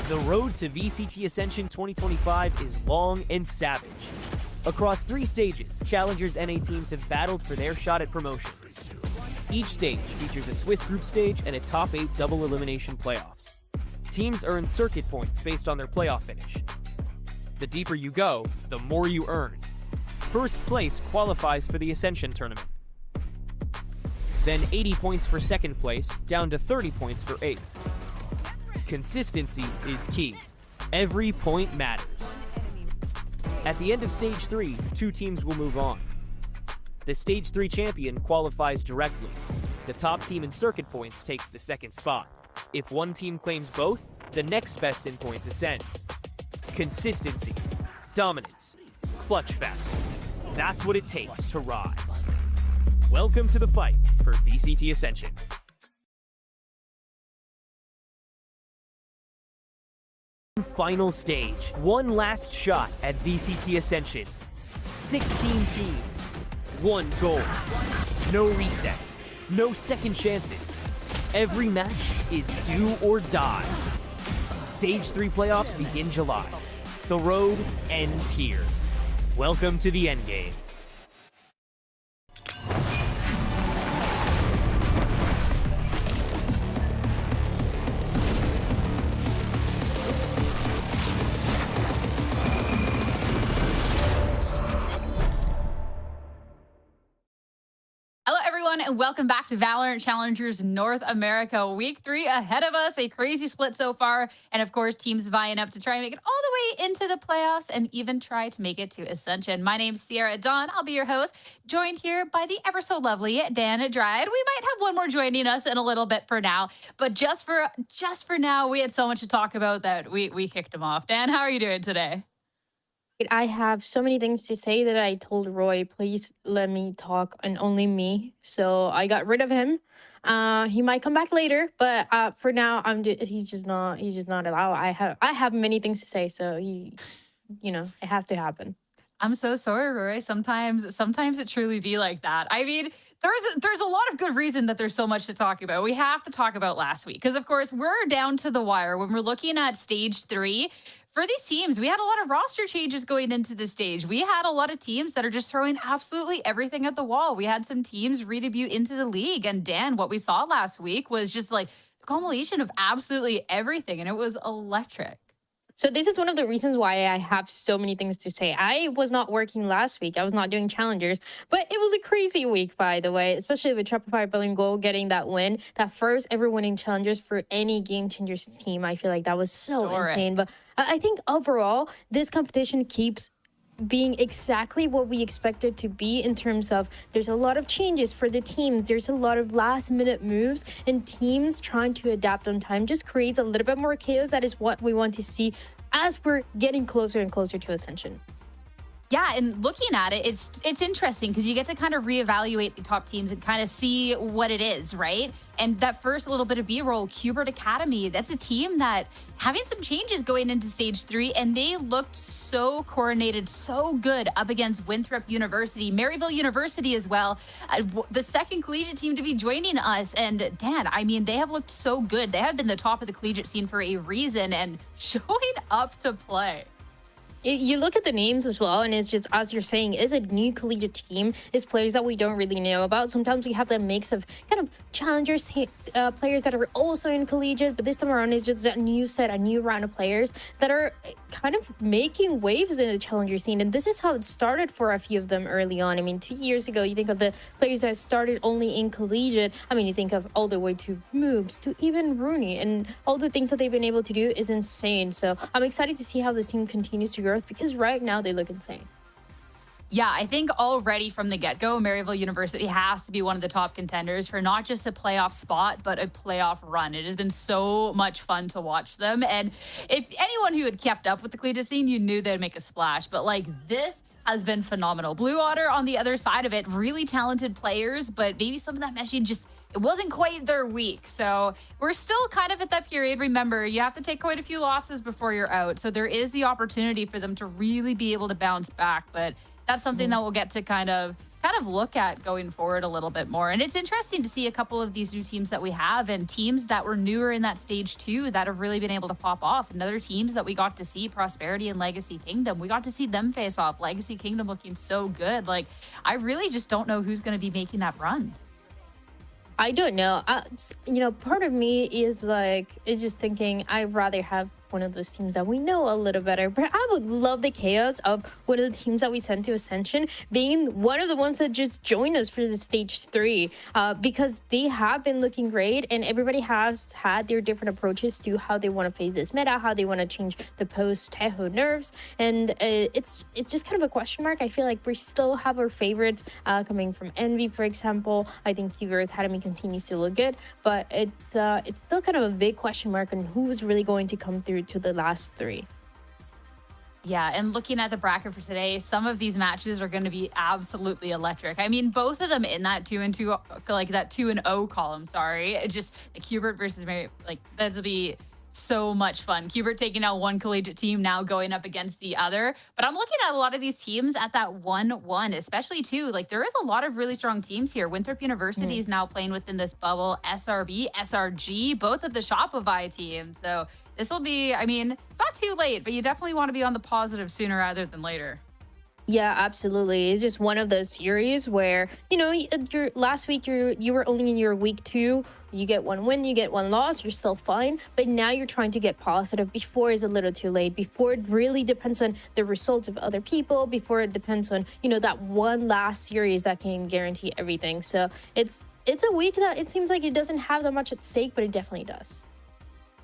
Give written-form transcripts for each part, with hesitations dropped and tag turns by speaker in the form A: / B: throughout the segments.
A: The road to VCT Ascension 2025 is long and savage. Across 3 stages, Challengers NA teams have battled for their shot at promotion. Each stage features a Swiss group stage and a top 8 double elimination playoffs. Teams earn circuit points based on their playoff finish. The deeper you go, the more you earn. First place qualifies for the Ascension tournament. Then 80 points for second place, down to 30 points for 8th. Consistency is key. Every point matters. At the end of Stage 3, 2 teams will move on. The Stage 3 champion qualifies directly. The top team in circuit points takes the second spot. If one team claims both, the next best in points ascends. Consistency, dominance, clutch factor. That's what it takes to rise. Welcome to the fight for VCT Ascension. Final stage, one last shot at VCT Ascension. 16 teams, one goal. No resets, no second chances. Every match is do or die. Stage 3 playoffs begin July. The road ends here. Welcome to the endgame.
B: And welcome back to Valorant Challengers North America. Week 3 ahead of us, a crazy split so far, and of course teams vying up to try and make it all the way into the playoffs and even try to make it to Ascension. My name's Sierra Dawn. I'll be your host, joined here by the ever so lovely Dan Dryad. We might have one more joining us in a little bit for now, but just for now, we had so much to talk about that we kicked him off. Dan, how are you doing today?
C: I have so many things to say that I told Roy, please let me talk and only me. So I got rid of him. He might come back later, but for now, he's just not allowed. I have many things to say, so it has to happen.
B: I'm so sorry, Roy. Sometimes it truly be like that. I mean, there's a lot of good reason that there's so much to talk about. We have to talk about last week because, of course, we're down to the wire when we're looking at stage 3. For these teams, we had a lot of roster changes going into the stage. We had a lot of teams that are just throwing absolutely everything at the wall. We had some teams redebut into the league. And Dan, what we saw last week was just like a culmination of absolutely everything. And it was electric.
C: So this is one of the reasons why I have so many things to say. I was not working last week. I was not doing challengers, but it was a crazy week, by the way, especially with Shopify Bilingual getting that win, that first ever winning challengers for any Game Changers team. I feel like that was so insane. But I think overall, this competition keeps being exactly what we expected to be in terms of there's a lot of changes for the team. There's a lot of last minute moves and teams trying to adapt on time just creates a little bit more chaos. That is what we want to see as we're getting closer and closer to Ascension.
B: Yeah, and looking at it, it's interesting because you get to kind of reevaluate the top teams and kind of see what it is, right? And that first little bit of B-roll, Qbert Academy, that's a team that having some changes going into stage 3, and they looked so coordinated, so good up against Winthrop University, Maryville University as well, the second collegiate team to be joining us. And Dan, I mean, they have looked so good. They have been the top of the collegiate scene for a reason and showing up to play.
C: You look at the names as well, and it's just, as you're saying, is a new collegiate team. It's players that we don't really know about. Sometimes we have that mix of kind of challengers, players that are also in collegiate, but this time around it's just a new round of players that are kind of making waves in the challenger scene. And this is how it started for a few of them early on. I mean, 2 years ago, you think of the players that started only in collegiate. I mean, you think of all the way to Moobs, to even Rooney, and all the things that they've been able to do is insane. So I'm excited to see how this team continues to grow, because right now they look insane.
B: Yeah, I think already from the get-go, Maryville University has to be one of the top contenders for not just a playoff spot, but a playoff run. It has been so much fun to watch them. And if anyone who had kept up with the collegiate scene, you knew they'd make a splash. But like, this has been phenomenal. Blue Otter on the other side of it, really talented players, but maybe some of that meshing just, it wasn't quite their week. So we're still kind of at that period. Remember, you have to take quite a few losses before you're out. So there is the opportunity for them to really be able to bounce back. But that's something that we'll get to kind of look at going forward a little bit more. And it's interesting to see a couple of these new teams that we have, and teams that were newer in that stage 2 that have really been able to pop off. And other teams that we got to see, Prosperity and Legacy Kingdom, we got to see them face off. Legacy Kingdom looking so good. Like, I really just don't know who's going to be making that run.
C: I don't know. Part of me is just thinking I'd rather have one of those teams that we know a little better. But I would love the chaos of one of the teams that we sent to Ascension being one of the ones that just joined us for the stage 3, because they have been looking great, and everybody has had their different approaches to how they want to face this meta, how they want to change the post Teho nerfs, and it's just kind of a question mark. I feel like we still have our favorites coming from Envy, for example. I think Fever Academy continues to look good, but it's still kind of a big question mark on who's really going to come through to the last 3.
B: Yeah, and looking at the bracket for today, some of these matches are going to be absolutely electric. I mean, both of them in that 2-2, like that 2-0 column. Sorry, it just like Hubert versus Mary, like that'll be so much fun. Hubert taking out one collegiate team, now going up against the other. But I'm looking at a lot of these teams at that 1-1, especially too. Like there is a lot of really strong teams here. Winthrop University is now playing within this bubble. SRB, SRG, both of the Shopify teams. So this will be, I mean, it's not too late, but you definitely want to be on the positive sooner rather than later.
C: Yeah, absolutely. It's just one of those series where, you know, your last week you were only in your week 2. You get 1 win, you get 1 loss, you're still fine. But now you're trying to get positive before it's a little too late, before it really depends on the results of other people, before it depends on, you know, that one last series that can guarantee everything. So it's a week that it seems like it doesn't have that much at stake, but it definitely does.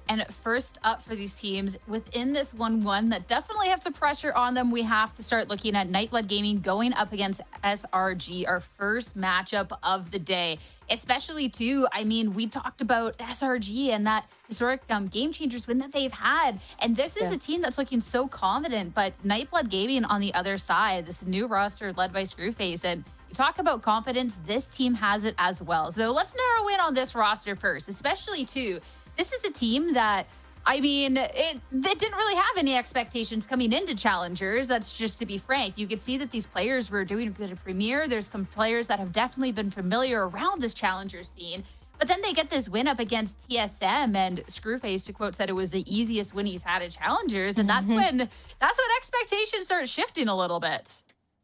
B: And first up for these teams within this 1-1 that definitely have some pressure on them, we have to start looking at Nightblood Gaming going up against SRG, our first matchup of the day. Especially too, I mean, we talked about SRG and that historic Game Changers win that they've had. And this is a team that's looking so confident, but Nightblood Gaming on the other side, this new roster led by Screwface. And you talk about confidence, this team has it as well. So let's narrow in on this roster first, especially too. This is a team that, I mean, it didn't really have any expectations coming into Challengers. That's just to be frank. You could see that these players were doing good at Premier. There's some players that have definitely been familiar around this Challenger scene. But then they get this win up against TSM, and Screwface, to quote, said it was the easiest win he's had at Challengers. And that's when expectations start shifting a little bit.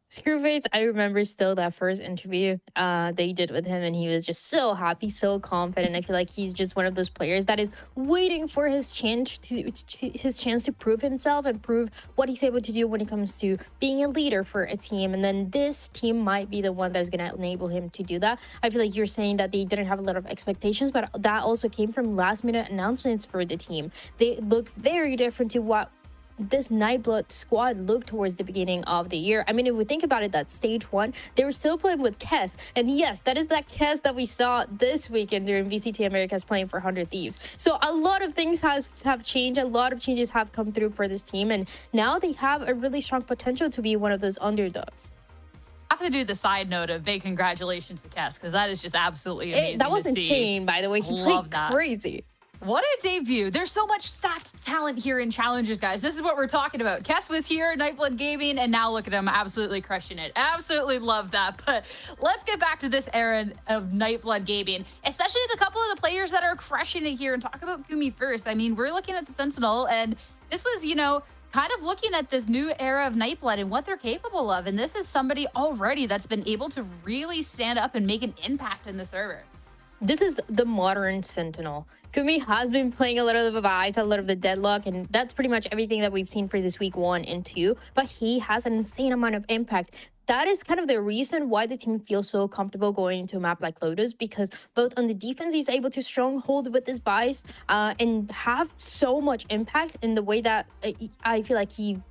C: Screwface, I remember still that first interview they did with him, and he was just so happy, so confident. I feel like he's just one of those players that is waiting for his chance to prove himself and prove what he's able to do when it comes to being a leader for a team. And then this team might be the one that is going to enable him to do that. I feel like you're saying that they didn't have a lot of expectations, but that also came from last-minute announcements for the team. They look very different to what this Nightblood squad looked towards the beginning of the year. I mean, if we think about it, that stage 1, they were still playing with Kess. And yes, that is that Kess that we saw this weekend during VCT Americas playing for 100 Thieves. So a lot of things have changed. A lot of changes have come through for this team. And now they have a really strong potential to be one of those underdogs.
B: I have to do the side note of big congratulations to Kess, because that is just absolutely amazing.
C: That was insane, by the way. He played crazy.
B: What a debut. There's so much stacked talent here in Challengers, guys. This is what we're talking about. Kess was here, Nightblood Gaming, and now look at him absolutely crushing it. Absolutely love that. But let's get back to this era of Nightblood Gaming, especially the couple of the players that are crushing it here, and talk about Kumi first. I mean, we're looking at the Sentinel, and this was, you know, kind of looking at this new era of Nightblood and what they're capable of. And this is somebody already that's been able to really stand up and make an impact in the server.
C: This is the modern Sentinel. Kumi has been playing a little of the Vice, a little of the Deadlock, and that's pretty much everything that we've seen for this week 1 and 2. But he has an insane amount of impact. That is kind of the reason why the team feels so comfortable going into a map like Lotus, because both on the defense, he's able to stronghold with this Vice and have so much impact in the way that I feel like he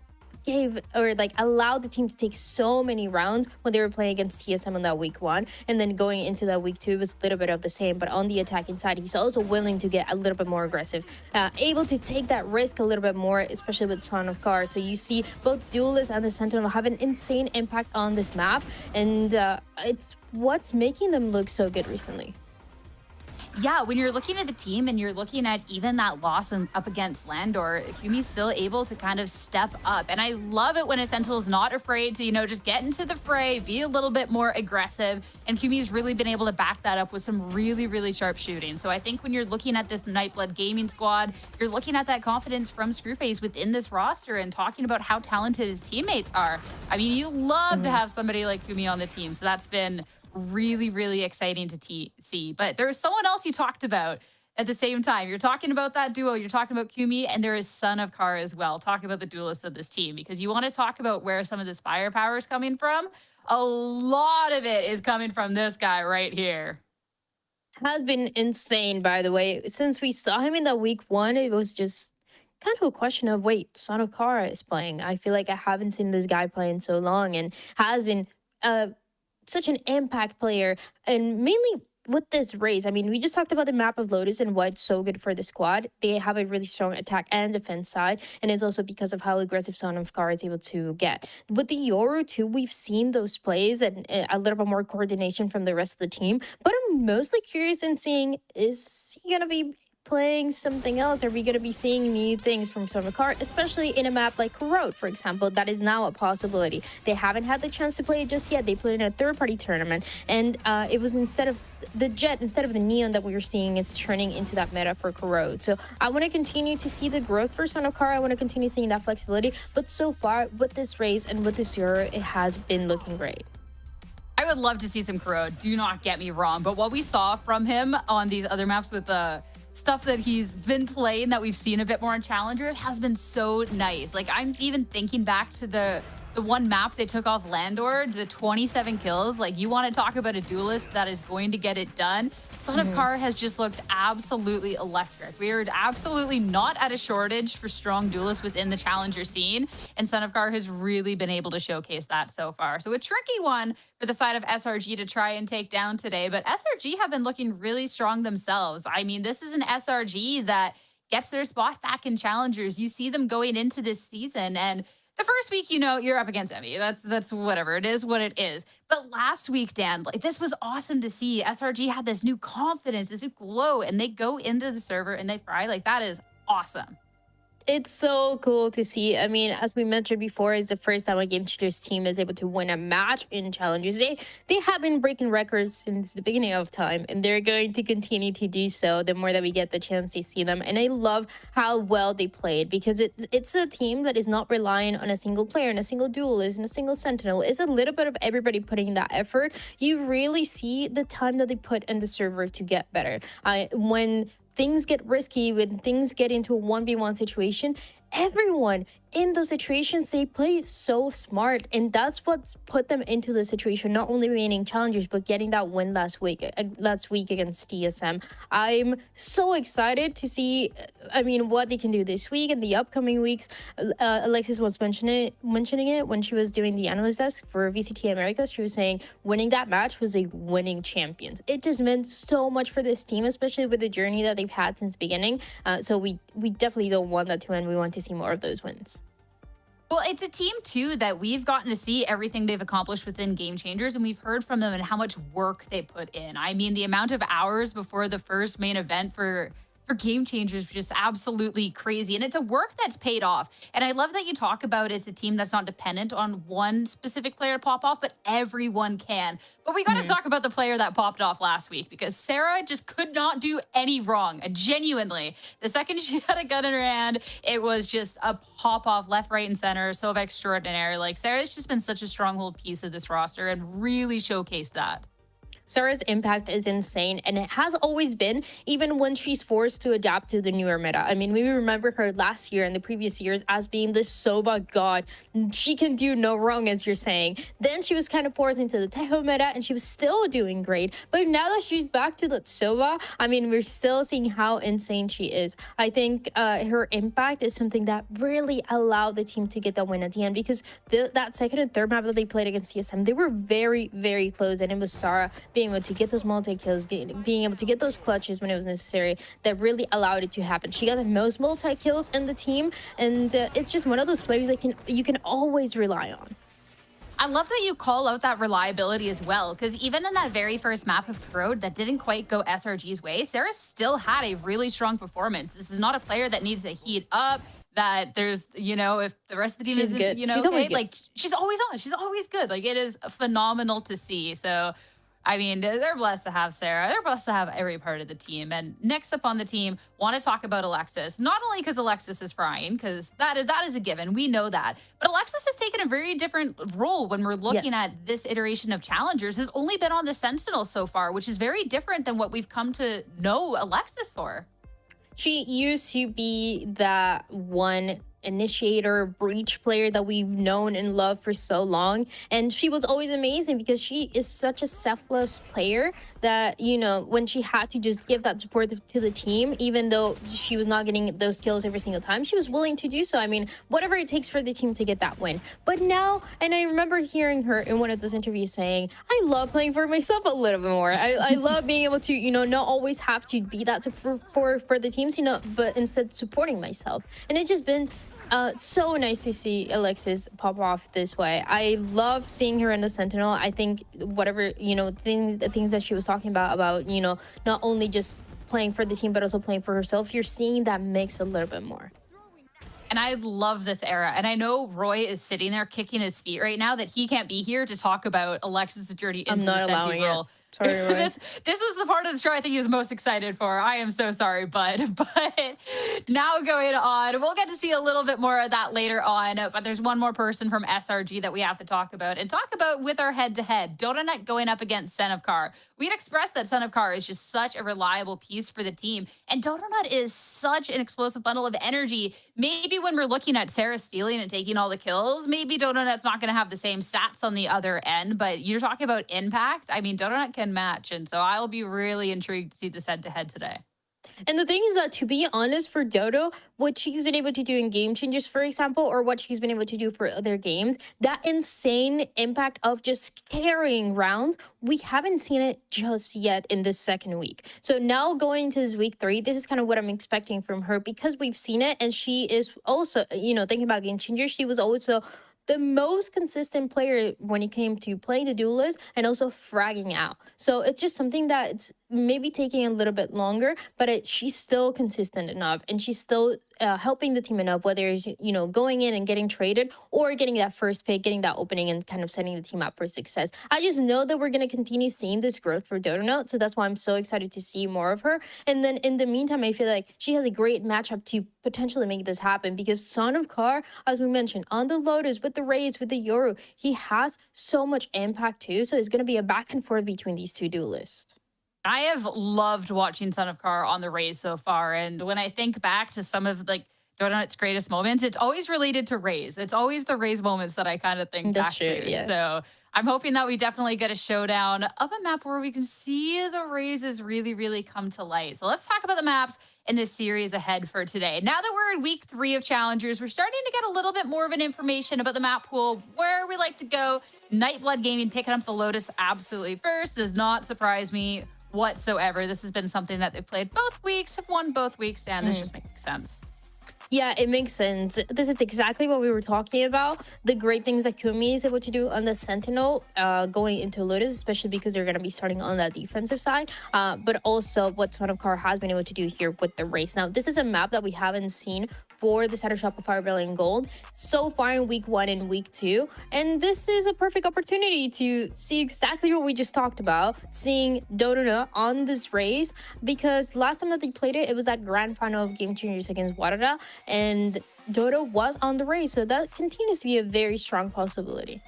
C: gave or like allowed the team to take so many rounds when they were playing against TSM in that week 1, and then going into that week 2 was a little bit of the same. But on the attacking side, he's also willing to get a little bit more aggressive, able to take that risk a little bit more, especially with Son of Car. So you see both Duelist and the Sentinel have an insane impact on this map, and it's what's making them look so good recently.
B: Yeah, when you're looking at the team and you're looking at even that loss up against Landor, Kumi's still able to kind of step up. And I love it when a Sentinel's not afraid to, you know, just get into the fray, be a little bit more aggressive. And Kumi's really been able to back that up with some really, really sharp shooting. So I think when you're looking at this Nightblood Gaming squad, you're looking at that confidence from Screwface within this roster and talking about how talented his teammates are. I mean, you love to have somebody like Kumi on the team. So that's been really, really exciting to see. But there was someone else you talked about at the same time. You're talking about that duo, you're talking about Kumi, and there is Son of Kar as well. Talk about the duelists of this team, because you want to talk about where some of this firepower is coming from. A lot of it is coming from this guy right here.
C: Has been insane, by the way. Since we saw him in the week 1, it was just kind of a question of, wait, Son of Kara is playing. I feel like I haven't seen this guy play in so long, and has been such an impact player, and mainly with this race. I mean, we just talked about the map of Lotus and why it's so good for the squad. They have a really strong attack and defense side, and it's also because of how aggressive Son of Kara is able to get. With the Yoru too, we've seen those plays and a little bit more coordination from the rest of the team, but I'm mostly curious in seeing, is he gonna be playing something else? Are we going to be seeing new things from Son of Kara, especially in a map like Corrode, for example? That is now a possibility. They haven't had the chance to play it just yet. They played in a third-party tournament, and it was instead of the Jet, instead of the Neon that we were seeing, it's turning into that meta for Corrode. So I want to continue to see the growth for Son of Kara. I want to continue seeing that flexibility, but so far with this race and with this Euro, it has been looking great.
B: I would love to see some Corrode, do not get me wrong, but what we saw from him on these other maps with the stuff that he's been playing that we've seen a bit more in Challengers has been so nice. Like, I'm even thinking back to the one map they took off Landor, the 27 kills. Like, you want to talk about a duelist that is going to get it done. Son of Kara has just looked absolutely electric. We are absolutely not at a shortage for strong duelists within the Challenger scene, and Son of Kara has really been able to showcase that so far. So a tricky one for the side of SRG to try and take down today, but SRG have been looking really strong themselves. I mean, this is an SRG that gets their spot back in Challengers. You see them going into this season, and the first week, you know, you're up against Emmy. That's whatever. It is what it is. But last week, Dan, like, this was awesome to see. SRG had this new confidence, this new glow, and they go into the server and they fry. Like, that is awesome.
C: It's so cool to see. I mean, as we mentioned before, it's the first time a Game Changers team is able to win a match in Challengers. They have been breaking records since the beginning of time, and they're going to continue to do so the more that we get the chance to see them. And I love how well they played, because it's a team that is not relying on a single player and a single duelist and a single sentinel. It's a little bit of everybody putting in that effort. You really see the time that they put in the server to get better. When things get risky, when things get into a 1v1 situation, everyone in those situations, they play so smart, and that's what's put them into the situation, not only remaining challengers, but getting that win last week against DSM. I'm so excited to see, I mean, what they can do this week and the upcoming weeks. Alexis was mentioning it when she was doing the analyst desk for VCT Americas. She was saying winning that match was a winning champion. It just meant so much for this team, especially with the journey that they've had since the beginning. So we definitely don't want that to end. We want to see more of those wins.
B: Well, it's a team, too, that we've gotten to see everything they've accomplished within Game Changers, and we've heard from them and how much work they put in. I mean, the amount of hours before the first main event for Game Changers is just absolutely crazy, and it's a work that's paid off. And I love that you talk about it's a team that's not dependent on one specific player to pop off, but everyone can. But we got to talk about the player that popped off last week, because Sarah just could not do any wrong. Genuinely, the second she had a gun in her hand, it was just a pop off left, right, and center. So extraordinary. Like, Sarah's just been such a stronghold piece of this roster and really showcased that.
C: Sarah's impact is insane, and it has always been, even when she's forced to adapt to the newer meta. I mean, we remember her last year and the previous years as being the Soba god. She can do no wrong, as you're saying. Then she was kind of forced into the Teho meta, and she was still doing great. But now that she's back to the Soba, I mean, we're still seeing how insane she is. I think her impact is something that really allowed the team to get that win at the end, because that second and third map that they played against CSM, they were very, very close, and it was Sarah being able to get those multi-kills, being able to get those clutches when it was necessary, that really allowed it to happen. She got the most multi-kills in the team, and it's just one of those players that you can always rely on.
B: I love that you call out that reliability as well, because even in that very first map of Corrode that didn't quite go SRG's way, Sarah still had a really strong performance. This is not a player that needs to heat up, that there's, you know, if the rest of the team isn't,
C: good.
B: you know,
C: she's always good.
B: like, she's always on. She's always good. Like, it is phenomenal to see. So I mean, they're blessed to have Sarah. They're blessed to have every part of the team. And next up on the team, want to talk about Alexis. Not only because Alexis is frying, because that is a given. We know that. But Alexis has taken a very different role when we're looking at this iteration of Challengers. Has only been on the Sentinel so far, which is very different than what we've come to know Alexis for.
C: She used to be that one initiator breach player that we've known and loved for so long, and she was always amazing because she is such a selfless player that, you know, when she had to just give that support to the team, even though she was not getting those kills every single time, she was willing to do so. I mean, whatever it takes for the team to get that win. But now, and I remember hearing her in one of those interviews saying, I love playing for myself a little bit more. I love being able to, you know, not always have to be that for the teams, you know, but instead supporting myself. And it's just been so nice to see Alexis pop off this way. I love seeing her in the Sentinel. I think whatever, you know, the things that she was talking about, you know, not only just playing for the team, but also playing for herself, you're seeing that mix a little bit more.
B: And I love this era. And I know Roy is sitting there kicking his feet right now that he can't be here to talk about Alexis' journey into the Senti role.
C: Sorry, Roy.
B: This was the part of the show I think he was most excited for. I am so sorry, bud. But now going on, we'll get to see a little bit more of that later on. But there's one more person from SRG that we have to talk about and talk about with our head-to-head. Donut going up against Son of Car. We had expressed that Son of Car is just such a reliable piece for the team. And Donut is such an explosive bundle of energy. Maybe when we're looking at Sarah stealing and taking all the kills, maybe Donut's not going to have the same stats on the other end. But you're talking about impact. I mean, Donut can match. And so I'll be really intrigued to see this head-to-head today.
C: And the thing is that, to be honest, for Dodo, what she's been able to do in Game Changers, for example, or what she's been able to do for other games, that insane impact of just carrying rounds, we haven't seen it just yet in this second week. So now going into this week 3, this is kind of what I'm expecting from her because we've seen it. And she is also, you know, thinking about Game Changers, she was also the most consistent player when it came to playing the duelist and also fragging out. So it's just something that it's maybe taking a little bit longer, but she's still consistent enough and she's still helping the team enough, whether it's, you know, going in and getting traded or getting that first pick, getting that opening and kind of setting the team up for success. I just know that we're going to continue seeing this growth for Donut, so that's why I'm so excited to see more of her. And then in the meantime, I feel like she has a great matchup to potentially make this happen because Son of Car, as we mentioned, on the Lotus, with the Raze, with the Yoru, he has so much impact too, so it's going to be a back and forth between these two duelists.
B: I have loved watching Son of Car on the Raze so far. And when I think back to some of like Donut's greatest moments, it's always related to Raze. It's always the Raze moments that I kind of think back to. Yeah. So I'm hoping that we definitely get a showdown of a map where we can see the Razes really, really come to light. So let's talk about the maps in this series ahead for today. Now that we're in week 3 of Challengers, we're starting to get a little bit more of an information about the map pool, where we like to go. Nightblood Gaming picking up the Lotus absolutely first does not surprise me whatsoever. This has been something that they've played both weeks, have won both weeks, and this just makes sense.
C: Yeah, it makes sense. This is exactly what we were talking about. The great things that Kumi is able to do on the Sentinel going into Lotus, especially because they're going to be starting on that defensive side. But also what Son of Car has been able to do here with the Race. Now, this is a map that we haven't seen for the Shadow Shop of Fire Brilliant Gold so far in week 1 and week 2. And this is a perfect opportunity to see exactly what we just talked about, seeing Doruna on this Race, because last time that they played it, it was that grand final of Game Changers against Warada. And Dodo was on the Race, so that continues to be a very strong possibility.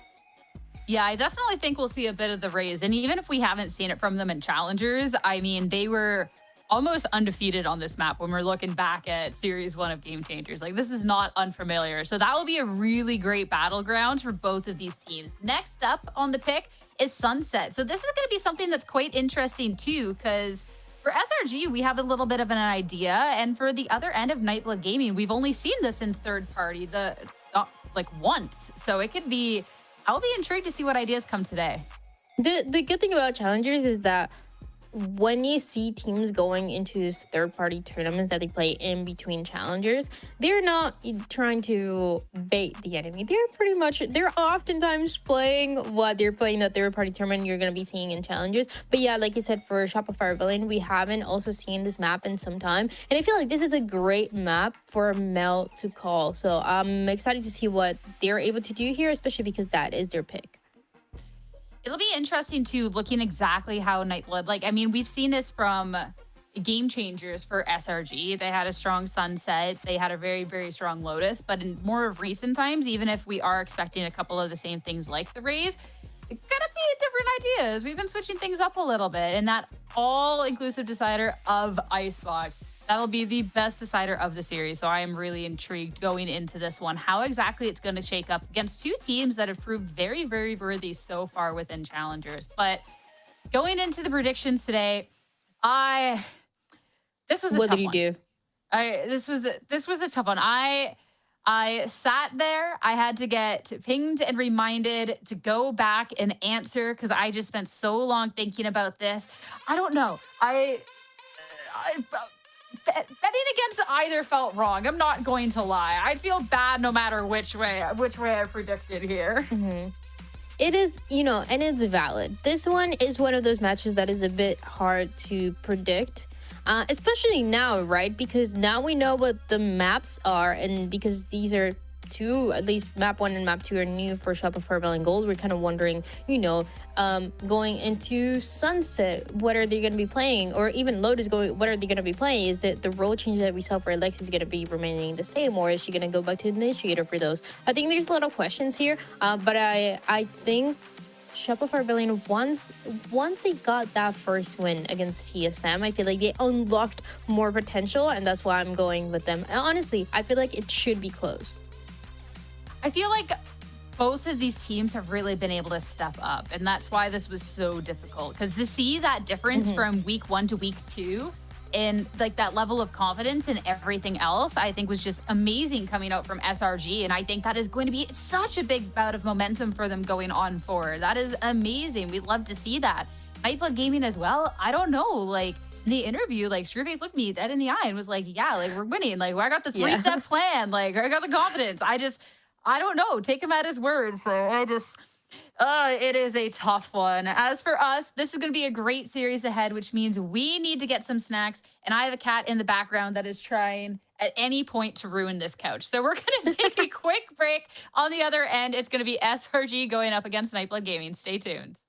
B: Yeah, I definitely think we'll see a bit of the Raze. And even if we haven't seen it from them in Challengers, I mean, they were almost undefeated on this map when we're looking back at Series 1 of Game Changers. Like, this is not unfamiliar. So that will be a really great battleground for both of these teams. Next up on the pick is Sunset. So this is going to be something that's quite interesting too, because for SRG, we have a little bit of an idea, and for the other end of Nightblood Gaming, we've only seen this in third party, like once. So it could be, I'll be intrigued to see what ideas come today.
C: The good thing about Challengers is that when you see teams going into these third-party tournaments that they play in between Challengers, they're not trying to bait the enemy. They're oftentimes playing what they're playing the third-party tournament you're going to be seeing in Challengers. But yeah, like you said, for Shop of Fire Villain, we haven't also seen this map in some time. And I feel like this is a great map for Mel to call. So I'm excited to see what they're able to do here, especially because that is their pick.
B: It'll be interesting to looking exactly how Nightblood, like, I mean, we've seen this from Game Changers for SRG. They had a strong Sunset. They had a very, very strong Lotus. But in more of recent times, even if we are expecting a couple of the same things like the Rays, it's gonna be different ideas. We've been switching things up a little bit. And that all-inclusive decider of Icebox, that'll be the best decider of the series. So I am really intrigued going into this one, how exactly it's going to shake up against two teams that have proved very, very worthy so far within Challengers. But going into the predictions today, this was a tough one.
C: What did you do?
B: This was a tough one. I sat there. I had to get pinged and reminded to go back and answer because I just spent so long thinking about this. I don't know. Betting against either felt wrong. I'm not going to lie. I'd feel bad no matter which way I predicted here.
C: Mm-hmm. It is, you know, and it's valid. This one is one of those matches that is a bit hard to predict. Especially now, right? Because now we know what the maps are, and because these are two, at least map 1 and map 2 are new for Shop of Purple and Gold, we're kind of wondering, you know, going into Sunset, what are they going to be playing? Or even Lotus going, what are they going to be playing? Is it the role change that we saw for Alexis going to be remaining the same, or is she going to go back to Initiator for those? I think there's a lot of questions here, but I think Shop Rebellion, once they got that first win against TSM, I feel like they unlocked more potential, and that's why I'm going with them. And honestly, I feel like it should be close.
B: I feel like both of these teams have really been able to step up, and that's why this was so difficult. Because to see that difference from week 1 to week 2, and like that level of confidence and everything else, I think was just amazing coming out from SRG. And I think that is going to be such a big bout of momentum for them going on forward. That is amazing. We'd love to see that. Nightblood Gaming as well. I don't know, like in the interview, like Screwface looked me dead in the eye and was like, yeah, like we're winning. Like I got the 3-step plan. Like I got the confidence. I don't know. Take him at his word. So it is a tough one. As for us, this is going to be a great series ahead, which means we need to get some snacks. And I have a cat in the background that is trying at any point to ruin this couch. So we're going to take a quick break. On the other end, it's going to be SRG going up against Nightblood Gaming. Stay tuned.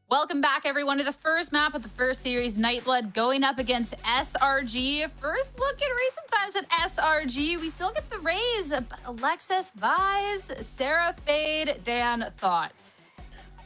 B: Welcome back, everyone, to the first map of the first series, Nightblood going up against SRG. First look at recent times at SRG. We still get the Rays, Alexis, Vise, Sarah, Fade. Dan, thoughts?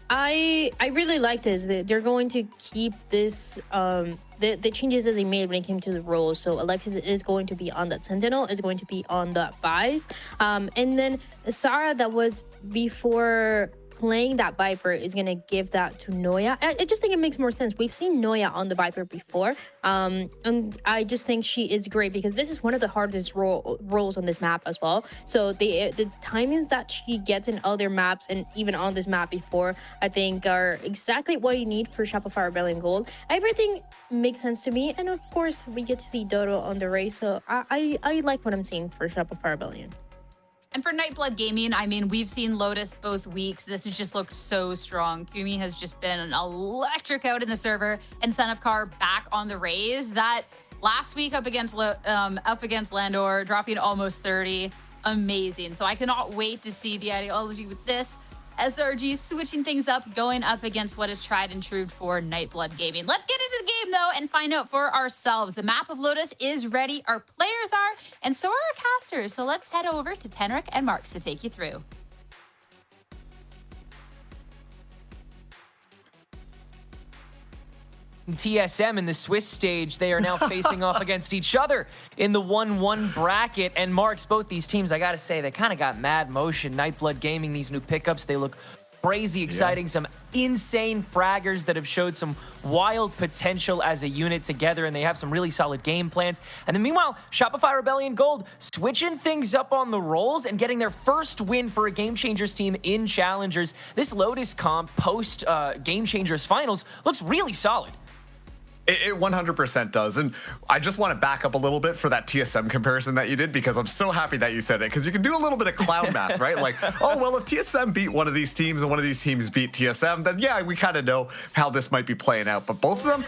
C: I really like this. They're going to keep this the changes that they made when it came to the roles. So Alexis is going to be on that Sentinel, is going to be on the Vise, and then Sarah, that was before playing that Viper, is going to give that to Noya. I just think it makes more sense. We've seen Noya on the Viper before, and I just think she is great because this is one of the hardest roles on this map as well. So the timings that she gets in other maps and even on this map before, I think are exactly what you need for Shopify Rebellion Gold. Everything makes sense to me, and of course we get to see Dodo on the race, so I like what I'm seeing for Shopify Rebellion.
B: And for Nightblood Gaming, I mean, we've seen Lotus both weeks. This has just looked so strong. Kumi has just been an electric out in the server, and Son of Car back on the Rays. That last week up against Landor, dropping almost 30. Amazing. So I cannot wait to see the ideology with this. SRG switching things up, going up against what is tried and true for Nightblood Gaming. Let's get into the game, though, and find out for ourselves. The map of Lotus is ready. Our players are, and so are our casters. So let's head over to Tenric and Marks to take you through.
A: TSM in the Swiss stage, they are now facing off against each other in the 1-1 bracket. And Marks, both these teams, I gotta say, they kind of got mad motion. Nightblood Gaming, these new pickups, they look crazy exciting. Some insane fraggers that have showed some wild potential as a unit together, and they have some really solid game plans. And then meanwhile, Shopify Rebellion Gold switching things up on the rolls and getting their first win for a Game Changers team in Challengers. This Lotus comp post Game Changers finals looks really solid.
D: It 100% does. And I just want to back up a little bit for that TSM comparison that you did, because I'm so happy that you said it, because you can do a little bit of clown math, right? Like, oh, well, if TSM beat one of these teams and one of these teams beat TSM, then yeah, we kind of know how this might be playing out. But both of them,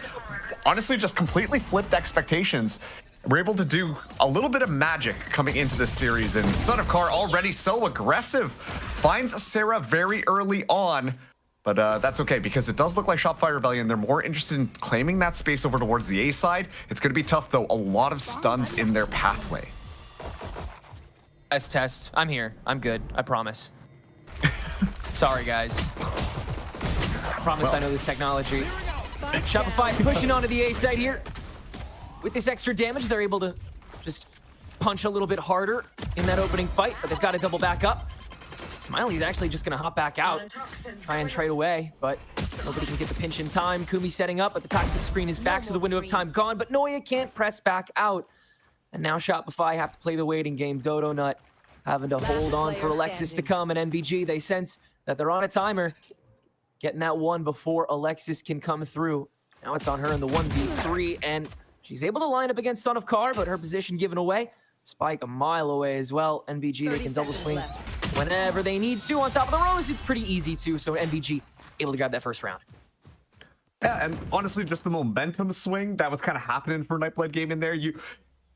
D: honestly, just completely flipped expectations. We're able to do a little bit of magic coming into this series, and Son of Car already so aggressive. Finds Sarah very early on. But that's okay, because it does look like Shopify Rebellion, they're more interested in claiming that space over towards the A side. It's going to be tough, though. A lot of stuns in their pathway.
A: Test. I'm here. I'm good. I promise. Sorry, guys. I promise I know this technology. Shopify pushing onto the A side here. With this extra damage, they're able to just punch a little bit harder in that opening fight, but they've got to double back up. Smiley's actually just going to hop back out, try and trade away, but nobody can get the pinch in time. Kumi setting up, but the toxic screen is back, so the window of time gone, but Noya can't press back out. And now Shopify have to play the waiting game. Dodo Nut having to hold on for Alexis to come, and NBG, they sense that they're on a timer, getting that one before Alexis can come through. Now it's on her in the 1v3, and she's able to line up against Son of Car, but her position given away. Spike a mile away as well. NBG, they can double swing whenever they need to. On top of the rose, it's pretty easy too, so NBG able to grab that first round.
D: Yeah, and honestly, just the momentum swing that was kind of happening for Nightblood Game in there.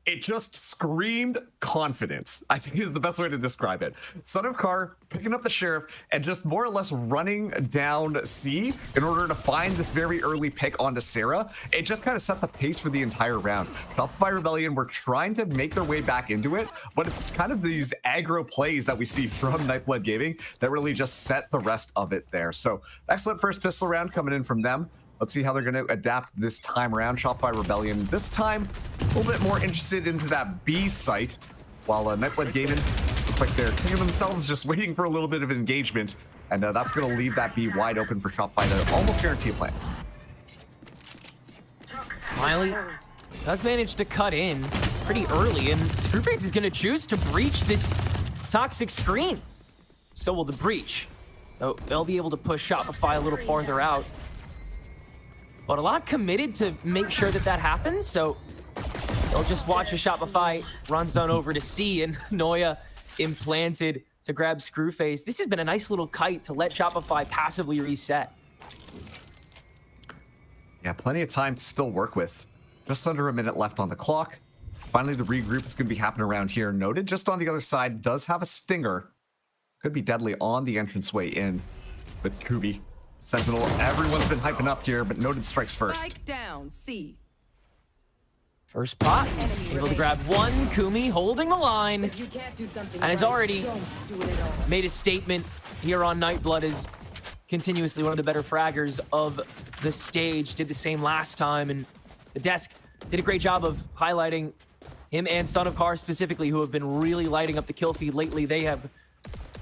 D: It just screamed confidence, I think is the best way to describe it. Son of Car picking up the Sheriff and just more or less running down C in order to find this very early pick onto Sarah. It just kind of set the pace for the entire round. Shopify Rebellion were trying to make their way back into it, but it's kind of these aggro plays that we see from Nightblood Gaming that really just set the rest of it there. So excellent first pistol round coming in from them. Let's see how they're going to adapt this time around. Shopify Rebellion this time a little bit more interested into that B site, while Nightblood Gaming looks like they're taking themselves, just waiting for a little bit of engagement, and that's going to leave that B wide open for Shopify to almost guarantee a plant.
A: Smiley does manage to cut in pretty early, and Screwface is going to choose to breach this toxic screen. So will the breach. So they'll be able to push Shopify a little farther out. But a lot committed to make sure that that happens, so they'll just watch as Shopify runs on over to C, and Noya implanted to grab Screwface. This has been a nice little kite to let Shopify passively reset.
D: Yeah, plenty of time to still work with. Just under a minute left on the clock. Finally, the regroup is going to be happening around here. Noted just on the other side, does have a stinger. Could be deadly on the entranceway in with Kubi. Sentinel, everyone's been hyping up here, but Noted strikes first.
E: Strike down, C.
A: First pot, able to grab one. Kumi holding the line,
E: If you can't do something
A: and has
E: right,
A: already
E: don't do it at all.
A: made a statement here on Nightblood as continuously one of the better fraggers of the stage. Did the same last time, and the desk did a great job of highlighting him and Son of Car specifically, who have been really lighting up the kill feed lately. They have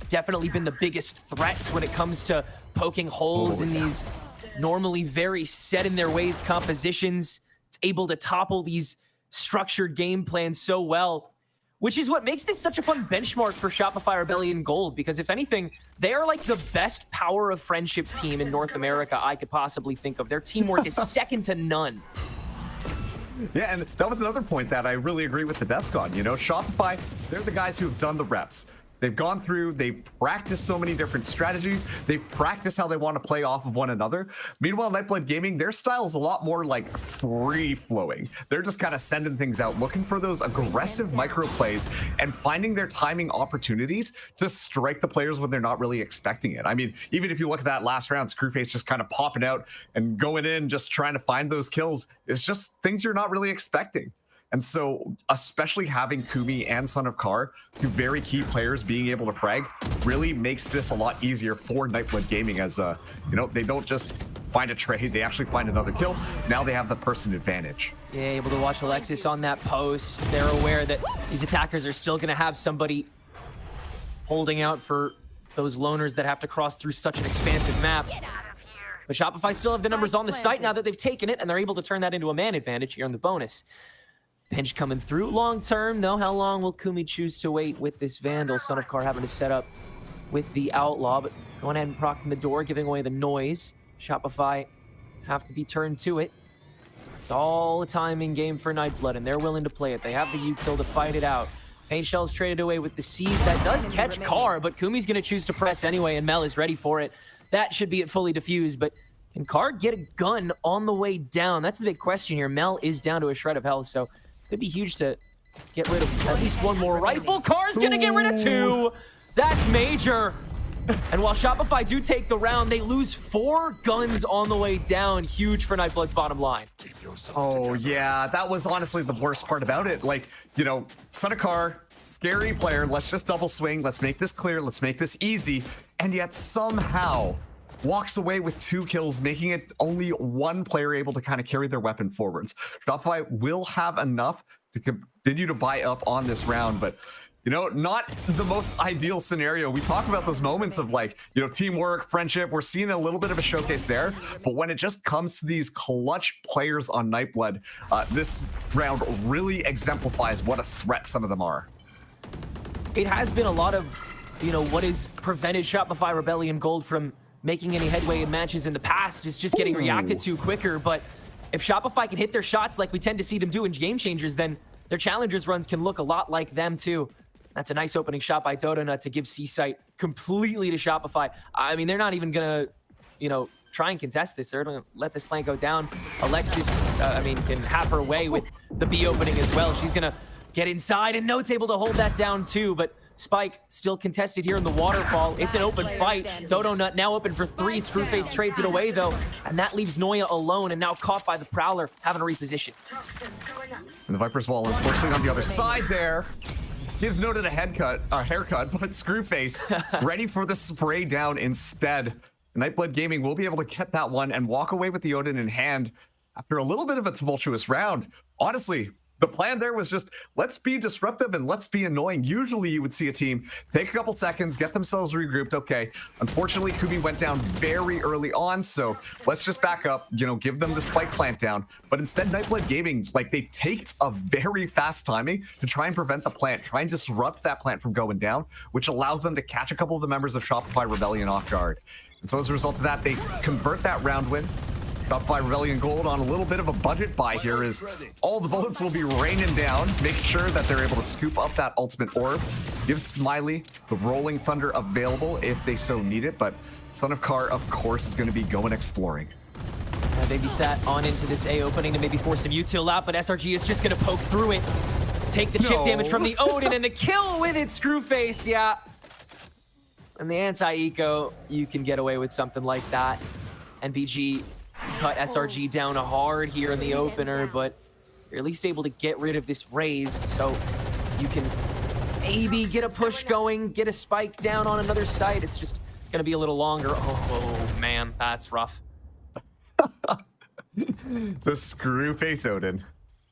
A: definitely been the biggest threats when it comes to poking holes in these normally very set in their ways compositions. It's able to topple these structured game plans so well, which is what makes this such a fun benchmark for Shopify Rebellion Gold, because if anything, they are like the best power of friendship team in North America I could possibly think of. Their teamwork is second to none.
D: Yeah, and that was another point that I really agree with the desk on. You know, Shopify, they're the guys who've done the reps. They've gone through, they've practiced so many different strategies. They've practiced how they want to play off of one another. Meanwhile, Nightblood Gaming, their style is a lot more like free-flowing. They're just kind of sending things out, looking for those aggressive micro plays and finding their timing opportunities to strike the players when they're not really expecting it. I mean, even if you look at that last round, Screwface just kind of popping out and going in, just trying to find those kills. It's just things you're not really expecting. And so, especially having Kumi and Son of Car, two very key players being able to frag, really makes this a lot easier for Nightblood Gaming as, you know, they don't just find a trade, they actually find another kill. Now they have the person advantage.
A: Yeah, able to watch Alexis on that post. They're aware that these attackers are still going to have somebody holding out for those loners that have to cross through such an expansive map. But Shopify still have the numbers on the site now that they've taken it, and they're able to turn that into a man advantage here in the bonus. Pinch coming through long term, though. How long will Kumi choose to wait with this Vandal? Son of Car having to set up with the Outlaw, but going ahead and procking the door, giving away the noise. Shopify have to be turned to it. It's all a timing game for Nightblood, and they're willing to play it. They have the util to fight it out. Paint Shell's traded away with the C's. That does catch Car, but Kumi's going to choose to press anyway, and Mel is ready for it. That should be it fully diffused, but can Car get a gun on the way down? That's the big question here. Mel is down to a shred of health, so could be huge to get rid of at least one more rifle. Car's gonna get rid of two. That's major. And while Shopify do take the round, they lose 4 guns on the way down. Huge for Nightblood's bottom line.
D: Oh, yeah, that was honestly the worst part about it. Like, you know, Son of Car, scary player, let's just double swing, let's make this clear, let's make this easy, and yet somehow walks away with 2 kills, making it only one player able to kind of carry their weapon forwards. Shopify will have enough to continue to buy up on this round, but you know, not the most ideal scenario. We talk about those moments of like, you know, teamwork, friendship. We're seeing a little bit of a showcase there, but when it just comes to these clutch players on Nightblood, this round really exemplifies what a threat some of them are.
A: It has been a lot of, you know, what has prevented Shopify Rebellion Gold from making any headway in matches in the past is just getting reacted to quicker. But if Shopify can hit their shots like we tend to see them do in Game Changers, then their Challengers runs can look a lot like them too. That's a nice opening shot by Dodonut to give C-Site completely to Shopify. I mean, they're not even gonna, you know, try and contest this. They're gonna let this plan go down. Alexis, I mean, can have her way with the B opening as well. She's gonna get inside, and Note's able to hold that down too, but Spike still contested here in the waterfall. It's an open fight. Dodonut now open for 3. Screwface trades it away though, and that leaves Noya alone and now caught by the Prowler, having to reposition.
D: And the Viper's Wall, unfortunately, on the other side there. Gives Noted a haircut, but Screwface ready for the spray down instead. Nightblood Gaming will be able to get that one and walk away with the Odin in hand after a little bit of a tumultuous round. Honestly, the plan there was just, let's be disruptive and let's be annoying. Usually you would see a team take a couple seconds, get themselves regrouped. Okay, unfortunately, Kumi went down very early on, so let's just back up, you know, give them the spike plant down. But instead, Nightblood Gaming, like, they take a very fast timing to try and prevent the plant, try and disrupt that plant from going down, which allows them to catch a couple of the members of Shopify Rebellion off guard. And so as a result of that, they convert that round win. Shopify Rebellion Gold on a little bit of a budget buy here is all the bullets will be raining down, make sure that they're able to scoop up that ultimate orb. Give Smiley the Rolling Thunder available if they so need it, but Son of Car, of course, is going to be going exploring.
A: Maybe sat on into this A opening to maybe force some util out, but SRG is just going to poke through it. Take the chip damage from the Odin and the kill with it, Screwface, yeah. And the anti-eco, you can get away with something like that. NBG cut SRG down hard here in the opener, but you're at least able to get rid of this raise, so you can maybe get a push going, get a spike down on another site. It's just gonna be a little longer. Oh man, that's rough.
D: The screw face Odin.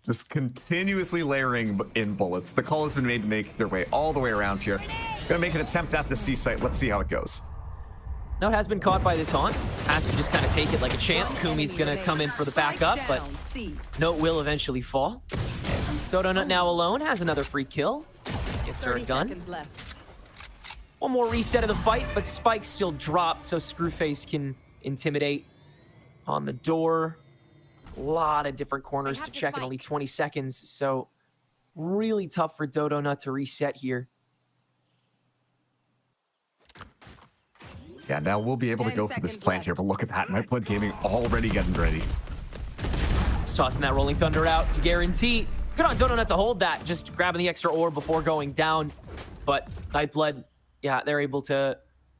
D: Just continuously layering in bullets. The call has been made to make their way all the way around here. Gonna make an attempt at the C site. Let's see how it goes.
A: Note has been caught by this haunt. Has to just kind of take it like a champ. Kumi's gonna come in for the backup, but Note will eventually fall. Dodonut now alone has another free kill. Gets her a gun. One more reset of the fight, but Spike still dropped, so Screwface can intimidate on the door. A lot of different corners to check in only 20 seconds, so really tough for Dodonut to reset here.
D: Yeah, now we'll be able to go for this plant here, but look at that. Nightblood Gaming already getting ready.
A: Just tossing that Rolling Thunder out to guarantee. Good on Dodonut to hold that, just grabbing the extra orb before going down. But Nightblood, yeah, they're able to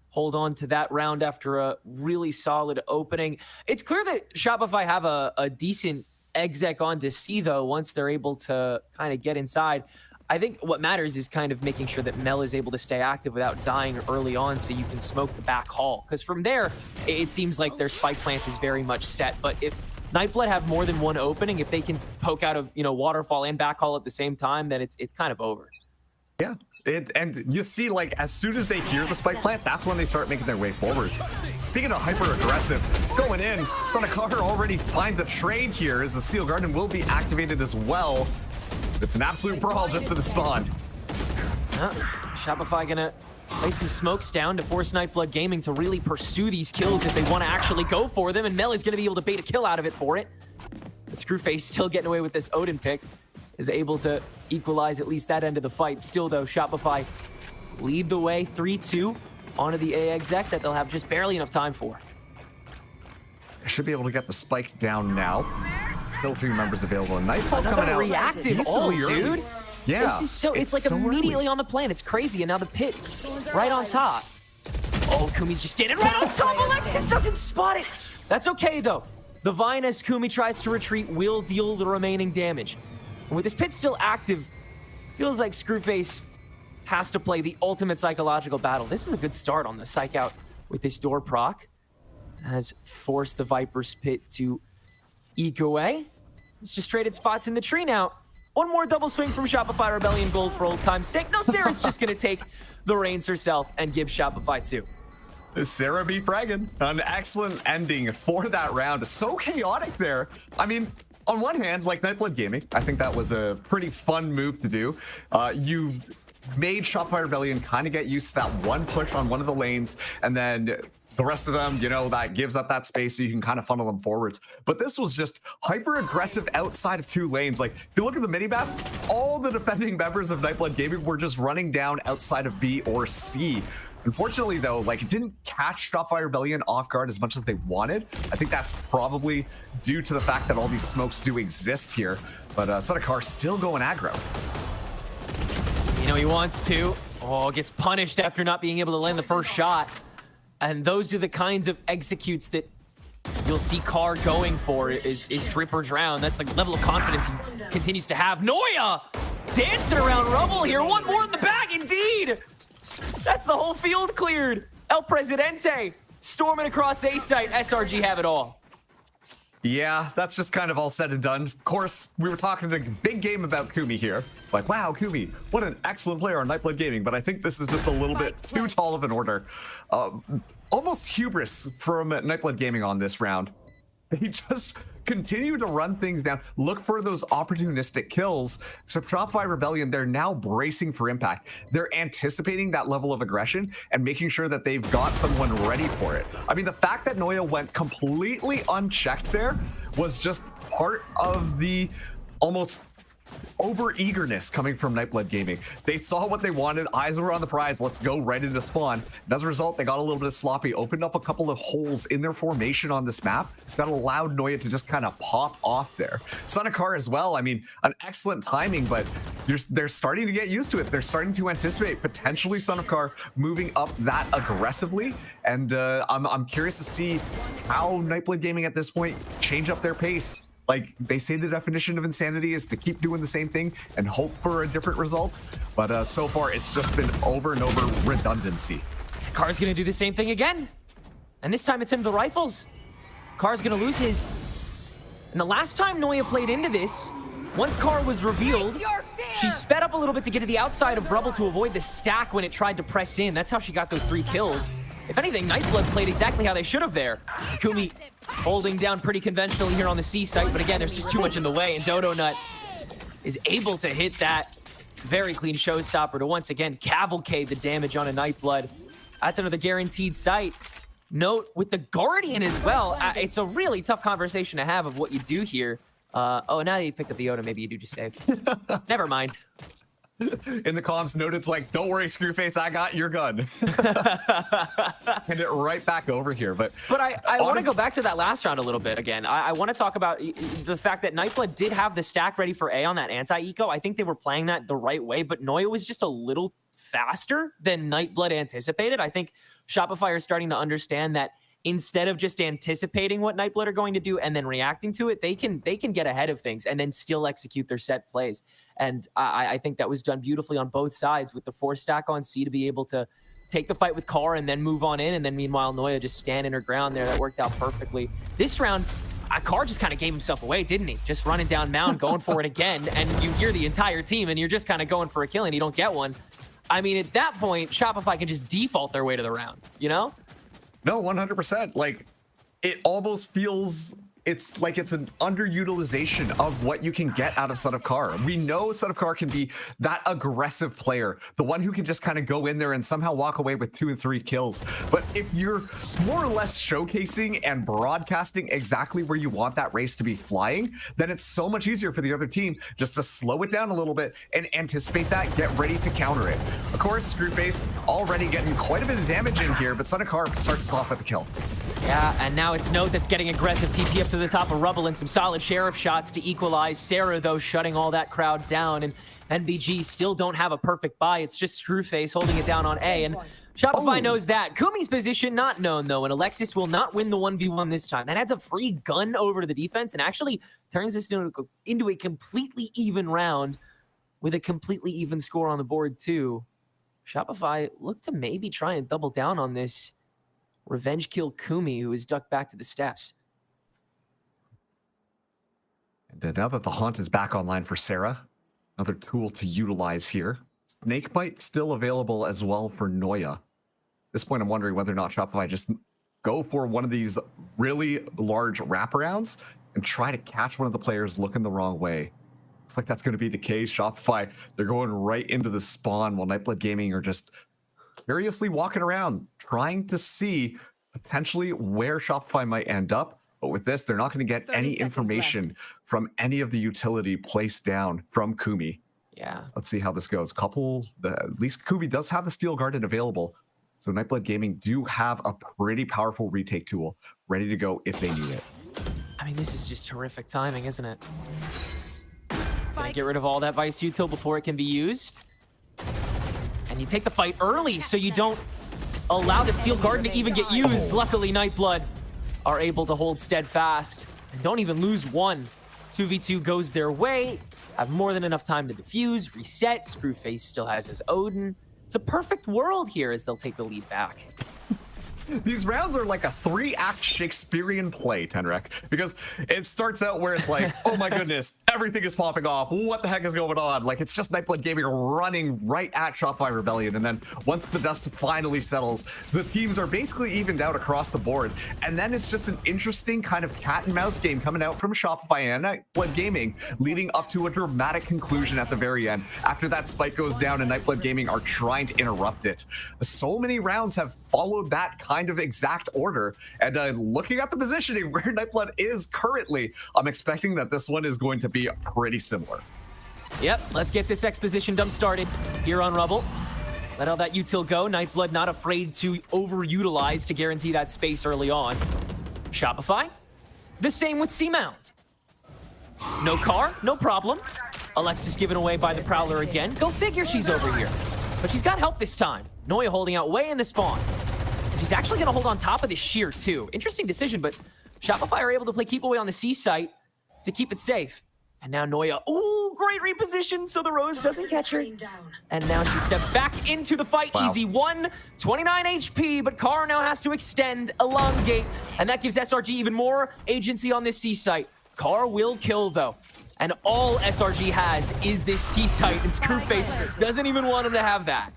A: hold on to that round after a really solid opening. It's clear that Shopify have a decent exec on to C, though, once they're able to kind of get inside. I think what matters is kind of making sure that Mel is able to stay active without dying early on so you can smoke the back hall. Because from there, it seems like their spike plant is very much set. But if Nightblood have more than one opening, if they can poke out of, you know, waterfall and back hall at the same time, then it's kind of over.
D: Yeah, and you see, like, as soon as they hear the spike plant, that's when they start making their way forwards. Speaking of hyper-aggressive, going in, Sonakar already finds a trade here as the Steel Garden will be activated as well. It's an absolute brawl just to the spawn.
A: Shopify gonna lay some smokes down to force Nightblood Gaming to really pursue these kills if they want to actually go for them, and Mel is gonna be able to bait a kill out of it for it. But Screwface still getting away with this Odin pick. Is able to equalize at least that end of the fight. Still, though, Shopify lead the way 3-2 onto the A exec that they'll have just barely enough time for.
D: I should be able to get the spike down now. Still 3 members available. Nightblood coming out.
A: Reactive ult, dude.
D: Yeah.
A: This is so, it's like
D: so
A: immediately on the plan. It's crazy. And now the pit right on top. Oh, Kumi's just standing right on top. Alexis doesn't spot it. That's okay, though. The Vine, as Kumi tries to retreat, will deal the remaining damage. And with this pit still active, feels like Screwface has to play the ultimate psychological battle. This is a good start on the psych out with this door proc. Has forced the Viper's pit to eke away. It's just traded spots in the tree now. One more double swing from Shopify Rebellion Gold for old time's sake. No, Sarah's just going to take the reins herself and give Shopify 2.
D: Sarah beat Bragan. An excellent ending for that round. So chaotic there. I mean, on one hand, like Nightblood Gaming, I think that was a pretty fun move to do. You made Shopify Rebellion kind of get used to that one push on one of the lanes, and then the rest of them, you know, that gives up that space so you can kind of funnel them forwards. But this was just hyper aggressive outside of 2 lanes. Like, if you look at the mini-map, all the defending members of Nightblood Gaming were just running down outside of B or C. Unfortunately, though, like, it didn't catch Shopify Rebellion off guard as much as they wanted. I think that's probably due to the fact that all these smokes do exist here. But Sonakar still going aggro.
A: You know, he wants to. Oh, gets punished after not being able to land the first shot. And those are the kinds of executes that you'll see Carr going for, is drip or drown. That's the level of confidence he continues to have. Noya dancing around rubble here. One more in the bag, indeed. That's the whole field cleared. El Presidente storming across A site. SRG have it all.
D: Yeah, that's just kind of all said and done. Of course, we were talking a big game about Kumi here. Like, wow, Kumi, what an excellent player on Nightblood Gaming. But I think this is just a little bit too tall of an order. Almost hubris from Nightblood Gaming on this round. They just continue to run things down, look for those opportunistic kills. So Shopify Rebellion, they're now bracing for impact. They're anticipating that level of aggression and making sure that they've got someone ready for it. I mean, the fact that Noya went completely unchecked there was just part of the almost over-eagerness coming from Nightblood Gaming. They saw what they wanted, eyes were on the prize, let's go right into spawn. And as a result, they got a little bit sloppy, opened up a couple of holes in their formation on this map that allowed Noya to just kind of pop off there. Sonakar as well, I mean, an excellent timing, but they're starting to get used to it. They're starting to anticipate potentially Son of Car moving up that aggressively. And I'm curious to see how Nightblood Gaming at this point change up their pace. Like, they say the definition of insanity is to keep doing the same thing and hope for a different result. But so far, it's just been over and over redundancy.
A: Car's gonna do the same thing again. And this time it's into the rifles. Car's gonna lose his. And the last time Noya played into this, once Car was revealed, she sped up a little bit to get to the outside of Rubble to avoid the stack when it tried to press in. That's how she got those 3 kills. If anything, Nightblood played exactly how they should have there. Kumi holding down pretty conventionally here on the C site, but again, there's just too much in the way, and Dodo Nut is able to hit that very clean showstopper to once again cavalcade the damage on a Nightblood. That's another guaranteed site. Note with the Guardian as well, it's a really tough conversation to have of what you do here. Oh, now that you picked up the Yoda, maybe you do just save. Never mind.
D: In the comms, note it's like, don't worry, Screwface, I got your gun. Hand it right back over here. But
A: I want to go back to that last round a little bit again. I want to talk about the fact that Nightblood did have the stack ready for A on that anti-eco. I think they were playing that the right way, but Noya was just a little faster than Nightblood anticipated. I think Shopify is starting to understand that instead of just anticipating what Nightblood are going to do and then reacting to it, they can get ahead of things and then still execute their set plays. And I think that was done beautifully on both sides with the 4 stack on C to be able to take the fight with Car and then move on in. And then meanwhile, Noya just standing her ground there. That worked out perfectly. This round, Car just kind of gave himself away, didn't he? Just running down Mound, going for it again. And you hear the entire team and you're just kind of going for a kill and you don't get one. I mean, at that point, Shopify can just default their way to the round, you know?
D: No, 100%. Like, it almost feels it's like it's an underutilization of what you can get out of Son of Car. We know Son of Car can be that aggressive player, the one who can just kind of go in there and somehow walk away with 2 and 3 kills. But if you're more or less showcasing and broadcasting exactly where you want that race to be flying, then it's so much easier for the other team just to slow it down a little bit and anticipate that, get ready to counter it. Of course, Screwface already getting quite a bit of damage in here, but Son of Car starts off with a kill.
A: Yeah, and now it's Note that's getting aggressive. TP up to the top of Rubble and some solid Sheriff shots to equalize. Sarah, though, shutting all that crowd down. And NBG still don't have a perfect buy. It's just Screwface holding it down on A. And Shopify knows that. Kumi's position not known, though, and Alexis will not win the 1v1 this time. That adds a free gun over to the defense and actually turns this into a completely even round with a completely even score on the board, too. Shopify look to maybe try and double down on this. Revenge kill Kumi, who is ducked back to the steps.
D: And now that the Haunt is back online for Sarah, another tool to utilize here. Snakebite still available as well for Noya. At this point, I'm wondering whether or not Shopify just go for one of these really large wraparounds and try to catch one of the players looking the wrong way. Looks like that's going to be the case. Shopify, they're going right into the spawn while Nightblood Gaming are just curiously walking around, trying to see potentially where Shopify might end up. But with this, they're not going to get any information from any of the utility placed down from Kumi.
A: Yeah.
D: Let's see how this goes. At least Kumi does have the Steel Garden available. So Nightblood Gaming do have a pretty powerful retake tool ready to go if they need it.
A: I mean, this is just terrific timing, isn't it? Gonna get rid of all that Vice Util before it can be used. And you take the fight early so you don't allow the Steel Garden to even get used. Luckily, Nightblood are able to hold steadfast and don't even lose one. 2v2 goes their way. Have more than enough time to defuse, reset. Screwface still has his Odin. It's a perfect world here as they'll take the lead back.
D: These rounds are like a 3-act Shakespearean play, Tenrek, because it starts out where it's like, oh my goodness, everything is popping off. What the heck is going on? Like, it's just Nightblood Gaming running right at Shopify Rebellion. And then once the dust finally settles, the teams are basically evened out across the board. And then it's just an interesting kind of cat and mouse game coming out from Shopify and Nightblood Gaming, leading up to a dramatic conclusion at the very end. After that spike goes down and Nightblood Gaming are trying to interrupt it. So many rounds have followed that kind of exact order, and looking at the positioning where Nightblood is currently, I'm expecting that this one is going to be pretty similar.
A: Yep, let's get this exposition dump started here on Rubble. Let all that util go. Nightblood not afraid to overutilize to guarantee that space early on. Shopify, the same with C-Mount. No car, no problem. Alexis given away by the Prowler again. Go figure she's over here. But she's got help this time. Noya holding out way in the spawn. She's actually going to hold on top of this shear too. Interesting decision, but Shopify are able to play keep away on the C site to keep it safe. And now Noya, ooh, great reposition so the Rose doesn't catch her. And now she steps back into the fight.
D: Wow.
A: Easy 1, 29 HP, but Kara now has to extend, elongate, and that gives SRG even more agency on this C site. Kara will kill though. And all SRG has is this C site, and Screwface doesn't even want him to have that.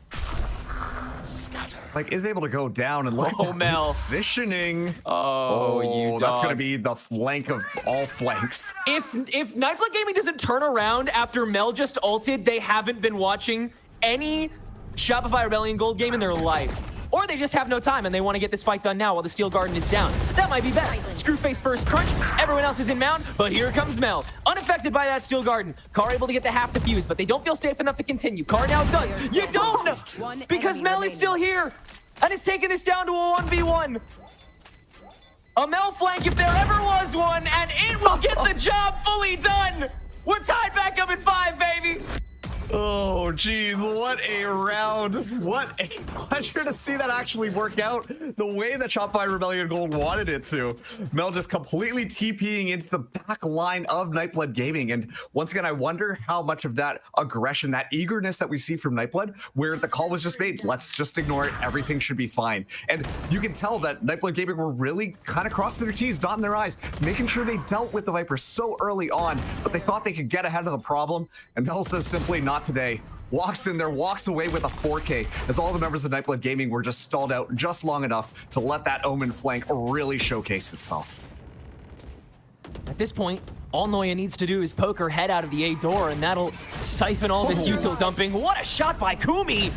D: Like, is able to go down and look
A: Oh,
D: at
A: Mel.
D: positioning.
A: Oh, you
D: that's
A: dog.
D: going to be the flank of all flanks.
A: If Nightblood Gaming doesn't turn around after Mel just ulted, they haven't been watching any Shopify Rebellion Gold game in their life. Or they just have no time and they want to get this fight done now while the Steel Garden is down. That might be bad. Screwface first crunch, everyone else is in mound, but here comes Mel. Unaffected by that Steel Garden. Car able to get the half defuse, but they don't feel safe enough to continue. Car now does. You don't know! Because Mel is still here and is taking this down to a 1v1. A Mel flank if there ever was one, and it will get the job fully done! We're tied back up at 5, baby!
D: Oh, geez, what a round. What a pleasure to see that actually work out the way that Shopify Rebellion Gold wanted it to. Mel just completely TPing into the back line of Nightblood Gaming. And once again, I wonder how much of that aggression, that eagerness that we see from Nightblood, where the call was just made, let's just ignore it, everything should be fine. And you can tell that Nightblood Gaming were really kind of crossing their T's, dotting their I's, making sure they dealt with the Viper so early on, but they thought they could get ahead of the problem. And Mel says simply, not today. Walks in there, walks away with a 4K, as all the members of Nightblood Gaming were just stalled out just long enough to let that Omen flank really showcase itself.
A: At this point, all Noya needs to do is poke her head out of the A door, and that'll siphon all this util dumping. What a shot by Kumi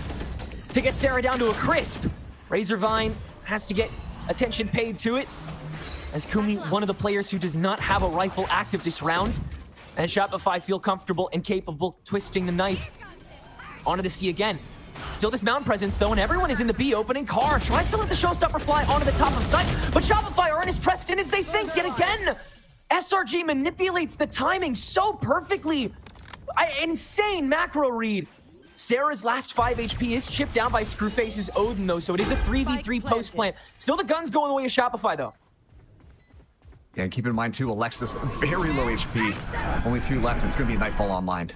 A: to get Sarah down to a crisp. Razorvine has to get attention paid to it, as Kumi, one of the players who does not have a rifle active this round, and Shopify feel comfortable and capable twisting the knife onto the C again. Still this mountain presence though, and everyone is in the B opening. Car tries to let the showstopper fly onto the top of sight, but Shopify aren't as pressed in as they think yet again. SRG manipulates the timing so perfectly. Insane macro read. Sarah's last 5 HP is chipped down by Screwface's Odin though, so it is a 3v3 post plant. Still the gun's going the way of Shopify though.
D: Yeah, and keep in mind too, Alexis, very low HP. Only 2 left, it's gonna be Nightfall online.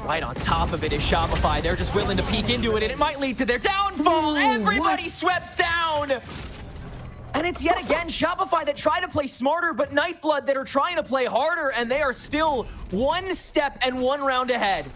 A: Right on top of it is Shopify. They're just willing to peek into it, and it might lead to their downfall. Everybody swept down. And it's yet again Shopify that try to play smarter, but Nightblood that are trying to play harder, and they are still 1 step and 1 round ahead.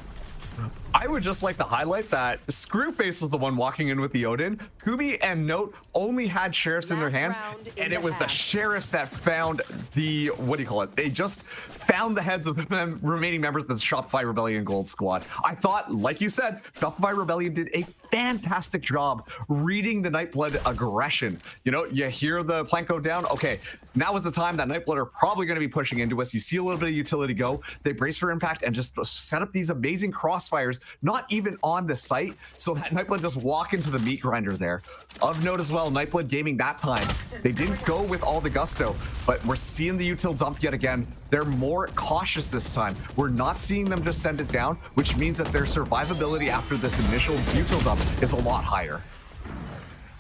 D: I would just like to highlight that Screwface was the one walking in with the Odin. Kubi and Note only had sheriffs in their hands, and it was the sheriffs that found the, what do you call it? They just found the heads of the remaining members of the Shopify Rebellion Gold Squad. I thought, like you said, Shopify Rebellion did a fantastic job reading the Nightblood aggression. You know, you hear the plank go down. Okay, now is the time that Nightblood are probably going to be pushing into us. You see a little bit of utility go. They brace for impact and just set up these amazing crossfires, not even on the site, so that Nightblood just walk into the meat grinder there. Of note as well, Nightblood Gaming that time, they didn't go with all the gusto, but we're seeing the util dump yet again. They're more cautious this time. We're not seeing them just send it down, which means that their survivability after this initial util dump is a lot higher.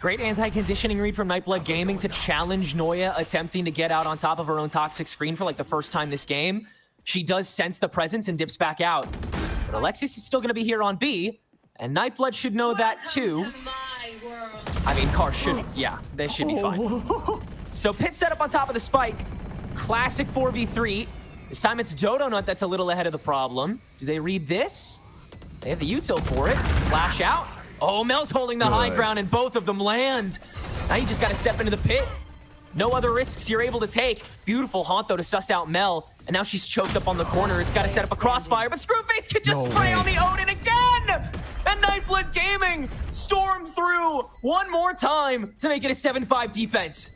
A: Great anti-conditioning read from Nightblood Gaming to challenge Noya attempting to get out on top of her own toxic screen for like the first time this game. She does sense the presence and dips back out. But Alexis is still going to be here on B, and Nightblood should know that too. I mean, Car should, yeah, they should be fine. So Pit set up on top of the spike. Classic 4v3. This time it's Dodo Nut that's a little ahead of the problem. Do they read this? They have the util for it. Flash out. Oh, Mel's holding the high ground, and both of them land. Now you just got to step into the pit. No other risks you're able to take. Beautiful haunt, though, to suss out Mel. And now she's choked up on the corner. It's got to set up a crossfire, but Screwface can just spray on the Odin again! And Nightblood Gaming storm through one more time to make it a 7-5 defense.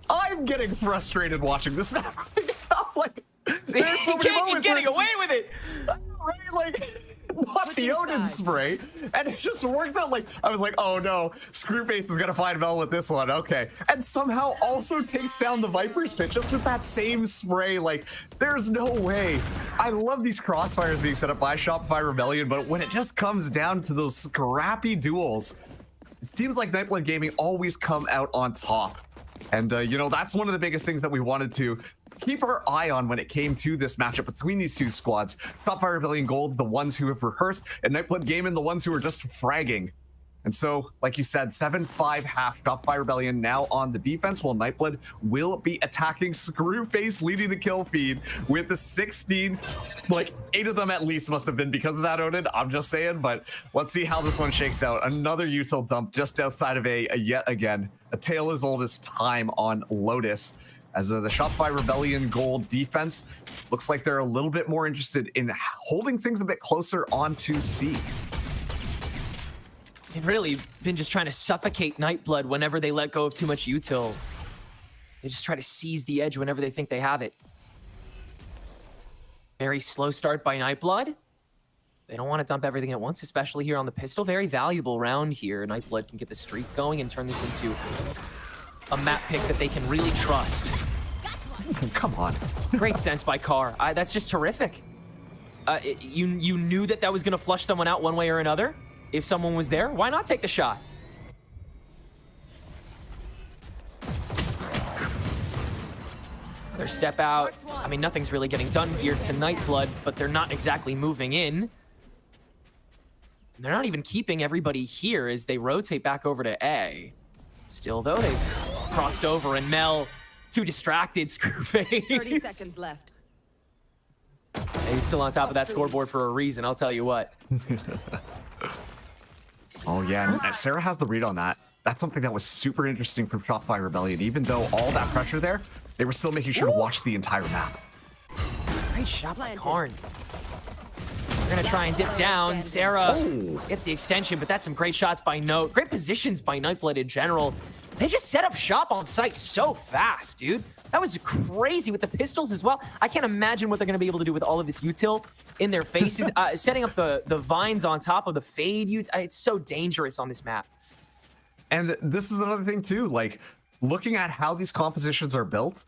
D: I'm getting frustrated watching this map right now. Like,
A: He can't keep getting away with it.
D: Right? Like, not the Odin spray, and it just worked out. Like, I was like, oh no, Screwface is gonna find Mel with this one, okay. And somehow also takes down the Viper's pit just with that same spray. Like, there's no way. I love these crossfires being set up by Shopify Rebellion, but when it just comes down to those scrappy duels, it seems like Nightblood Gaming always come out on top. And, you know, that's one of the biggest things that we wanted to keep our eye on when it came to this matchup between these two squads. Shopify Rebellion Gold, the ones who have rehearsed, and Nightblood Gaming, the ones who are just fragging. And so, like you said, 7-5 half, Shopify Rebellion now on the defense, while Nightblood will be attacking. Screwface leading the kill feed with the 16. Like, 8 of them at least must have been because of that Odin, I'm just saying. But let's see how this one shakes out. Another util dump just outside of A yet again. A tale as old as time on Lotus. As the Shopify Rebellion Gold defense looks like they're a little bit more interested in holding things a bit closer onto C.
A: They've really been just trying to suffocate Nightblood whenever they let go of too much util. They just try to seize the edge whenever they think they have it. Very slow start by Nightblood. They don't want to dump everything at once, especially here on the pistol. Very valuable round here. Nightblood can get the streak going and turn this into a map pick that they can really trust.
D: Come on.
A: Great sense by Carr. That's just terrific. You knew that was going to flush someone out one way or another. If someone was there, why not take the shot? Another step out. I mean, nothing's really getting done here to Nightblood, but they're not exactly moving in. They're not even keeping everybody here as they rotate back over to A. Still, though, they've crossed over, and Mel, too distracted, Screwface.
E: 30 seconds left.
A: He's still on top of that scoreboard for a reason, I'll tell you what.
D: Oh yeah, and Sarah has the read on that. That's something that was super interesting from Shopify Rebellion. Even though all that pressure there, they were still making sure to watch the entire map.
A: Great shot by Karn. We're gonna try and dip down. Sarah gets the extension, but that's some great shots by Note. Great positions by Nightblood in general. They just set up shop on site so fast, dude. That was crazy with the pistols as well. I can't imagine what they're gonna be able to do with all of this util in their faces. Setting up the vines on top of the fade, it's so dangerous on this map.
D: And this is another thing too, like looking at how these compositions are built,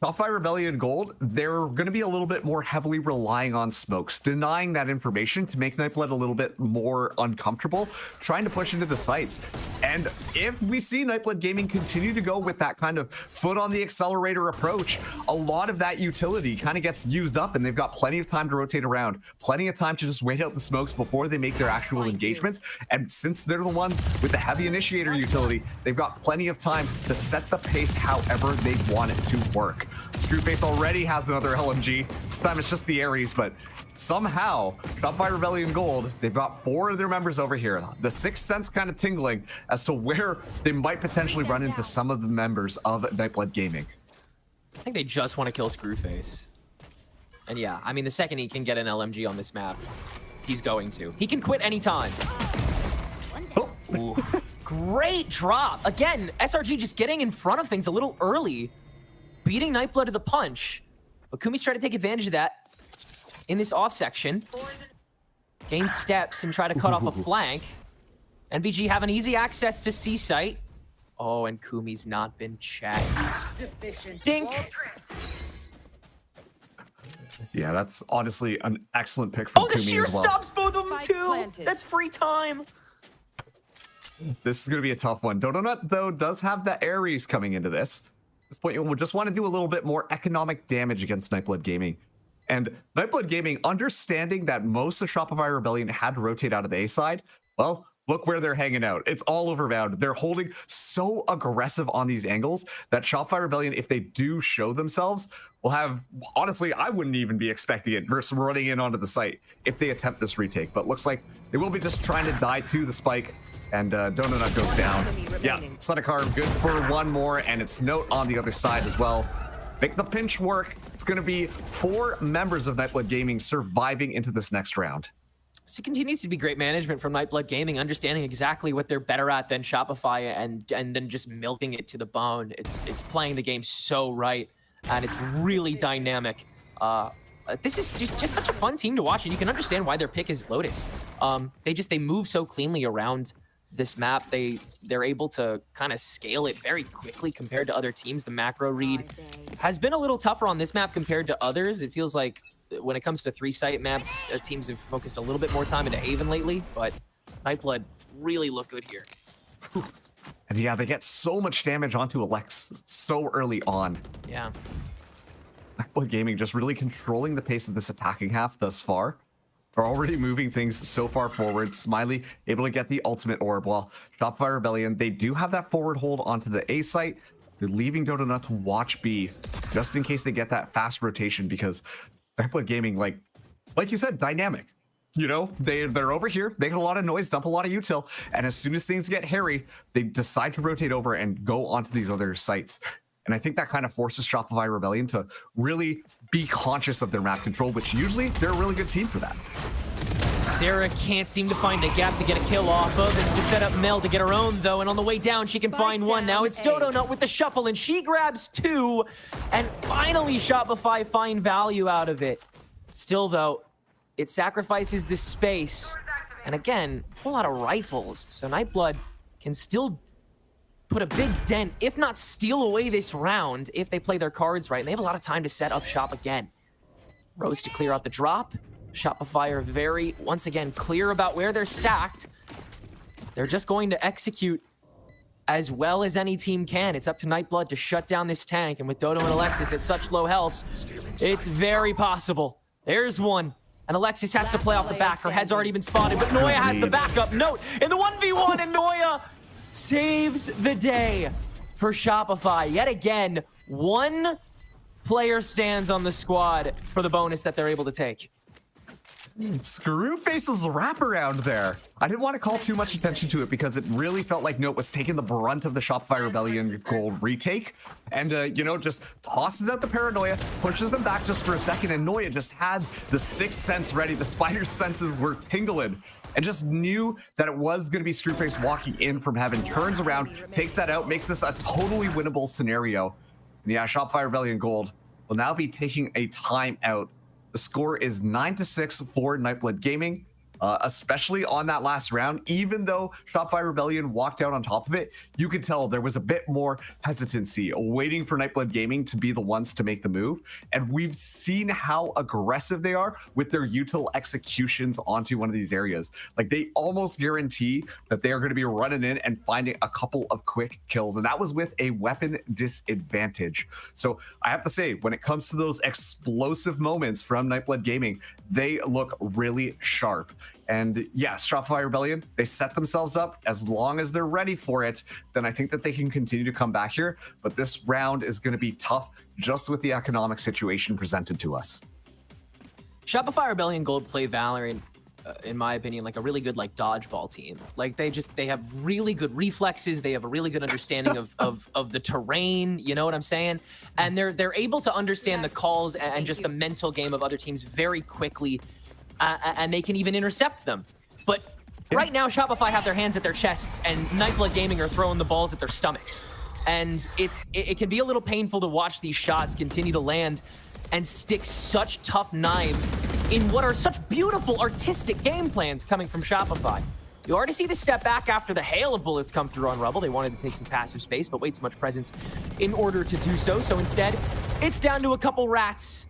D: Shopify Rebellion Gold, they're going to be a little bit more heavily relying on smokes, denying that information to make Nightblood a little bit more uncomfortable, trying to push into the sites. And if we see Nightblood Gaming continue to go with that kind of foot on the accelerator approach, a lot of that utility kind of gets used up, and they've got plenty of time to rotate around, plenty of time to just wait out the smokes before they make their actual engagements. And since they're the ones with the heavy initiator utility, they've got plenty of time to set the pace however they want it to work. Screwface already has another LMG. This time it's just the Ares, but somehow Shopify Rebellion Gold, they've got 4 of their members over here. The sixth sense kind of tingling as to where they might potentially run into some of the members of Nightblood Gaming.
A: I think they just want to kill Screwface. And yeah, I mean, the second he can get an LMG on this map, he's going to. He can quit anytime. Ooh. Great drop. Again, SRG just getting in front of things a little early. Beating Nightblood to the punch. But Kumi's trying to take advantage of that in this off section. Gain steps and try to cut off a flank. NBG having easy access to C site. Oh, and Kumi's not been checked. Dink!
D: Yeah, that's honestly an excellent pick from
A: Kumi
D: as well.
A: Oh, the sheer stops both of them
E: Spike
A: too!
E: planted.
A: That's free time!
D: This is going to be a tough one. Donut, though, does have the Ares coming into this. At this point, we'll just want to do a little bit more economic damage against Nightblood Gaming. And Nightblood Gaming, understanding that most of Shopify Rebellion had to rotate out of the A side, well, look where they're hanging out. It's all over bound. They're holding so aggressive on these angles that Shopify Rebellion, if they do show themselves, will have, honestly, I wouldn't even be expecting it versus running in onto the site if they attempt this retake. But looks like they will be just trying to die to the spike. And Donut goes down. Yeah, Sudakar good for one more, and it's Note on the other side as well. Make the pinch work. It's going to be 4 members of Nightblood Gaming surviving into this next round.
A: So it continues to be great management from Nightblood Gaming, understanding exactly what they're better at than Shopify, and then just milking it to the bone. It's playing the game so right, and it's really dynamic.
F: this is just such a fun team to watch, and you can understand why their pick is Lotus. They move so cleanly around this map. They're able to kind of scale it very quickly compared to other teams. The macro read has been a little tougher on this map compared to others. It feels like when it comes to 3-site maps, teams have focused a little bit more time into Haven lately, but Nightblood really look good here. Whew.
D: And yeah, they get so much damage onto Alex so early on.
F: Yeah.
D: Nightblood Gaming just really controlling the pace of this attacking half thus far. They're already moving things so far forward. Smiley able to get the ultimate orb, while Shopify Rebellion, they do have that forward hold onto the A site. They're leaving Dodonut to watch B, just in case they get that fast rotation, because Nightblood Gaming, like you said, dynamic. You know, they're over here, making a lot of noise, dump a lot of util, and as soon as things get hairy, they decide to rotate over and go onto these other sites. And I think that kind of forces Shopify Rebellion to really be conscious of their map control, which usually they're a really good team for that.
F: Sarah can't seem to find a gap to get a kill off of. It's to set up Mel to get her own, though, and on the way down, she can find one. Now it's Dodonut with the shuffle, and she grabs 2, and finally Shopify find value out of it. Still, though, it sacrifices this space, and again, a lot of rifles, so Nightblood can still put a big dent, if not steal away this round, if they play their cards right, and they have a lot of time to set up shop again. Rose to clear out the drop. Shopify are very, once again, clear about where they're stacked. They're just going to execute as well as any team can. It's up to Nightblood to shut down this tank, and with Dodo and Alexis at such low health, it's very possible. There's one. And Alexis has to play off the back. Her head's already been spotted, but Noya has the backup. Note in the 1v1, and Noya saves the day for Shopify. Yet again, one player stands on the squad for the bonus that they're able to take.
D: Screwface's wraparound there. I didn't want to call too much attention to it because it really felt like Note was taking the brunt of the Shopify Rebellion gold retake. And, you know, just tosses out the paranoia, pushes them back just for a second, and Noya just had the 6th sense ready. The spider's senses were tingling and just knew that it was going to be Screwface walking in from heaven. Turns around, takes that out, makes this a totally winnable scenario. And yeah, Shopify Rebellion gold will now be taking a timeout. The score is 9-6 for Nightblood Gaming, especially on that last round. Even though Shopify Rebellion walked out on top of it, you could tell there was a bit more hesitancy, waiting for Nightblood Gaming to be the ones to make the move. And we've seen how aggressive they are with their util executions onto one of these areas. Like, they almost guarantee that they are going to be running in and finding a couple of quick kills. And that was with a weapon disadvantage. So I have to say, when it comes to those explosive moments from Nightblood Gaming, they look really sharp. And yeah, Shopify Rebellion, they set themselves up. As long as they're ready for it, then I think that they can continue to come back here. But this round is going to be tough just with the economic situation presented to us.
F: Shopify Rebellion Gold play Valorant, in my opinion, like a really good dodgeball team. Like they have really good reflexes. They have a really good understanding of the terrain. You know what I'm saying? And they're able to understand the calls and just the mental game of other teams very quickly. And they can even intercept them. But right now, Shopify have their hands at their chests, and Nightblood Gaming are throwing the balls at their stomachs. And it can be a little painful to watch these shots continue to land and stick such tough knives in what are such beautiful artistic game plans coming from Shopify. You already see the step back after the hail of bullets come through on Rubble. They wanted to take some passive space, but way too much presence in order to do so. So instead, it's down to a couple rats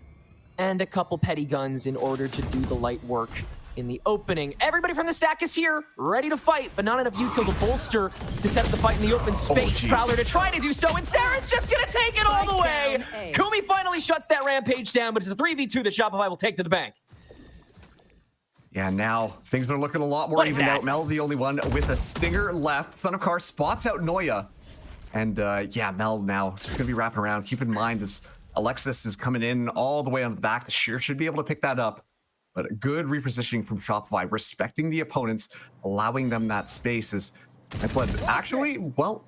F: and a couple petty guns in order to do the light work in the opening. Everybody from the stack is here, ready to fight, but not enough util to bolster to set up the fight in the open space. Prowler to try to do so, and Sarah's just gonna take it all the way. Kumi finally shuts that rampage down, but it's a 3v2 that Shopify will take to the bank.
D: Yeah, now things are looking a lot more even out. Mel, the only one with a stinger left. Son of Car spots out Noya. And yeah, Mel now just gonna be wrapping around. Keep in mind this Alexis is coming in all the way on the back. The Sheer should be able to pick that up. But a good repositioning from Shopify, respecting the opponents, allowing them that space is Nightblood. Actually, well,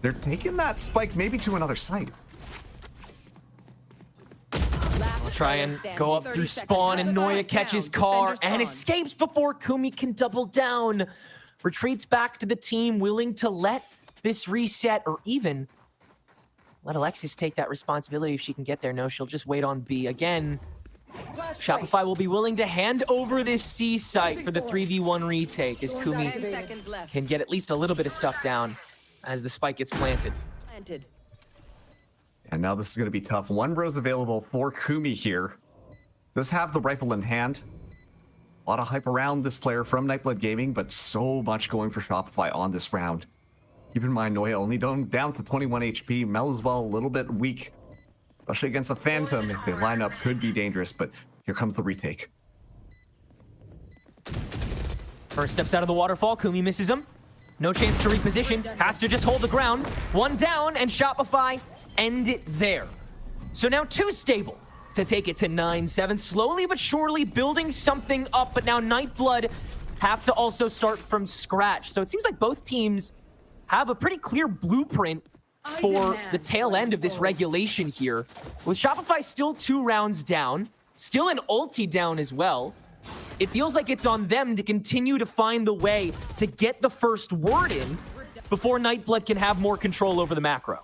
D: they're taking that spike maybe to another site.
F: We'll try and go up through spawn, and Noya catches car and escapes before Kumi can double down. Retreats back to the team, willing to let this reset, or even let Alexis take that responsibility if she can get there. No, she'll just wait on B. Again, Shopify will be willing to hand over this C site for the 3v1 retake as Kumi
E: 10 seconds left.
F: can get at least a little bit of stuff down as the spike gets planted.
E: Planted.
D: And now this is going to be tough. One rose available for Kumi here. Does have the rifle in hand. A lot of hype around this player from Nightblood Gaming, but so much going for Shopify on this round. Keep in mind, Noya only down to 21 HP. Mel as well, a little bit weak. Especially against a Phantom, if they line up, could be dangerous, but here comes the retake.
F: First steps out of the waterfall, Kumi misses him. No chance to reposition, has to just hold the ground. One down, and Shopify end it there. So now 2 stable to take it to 9-7, slowly but surely building something up, but now Nightblood have to also start from scratch. So it seems like both teams have a pretty clear blueprint for the tail end of this regulation here. With Shopify still 2 rounds down, still an ulti down as well, it feels like it's on them to continue to find the way to get the first word in before Nightblood can have more control over the macro.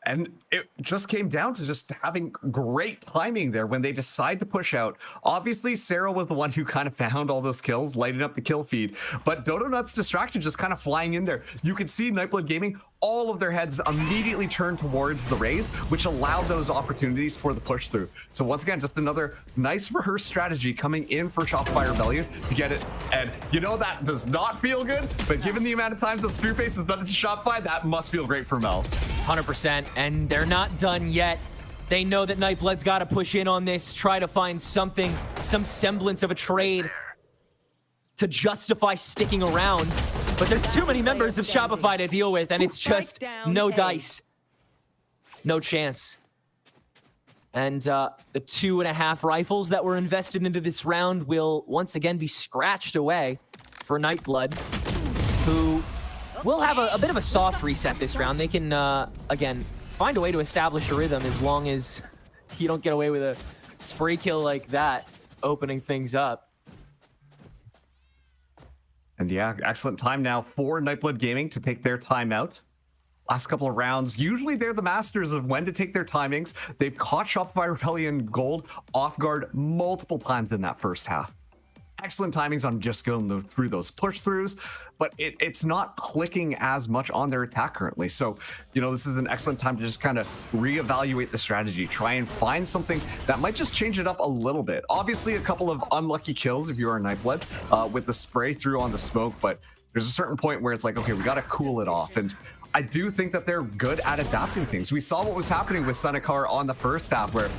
D: And it just came down to just having great timing there when they decide to push out. Obviously, Sarah was the one who kind of found all those kills, lighting up the kill feed. But Dodo Nut's distraction just kind of flying in there. You can see Nightblood Gaming, all of their heads immediately turned towards the Raze, which allowed those opportunities for the push through. So once again, just another nice rehearsed strategy coming in for Shopify Rebellion to get it. And you know that does not feel good, but given the amount of times that Screwface has done it to Shopify, that must feel great for Mel.
F: 100%, and they're not done yet. They know that Nightblood's got to push in on this, try to find something, some semblance of a trade to justify sticking around. But there's too many members of Shopify to deal with, and it's just no dice. No chance. And the 2.5 rifles that were invested into this round will once again be scratched away for Nightblood, who will have a bit of a soft reset this round. They can, again, find a way to establish a rhythm as long as you don't get away with a spray kill like that, opening things up.
D: And yeah, excellent time now for Nightblood Gaming to take their time out. Last couple of rounds, usually they're the masters of when to take their timings. They've caught Shopify Rebellion Gold off guard multiple times in that first half. Excellent timings on just going through those push throughs, but it's not clicking as much on their attack currently. So, you know, this is an excellent time to just kind of reevaluate the strategy, try and find something that might just change it up a little bit. Obviously, a couple of unlucky kills if you are Nightblood with the spray through on the smoke, but there's a certain point where it's like, okay, we got to cool it off. And I do think that they're good at adapting things. We saw what was happening with Senecar on the first half where,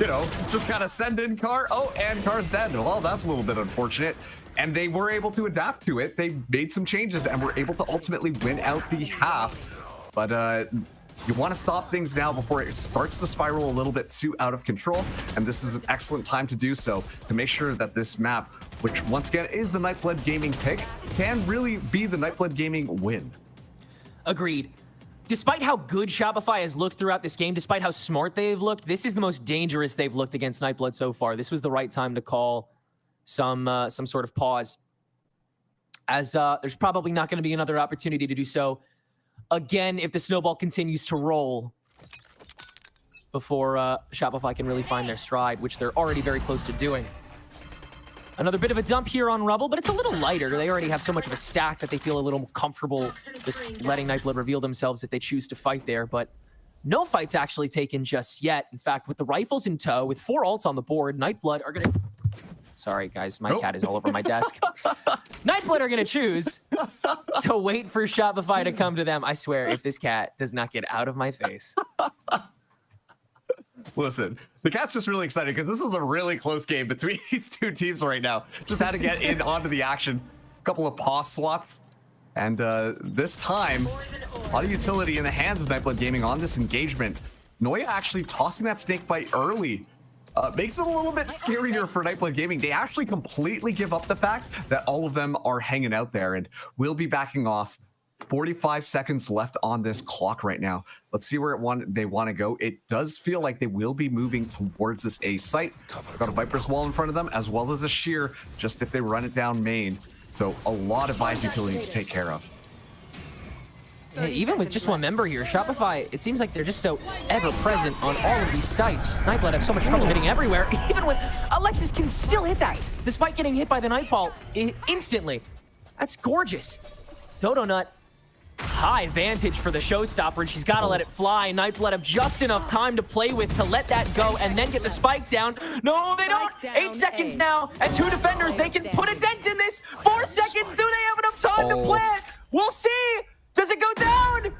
D: you know, just kind of send in Car. Oh, and Car's dead. Well, that's a little bit unfortunate. And they were able to adapt to it. They made some changes and were able to ultimately win out the half. But you want to stop things now before it starts to spiral a little bit too out of control. And this is an excellent time to do so, to make sure that this map, which once again is the Nightblood Gaming pick, can really be the Nightblood Gaming win.
F: Agreed. Despite how good Shopify has looked throughout this game, despite how smart they've looked, this is the most dangerous they've looked against Nightblood so far. This was the right time to call some sort of pause, as there's probably not going to be another opportunity to do so again if the snowball continues to roll before Shopify can really find their stride, which they're already very close to doing. Another bit of a dump here on Rubble, but it's a little lighter. They already have so much of a stack that they feel a little more comfortable just letting Nightblood reveal themselves if they choose to fight there. But no fights actually taken just yet. In fact, with the rifles in tow, with 4 ults on the board, Nightblood are going to... Sorry, guys. My cat is all over my desk. Nightblood are going to choose to wait for Shopify to come to them. I swear, if this cat does not get out of my face...
D: Listen, the cat's just really excited because this is a really close game between these two teams right now. Just had to get in onto the action. A couple of pause swats. And this time, a lot of utility in the hands of Nightblood Gaming on this engagement. Noya actually tossing that snake bite early makes it a little bit scarier for Nightblood Gaming. They actually completely give up the fact that all of them are hanging out there and will be backing off. 45 seconds left on this clock right now. Let's see where they want to go. It does feel like they will be moving towards this A site. Got a Viper's Wall in front of them, as well as a Sheer, just if they run it down main. So a lot of Vi's utility to take care of.
F: Hey, even with just one member here, Shopify, it seems like they're just so ever-present on all of these sites. Nightblood have so much trouble hitting everywhere, even when Alexis can still hit that, despite getting hit by the Nightfall instantly. That's gorgeous. Dodo Nut, high vantage for the showstopper, and she's got to let it fly. Nightblood have just enough time to play with to let that go and then get the spike down. No, they don't. 8 seconds now, and 2 defenders. They can put a dent in this. 4 seconds. Do they have enough time to plant? We'll see. Does it go down?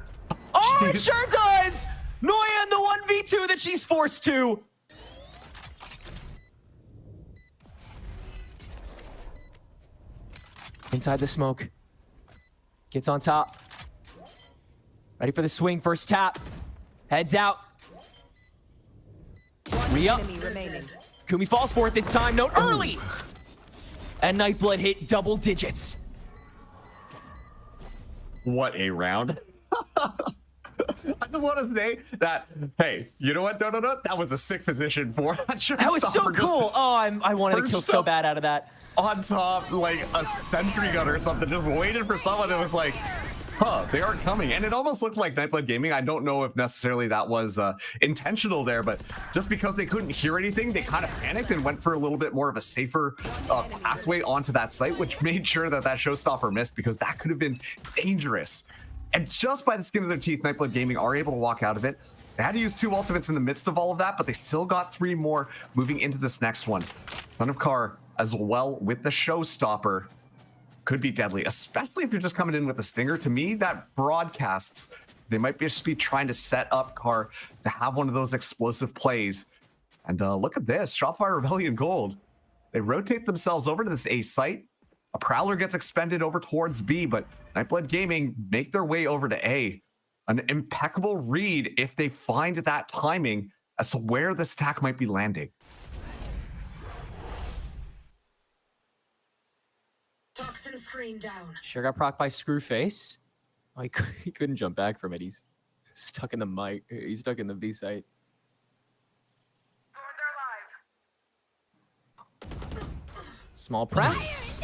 F: Oh, it sure does. Noya in the 1v2 that she's forced to. Inside the smoke. Gets on top. Ready for the swing. First tap. Heads out. Re-up. Kumi falls for it this time. Note early. And Nightblood hit double digits.
D: What a round. I just want to say that, hey, you know what, Dodo? That was a sick position for that.
F: That was so cool. Oh, I wanted to kill so bad out of that.
D: On top, like a sentry gun or something, just waited for someone. It was like, huh, they aren't coming. And it almost looked like Nightblood Gaming. I don't know if necessarily that was intentional there, but just because they couldn't hear anything, they kind of panicked and went for a little bit more of a safer pathway onto that site, which made sure that that showstopper missed, because that could have been dangerous. And just by the skin of their teeth, Nightblood Gaming are able to walk out of it. They had to use 2 ultimates in the midst of all of that, but they still got 3 more moving into this next one. Son of Kar as well with the showstopper could be deadly, especially if you're just coming in with a stinger. To me, that broadcasts they might just be trying to set up Kar to have one of those explosive plays. And look at this, Shopify Rebellion Gold. They rotate themselves over to this A site. A Prowler gets expended over towards B, but Nightblood Gaming make their way over to A. An impeccable read if they find that timing as to where this attack might be landing.
E: Toxin screen down.
F: Sure got procced by Screwface. Oh, he couldn't jump back from it. He's stuck in the mic. He's stuck in the B site. Small press.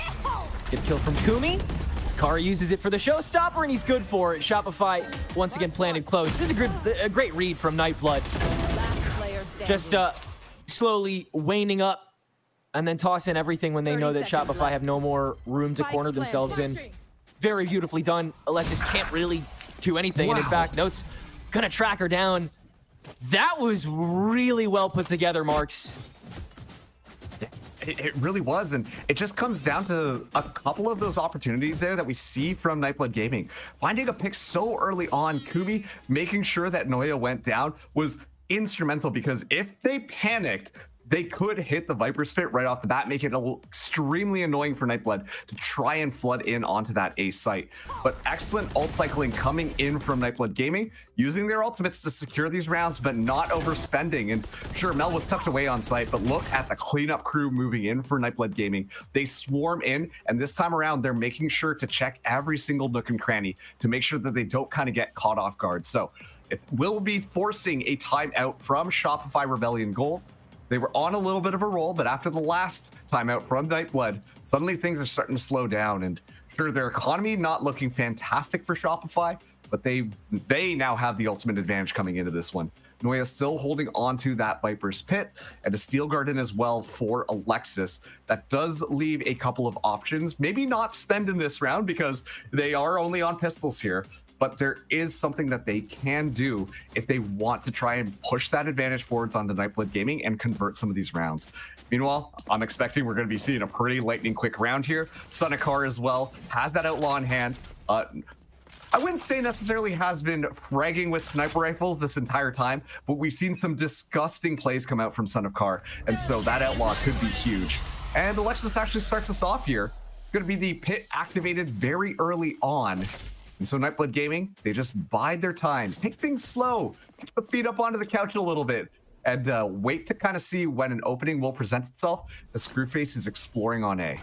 F: Get kill from Kumi. Kara uses it for the showstopper, and he's good for it. Shopify once again planted close. This is a great read from Nightblood. Just slowly waning up, and then toss in everything when they know that Shopify have no more room to corner themselves in. Very beautifully done. Alexis can't really do anything. Wow. And in fact, Note's gonna track her down. That was really well put together, Marks.
D: It really was, and it just comes down to a couple of those opportunities there that we see from Nightblood Gaming. Finding a pick so early on, Kumi making sure that Noya went down was instrumental, because if they panicked, they could hit the Viper Spit right off the bat, make it extremely annoying for Nightblood to try and flood in onto that A site. But excellent ult cycling coming in from Nightblood Gaming, using their ultimates to secure these rounds, but not overspending. And sure, Mel was tucked away on site, but look at the cleanup crew moving in for Nightblood Gaming. They swarm in, and this time around, they're making sure to check every single nook and cranny to make sure that they don't kind of get caught off guard. So it will be forcing a timeout from Shopify Rebellion Gold. They were on a little bit of a roll, but after the last timeout from Nightblood, suddenly things are starting to slow down. And sure, their economy not looking fantastic for Shopify, but they now have the ultimate advantage coming into this one. Noya still holding on to that Viper's Pit, and a Steel Garden as well for Alexis. That does leave a couple of options. Maybe not spend in this round, because they are only on pistols here. But there is something that they can do if they want to try and push that advantage forwards onto Nightblood Gaming and convert some of these rounds. Meanwhile, I'm expecting we're going to be seeing a pretty lightning quick round here. Son of Kar as well has that outlaw in hand. I wouldn't say necessarily has been fragging with sniper rifles this entire time, but we've seen some disgusting plays come out from Son of Kar, and so that outlaw could be huge. And Alexis actually starts us off here. It's going to be the pit activated very early on. And so Nightblood Gaming, they just bide their time, take things slow, get the feet up onto the couch a little bit, and wait to kind of see when an opening will present itself. The Screwface is exploring on A.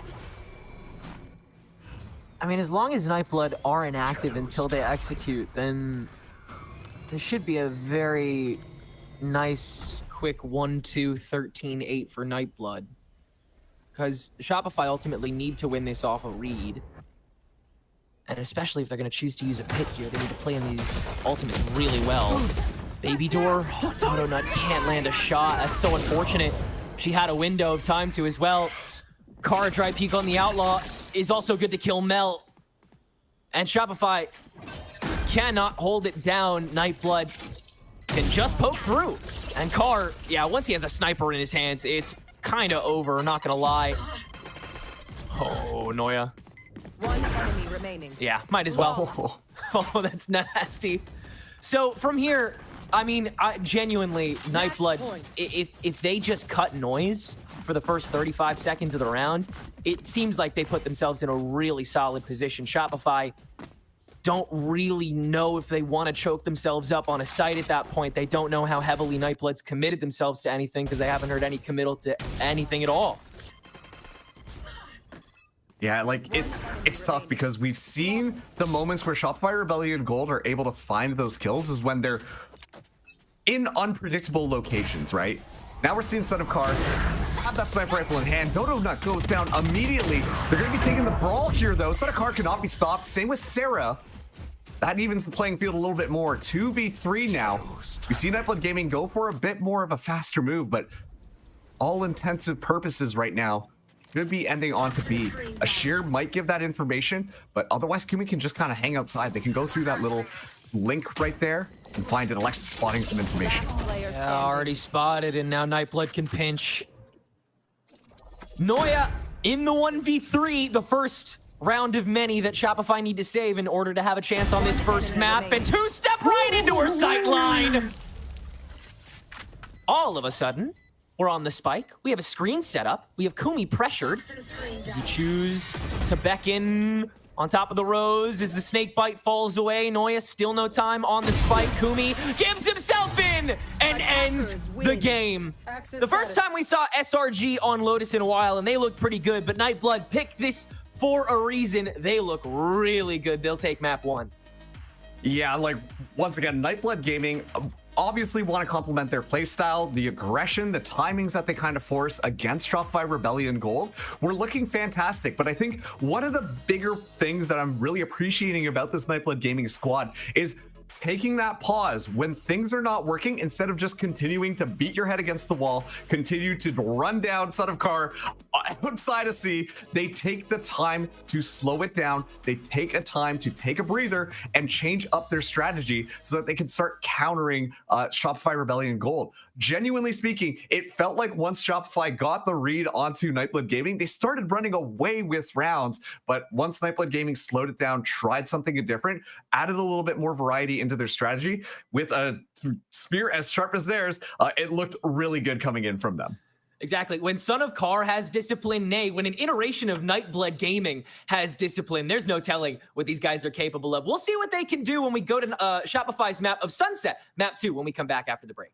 F: I mean, as long as Nightblood are inactive until they execute, then there should be a very nice, quick 1-2, 13-8 for Nightblood. Because Shopify ultimately need to win this off a read. And especially if they're going to choose to use a pit here, they need to play in these ultimates really well. Baby door, Dodo Nut can't land a shot. That's so unfortunate. She had a window of time to as well. Kara dry peek on the Outlaw is also good to kill Mel. And Shopify cannot hold it down. Nightblood can just poke through. And Car, yeah, once he has a sniper in his hands, it's kind of over, not gonna lie. Oh, Noya.
E: One enemy remaining.
F: Yeah, might as well. Oh, that's nasty. So from here, I mean, genuinely, Nightblood, if they just cut noise for the first 35 seconds of the round, it seems like they put themselves in a really solid position. Shopify don't really know if they want to choke themselves up on a site at that point. They don't know how heavily Nightblood's committed themselves to anything because they haven't heard any committal to anything at all.
D: Yeah, like it's tough because we've seen the moments where Shopify Rebellion Gold are able to find those kills is when they're in unpredictable locations, right? Now we're seeing Son of Car have that sniper rifle in hand. Dodo Nut goes down immediately. They're going to be taking the brawl here, though. Son of Car cannot be stopped. Same with Sarah. That evens the playing field a little bit more. 2v3 now. We see Nightblood Gaming go for a bit more of a faster move, but all intensive purposes right now could be ending on to B. A shear might give that information, but otherwise Kumi can just kind of hang outside. They can go through that little link right there and find an Alexa spotting some information.
F: Yeah, already spotted, and now Nightblood can pinch. Noya in the 1v3, the first round of many that Shopify need to save in order to have a chance on this first map, and two-step right into her sight line. All of a sudden, we're on the spike. We have a screen set up. We have Kumi pressured. Does he choose to beckon on top of the rose as the snake bite falls away? Noya still no time on the spike. Kumi gives himself in and ends the game. The first time we saw SRG on Lotus in a while, and they looked pretty good, but Nightblood picked this for a reason. They look really good. They'll take map 1.
D: Yeah, like, once again, Nightblood Gaming obviously want to complement their playstyle, the aggression, the timings that they kind of force against Shopify Rebellion Gold. We're looking fantastic, but I think one of the bigger things that I'm really appreciating about this Nightblood Gaming squad is taking that pause when things are not working. Instead of just continuing to beat your head against the wall, continue to run down Son of Car outside of C, they take the time to slow it down. They take a time to take a breather and change up their strategy so that they can start countering Shopify Rebellion Gold. Genuinely speaking, it felt like once Shopify got the read onto Nightblood Gaming, they started running away with rounds. But once Nightblood Gaming slowed it down, tried something different, added a little bit more variety into their strategy with a spear as sharp as theirs, it looked really good coming in from them.
F: Exactly. When Son of Car has discipline, nay, when an iteration of Nightblood Gaming has discipline, there's no telling what these guys are capable of. We'll see what they can do when we go to Shopify's map of Sunset, map 2, when we come back after the break.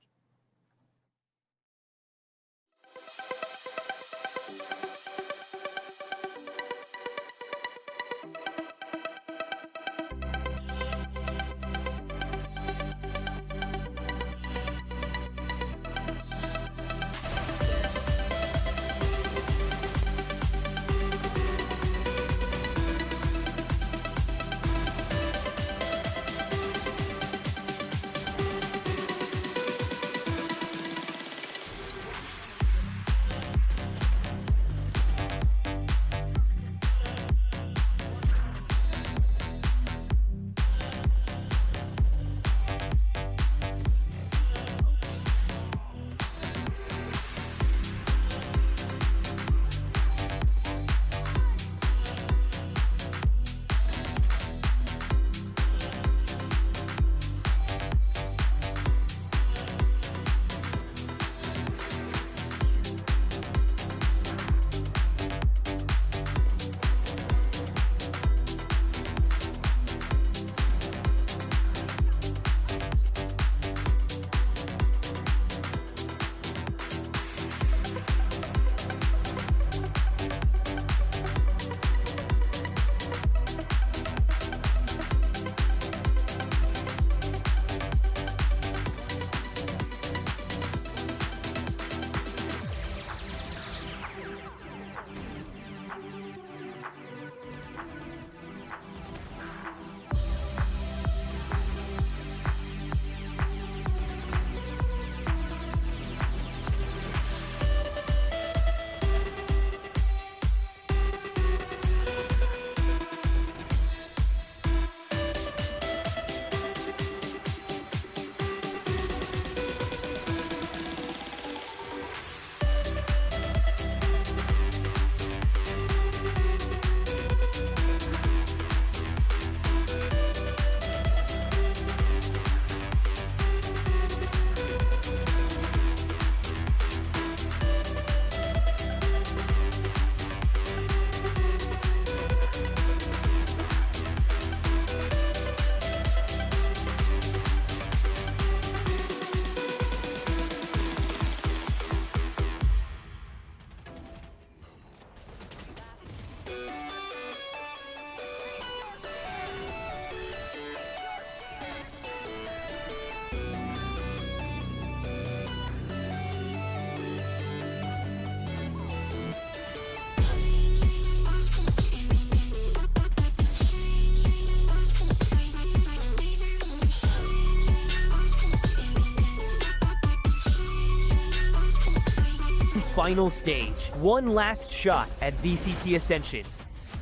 A: final stage. One last shot at VCT Ascension.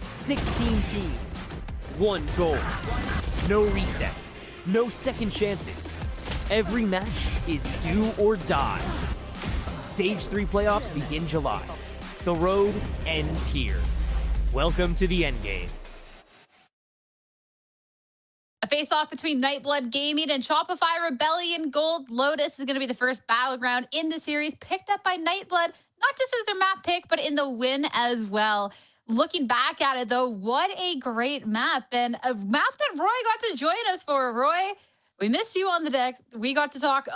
A: 16 teams, one goal. No resets, no second chances. Every match is do or die. Stage 3 playoffs begin July. The road ends here. Welcome to the endgame.
B: A face-off between Nightblood Gaming and Shopify Rebellion Gold. Lotus is going to be the first battleground in the series, picked up by Nightblood, not just as their map pick, but in the win as well. Looking back at it, though, what a great map, and a map that Roy got to join us for. Roy, we missed you on the deck. We got to talk,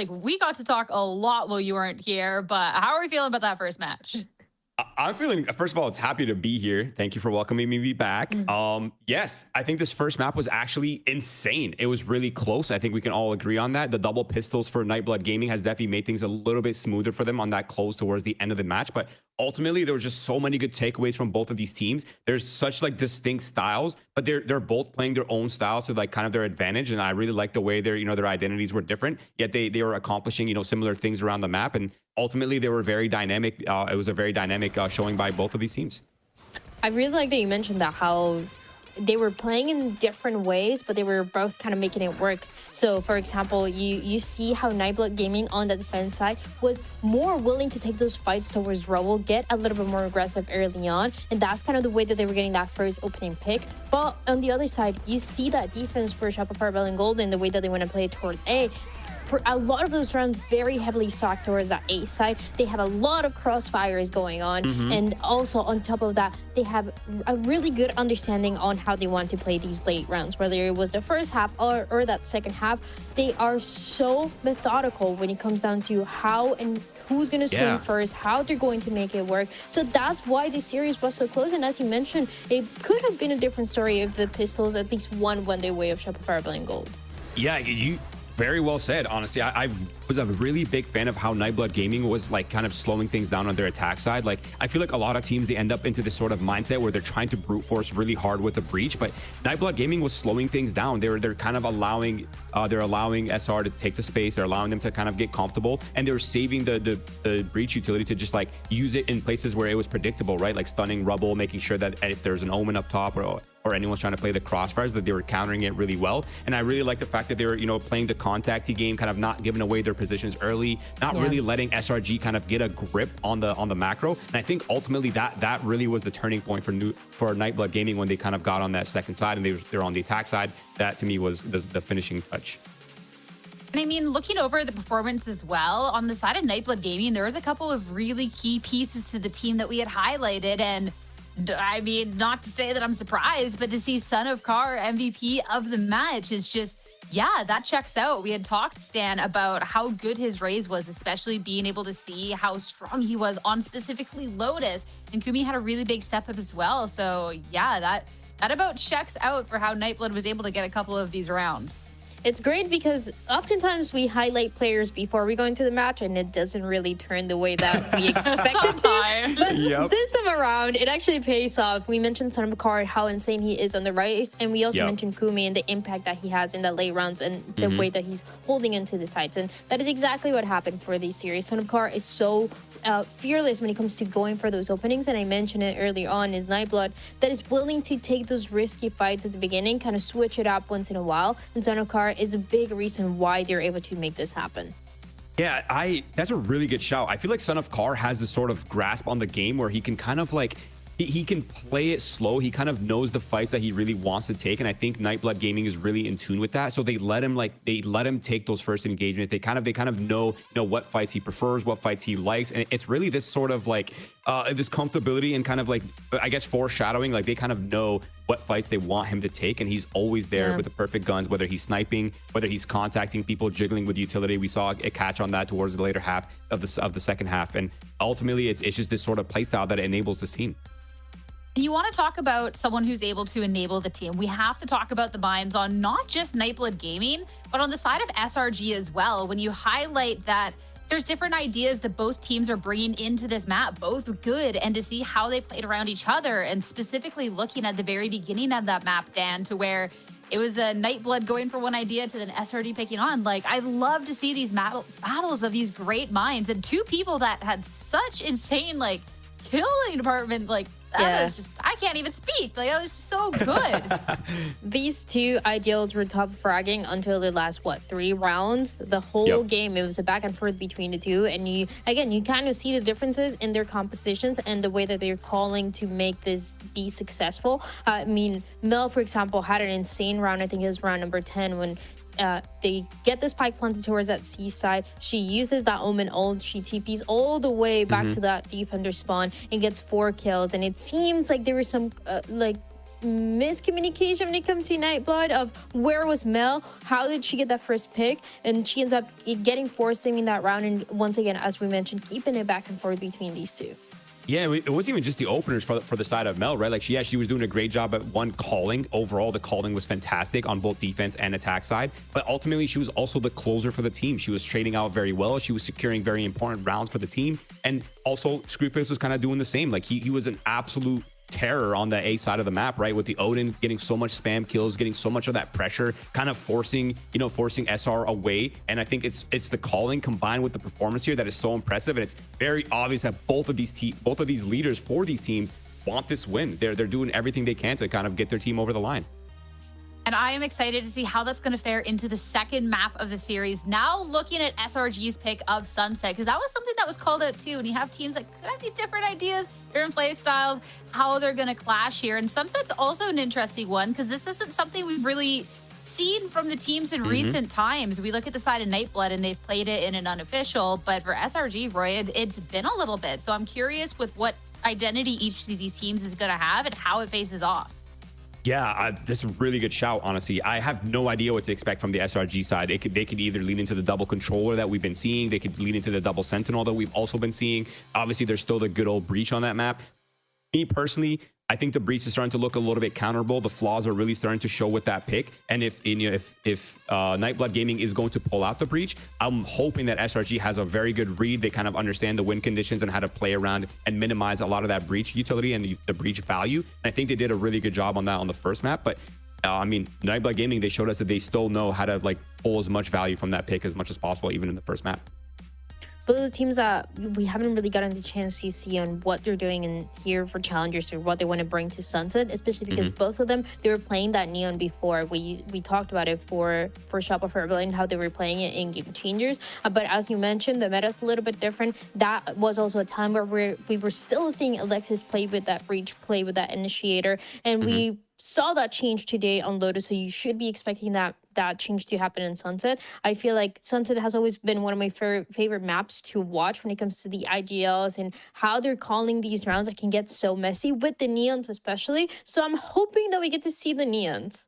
B: we got to talk a lot while you weren't here. But how are we feeling about that first match?
G: I'm feeling, first of all, it's happy to be here. Thank you for welcoming me back. Yes, I think this first map was actually insane. It was really close. I think we can all agree on that. The double pistols for Nightblood Gaming has definitely made things a little bit smoother for them on that close towards the end of the match. But ultimately, there was just so many good takeaways from both of these teams. There's such like distinct styles, but they're both playing their own styles to like kind of their advantage. And I really like the way their identities were different, yet they were accomplishing similar things around the map. And ultimately, they were very dynamic. It was a very dynamic showing by both of these teams.
C: I really like that you mentioned that, how they were playing in different ways, but they were both kind of making it work. So, for example, you see how Nightblood Gaming on the defense side was more willing to take those fights towards Rubble, get a little bit more aggressive early on, and that's kind of the way that they were getting that first opening pick. But on the other side, you see that defense for Shopify Rebellion Gold and the way that they want to play it towards A. For a lot of those rounds very heavily stocked towards that A side. They have a lot of crossfires going on, and also on top of that, they have a really good understanding on how they want to play these late rounds, whether it was the first half or that second half. They are so methodical when it comes down to how and who's going to swing first, how they're going to make it work. So that's why this series was so close. And as you mentioned, it could have been a different story if the Pistols at least won their way of Shopify Rebellion Gold.
G: Yeah, you very well said. Honestly, I was a really big fan of how Nightblood Gaming was like kind of slowing things down on their attack side. Like, I feel like a lot of teams, they end up into this sort of mindset where they're trying to brute force really hard with the breach, but Nightblood Gaming was slowing things down. They're kind of allowing SR to take the space. They're allowing them to kind of get comfortable, and they were saving the breach utility to just like use it in places where it was predictable, right? Like stunning Rubble, making sure that if there's an Omen up top or anyone's trying to play the crossfires, that they were countering it really well. And I really like the fact that they were, playing the contacty game, kind of not giving away their positions early, not really letting SRG kind of get a grip on the macro. And I think ultimately that really was the turning point for Nightblood Gaming when they kind of got on that second side and they're on the attack side. That to me was the finishing touch.
B: And I mean, looking over the performance as well, on the side of Nightblood Gaming, there was a couple of really key pieces to the team that we had highlighted. And I mean, not to say that I'm surprised, but to see Son of Car MVP of the match is just, yeah, that checks out. We had talked, Stan, about how good his raise was, especially being able to see how strong he was on specifically Lotus. And Kumi had a really big step up as well. So yeah, that about checks out for how Nightblood was able to get a couple of these rounds.
C: It's great because oftentimes we highlight players before we go into the match and it doesn't really turn the way that we expect it to. But this time around, it actually pays off. We mentioned Son of Car, how insane he is on the rise, and we also mentioned Kumi and the impact that he has in the late rounds and the way that he's holding into the sides. And that is exactly what happened for this series. Son of Car is so fearless when it comes to going for those openings, and I mentioned it earlier on, is Nightblood that is willing to take those risky fights at the beginning, kind of switch it up once in a while, and Son of Car is a big reason why they're able to make this happen.
G: Yeah, that's a really good shout. I feel like Son of Car has this sort of grasp on the game where he can kind of like he can play it slow. He kind of knows the fights that he really wants to take, and I think Nightblood Gaming is really in tune with that. So they let him take those first engagements. They kind of know what fights he prefers, what fights he likes, and it's really this sort of like this comfortability and kind of like, I guess, foreshadowing. Like, they kind of know what fights they want him to take, and he's always there with the perfect guns, whether he's sniping, whether he's contacting people, jiggling with utility. We saw a catch on that towards the later half of the second half, and ultimately it's just this sort of playstyle that enables this team.
B: You want to talk about someone who's able to enable the team. We have to talk about the minds on not just Nightblood Gaming, but on the side of SRG as well. When you highlight that there's different ideas that both teams are bringing into this map, both good, and to see how they played around each other, and specifically looking at the very beginning of that map, Dan, to where it was a Nightblood going for one idea to then SRG picking on. Like, I love to see these battles of these great minds and two people that had such insane, like, killing department. Like, that was just, I can't even speak. Like, that was so good.
C: These two ideals were top fragging until the last, what, 3 rounds? The whole game, it was a back and forth between the two. And you kind of see the differences in their compositions and the way that they're calling to make this be successful. I mean, Mel, for example, had an insane round. I think it was round number 10 when they get the spike planted towards that C side. She uses that Omen ult. She TPs all the way back to that defender spawn and gets 4 kills. And it seems like there was some like miscommunication when it comes to Nightblood of where was Mel, how did she get that first pick, and she ends up getting forcing in that round. And once again, as we mentioned, keeping it back and forth between these two.
G: Yeah, it wasn't even just the openers for the side of Mel, right? Like, she was doing a great job at calling. Overall, the calling was fantastic on both defense and attack side. But ultimately, she was also the closer for the team. She was trading out very well. She was securing very important rounds for the team. And also, Screwface was kind of doing the same. Like, he was an absolute terror on the A side of the map, right? With the Odin getting so much spam kills, getting so much of that pressure, kind of forcing SR away. And I think it's the calling combined with the performance here that is so impressive. And it's very obvious that both of these leaders for these teams want this win. They're doing everything they can to kind of get their team over the line.
B: And I am excited to see how that's going to fare into the second map of the series. Now looking at SRG's pick of Sunset, because that was something that was called out too. And you have teams that could have these different ideas, different play styles, how they're going to clash here. And Sunset's also an interesting one because this isn't something we've really seen from the teams in recent times. We look at the side of Nightblood and they've played it in an unofficial, but for SRG, Roy, it's been a little bit. So I'm curious with what identity each of these teams is going to have and how it faces off.
G: Yeah, that's a really good shout, honestly. I have no idea what to expect from the SRG side. They could either lean into the double controller that we've been seeing. They could lean into the double sentinel that we've also been seeing. Obviously, there's still the good old breach on that map. Me personally, I think the breach is starting to look a little bit counterable. The flaws are really starting to show with that pick. And if Nightblood Gaming is going to pull out the breach, I'm hoping that SRG has a very good read. They kind of understand the win conditions and how to play around and minimize a lot of that breach utility and the breach value. And I think they did a really good job on that on the first map. But I mean, Nightblood Gaming, they showed us that they still know how to like pull as much value from that pick as much as possible, even in the first map.
C: Those are the teams that we haven't really gotten the chance to see on what they're doing in here for Challengers or what they want to bring to Sunset, especially because both of them, they were playing that Neon before. We talked about it for Shopify and how they were playing it in Game Changers. But as you mentioned, the meta's a little bit different. That was also a time where we were still seeing Alexis play with that breach, play with that initiator. And we saw that change today on Lotus, so you should be expecting that change to happen in Sunset. I feel like Sunset has always been one of my favorite maps to watch when it comes to the IGLs and how they're calling these rounds that can get so messy with the Neons especially. So I'm hoping that we get to see the Neons.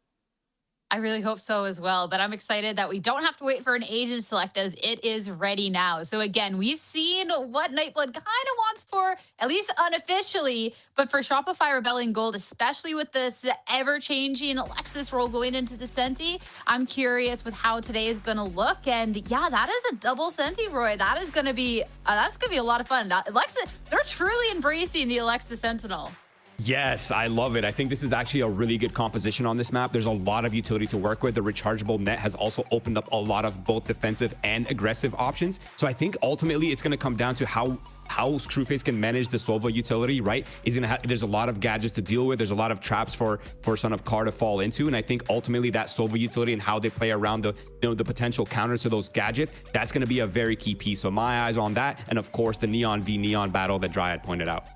B: I really hope so as well, but I'm excited that we don't have to wait for an agent select as it is ready now. So again, we've seen what Nightblood kind of wants for, at least unofficially, but for Shopify Rebellion Gold, especially with this ever-changing Alexis role going into the Senti, I'm curious with how today is going to look. And yeah, that is a double Senti, Roy. That is going to be, a lot of fun. Alexis, they're truly embracing the Alexis Sentinel.
G: Yes, I love it. I think this is actually a really good composition on this map. There's a lot of utility to work with. The rechargeable net has also opened up a lot of both defensive and aggressive options. So I think ultimately it's going to come down to how Screwface can manage the Sova utility, right? There's a lot of gadgets to deal with. There's a lot of traps for Son of Car to fall into. And I think ultimately that Sova utility and how they play around the potential counters to those gadgets, that's going to be a very key piece. So my eyes on that. And of course, the Neon v Neon battle that Dryad pointed out.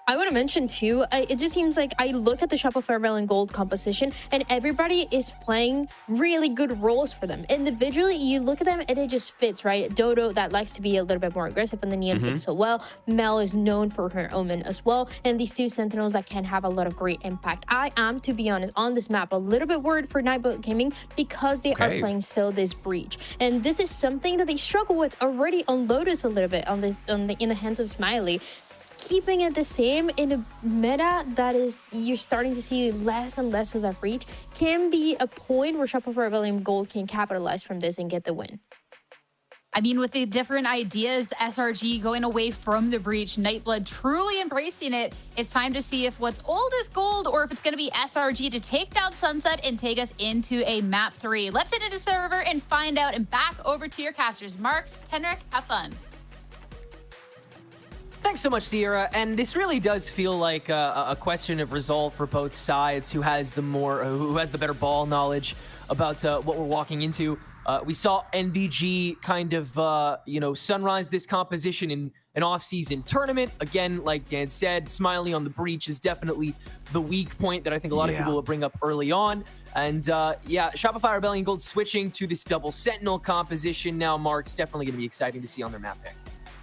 C: I want to mention too, it just seems like I look at the Shopify Rebellion Gold composition and everybody is playing really good roles for them. Individually, you look at them and it just fits, right? Dodo, that likes to be a little bit more aggressive, and the Neon fits so well. Mel is known for her Omen as well. And these two Sentinels that can have a lot of great impact. I am, to be honest, on this map, a little bit worried for Nightblood Gaming because they are playing still this breach. And this is something that they struggle with already on Lotus a little bit in the hands of Smiley. Keeping it the same in a meta that is, you're starting to see less and less of that breach, can be a point where Shopify Rebellion Gold can capitalize from this and get the win.
B: I mean, with the different ideas, the SRG going away from the breach, Nightblood truly embracing it. It's time to see if what's old is gold or if it's going to be SRG to take down Sunset and take us into a map 3. Let's hit into server and find out, and back over to your casters. Marks, Tenric, have fun.
F: Thanks so much, Sierra. And this really does feel like a question of resolve for both sides. Who has the better ball knowledge about what we're walking into? We saw NBG kind of, sunrise this composition in an off-season tournament. Again, like Dan said, Smiley on the breach is definitely the weak point that I think a lot of people will bring up early on. And Shopify Rebellion Gold switching to this double Sentinel composition now, Mark's definitely going to be exciting to see on their map pick.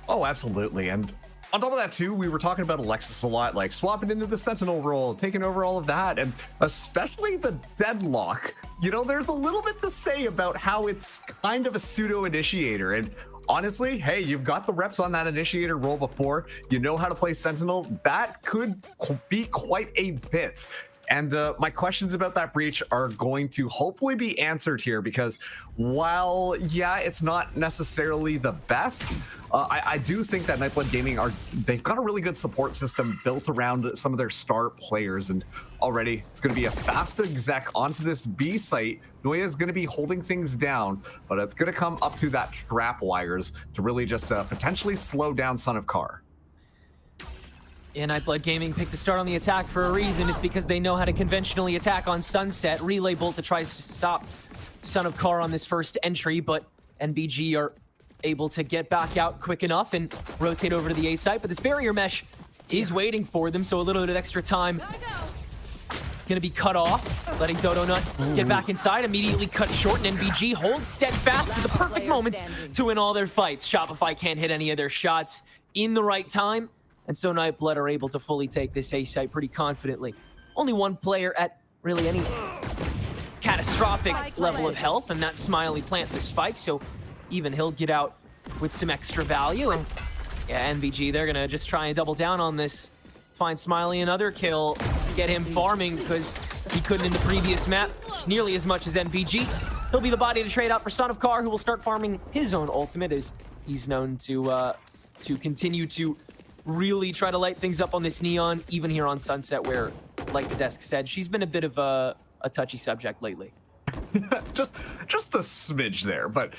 D: Oh, absolutely. And on top of that, too, we were talking about Alexis a lot, like swapping into the Sentinel role, taking over all of that, and especially the Deadlock. There's a little bit to say about how it's kind of a pseudo-initiator. And honestly, hey, you've got the reps on that initiator role before. You know how to play Sentinel. That could be quite a bit. And my questions about that breach are going to hopefully be answered here, because while, it's not necessarily the best, I do think that Nightblood Gaming they've got a really good support system built around some of their star players. And already it's going to be a fast exec onto this B site. Noya is going to be holding things down, but it's going to come up to that trap wires to really just potentially slow down Son of Kar.
F: Yeah, Nightblood Gaming picked to start on the attack for a reason. It's because they know how to conventionally attack on Sunset. Relay Bolt tries to stop Son of Kar on this first entry, but NBG are able to get back out quick enough and rotate over to the A site. But this barrier mesh is waiting for them, so a little bit of extra time gonna be cut off, letting Dodo Nut get back inside, immediately cut short, and NBG holds steadfast to the perfect moments to win all their fights. Shopify can't hit any of their shots in the right time, and so Nightblood are able to fully take this A site pretty confidently. Only one player at really any catastrophic level of health, and that's Smiley plants the spike, so even he'll get out with some extra value. And NBG, they're gonna just try and double down on this. Find Smiley another kill, get him farming, because he couldn't in the previous map nearly as much as NBG. He'll be the body to trade out for Son of Kar, who will start farming his own ultimate, as he's known to continue to really try to light things up on this Neon, even here on Sunset, where, like the desk said, she's been a bit of a touchy subject lately.
D: just a smidge there, but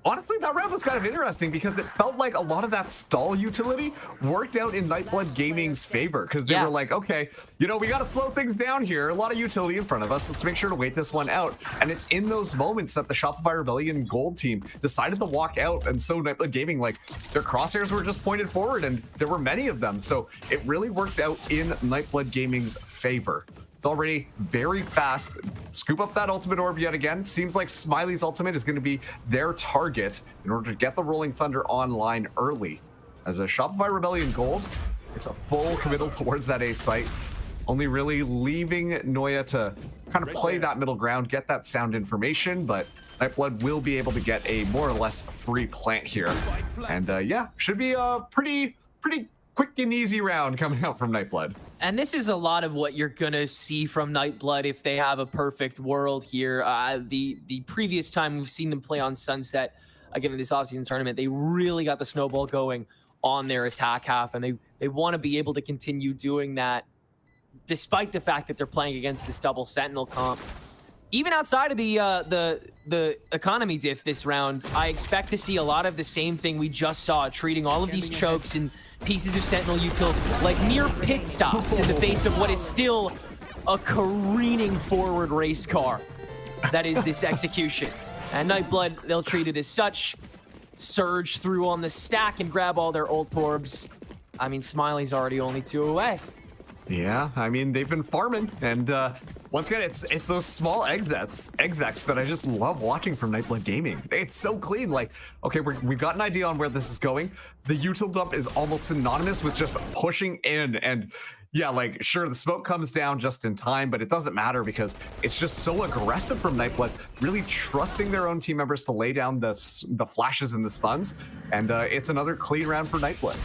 D: honestly, that round was kind of interesting because it felt like a lot of that stall utility worked out in Nightblood Gaming's favor, because they were like, okay, we got to slow things down here. A lot of utility in front of us. Let's make sure to wait this one out. And it's in those moments that the Shopify Rebellion Gold team decided to walk out. And so Nightblood Gaming, their crosshairs were just pointed forward, and there were many of them. So it really worked out in Nightblood Gaming's favor. It's already very fast. Scoop up that ultimate orb yet again. Seems like Smiley's ultimate is going to be their target in order to get the Rolling Thunder online early. As a Shopify Rebellion Gold, it's a full committal towards that A site. Only really leaving Noya to kind of play that middle ground, get that sound information, but Nightblood will be able to get a more or less free plant here. And should be a pretty quick and easy round coming out from Nightblood.
F: And this is a lot of what you're gonna see from Nightblood if they have a perfect world here. The previous time we've seen them play on Sunset, again in this offseason tournament, they really got the snowball going on their attack half, and they want to be able to continue doing that despite the fact that they're playing against this double Sentinel comp. Even outside of the economy diff this round, I expect to see a lot of the same thing we just saw, treating all of these chokes and pieces of Sentinel util like mere pit stops in the face of what is still a careening forward race car that is this execution. And Nightblood, they'll treat it as such. Surge through on the stack and grab all their ult orbs. I mean, Smiley's already only 2 away.
D: Yeah, I mean, they've been farming, and once again, it's those small execs that I just love watching from Nightblood Gaming. It's so clean. Like, okay, we've got an idea on where this is going. The util dump is almost synonymous with just pushing in, and yeah, like, sure, the smoke comes down just in time, but it doesn't matter because it's just so aggressive from Nightblood, really trusting their own team members to lay down the flashes and the stuns, and it's another clean round for Nightblood.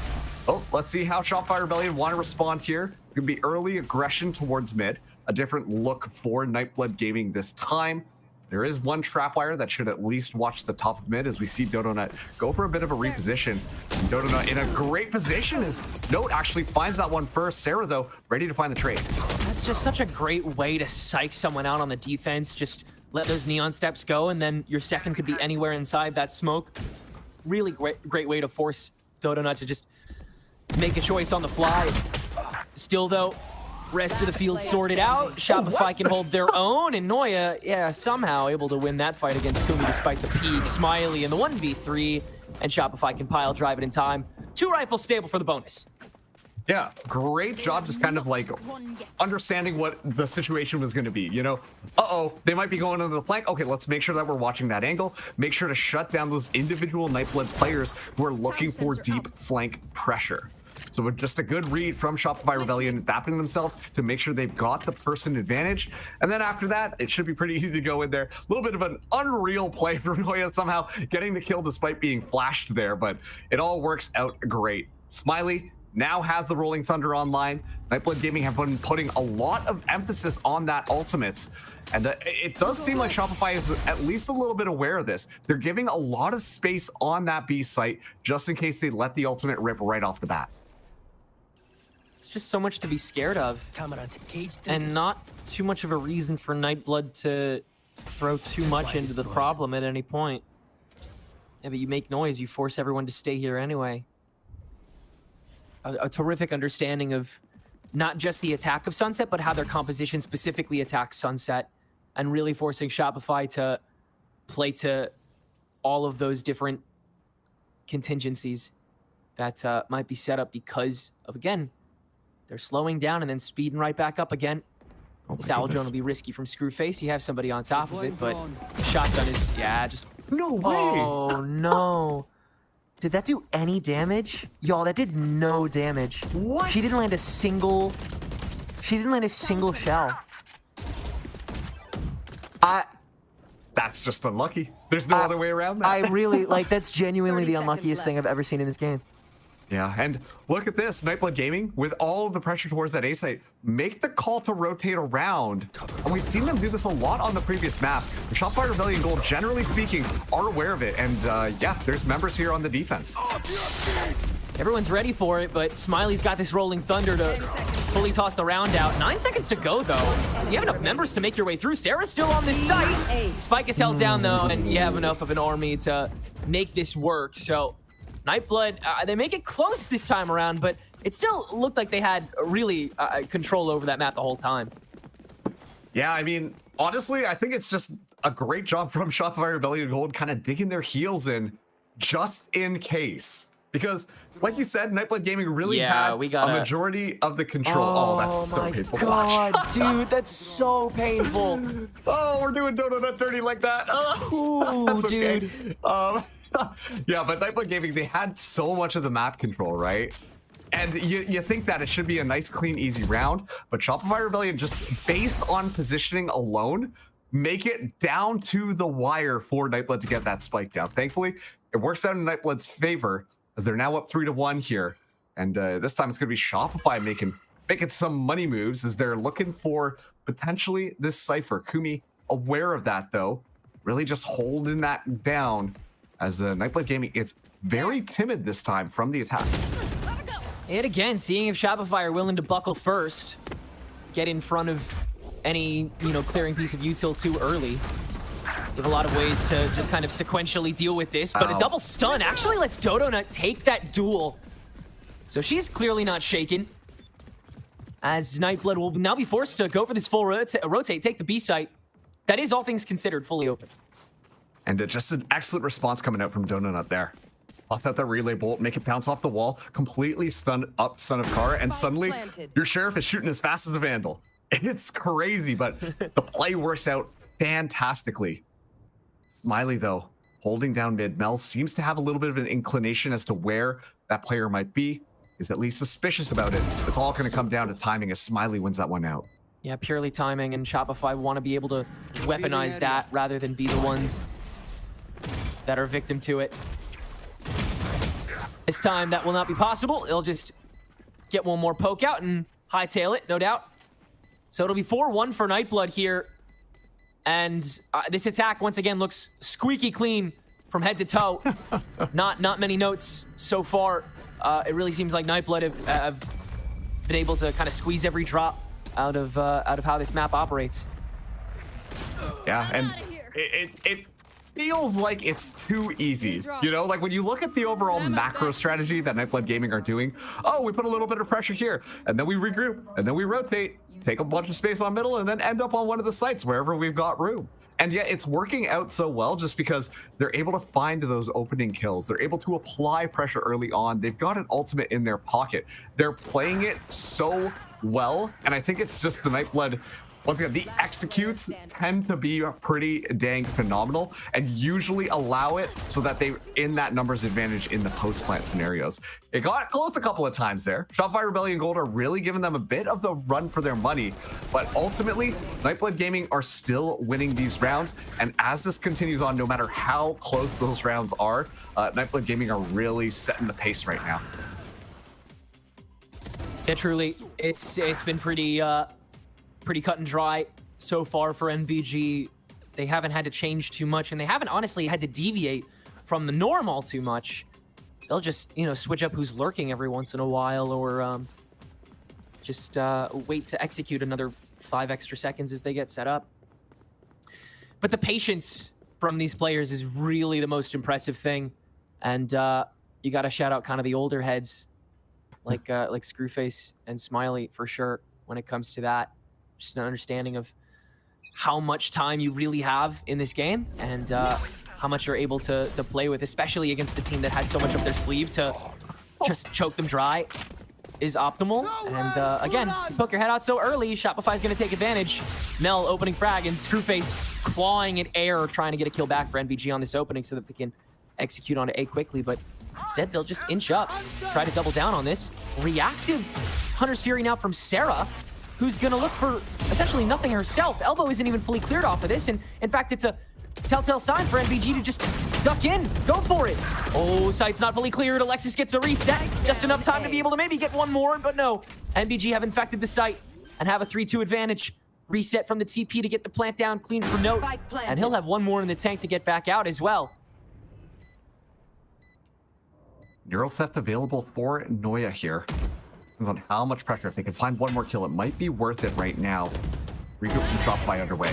D: Oh, let's see how Shopify Rebellion want to respond here. It's going to be early aggression towards mid. A different look for Nightblood Gaming this time. There is one trapwire that should at least watch the top of mid as we see Dodonut go for a bit of a reposition. And Dodonut in a great position as Note actually finds that one first. Sarah, though, ready to find the trade.
F: That's just such a great way to psych someone out on the defense. Just let those neon steps go, and then your second could be anywhere inside that smoke. Really great way to force Dodonut to just make a choice on the fly. Still, though, rest of the field sorted out. Shopify can hold their own, and Noya, yeah, somehow able to win that fight against Kumi despite the peak. Smiley in the 1v3, and Shopify can pile drive it in time. 2 rifles stable for the bonus.
D: Yeah, great job just kind of like understanding what the situation was going to be, you know? Uh-oh, they might be going into the flank. Okay, let's make sure that we're watching that angle. Make sure to shut down those individual Nightblood players who are looking for deep flank pressure. So just a good read from Shopify Rebellion, adapting themselves to make sure they've got the person advantage. And then after that, it should be pretty easy to go in there. A little bit of an unreal play for Noya, somehow getting the kill despite being flashed there, but it all works out great. Smiley now has the Rolling Thunder online. Nightblood Gaming have been putting a lot of emphasis on that ultimate. And it does seem like Shopify is at least a little bit aware of this. They're giving a lot of space on that B site just in case they let the ultimate rip right off the bat.
F: It's just so much to be scared of, and not too much of a reason for Nightblood to throw too much into the problem at any point. Yeah, but you make noise, you force everyone to stay here anyway. A terrific understanding of not just the attack of Sunset, but how their composition specifically attacks Sunset, and really forcing Shopify to play to all of those different contingencies that might be set up because of, again, they're slowing down and then speeding right back up again. This Owl Drone will be risky from Screwface. You have somebody on top of it, but the shotgun is, yeah, just...
D: No way!
F: Oh, no. Did that do any damage? Y'all, that did no damage.
D: What?
F: She didn't land a single... She didn't land a single shell.
D: That's just unlucky. There's no other way around that.
F: I really, like, that's genuinely the unluckiest thing I've ever seen in this game.
D: Yeah, and look at this, Nightblood Gaming, with all of the pressure towards that A site, make the call to rotate around. And we've seen them do this a lot on the previous map. The Shopify Rebellion Gold, generally speaking, are aware of it. And yeah, there's members here on the defense.
F: Everyone's ready for it, but Smiley's got this Rolling Thunder to fully toss the round out. 9 seconds to go, though. You have enough members to make your way through. Sarah's still on this site. Spike is held down, though, and you have enough of an army to make this work. So Nightblood, they make it close this time around, but it still looked like they had really control over that map the whole time.
D: Yeah, I mean, honestly, I think it's just a great job from Shopify Rebellion Gold kind of digging their heels in just in case. Because, like you said, Nightblood Gaming really had a majority of the control. Oh, that's so painful to watch.
F: Dude, that's so painful.
D: Oh, we're doing Donut dirty like that. Oh, that's okay. Dude. Yeah, but Nightblood Gaming, they had so much of the map control, right? And you think that it should be a nice, clean, easy round, but Shopify Rebellion, just based on positioning alone, make it down to the wire for Nightblood to get that spike down. Thankfully, it works out in Nightblood's favor, as they're now up 3-1 here. And this time it's going to be Shopify making some money moves as they're looking for potentially this Cypher. Kumi, aware of that, though, really just holding that down as Nightblood Gaming, it's very timid this time from the attack.
F: And again, seeing if Shopify are willing to buckle first, get in front of any, clearing piece of util too early. They have a lot of ways to just kind of sequentially deal with this, but a double stun actually lets Dodonut take that duel. So she's clearly not shaken, as Nightblood will now be forced to go for this full rotate, take the B site. That is, all things considered, fully open.
D: And just an excellent response coming out from Donut there. Toss out that relay bolt, make it bounce off the wall, completely stun up Son of Kara, and suddenly your Sheriff is shooting as fast as a Vandal. It's crazy, but the play works out fantastically. Smiley, though, holding down mid. Mel seems to have a little bit of an inclination as to where that player might be. Is at least suspicious about it. It's all going to come down to timing as Smiley wins that one out.
F: Yeah, purely timing, and Shopify want to be able to weaponize that rather than be the ones that are victim to it. This time, that will not be possible. They'll just get one more poke out and hightail it, no doubt. So it'll be 4-1 for Nightblood here. And this attack, once again, looks squeaky clean from head to toe. Not many notes so far. It really seems like Nightblood have been able to kind of squeeze every drop out of how this map operates.
D: Yeah, and it feels like it's too easy. You know, like when you look at the overall macro strategy that Nightblood Gaming are doing, oh, we put a little bit of pressure here, and then we regroup, and then we rotate, take a bunch of space on middle, and then end up on one of the sites wherever we've got room. And yet it's working out so well just because they're able to find those opening kills. They're able to apply pressure early on. They've got an ultimate in their pocket. They're playing it so well, and I think it's just the Nightblood. Once again, the executes tend to be pretty dang phenomenal and usually allow it so that they in that numbers advantage in the post-plant scenarios. It got close a couple of times there. Shopify Rebellion Gold are really giving them a bit of the run for their money, but ultimately, Nightblood Gaming are still winning these rounds. And as this continues on, no matter how close those rounds are, Nightblood Gaming are really setting the pace right now.
F: Yeah, truly, it's been pretty cut and dry so far for NBG. They haven't had to change too much, and they haven't honestly had to deviate from the norm all too much. They'll just, you know, switch up who's lurking every once in a while, or just wait to execute another 5 extra seconds as they get set up. But the patience from these players is really the most impressive thing, and you got to shout out kind of the older heads, like Screwface and Smiley for sure when it comes to that. Just an understanding of how much time you really have in this game and how much you're able to play with, especially against a team that has so much up their sleeve. To just choke them dry is optimal. And again, you poke your head out so early, Shopify's going to take advantage. Mel opening frag and Screwface clawing at air, trying to get a kill back for NBG on this opening so that they can execute onto A quickly. But instead, they'll just inch up, try to double down on this. Reactive Hunter's Fury now from Sarah, who's going to look for essentially nothing herself. Elbow isn't even fully cleared off of this, and in fact, it's a telltale sign for NBG to just duck in, go for it. Oh, site's not fully cleared. Alexis gets a reset, just enough time to be able to maybe get one more, but no. NBG have infected the site and have a 3-2 advantage. Reset from the TP to get the plant down clean for Note, and he'll have one more in the tank to get back out as well.
D: Neural Theft available for Noya here. On how much pressure. If they can find one more kill, it might be worth it right now. Regroup from Shopify underway.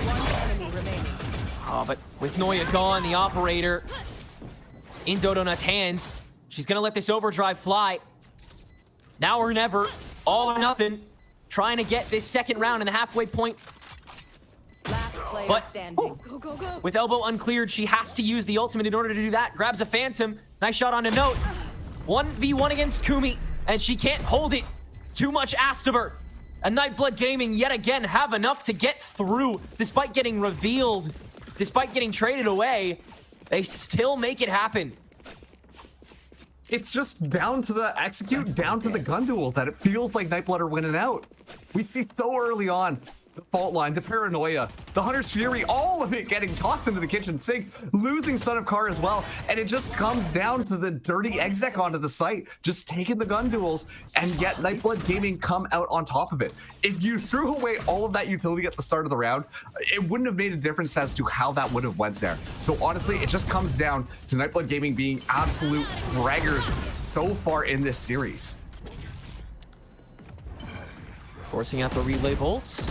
F: Oh, but with Noya gone, the operator in Dodonut's hands, she's gonna let this overdrive fly. Now or never, all or nothing, trying to get this second round in the halfway point. But with elbow uncleared, she has to use the ultimate in order to do that. Grabs a Phantom, nice shot on a Note. 1v1 against Kumi, and she can't hold it. Too much asked of her. And Nightblood Gaming yet again have enough to get through. Despite getting revealed, despite getting traded away, they still make it happen.
D: It's just down to the execute, down to the gun duels that it feels like Nightblood are winning out. We see so early on the fault line, the paranoia, the Hunter's Fury, all of it getting tossed into the kitchen sink, losing Son of Car as well, and it just comes down to the dirty exec onto the site, just taking the gun duels, and yet Nightblood Gaming come out on top of it. If you threw away all of that utility at the start of the round, it wouldn't have made a difference as to how that would have went there. So honestly, it just comes down to Nightblood Gaming being absolute fraggers so far in this series.
F: Forcing out the relay bolts.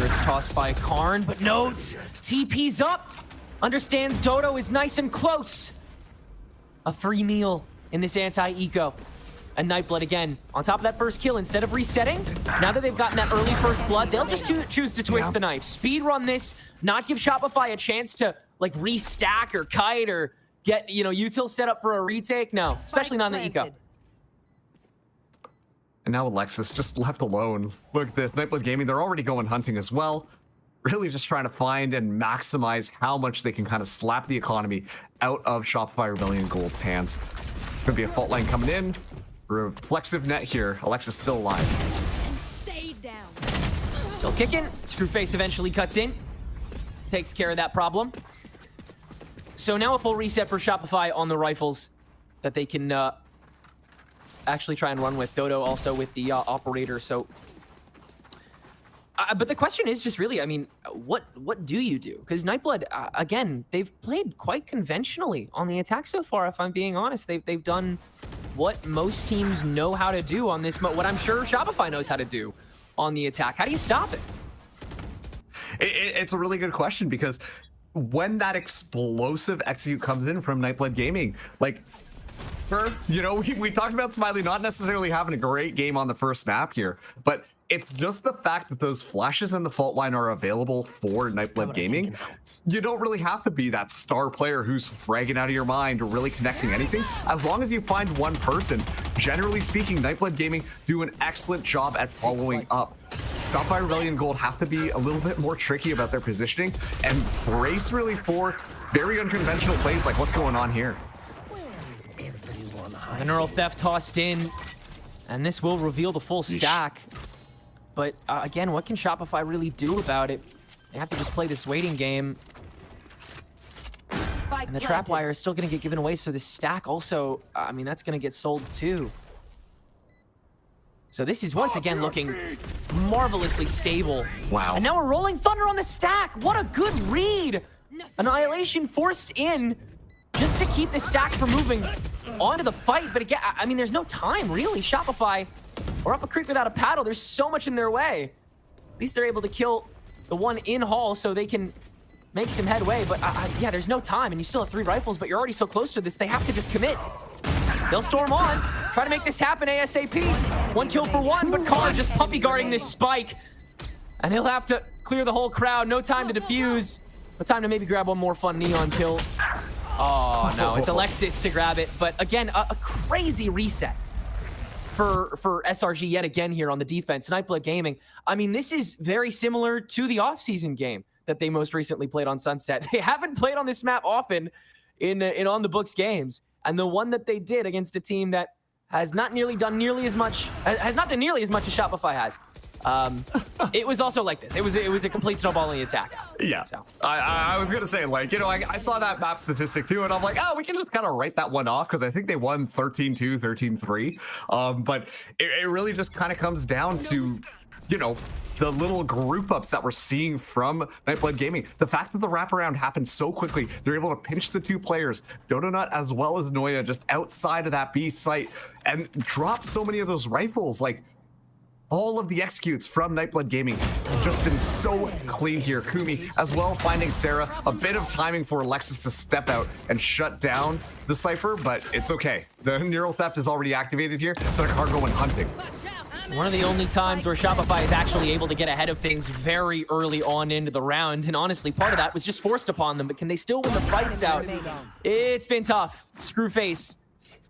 F: It's tossed by Karn, but Notes TP's up. Understands Dodo is nice and close. A free meal in this anti-eco. And Nightblood again on top of that first kill. Instead of resetting, now that they've gotten that early first blood, they'll just choose to twist the knife. Speed run this, not give Shopify a chance to like restack or kite or get, you know, util set up for a retake. No, especially not in the eco.
D: And now Alexis just left alone. Look at this, Nightblood Gaming, they're already going hunting as well. Really just trying to find and maximize how much they can kind of slap the economy out of Shopify Rebellion Gold's hands. Could be a fault line coming in. Reflexive net here. Alexis still alive.
E: And stay down.
F: Still kicking. Screwface eventually cuts in. Takes care of that problem. So now a full reset for Shopify on the rifles that they can actually try and run with. Dodo also with the operator. So But the question is just really, I mean, what do you do? Because Nightblood, again, they've played quite conventionally on the attack so far. If I'm being honest, they've done what most teams know how to do on this. What I'm sure Shopify knows how to do on the attack. How do you stop it?
D: It's a really good question, because when that explosive execute comes in from Nightblood Gaming, like, you know, we talked about Smiley not necessarily having a great game on the first map here, but it's just the fact that those flashes in the fault line are available for Nightblood Gaming. You don't really have to be that star player who's fragging out of your mind or really connecting anything. As long as you find one person, generally speaking, Nightblood Gaming do an excellent job at following up. Shopify Rebellion Gold have to be a little bit more tricky about their positioning and brace really for very unconventional plays like what's going on here.
F: The Neural Theft tossed in, and this will reveal the full stack. But again, what can Shopify really do about it? They have to just play this waiting game. And the trap wire is still going to get given away, so this stack also, I mean, that's going to get sold too. So this is once again looking marvelously stable.
D: Wow.
F: And now we're rolling thunder on the stack. What a good read. Annihilation forced in just to keep the stack from moving onto the fight. But again, I mean, there's no time really. Shopify are up a creek without a paddle. There's so much in their way. At least they're able to kill the one in hall so they can make some headway. But yeah, there's no time, and you still have 3 rifles, but you're already so close to this. They have to just commit. They'll storm on, try to make this happen ASAP. 1 kill for 1, but Collar just puppy guarding this spike. And he'll have to clear the whole crowd. No time to defuse, but time to maybe grab one more fun neon kill. Oh no, it's Alexis to grab it. But again, a crazy reset for SRG yet again here on the defense. Nightblood Gaming, I mean, this is very similar to the off-season game that they most recently played on Sunset. They haven't played on this map often in on the books games. And the one that they did against a team that has not done nearly as much as Shopify has. It was also like this. It was a complete snowballing attack.
D: Yeah. So. I was gonna say, like, you know, I saw that map statistic too, and I'm like, oh, we can just kind of write that one off, because I think they won 13-2, 13-3. But it really just kind of comes down to, you know, the little group ups that we're seeing from Nightblood Gaming. The fact that the wraparound happened so quickly, they're able to pinch the 2 players, Donut as well as Noya, just outside of that B site, and drop so many of those rifles. Like, all of the executes from Nightblood Gaming have just been so clean here. Kumi as well finding Sarah. A bit of timing for Alexis to step out and shut down the Cypher, but it's okay. The Neural Theft is already activated here, so they're going hunting.
F: One of the only times where Shopify is actually able to get ahead of things very early on into the round. And honestly, part of that was just forced upon them. But can they still win the fights out? It's been tough. Screwface,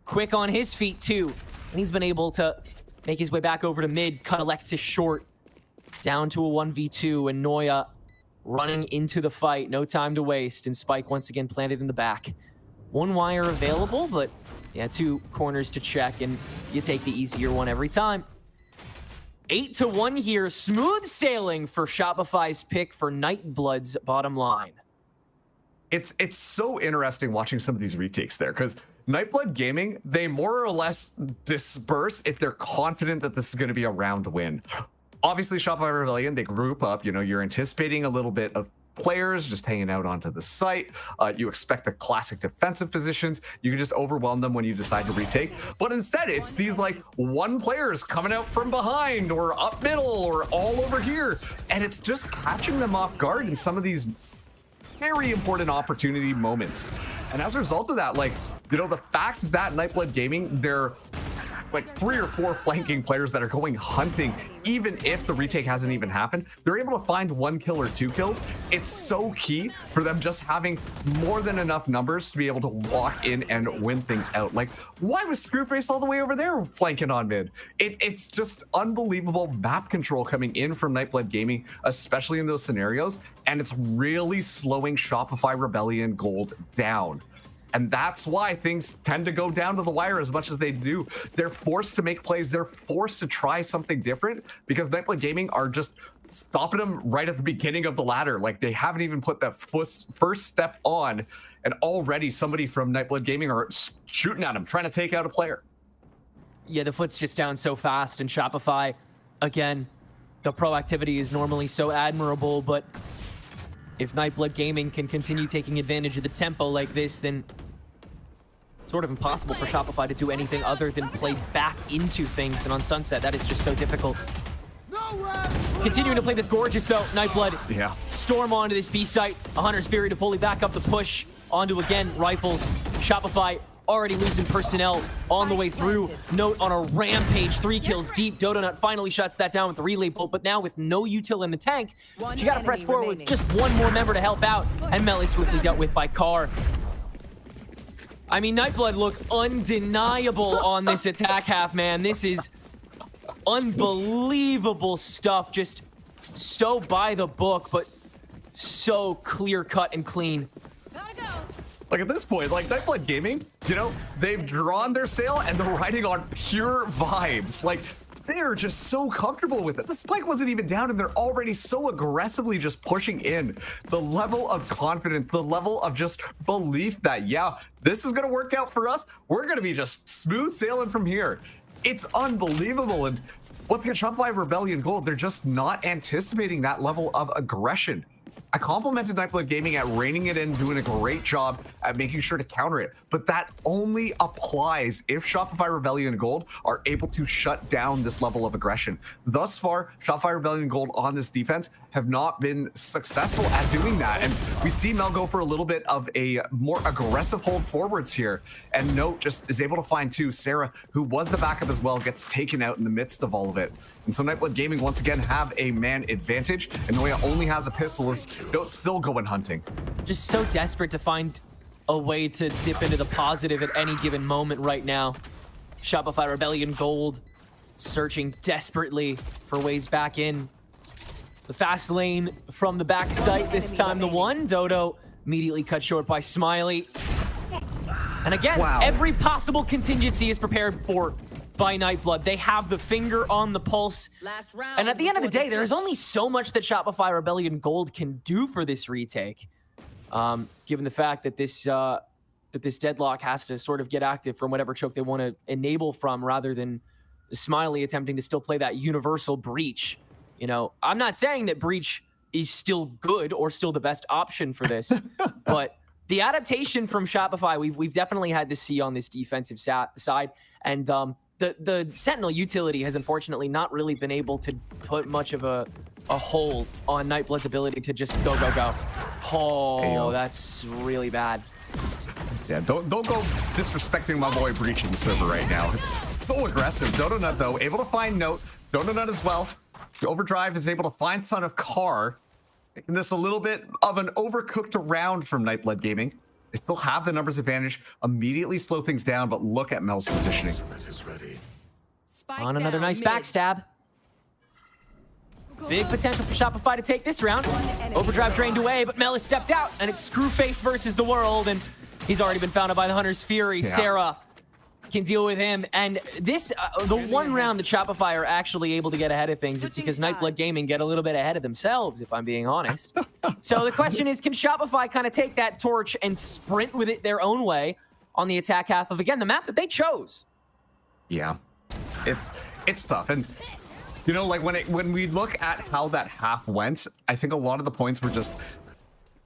F: quick on his feet too. And he's been able to make his way back over to mid, cut Alexis short. Down to a 1v2, and Noya running into the fight. No time to waste, and Spike once again planted in the back. 1 wire available, but yeah, 2 corners to check, and you take the easier one every time. 8-1 here. Smooth sailing for Shopify's pick for Nightblood's bottom line.
D: It's so interesting watching some of these retakes there, because Nightblood Gaming, they more or less disperse if they're confident that this is going to be a round win. Obviously, Shopify Rebellion, they group up. You know, you're anticipating a little bit of players just hanging out onto the site. You expect the classic defensive positions. You can just overwhelm them when you decide to retake. But instead, it's these like 1 players coming out from behind or up middle or all over here. And it's just catching them off guard in some of these very important opportunity moments. And as a result of that, like, you know, the fact that Nightblood Gaming, they're like 3 or 4 flanking players that are going hunting, even if the retake hasn't even happened, they're able to find 1 kill or 2 kills. It's so key for them just having more than enough numbers to be able to walk in and win things out. Like, why was Screwface all the way over there flanking on mid? It's just unbelievable map control coming in from Nightblood Gaming, especially in those scenarios, and it's really slowing Shopify Rebellion Gold down. And that's why things tend to go down to the wire as much as they do. They're forced to make plays. They're forced to try something different, because Nightblood Gaming are just stopping them right at the beginning of the ladder. Like, they haven't even put that first step on, and already somebody from Nightblood Gaming are shooting at them, trying to take out a player.
F: Yeah, the foot's just down so fast, and Shopify, again, the proactivity is normally so admirable, but if Nightblood Gaming can continue taking advantage of the tempo like this, then it's sort of impossible for Shopify to do anything other than play back into things. And on Sunset, that is just so difficult. Continuing to play this gorgeous, though, Nightblood.
D: Yeah.
F: Storm onto this B site. A Hunter's Fury to fully back up the push. Onto, again, rifles. Shopify already losing personnel on the way through. Note on a rampage, 3 kills deep. Dodonut finally shuts that down with the relay bolt, but now with no util in the tank, she got to press forward with just one more member to help out, and Mel is swiftly dealt with by Carr. I mean, Nightblood look undeniable on this attack half, man. This is unbelievable stuff. Just so by the book, but so clear-cut and clean.
D: Like at this point, like Nightblood Gaming, you know, they've drawn their sail and they're riding on pure vibes. Like they're just so comfortable with it. The spike wasn't even down and they're already so aggressively just pushing in. The level of confidence, the level of just belief that, yeah, this is going to work out for us. We're going to be just smooth sailing from here. It's unbelievable. And what's going to Shopify Rebellion Gold, they're just not anticipating that level of aggression. I complimented Nightblood Gaming at reining it in, doing a great job at making sure to counter it, but that only applies if Shopify Rebellion Gold are able to shut down this level of aggression. Thus far, Shopify Rebellion Gold on this defense have not been successful at doing that, and we see Mel go for a little bit of a more aggressive hold forwards here, and Note just is able to find two. Sarah, who was the backup as well, gets taken out in the midst of all of it. And so Nightblood Gaming once again have a man advantage, and Noya only has a pistol as Note still going hunting.
F: Just so desperate to find a way to dip into the positive at any given moment right now. Shopify Rebellion Gold searching desperately for ways back in. The fast lane from the back site, this time the one. Dodo immediately cut short by Smiley. And again, every possible contingency is prepared for by Nightblood. They have the finger on the pulse. And at the end of the day, there's only so much that Shopify Rebellion Gold can do for this retake. Given the fact that this deadlock has to sort of get active from whatever choke they want to enable from, rather than Smiley attempting to still play that universal breach. You know, I'm not saying that breach is still good or still the best option for this, but the adaptation from Shopify, we've definitely had to see on this defensive side. And the Sentinel utility has unfortunately not really been able to put much of a hold on Nightblood's ability to just go. Oh, that's really bad.
D: Yeah, don't go disrespecting my boy breaching the server right now. It's so aggressive. Dodonut, though, able to find Note. Dodonut as well. The Overdrive is able to find Son of Carr. Making this a little bit of an overcooked round from Nightblood Gaming. They still have the numbers advantage. Immediately slow things down, but look at Mel's positioning.
F: On another nice backstab. Big potential for Shopify to take this round. Overdrive drained away, but Mel has stepped out, and it's Screwface versus the world, and he's already been found out by the Hunter's Fury. Yeah. Sarah can deal with him, and this, the one round that Shopify are actually able to get ahead of things, it's because Nightblood Gaming get a little bit ahead of themselves, if I'm being honest. So the question is, can Shopify kind of take that torch and sprint with it their own way on the attack half of, again, the map that they chose?
D: Yeah, it's tough, and you know, like when we look at how that half went, I think a lot of the points were just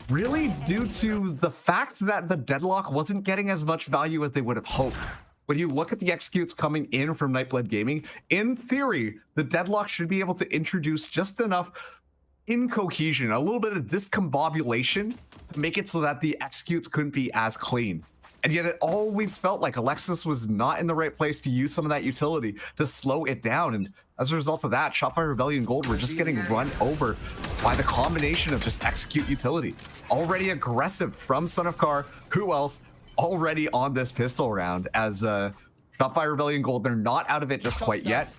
D: really due to the fact that the deadlock wasn't getting as much value as they would have hoped. When you look at the executes coming in from Nightblood Gaming, in theory, the deadlock should be able to introduce just enough incohesion, a little bit of discombobulation to make it so that the executes couldn't be as clean. And yet it always felt like Alexis was not in the right place to use some of that utility to slow it down. And as a result of that, Shopify Rebellion Gold were just getting run over by the combination of just execute utility. Already aggressive from Son of Carr. Who else? Already on this pistol round as Shopify Rebellion Gold, they're not out of it just quite yet.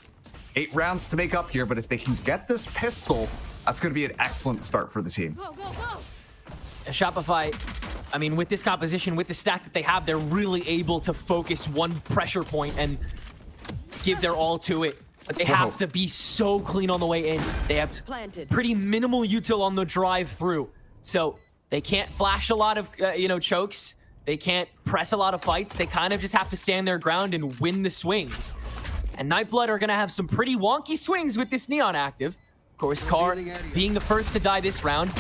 D: 8 rounds to make up here, but if they can get this pistol, that's going to be an excellent start for the team.
F: Shopify, I mean, with this composition, with the stack that they have, they're really able to focus one pressure point and give their all to it. But they have to be so clean on the way in. They have pretty minimal util on the drive through. So they can't flash a lot of, chokes. They can't press a lot of fights. They kind of just have to stand their ground and win the swings. And Nightblood are going to have some pretty wonky swings with this Neon active. Of course, Carr being the first to die this round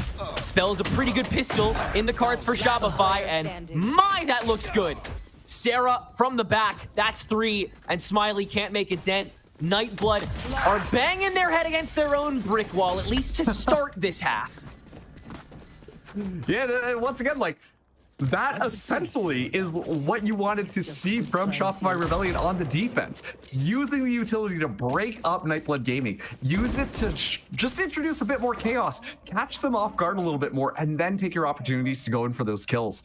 F: spells a pretty good pistol in the cards for Shopify, and my, that looks good. Sarah from the back, that's 3, and Smiley can't make a dent. Nightblood are banging their head against their own brick wall, at least to start this half.
D: Yeah, once again, like, that essentially is what you wanted to see from Shopify Rebellion on the defense. Using the utility to break up Nightblood Gaming. Use it to just introduce a bit more chaos. Catch them off guard a little bit more, and then take your opportunities to go in for those kills.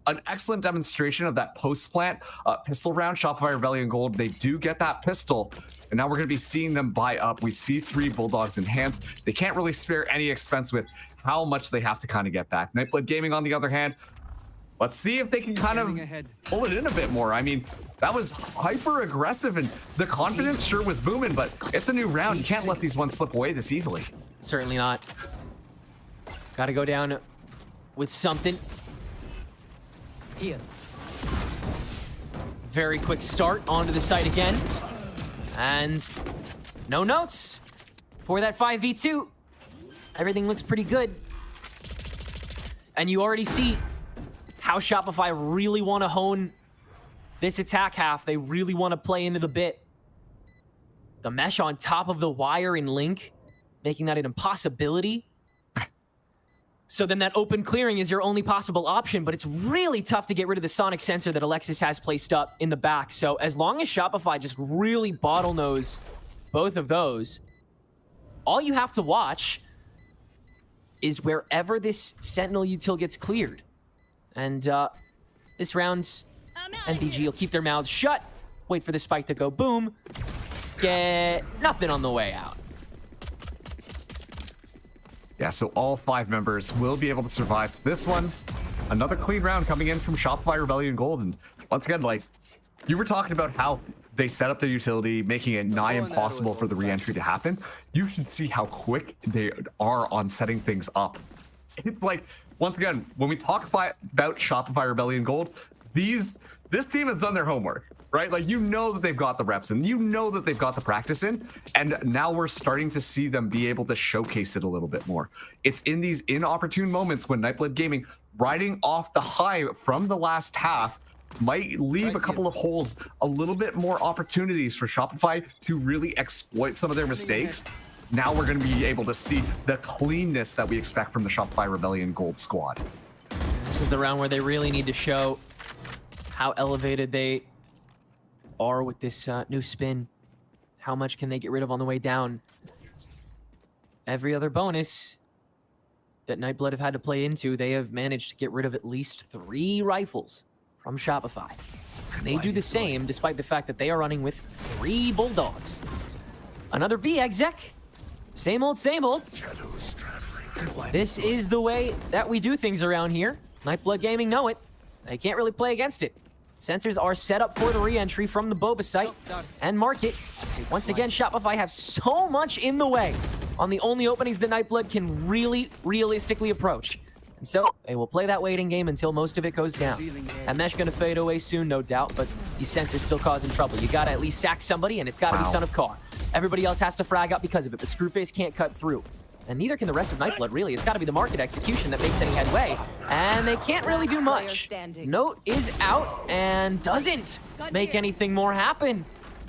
D: An excellent demonstration of that post-plant pistol round. Shopify Rebellion Gold, they do get that pistol. And now we're going to be seeing them buy up. We see 3 Bulldogs in hands. They can't really spare any expense with how much they have to kind of get back. Nightblood Gaming, on the other hand, let's see if they can kind of pull it in a bit more. I mean, that was hyper aggressive, and the confidence sure was booming, but it's a new round. You can't let these ones slip away this easily.
F: Certainly not. Got to go down with something. Here. Very quick start onto the site again. And no notes for that 5v2. Everything looks pretty good. And you already see how Shopify really want to hone this attack half. They really want to play into the bit. The mesh on top of the wire in Link, making that an impossibility. So then that open clearing is your only possible option, but it's really tough to get rid of the sonic sensor that Alexis has placed up in the back. So as long as Shopify just really bottlenose both of those, all you have to watch is wherever this Sentinel util gets cleared. And this round, NBG will keep their mouths shut, wait for the spike to go boom, get nothing on the way out.
D: Yeah, so all 5 members will be able to survive this one. Another clean round coming in from Shopify Rebellion Gold. And once again, like, you were talking about how they set up their utility, making it nigh impossible for the re-entry to happen. You should see how quick they are on setting things up. It's like, once again, when we talk about Shopify Rebellion Gold, this team has done their homework, right? Like, you know that they've got the reps in, you know that they've got the practice in, and now we're starting to see them be able to showcase it a little bit more. It's in these inopportune moments when Nightblood Gaming, riding off the high from the last half, might leave a couple of holes, a little bit more opportunities for Shopify to really exploit some of their mistakes. Now we're going to be able to see the cleanness that we expect from the Shopify Rebellion Gold squad.
F: This is the round where they really need to show how elevated they are with this new spin. How much can they get rid of on the way down? Every other bonus that Nightblood have had to play into, they have managed to get rid of at least 3 rifles from Shopify. And they do the same despite the fact that they are running with 3 Bulldogs. Another B exec. Same old, same old. This is the way that we do things around here. Nightblood Gaming know it. They can't really play against it. Sensors are set up for the re-entry from the Boba site and market. Once again, Shopify have so much in the way on the only openings that Nightblood can really realistically approach. And so they will play that waiting game until most of it goes down. That mesh gonna fade away soon, no doubt, but these sensors still causing trouble. You gotta at least sack somebody, and it's gotta be Son of Carr. Everybody else has to frag up because of it, but Screwface can't cut through. And neither can the rest of Nightblood, really. It's gotta be the market execution that makes any headway. And they can't really do much. Note is out and doesn't make anything more happen.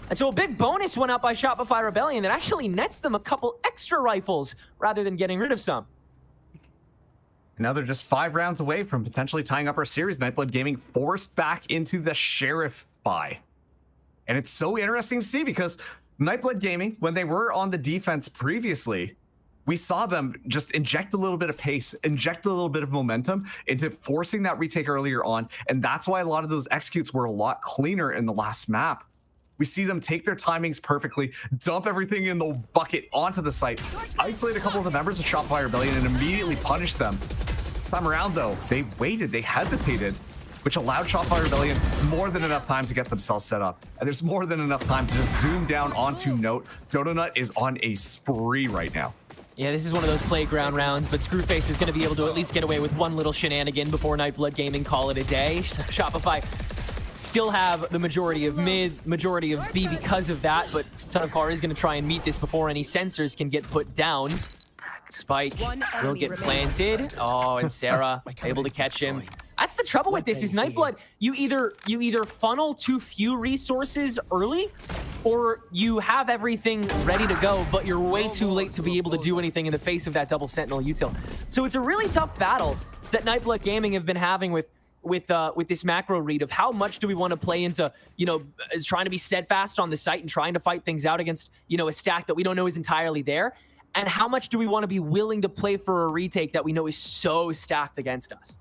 F: And so a big bonus went out by Shopify Rebellion that actually nets them a couple extra rifles rather than getting rid of some.
D: Now they're just 5 rounds away from potentially tying up our series. Nightblood Gaming forced back into the Sheriff buy. And it's so interesting to see because Nightblood Gaming, when they were on the defense previously, we saw them just inject a little bit of pace, inject a little bit of momentum into forcing that retake earlier on. And that's why a lot of those executes were a lot cleaner in the last map. We see them take their timings perfectly, dump everything in the bucket onto the site, isolate a couple of the members of Shopify Rebellion, and immediately punish them. This time around, though, they waited, they hesitated, which allowed Shopify Rebellion more than enough time to get themselves set up. And there's more than enough time to just zoom down onto Note. Donut is on a spree right now.
F: Yeah, this is one of those playground rounds, but Screwface is going to be able to at least get away with one little shenanigan before Nightblood Gaming call it a day. Shopify still have the majority of mid, majority of B because of that, but Son of Car is going to try and meet this before any sensors can get put down. Spike will get planted. Oh, and Sarah able to catch him. That's the trouble with this is Nightblood. You either funnel too few resources early, or you have everything ready to go, but you're way too late to be able to do anything in the face of that double Sentinel util. So it's a really tough battle that Nightblood Gaming have been having with this macro read of how much do we want to play into, you know, trying to be steadfast on the site and trying to fight things out against, you know, a stack that we don't know is entirely there, and how much do we want to be willing to play for a retake that we know is so stacked against us.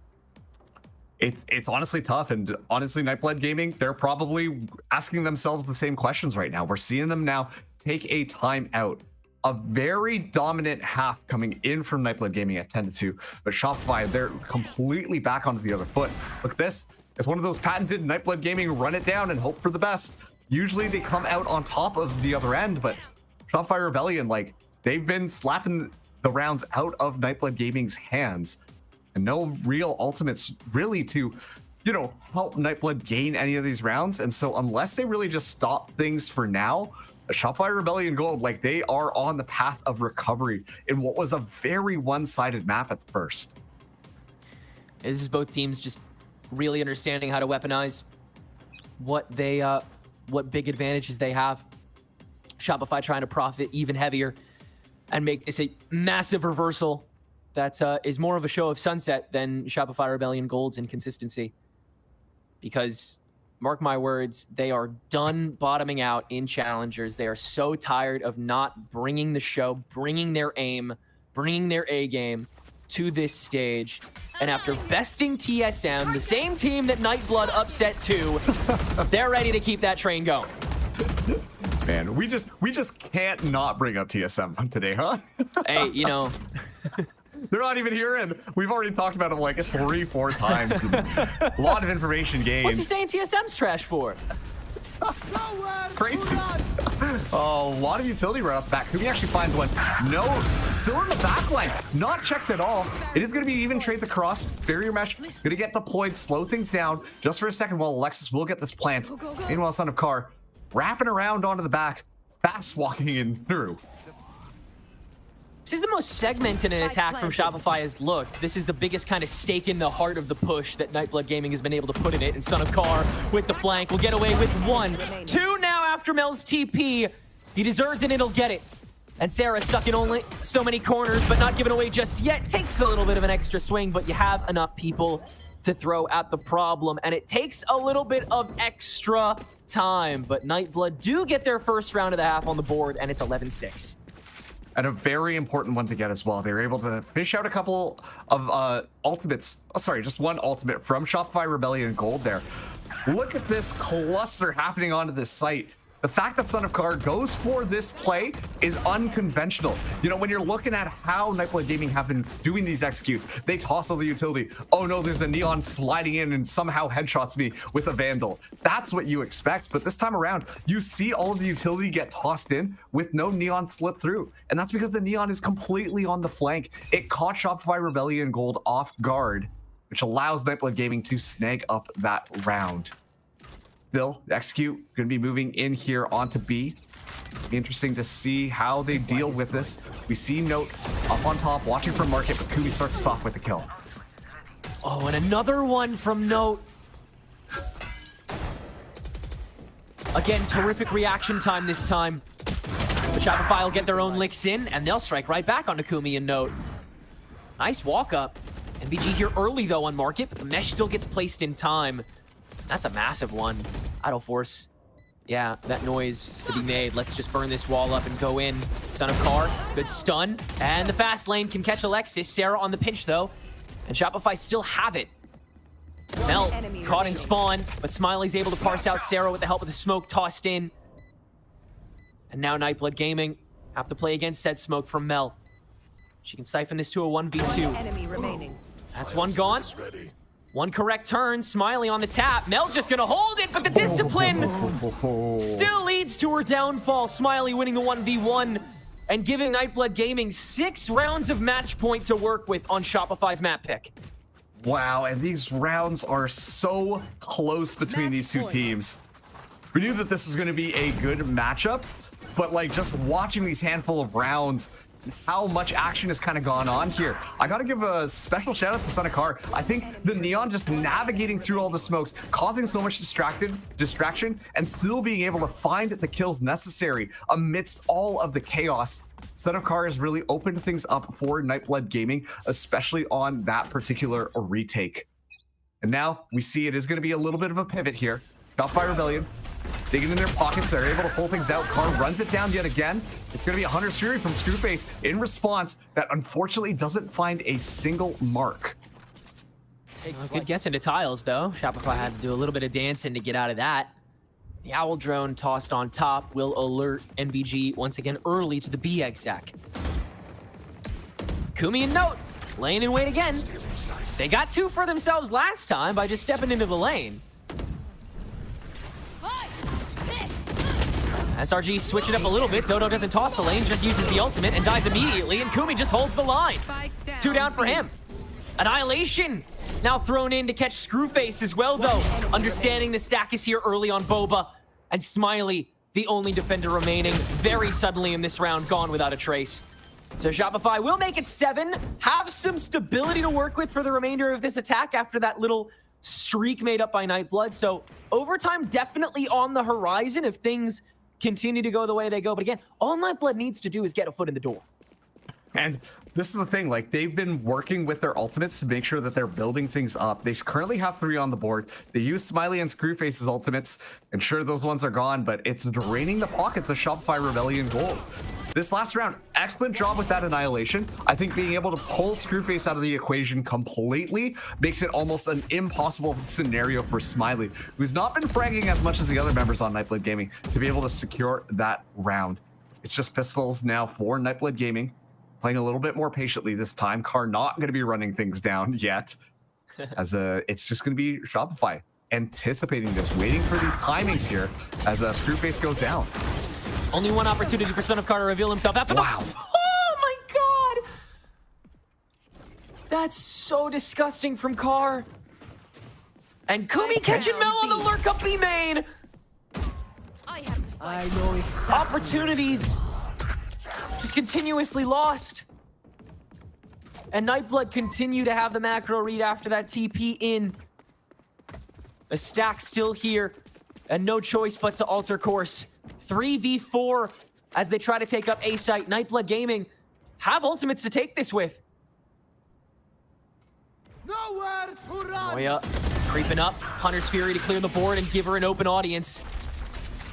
D: It's honestly tough, and honestly, Nightblood Gaming, they're probably asking themselves the same questions right now. We're seeing them now take a timeout. A very dominant half coming in from Nightblood Gaming at 10-2, but Shopify, they're completely back onto the other foot. Look, this is one of those patented Nightblood Gaming run it down and hope for the best. Usually they come out on top of the other end, but Shopify Rebellion, like, they've been slapping the rounds out of Nightblood Gaming's hands. And no real ultimates really to, you know, help Nightblood gain any of these rounds. And so unless they really just stop things for now, Shopify Rebellion Gold, like, they are on the path of recovery in what was a very one-sided map at first.
F: This is both teams just really understanding how to weaponize what big advantages they have. Shopify trying to profit even heavier and make this a massive reversal that is more of a show of sunset than Shopify Rebellion Gold's inconsistency. Because, mark my words, they are done bottoming out in Challengers. They are so tired of not bringing the show, bringing their aim, bringing their A game to this stage. And after besting TSM, the same team that Nightblood upset too, they're ready to keep that train going.
D: Man, we just can't not bring up TSM today, huh?
F: Hey, you know...
D: They're not even here, and we've already talked about them like 3-4 times. A lot of information gained.
F: What's he saying TSM's trash for?
D: Crazy. Oh, a lot of utility right off the back. Kumi actually finds one. No, still in the back line. Not checked at all. It is going to be even trades across. Barrier mesh going to get deployed, slow things down just for a second while Alexis will get this plant. Meanwhile, Son of Car wrapping around onto the back, fast walking in through.
F: This is the most segmented an attack from Shopify has looked. This is the biggest kind of stake in the heart of the push that Nightblood Gaming has been able to put in it. And Son of Car with the flank will get away with 1. 2 now after Mel's TP. He deserved it, it'll get it. And Sarah stuck in only so many corners, but not given away just yet. Takes a little bit of an extra swing, but you have enough people to throw at the problem. And it takes a little bit of extra time. But Nightblood do get their first round of the half on the board, and it's 11-6.
D: And a very important one to get as well. They were able to fish out a couple of ultimates. Oh, sorry, just one ultimate from Shopify Rebellion Gold there. Look at this cluster happening onto this site. The fact that Son of Car goes for this play is unconventional. You know, when you're looking at how Nightblood Gaming have been doing these executes, they toss all the utility. Oh no, there's a Neon sliding in and somehow headshots me with a Vandal. That's what you expect, but this time around, you see all of the utility get tossed in with no Neon slip through. And that's because the Neon is completely on the flank. It caught Shopify Rebellion Gold off guard, which allows Nightblood Gaming to snag up that round. Still, execute going to be moving in here onto B. Be interesting to see how they deal with this. We see Note up on top, watching from Market, but Kumi starts us off with a kill.
F: Oh, and another one from Note. Again, terrific reaction time this time. But Shopify will get their own licks in, and they'll strike right back onto Kumi and Note. Nice walk up. NBG here early, though, on Market, but the mesh still gets placed in time. That's a massive one. Idle Force. Yeah, that noise to be made. Let's just burn this wall up and go in. Son of Car, good stun. And the fast lane can catch Alexis. Sarah on the pinch, though. And Shopify still have it. Mel caught in spawn, but Smiley's able to parse out Sarah with the help of the smoke tossed in. And now Nightblood Gaming have to play against said smoke from Mel. She can siphon this to a 1v2. That's one gone. One correct turn, Smiley on the tap. Mel's just gonna hold it, but the discipline still leads to her downfall. Smiley winning the 1v1 and giving Nightblood Gaming 6 rounds of match point to work with on Shopify's map pick.
D: Wow, and these rounds are so close between these two teams. We knew that this was going to be a good matchup, but like just watching these handful of rounds, how much action has kind of gone on here. I got to give a special shout out to Thunakar. I think the Neon just navigating through all the smokes, causing so much distraction, and still being able to find the kills necessary amidst all of the chaos. Thunakar has really opened things up for Nightblood Gaming, especially on that particular retake. And now we see it is going to be a little bit of a pivot here. Shopify Rebellion digging in their pockets. They're able to pull things out. Carr runs it down yet again. It's going to be a Hunter's Fury from Screwface in response that unfortunately doesn't find a single mark.
F: Good guess into tiles, though. Shopify had to do a little bit of dancing to get out of that. The Owl drone tossed on top will alert NBG once again early to the B exec. Kumi and Note laying in wait again. They got two for themselves last time by just stepping into the lane. SRG switch it up a little bit. Dodo doesn't toss the lane, just uses the ultimate and dies immediately, and Kumi just holds the line. Two down for him. Annihilation now thrown in to catch Screwface as well, though. Understanding the stack is here early on Boba. And Smiley, the only defender remaining, very suddenly in this round, gone without a trace. So Shopify will make it 7, have some stability to work with for the remainder of this attack after that little streak made up by Nightblood. So overtime definitely on the horizon if things continue to go the way they go. But again, all Nightblood needs to do is get a foot in the door.
D: And this is the thing, like they've been working with their ultimates to make sure that they're building things up. They currently have 3 on the board. They use Smiley and Screwface's ultimates, and sure, those ones are gone, but it's draining the pockets of Shopify Rebellion Gold. This last round, excellent job with that annihilation. I think being able to pull Screwface out of the equation completely makes it almost an impossible scenario for Smiley, who's not been fragging as much as the other members on Nightblood Gaming, to be able to secure that round. It's just pistols now for Nightblood Gaming, playing a little bit more patiently this time. Carr not going to be running things down yet, as it's just going to be Shopify anticipating this, waiting for these timings here as Screwface goes down.
F: Only one opportunity for Son of Carter to reveal himself after
D: wow.
F: Oh my god! That's so disgusting from Carr. And Kumi catching Mel on the lurk up B main.
E: I know exactly.
F: Opportunities just continuously lost. And Nightblood continue to have the macro read after that TP in. The stack still here, and no choice but to alter course. 3v4 as they try to take up A site. Nightblood Gaming have ultimates to take this with.
E: Nowhere to run.
F: Moya creeping up. Hunter's Fury to clear the board and give her an open audience.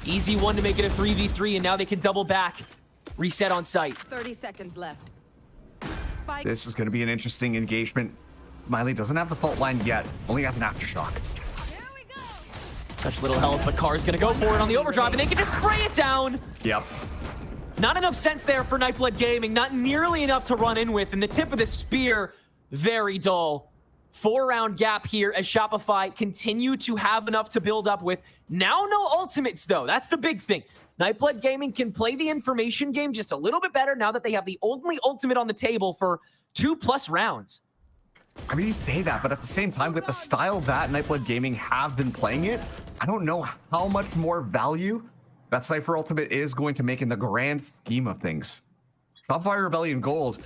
F: Easy one to make it a 3v3, and now they can double back. Reset on site.
E: 30 seconds left. Spike.
D: This is going to be an interesting engagement. Smiley doesn't have the fault line yet, only has an aftershock.
E: Here we go.
F: Such little health, but Carr's gonna go for it on the overdrive, and they can just spray it down.
D: Yep.
F: Not enough sense there for Nightblood Gaming, not nearly enough to run in with, and the tip of the spear, very dull. 4-round gap here as Shopify continue to have enough to build up with. Now no ultimates, though. That's the big thing. Nightblood Gaming can play the information game just a little bit better now that they have the only ultimate on the table for 2+ rounds.
D: I mean, you say that, but at the same time, with the style that Nightblood Gaming have been playing it, I don't know how much more value that Cypher Ultimate is going to make in the grand scheme of things. Shopify Rebellion Gold,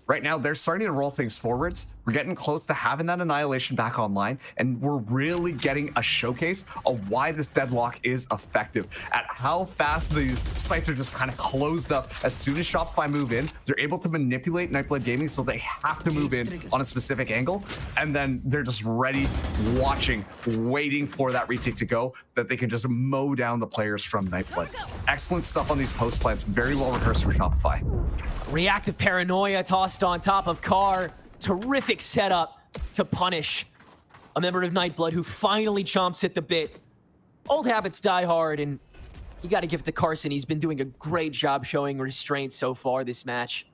D: right now, they're starting to roll things forwards. We're getting close to having that Annihilation back online, and we're really getting a showcase of why this deadlock is effective, at how fast these sites are just kind of closed up. As soon as Shopify move in, they're able to manipulate Nightblood Gaming, so they have to move in on a specific angle, and then they're just ready, watching, waiting for that retake to go, that they can just mow down the players from Nightblood. Excellent stuff on these post plants, very well rehearsed for Shopify.
F: Reactive Paranoia tossed on top of Carr. Terrific setup to punish a member of Nightblood who finally chomps at the bit. Old habits die hard, and you got to give it to Carson. He's been doing a great job showing restraint so far this match.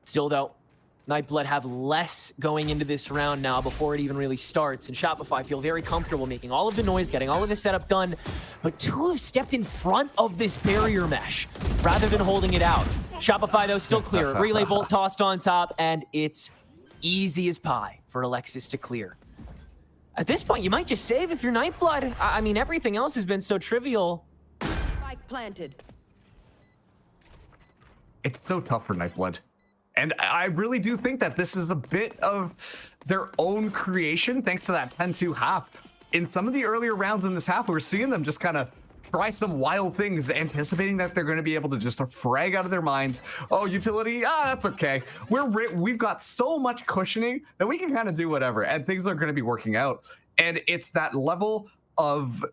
F: Still, though, Nightblood have less going into this round now before it even really starts, and Shopify feel very comfortable making all of the noise, getting all of the setup done, but two have stepped in front of this barrier mesh rather than holding it out. Shopify, though, still clear. Relay bolt tossed on top, and it's Easy as pie for Alexis to clear. At this point, you might just save if you're Nightblood. I mean, everything else has been so trivial.
E: Spike planted.
D: It's so tough for Nightblood. And I really do think that this is a bit of their own creation, thanks to that 10-2 half. In some of the earlier rounds in this half, we were seeing them just kind of try some wild things, anticipating that they're going to be able to just frag out of their minds. Oh, utility, that's okay. We've got so much cushioning that we can kind of do whatever, and things are going to be working out. And it's that level of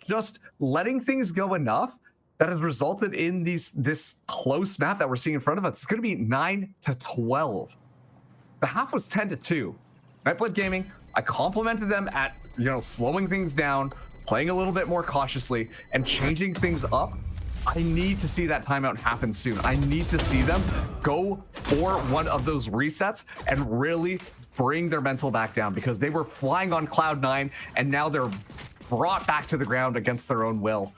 D: just letting things go enough that has resulted in this close map that we're seeing in front of us. It's going to be 9-12. The half was 10-2. Nightblood Gaming, I complimented them at, slowing things down, playing a little bit more cautiously, and changing things up. I need to see that timeout happen soon. I need to see them go for one of those resets and really bring their mental back down, because they were flying on cloud 9 and now they're brought back to the ground against their own will.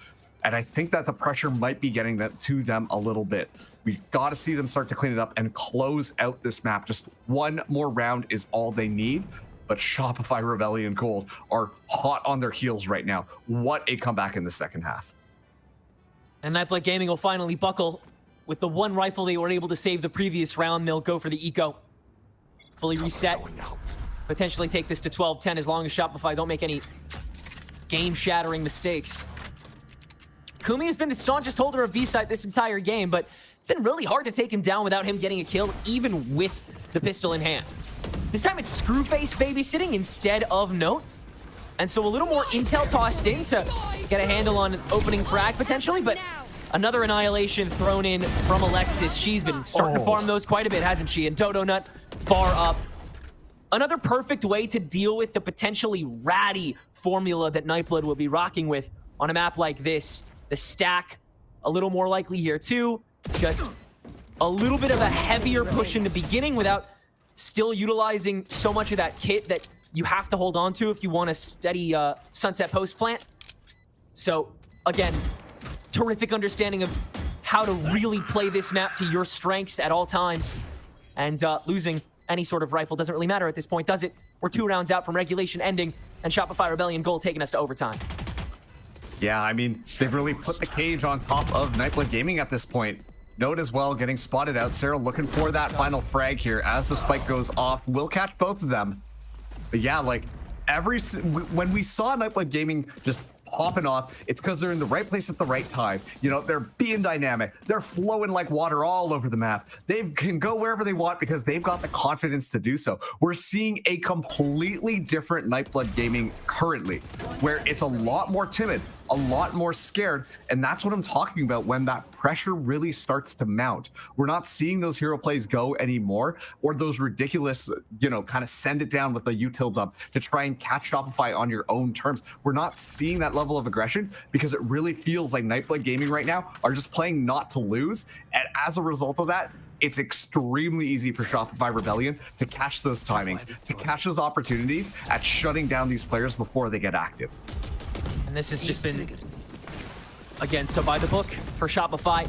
D: And I think that the pressure might be getting that to them a little bit. We've got to see them start to clean it up and close out this map. Just one more round is all they need. But Shopify, Rebellion, Gold are hot on their heels right now. What a comeback in the second half.
F: And Nightblood Gaming will finally buckle with the one rifle they were able to save the previous round. They'll go for the eco. Fully reset. Potentially take this to 12-10 as long as Shopify don't make any game-shattering mistakes. Kumi has been the staunchest holder of B-site this entire game, but it's been really hard to take him down without him getting a kill, even with the pistol in hand. This time it's Screwface babysitting instead of Note. And so a little more intel tossed in to get a handle on opening frag potentially, but another annihilation thrown in from Alexis. She's been starting to farm those quite a bit, hasn't she? And Dodo Nut far up. Another perfect way to deal with the potentially ratty formula that Nightblood will be rocking with on a map like this. The stack, a little more likely here too. Just a little bit of a heavier push in the beginning without still utilizing so much of that kit that you have to hold on to if you want a steady sunset post plant. So again, terrific understanding of how to really play this map to your strengths at all times. And losing any sort of rifle doesn't really matter at this point, does it? We're 2 rounds out from regulation ending, and Shopify Rebellion Gold taking us to overtime.
D: Yeah, I mean, they've really put the cage on top of Nightblood Gaming at this point. Note as well getting spotted out. Sarah looking for that final frag here as the spike goes off. We'll catch both of them. But yeah, like when we saw Nightblood Gaming just popping off, it's because they're in the right place at the right time. They're being dynamic. They're flowing like water all over the map. They can go wherever they want because they've got the confidence to do so. We're seeing a completely different Nightblood Gaming currently, where it's a lot more timid, a lot more scared, and that's what I'm talking about when that pressure really starts to mount. We're not seeing those hero plays go anymore, or those ridiculous, kind of send it down with a util dump to try and catch Shopify on your own terms. We're not seeing that level of aggression because it really feels like Nightblood Gaming right now are just playing not to lose, and as a result of that, it's extremely easy for Shopify Rebellion to catch those timings, to catch those opportunities at shutting down these players before they get active.
F: And this has just been, again, so by the book for Shopify.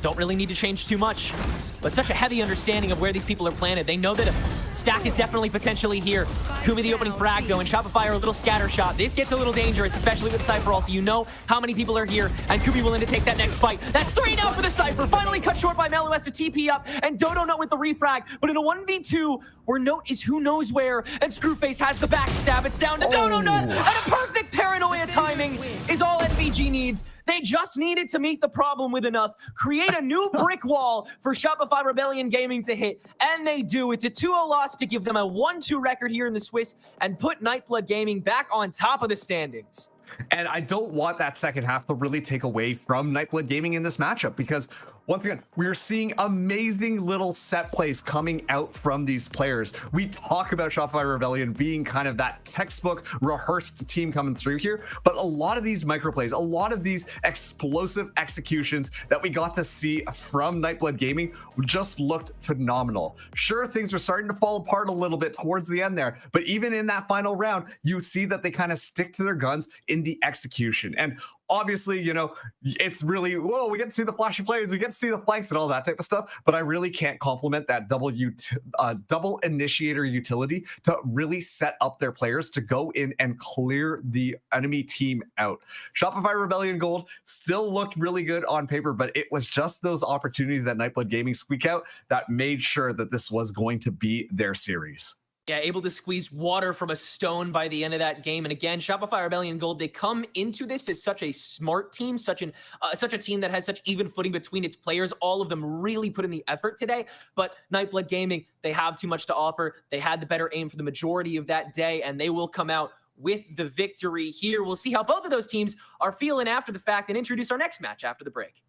F: Don't really need to change too much, but such a heavy understanding of where these people are planted. They know that a stack is definitely potentially here. Kumi the opening frag though, and Shopify are a little scatter shot. This gets a little dangerous, especially with Cypher ult. You know how many people are here, and Kumi willing to take that next fight. That's 3 now for the Cypher. Finally cut short by Melo, has to TP up, and Dodo Nut with the refrag. But in a 1v2, where Note is who knows where, and Screwface has the backstab. It's down to Dodo Nut, and a perfect paranoia timing is all NBG needs. They just needed to meet the problem with enough. Create a new brick wall for Shopify Rebellion Gaming to hit, and they do. It's a 2-0 loss to give them a 1-2 record here in the Swiss and put Nightblood Gaming back on top of the standings.
D: And I don't want that second half to really take away from Nightblood Gaming in this matchup, because once again, we are seeing amazing little set plays coming out from these players. We talk about Shopify Rebellion being kind of that textbook rehearsed team coming through here, but a lot of these micro plays, a lot of these explosive executions that we got to see from Nightblood Gaming just looked phenomenal. Sure, things were starting to fall apart a little bit towards the end there, but even in that final round, you see that they kind of stick to their guns in the execution. And obviously, you know, it's really, whoa, we get to see the flashy plays, we get to see the flanks and all that type of stuff, but I really can't compliment that double initiator utility to really set up their players to go in and clear the enemy team out. Shopify Rebellion Gold still looked really good on paper, but it was just those opportunities that Nightblood Gaming squeak out that made sure that this was going to be their series.
F: Yeah, able to squeeze water from a stone by the end of that game. And again, Shopify Rebellion Gold, they come into this as such a smart team, such a team that has such even footing between its players. All of them really put in the effort today. But Nightblood Gaming, they have too much to offer. They had the better aim for the majority of that day, and they will come out with the victory here. We'll see how both of those teams are feeling after the fact and introduce our next match after the break.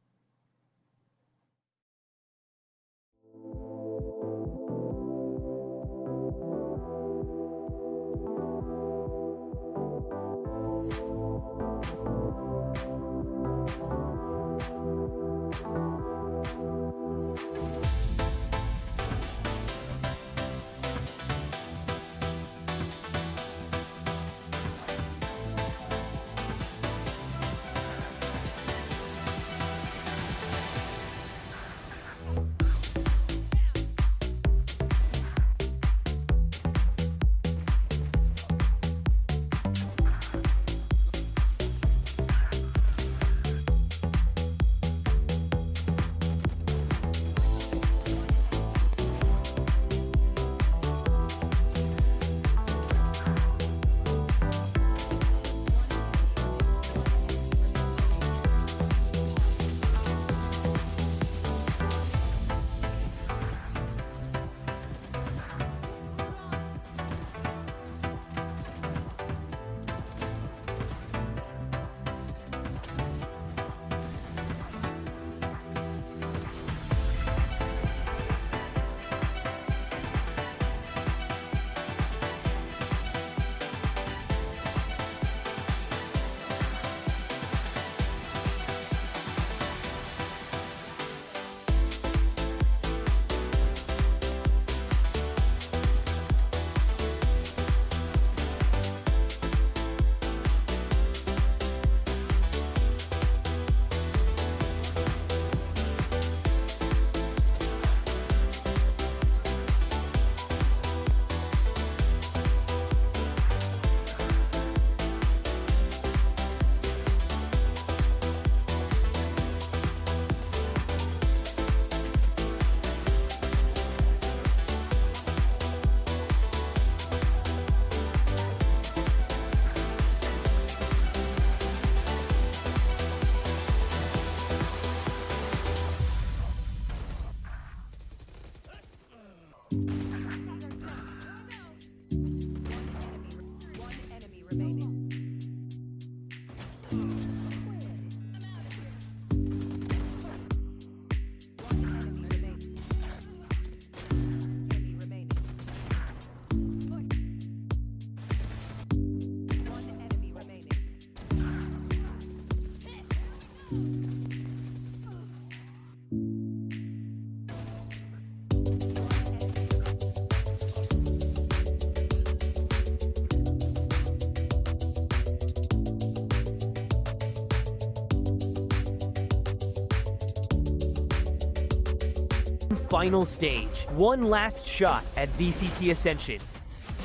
A: Final stage. One last shot at VCT Ascension.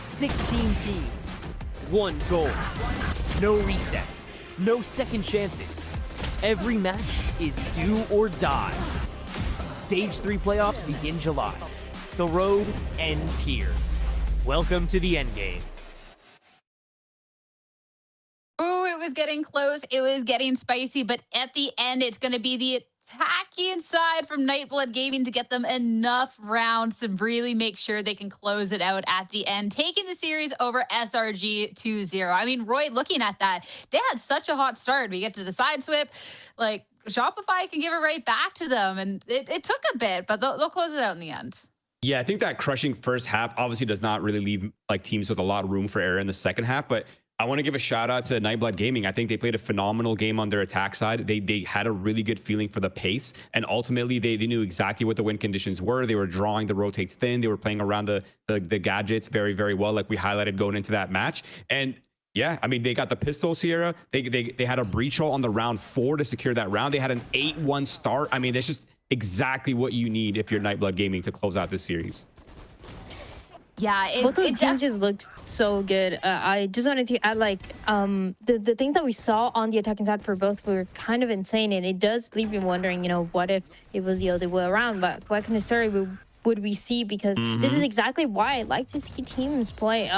A: 16 teams. One goal. No resets. No second chances. Every match is do or die. Stage 3 playoffs begin July. The road ends here. Welcome to the endgame.
B: Oh, it was getting close. It was getting spicy, but at the end, it's going to be the attacking side from Nightblood Gaming to get them enough rounds to really make sure they can close it out at the end, taking the series over SRG 2-0. I mean, Roy, looking at that, they had such a hot start. We get to the side swip, like Shopify can give it right back to them, and it took a bit, but they'll close it out in the end.
G: Yeah, I think that crushing first half obviously does not really leave like teams with a lot of room for error in the second half, but I want to give a shout out to Nightblood Gaming. I think they played a phenomenal game on their attack side. They had a really good feeling for the pace, and ultimately they knew exactly what the win conditions were. They were drawing the rotates thin. They were playing around the gadgets very, very well, like we highlighted going into that match. And Yeah, I mean, they got the pistol Sierra. They had a breach hole on the round 4 to secure that round. They had an 8-1 start. I mean, that's just exactly what you need if you're Nightblood Gaming to close out this series.
B: Yeah,
C: Both of the teams just looked so good. I just wanted to add, like, the things that we saw on the attacking side for both were kind of insane, and it does leave me wondering, you know, what if it was the other way around? But what kind of story would we see? Because this is exactly why I like to see teams play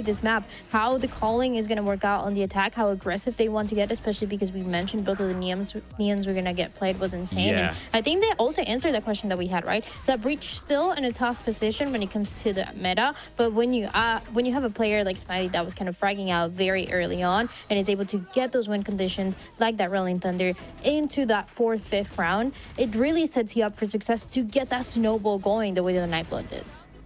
C: this map, how the calling is going to work out on the attack, how aggressive they want to get, especially because we mentioned both of the neons were going to get played was insane.
G: Yeah.
C: And I think they also answered that question that we had, right? That Breach still in a tough position when it comes to the meta, but when you have a player like Smiley that was kind of fragging out very early on and is able to get those win conditions like that Rolling Thunder into that 4th, 5th round, it really sets you up for success to get that snowball going the way that the Nightblood did.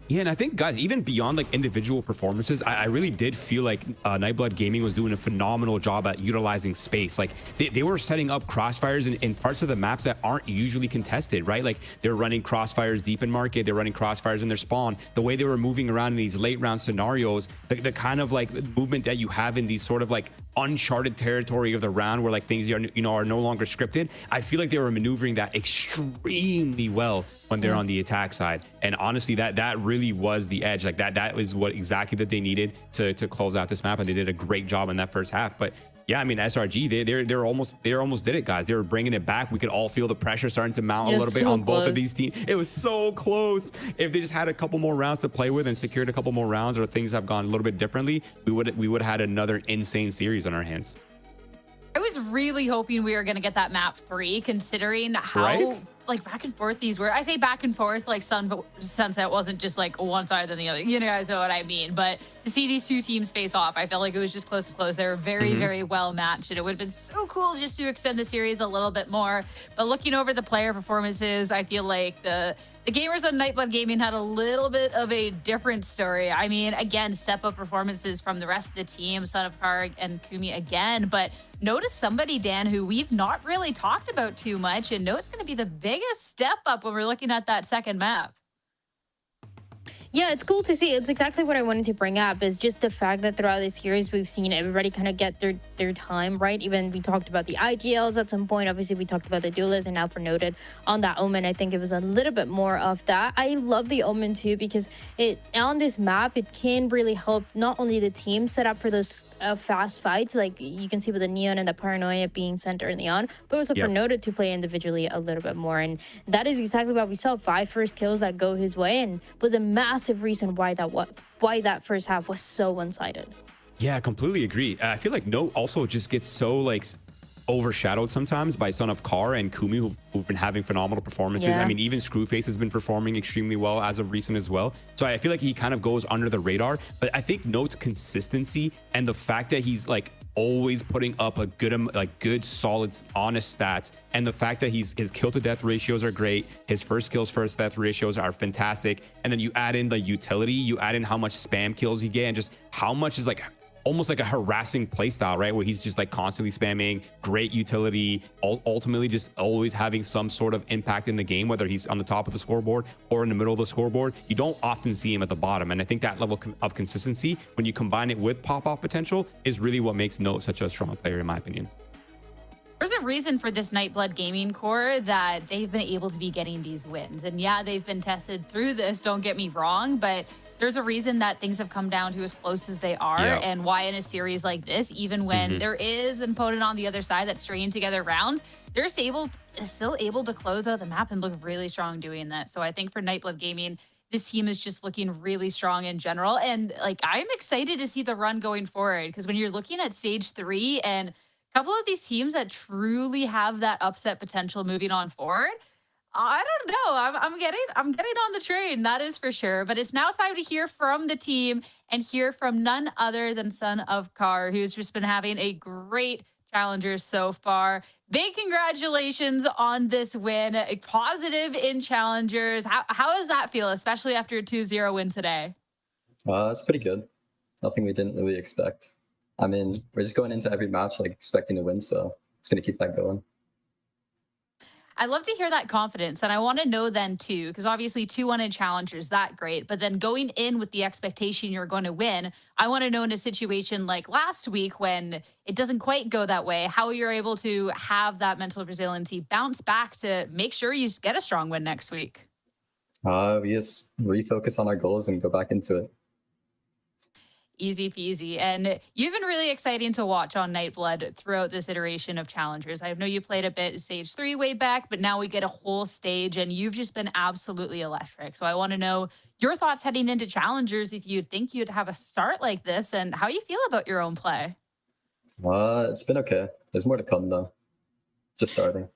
G: Yeah, and I think, guys, even beyond like individual performances, I really did feel like Nightblood Gaming was doing a phenomenal job at utilizing space. Like they were setting up crossfires in parts of the maps that aren't usually contested, right? Like they're running crossfires deep in market, they're running crossfires in their spawn. The way they were moving around in these late round scenarios, the kind of like movement that you have in these sort of like uncharted territory of the round where like things are, you know, are no longer scripted. I feel like they were maneuvering that extremely well when they're on the attack side, and honestly that really was the edge. Like that was what exactly that they needed to close out this map, and they did a great job in that first half. But yeah, I mean, SRG, they almost did it, guys. They were bringing it back. We could all feel the pressure starting to mount a little bit on both of these teams. It was so close. If they just had a couple more rounds to play with and secured a couple more rounds, or things have gone a little bit differently, we would have had another insane series on our hands.
B: I was really hoping we were going to get that map 3, considering how like back and forth these were. I say back and forth, like Sunset wasn't just like one side than the other. You guys know what I mean. But to see these two teams face off, I felt like it was just close to close. They were very, very well matched, and it would have been so cool just to extend the series a little bit more. But looking over the player performances, I feel like the gamers on Nightblood Gaming had a little bit of a different story. I mean, again, step up performances from the rest of the team, Son of Karg and Kumi again. But notice somebody, Dan, who we've not really talked about too much, and know it's going to be the biggest step up when we're looking at that second map.
C: Yeah, it's cool to see. It's exactly what I wanted to bring up, is just the fact that throughout this series, we've seen everybody kind of get their time, right? Even we talked about the IGLs at some point. Obviously, we talked about the duelists, and now for Noted on that Omen, I think it was a little bit more of that. I love the Omen too, because on this map, it can really help not only the team set up for those fast fights, like you can see with the Neon and the Paranoia being sent early on, but also for Noted to play individually a little bit more. And that is exactly what we saw. 5 first kills that go his way, and was a massive reason why that first half was so one-sided.
G: Yeah, I completely agree. I feel like Note also just gets so like overshadowed sometimes by Son of Kar and Kumi, who've been having phenomenal performances. I mean, even Screwface has been performing extremely well as of recent as well. So I feel like he kind of goes under the radar. But I think Note's consistency and the fact that he's like always putting up a good, solid, honest stats, and the fact that his kill to death ratios are great, his first kills first death ratios are fantastic, and then you add in the utility, you add in how much spam kills he get, and just how much is like almost like a harassing playstyle, right? Where he's just like constantly spamming, great utility, ultimately just always having some sort of impact in the game, whether he's on the top of the scoreboard or in the middle of the scoreboard. You don't often see him at the bottom. And I think that level of consistency, when you combine it with pop-off potential, is really what makes Note such a strong player, in my opinion.
B: There's a reason for this Nightblood Gaming core that they've been able to be getting these wins. And yeah, they've been tested through this, don't get me wrong, but there's a reason that things have come down to as close as they are, and why in a series like this, even when there is an opponent on the other side that's stringing together rounds, they're still able to close out the map and look really strong doing that. So I think for Nightblood Gaming, this team is just looking really strong in general. And like, I'm excited to see the run going forward, because when you're looking at stage 3 and a couple of these teams that truly have that upset potential moving on forward, I don't know. I'm getting on the train, that is for sure. But it's now time to hear from the team and hear from none other than Son of Kar, who's just been having a great Challengers so far. Big congratulations on this win. A positive in Challengers. How does that feel, especially after a 2-0 win today?
H: It's pretty good. Nothing we didn't really expect. I mean, we're just going into every match like expecting to win, so it's going to keep that going.
B: I'd love to hear that confidence. And I want to know then too, because obviously 2-1 in Challengers, that great. But then going in with the expectation you're going to win, I want to know in a situation like last week when it doesn't quite go that way, how you're able to have that mental resiliency, bounce back to make sure you get a strong win next week.
H: We just refocus on our goals and go back into it.
B: Easy peasy. And you've been really exciting to watch on Nightblood throughout this iteration of Challengers. I know you played a bit stage 3 way back, but now we get a whole stage and you've just been absolutely electric. So I want to know your thoughts heading into Challengers, if you'd think you'd have a start like this and how you feel about your own play.
H: It's been okay. There's more to come though. Just starting.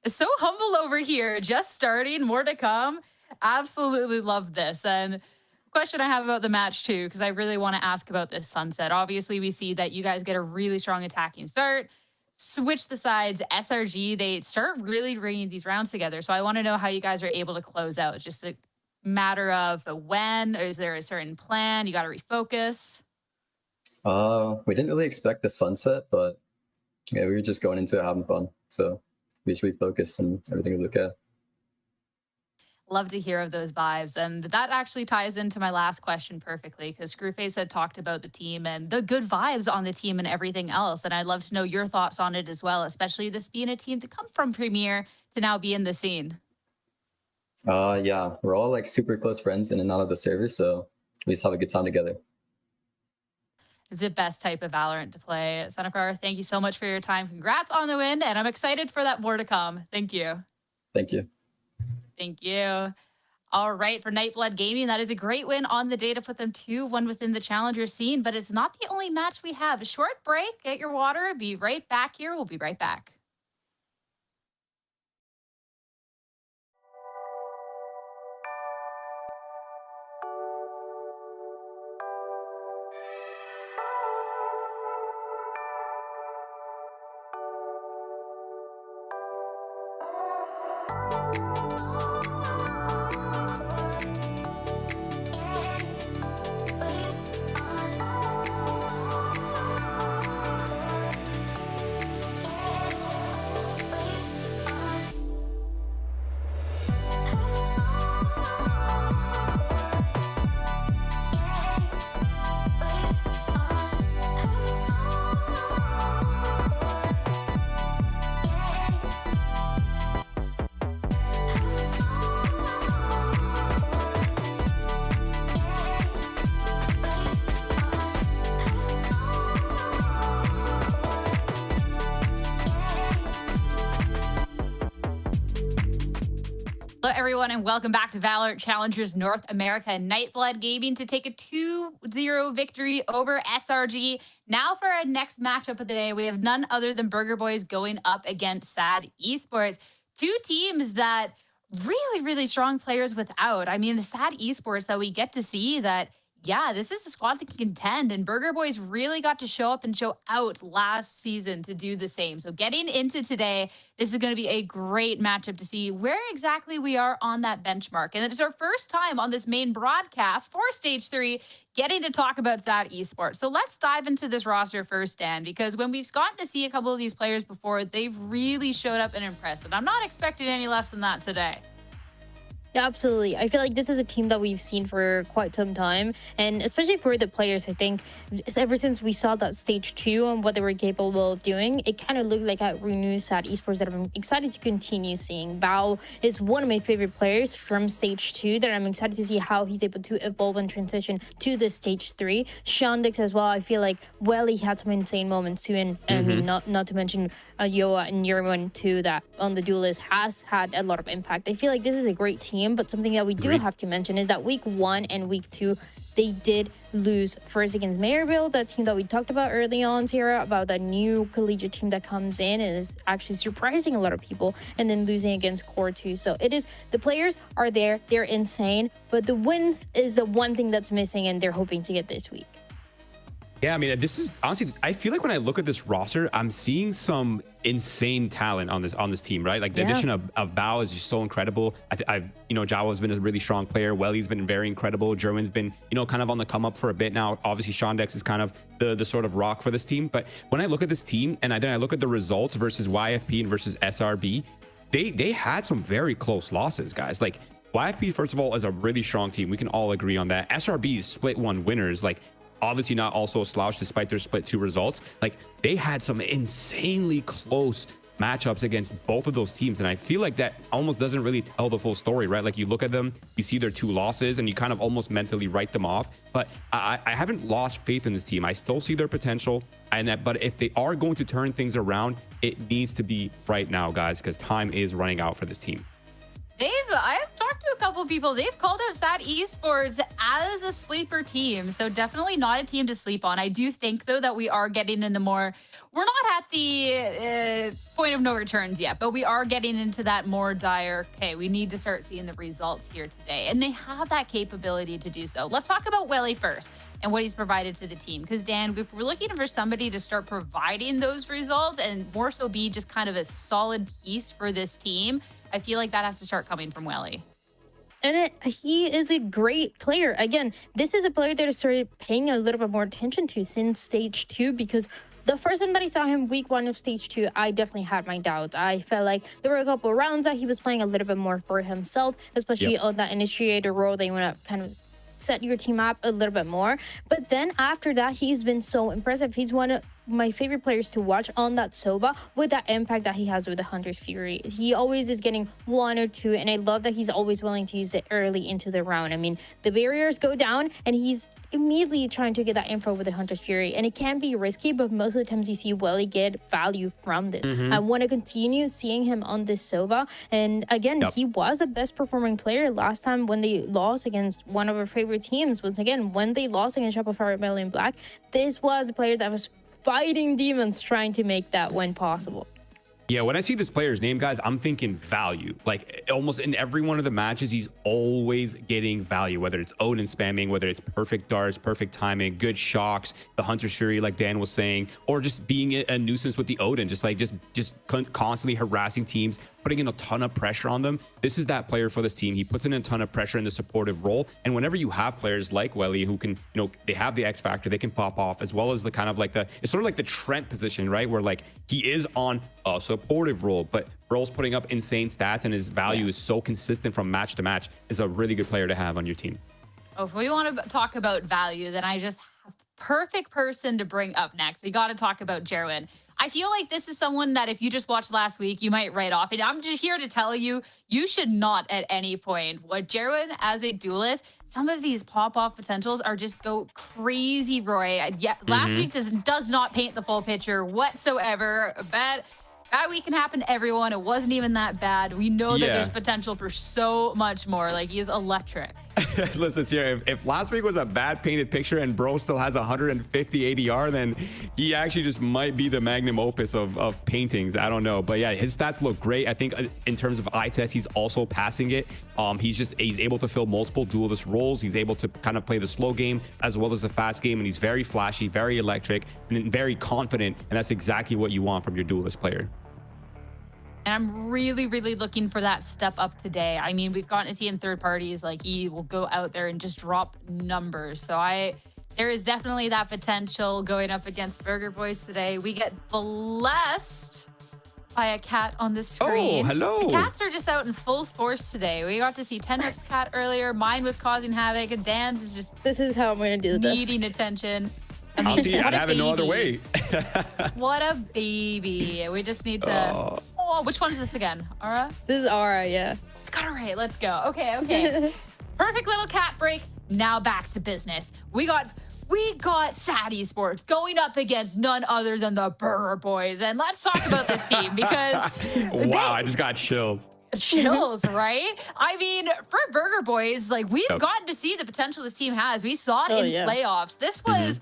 B: So humble over here, just starting, more to come. Absolutely love this. And question I have about the match too, because I really want to ask about this sunset. Obviously, we see that you guys get a really strong attacking start, switch the sides. SRG, they start really bringing these rounds together. So I want to know how you guys are able to close out. Just a matter of when, or is there a certain plan? You got to refocus.
H: We didn't really expect the sunset, but yeah, we were just going into it having fun. So we just refocused and everything was okay.
B: Love to hear of those vibes. And that actually ties into my last question perfectly, because Screwface had talked about the team and the good vibes on the team and everything else. And I'd love to know your thoughts on it as well, especially this being a team to come from Premier to now be in the scene.
H: Yeah, we're all like super close friends in and out of the server, so we just have a good time together.
B: The best type of Valorant to play. Senekar, thank you so much for your time. Congrats on the win, and I'm excited for that more to come. Thank you.
H: Thank you.
B: Thank you. All right, for Nightblood Gaming, that is a great win on the day to put them 2-1 within the Challenger scene, but it's not the only match we have. A short break, get your water, be right back here. We'll be right back. Hello, everyone, and welcome back to Valorant Challengers North America. Nightblood Gaming to take a 2-0 victory over SRG. Now for our next matchup of the day, we have none other than Burger Boys going up against SAD Esports. Two teams that really, really strong players without. I mean, the SAD Esports that we get to see that, yeah, this is a squad that can contend, and Burger Boys really got to show up and show out last season to do the same. So getting into today, this is going to be a great matchup to see where exactly we are on that benchmark. And it's our first time on this main broadcast for Stage 3 getting to talk about SAD Esports. So let's dive into this roster first, Dan, because when we've gotten to see a couple of these players before, they've really showed up and impressed. And I'm not expecting any less than that today.
C: Yeah, absolutely. I feel like this is a team that we've seen for quite some time, and especially for the players, I think ever since we saw that stage 2 and what they were capable of doing, it kind of looked like a renewed SAD Esports that I'm excited to continue seeing. Bao is one of my favorite players from stage 2 that I'm excited to see how he's able to evolve and transition to the stage 3. Shondix as well, I feel like Welly had some insane moments too, and I mean, not to mention Yoa and Yerman too, that on the duelist has had a lot of impact. I feel like this is a great team, but something that we do have to mention is that week 1 and week 2, they did lose first against Mayorville, that team that we talked about early on, Sierra, about that new collegiate team that comes in and is actually surprising a lot of people, and then losing against Core 2. So it is, the players are there, they're insane, but the wins is the one thing that's missing, and they're hoping to get this week.
G: Yeah, I mean, this is honestly, I feel like when I look at this roster, I'm seeing some insane talent on this team, right? Like the addition of Bao is just so incredible. I've you know, Jawa's been a really strong player. Welly's been very incredible. German's been, you know, kind of on the come up for a bit now. Obviously, Shondex is kind of the sort of rock for this team. But when I look at this team and then I look at the results versus YFP and versus SRB, they had some very close losses, guys. Like YFP, first of all, is a really strong team. We can all agree on that. SRB's split 1 winners, like obviously not also a slouch despite their split 2 results. Like they had some insanely close matchups against both of those teams, and I feel like that almost doesn't really tell the full story, right? Like you look at them, you see their 2 losses, and you kind of almost mentally write them off. But I haven't lost faith in this team. I still see their potential, but if they are going to turn things around, it needs to be right now, guys, because time is running out for this team.
B: I've talked to a couple of people. They've called out SAT Esports as a sleeper team. So definitely not a team to sleep on. I do think, though, that we are getting in the more, we're not at the point of no returns yet, but we are getting into that more dire, okay, we need to start seeing the results here today. And they have that capability to do so. Let's talk about Welly first and what he's provided to the team. Because, Dan, if we're looking for somebody to start providing those results and more so be just kind of a solid piece for this team, I feel like that has to start coming from Welly.
C: And he is a great player. Again, this is a player that I started paying a little bit more attention to since stage 2, because the first time that I saw him week 1 of stage 2, I definitely had my doubts. I felt like there were a couple of rounds that he was playing a little bit more for himself, especially on that initiator role. They want to kind of set your team up a little bit more. But then after that, he's been so impressive. He's one of my favorite players to watch on that Sova with that impact that he has with the Hunter's Fury. He always is getting 1 or 2, and I love that he's always willing to use it early into the round. I mean, the barriers go down and he's immediately trying to get that info with the Hunter's Fury, and it can be risky, but most of the times you see Welly get value from this. I want to continue seeing him on this Sova, and again, he was the best performing player last time when they lost against one of our favorite teams. Was again when they lost against Shopify Rebellion Black. This was the player that was fighting demons trying to make that win possible.
G: Yeah, when I see this player's name, guys, I'm thinking value. Like almost in every one of the matches, he's always getting value, whether it's Odin spamming, whether it's perfect darts, perfect timing, good shocks, the Hunter's Fury, like Dan was saying, or just being a nuisance with the Odin, just constantly harassing teams, putting in a ton of pressure on them. This is that player for this team. He puts in a ton of pressure in the supportive role. And whenever you have players like Welly who can, they have the X factor, they can pop off, as well as the kind of like it's sort of like the Trent position, right? Where like he is on a supportive role, but Bro's putting up insane stats and his value is so consistent from match to match, is a really good player to have on your team.
B: Oh, if we want to talk about value, then I just have the perfect person to bring up next. We got to talk about Jerwin. I feel like this is someone that if you just watched last week, you might write off. And I'm just here to tell you, you should not at any point. What Jerwin as a duelist, some of these pop-off potentials are just go crazy, Roy. Yeah, last week does not paint the full picture whatsoever. Bad week can happen to everyone. It wasn't even that bad. We know that there's potential for so much more. Like, he's electric.
G: Listen, Sierra, if last week was a bad painted picture and Bro still has 150 ADR, then he actually just might be the magnum opus of paintings. I don't know. But yeah, his stats look great. I think in terms of eye test, he's also passing it. He's able to fill multiple duelist roles. He's able to kind of play the slow game as well as the fast game. And he's very flashy, very electric, and very confident. And that's exactly what you want from your duelist player.
B: And I'm really, really looking for that step up today. I mean, we've gotten to see in third parties, like he will go out there and just drop numbers. So there is definitely that potential going up against Burger Boys today. We get blessed by a cat on the screen.
G: Oh, hello.
B: The cats are just out in full force today. We got to see Tenric's cat earlier. Mine was causing havoc, and Dan's is just
C: this is how I'm going to do this.
B: Needing attention. I
G: mean, I'll see. I'd have it no other way.
B: What a baby. We just need to... Oh, which one's this again? Aura?
C: This is Aura, yeah.
B: Got it right. Let's go. Okay. Perfect little cat break. Now back to business. We got SAT Esports going up against none other than the Burger Boys. And let's talk about this team because...
G: Wow, I just got chills.
B: Chills, right? I mean, for Burger Boys, like we've gotten to see the potential this team has. We saw it in playoffs. This was...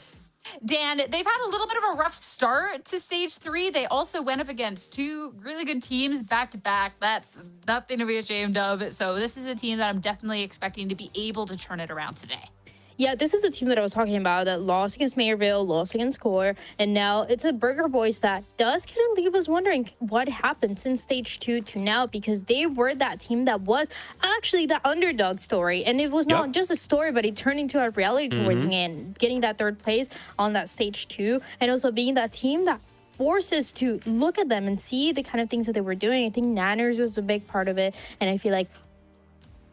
B: Dan, they've had a little bit of a rough start to stage 3. They also went up against 2 really good teams back to back. That's nothing to be ashamed of. So this is a team that I'm definitely expecting to be able to turn it around today.
C: Yeah, this is the team that I was talking about that lost against Mayorville, lost against Core, and now it's a Burger Boys that does kind of leave us wondering what happened since stage 2 to now, because they were that team that was actually the underdog story, and it was not just a story, but it turned into a reality towards the end, getting that 3rd place on that stage 2, and also being that team that forced us to look at them and see the kind of things that they were doing. I think Nanners was a big part of it, and I feel like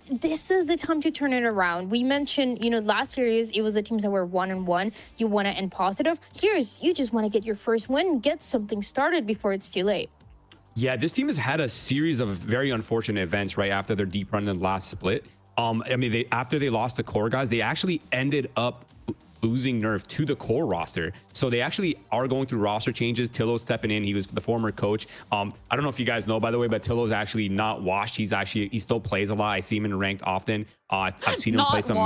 C: this is the time to turn it around. We mentioned, last series, it was the teams that were 1-1. You want to end positive. Here's, you just want to get your first win, get something started before it's too late.
G: Yeah, this team has had a series of very unfortunate events right after their deep run in the last split. I mean, after they lost the core guys, they actually ended up losing nerf to the core roster. So they actually are going through roster changes. Tillo's stepping in. He was the former coach. I don't know if you guys know, by the way, but Tillo's actually not washed. He still plays a lot. I see him in ranked often. I've seen him play some.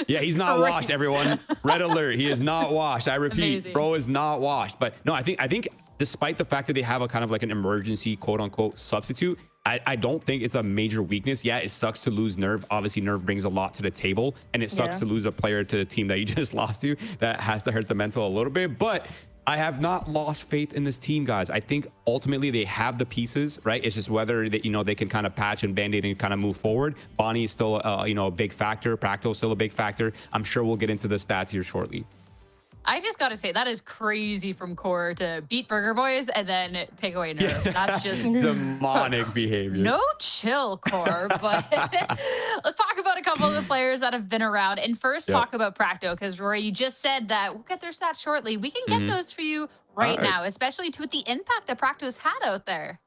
G: Yeah, he's not washed, everyone. Red alert. He is not washed. I repeat, amazing. Bro is not washed. But no, I think despite the fact that they have a kind of like an emergency quote unquote substitute, I don't think it's a major weakness. Yeah, it sucks to lose Nerve. Obviously, Nerve brings a lot to the table, and it sucks to lose a player to the team that you just lost to. That has to hurt the mental a little bit, but I have not lost faith in this team, guys. I think ultimately they have the pieces, right? It's just whether they can kind of patch and band-aid and kind of move forward. Bonnie is still a big factor. Practo is still a big factor. I'm sure we'll get into the stats here shortly.
B: I just got to say, that is crazy from Core to beat Burger Boys and then take away Nerve. That's just
G: demonic behavior.
B: No chill, Core. But let's talk about a couple of the players that have been around. And first, talk about Practo, because Rory, you just said that we'll get their stats shortly. We can get those for you right now, especially with the impact that Practo's had out there.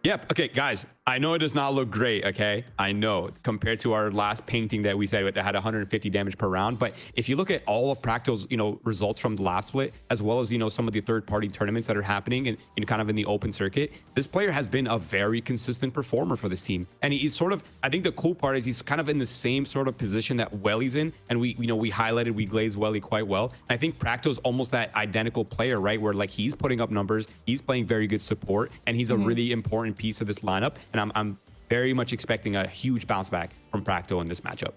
G: Yep. Okay, guys, I know it does not look great, okay? I know, compared to our last painting that we said that had 150 damage per round. But if you look at all of Practo's, results from the last split, as well as, some of the third-party tournaments that are happening and kind of in the open circuit, this player has been a very consistent performer for this team. And he's sort of, I think the cool part is he's kind of in the same sort of position that Welly's in. And we highlighted, we glazed Welly quite well. And I think Practo's almost that identical player, right? Where like he's putting up numbers, he's playing very good support, and he's a really important piece of this lineup, and I'm very much expecting a huge bounce back from Practo in this matchup.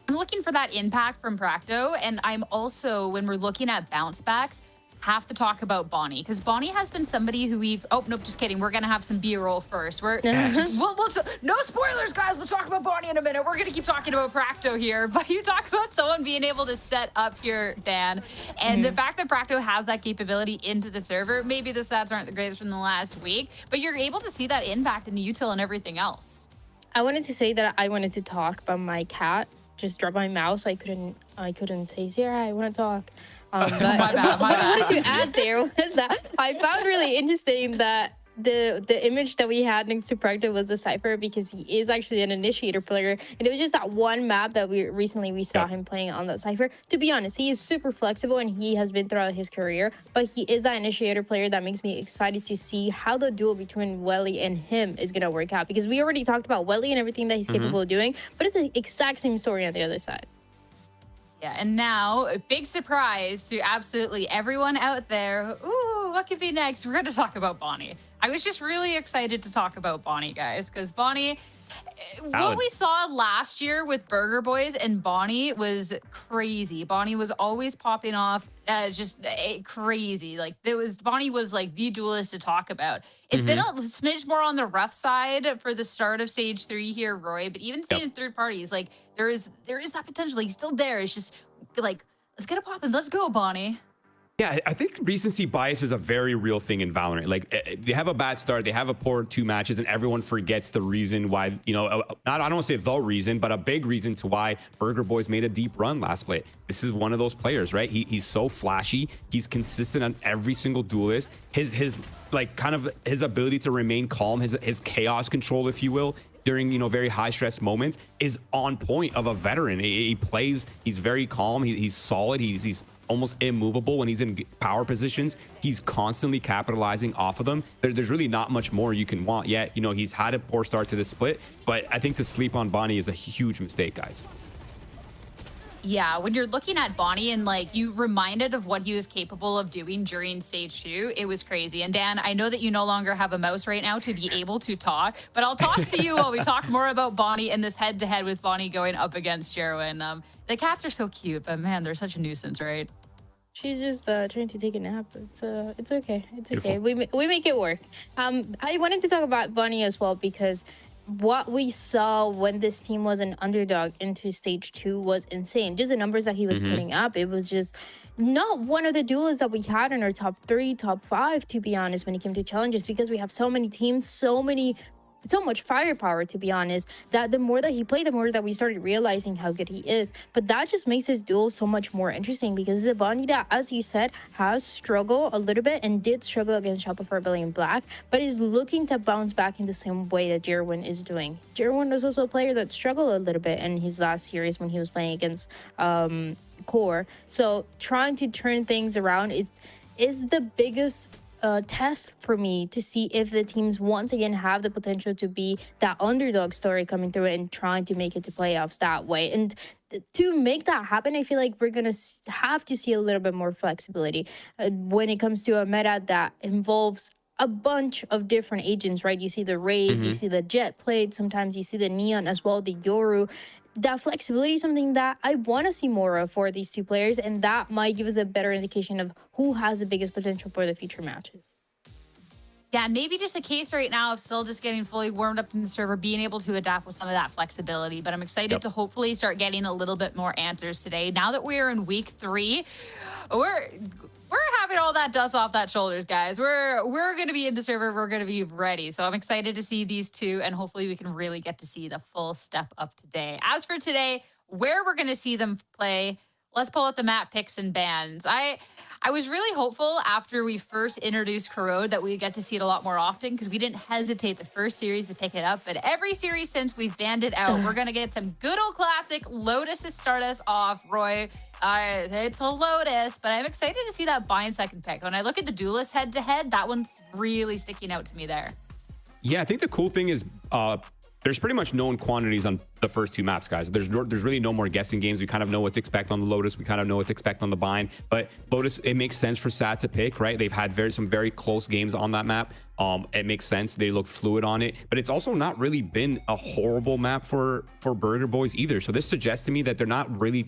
B: I'm looking for that impact from Practo, and I'm also, when we're looking at bounce backs, have to talk about Bonnie, because Bonnie has been somebody who oh nope, just kidding, we're gonna have some B-roll first. No spoilers, guys, we'll talk about Bonnie in a minute. We're gonna keep talking about Practo here, but you talk about someone being able to set up here, Dan, and the fact that Practo has that capability into the server. Maybe the stats aren't the greatest from the last week, but you're able to see that impact in the util and everything else.
C: I wanted to say that I wanted to talk about my cat. Just dropped my mouse. I couldn't say, Sierra, I want to talk. But
B: my bad.
C: What I wanted to add there was that I found really interesting that the image that we had next to Practo was the Cypher, because he is actually an initiator player, and it was just that one map that we saw him playing on that Cypher. To be honest, he is super flexible, and he has been throughout his career, but he is that initiator player that makes me excited to see how the duel between Welly and him is going to work out, because we already talked about Welly and everything that he's capable of doing, but it's the exact same story on the other side.
B: Yeah, and now, a big surprise to absolutely everyone out there. Ooh, what could be next? We're going to talk about Bonnie. I was just really excited to talk about Bonnie, guys, because Bonnie, what we saw last year with Burger Boys and Bonnie was crazy. Bonnie was always popping off, just crazy. Like, Bonnie was like the duelist to talk about. It's been a smidge more on the rough side for the start of stage 3 here, Roy, but even seeing in third parties, like there is that potential. Like, he's still there. It's just like, let's get it popping. Let's go, Bonnie.
G: Yeah, I think recency bias is a very real thing in Valorant. Like, they have a bad start, they have a poor 2 matches, and everyone forgets the reason why, I don't want to say the reason, but a big reason to why Burger Boys made a deep run last split. This is one of those players, right? He's so flashy. He's consistent on every single duelist. His like kind of his ability to remain calm, his chaos control, if you will, during very high stress moments is on point of a veteran. He plays, he's very calm, he's solid, he's almost immovable when he's in power positions. He's constantly capitalizing off of them. There's really not much more you can want yet. He's had a poor start to this split, but I think to sleep on Bonnie is a huge mistake, guys.
B: Yeah, when you're looking at Bonnie and like you reminded of what he was capable of doing during stage 2, it was crazy. And Dan, I know that you no longer have a mouse right now to be able to talk, but I'll toss to you while we talk more about Bonnie and this head-to-head with Bonnie going up against Jerwin. The cats are so cute, but man, they're such a nuisance, right?
C: She's just trying to take a nap. It's okay. It's okay. We make it work. I wanted to talk about Bonnie as well, because what we saw when this team was an underdog into stage 2 was insane. Just the numbers that he was putting up, it was just not one of the duelists that we had in our top 3, top 5, to be honest, when it came to challenges, because we have so many teams, so much firepower, to be honest, that the more that he played, the more that we started realizing how good he is. But that just makes this duel so much more interesting, because it's a bunny that, as you said, has struggled a little bit and did struggle against Shopify Rebellion Black, but is looking to bounce back in the same way that Jerwin is doing. Jerwin was also a player that struggled a little bit in his last series when he was playing against Core. So trying to turn things around is the biggest test for me, to see if the teams once again have the potential to be that underdog story coming through and trying to make it to playoffs that way. And to make that happen, I feel like we're gonna have to see a little bit more flexibility when it comes to a meta that involves a bunch of different agents, right? You see the Raze, you see the Jet Plate, sometimes you see the Neon as well, the Yoru. That flexibility is something that I want to see more of for these two players, and that might give us a better indication of who has the biggest potential for the future matches.
B: Yeah, maybe just a case right now of still just getting fully warmed up in the server, being able to adapt with some of that flexibility. But I'm excited to hopefully start getting a little bit more answers today. Now that we're in week 3, we're having all that dust off that shoulders, guys. We're going to be in the server. We're going to be ready. So I'm excited to see these two, and hopefully we can really get to see the full step up today. As for today, where we're going to see them play, let's pull out the map picks and bans. I was really hopeful after we first introduced Corrode that we'd get to see it a lot more often, because we didn't hesitate the first series to pick it up. But every series since we've banned it out, we're going to get some good old classic Lotus to start us off. Roy, it's a Lotus, but I'm excited to see that buy and second pick. When I look at the duelist head-to-head, that one's really sticking out to me there.
G: Yeah, I think the cool thing is there's pretty much known quantities on the first 2 maps, guys. There's really no more guessing games. We kind of know what to expect on the Lotus. We kind of know what to expect on the Bind. But Lotus, it makes sense for SAT to pick, right? They've had some very close games on that map. It makes sense. They look fluid on it, but it's also not really been a horrible map for Burger Boys either. So this suggests to me that they're not really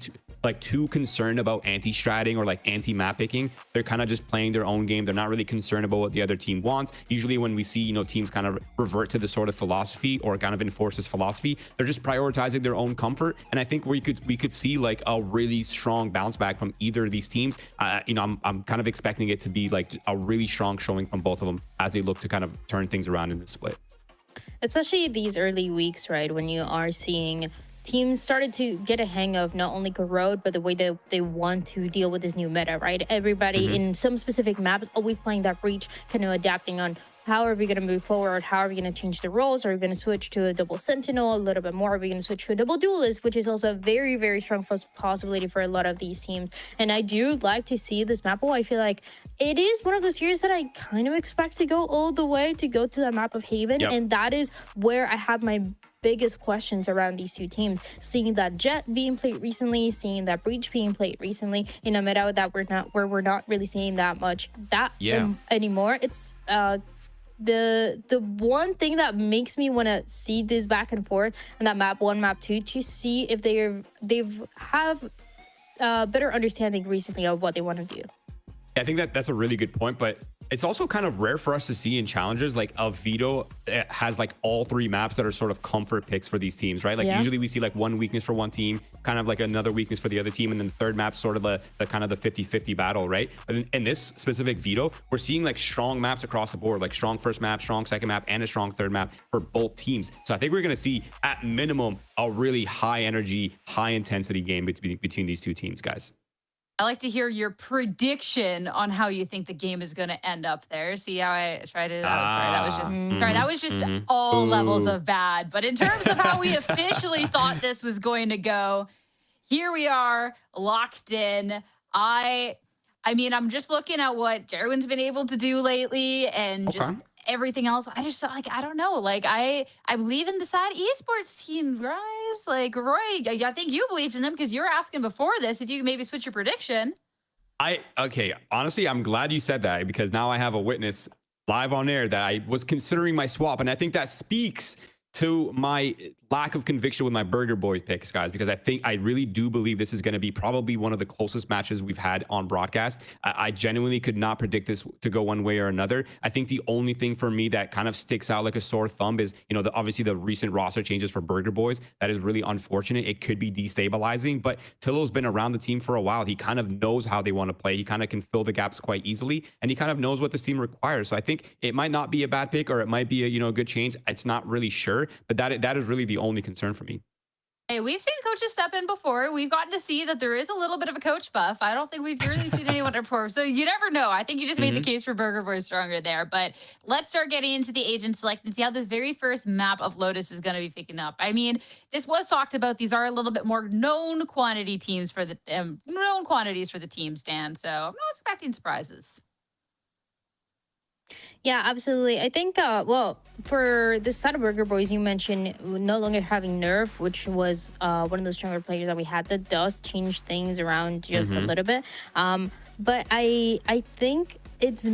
G: too concerned about anti-stratting or anti-map picking. They're kind of just playing their own game. They're not really concerned about what the other team wants. Usually when we see, teams kind of revert to this sort of philosophy or kind of enforce this philosophy, they're just prioritizing their own comfort. And I think we could see a really strong bounce back from either of these teams. I'm kind of expecting it to be a really strong showing from both of them as they look to kind of turn things around in the split.
C: Especially these early weeks, right, when you are seeing teams started to get a hang of not only Corrode, but the way that they want to deal with this new meta, right? Everybody in some specific maps always playing that breach, kind of adapting on how are we going to move forward? How are we going to change the roles? Are we going to switch to a double sentinel a little bit more? Are we going to switch to a double duelist, which is also a very, very strong possibility for a lot of these teams. And I do like to see this map. I feel like it is one of those years that I kind of expect to go all the way to go to the map of Haven. And that is where I have my biggest questions around these two teams. Seeing that Jet being played recently, seeing that Breach being played recently in a meta that we're not really seeing that much anymore. It's the one thing that makes me want to see this back and forth on that map 1, map 2, to see if they've have better understanding recently of what they want to do.
G: I think that's a really good point, but it's also kind of rare for us to see in challenges a veto has all 3 maps that are sort of comfort picks for these teams, right? Usually we see one weakness for one team, kind of another weakness for the other team, and then the third map's sort of the kind of the 50-50 battle, right? But in this specific veto, we're seeing strong maps across the board, strong first map, strong second map, and a strong third map for both teams. So I think we're going to see at minimum a really high energy, high intensity game between these two teams, guys.
B: I like to hear your prediction on how you think the game is going to end up there. See how I tried to... that was just all levels of bad. But in terms of how we officially thought this was going to go, here we are, locked in. I mean, I'm just looking at what Jerwin's been able to do lately and just everything else. I just I don't know. I believe in the SAT Esports team, guys. Roy, I think you believed in them because you were asking before this if you could maybe switch your prediction.
G: Honestly, I'm glad you said that, because now I have a witness live on air that I was considering my swap, and I think that speaks to my lack of conviction with my Burger Boys picks, guys, because I really do believe this is going to be probably one of the closest matches we've had on broadcast. I genuinely could not predict this to go one way or another. I think the only thing for me that kind of sticks out like a sore thumb is, you know, obviously the recent roster changes for Burger Boys. That is really unfortunate. It could be destabilizing, but Tillo's been around the team for a while. He kind of knows how they want to play. He kind of can fill the gaps quite easily, and he kind of knows what this team requires. So I think it might not be a bad pick, or it might be a, you know, a good change. It's not really sure, but that is really the only concern for me.
B: Hey, we've seen coaches step in before. We've gotten to see that there is a little bit of a coach buff. I don't think we've really seen anyone before. So you never know. I think you just made the case for Burger Boys stronger there. But let's start getting into the agent select and see how the very first map of Lotus is going to be picking up. I mean, this was talked about. These are a little bit more known quantity teams for the known quantities for the teams, Dan. So I'm not expecting surprises.
C: Yeah, absolutely. I think, well, for the side of Burger Boys, you mentioned no longer having Nerf, which was one of the stronger players that we had. That does change things around just a little bit. But I think it's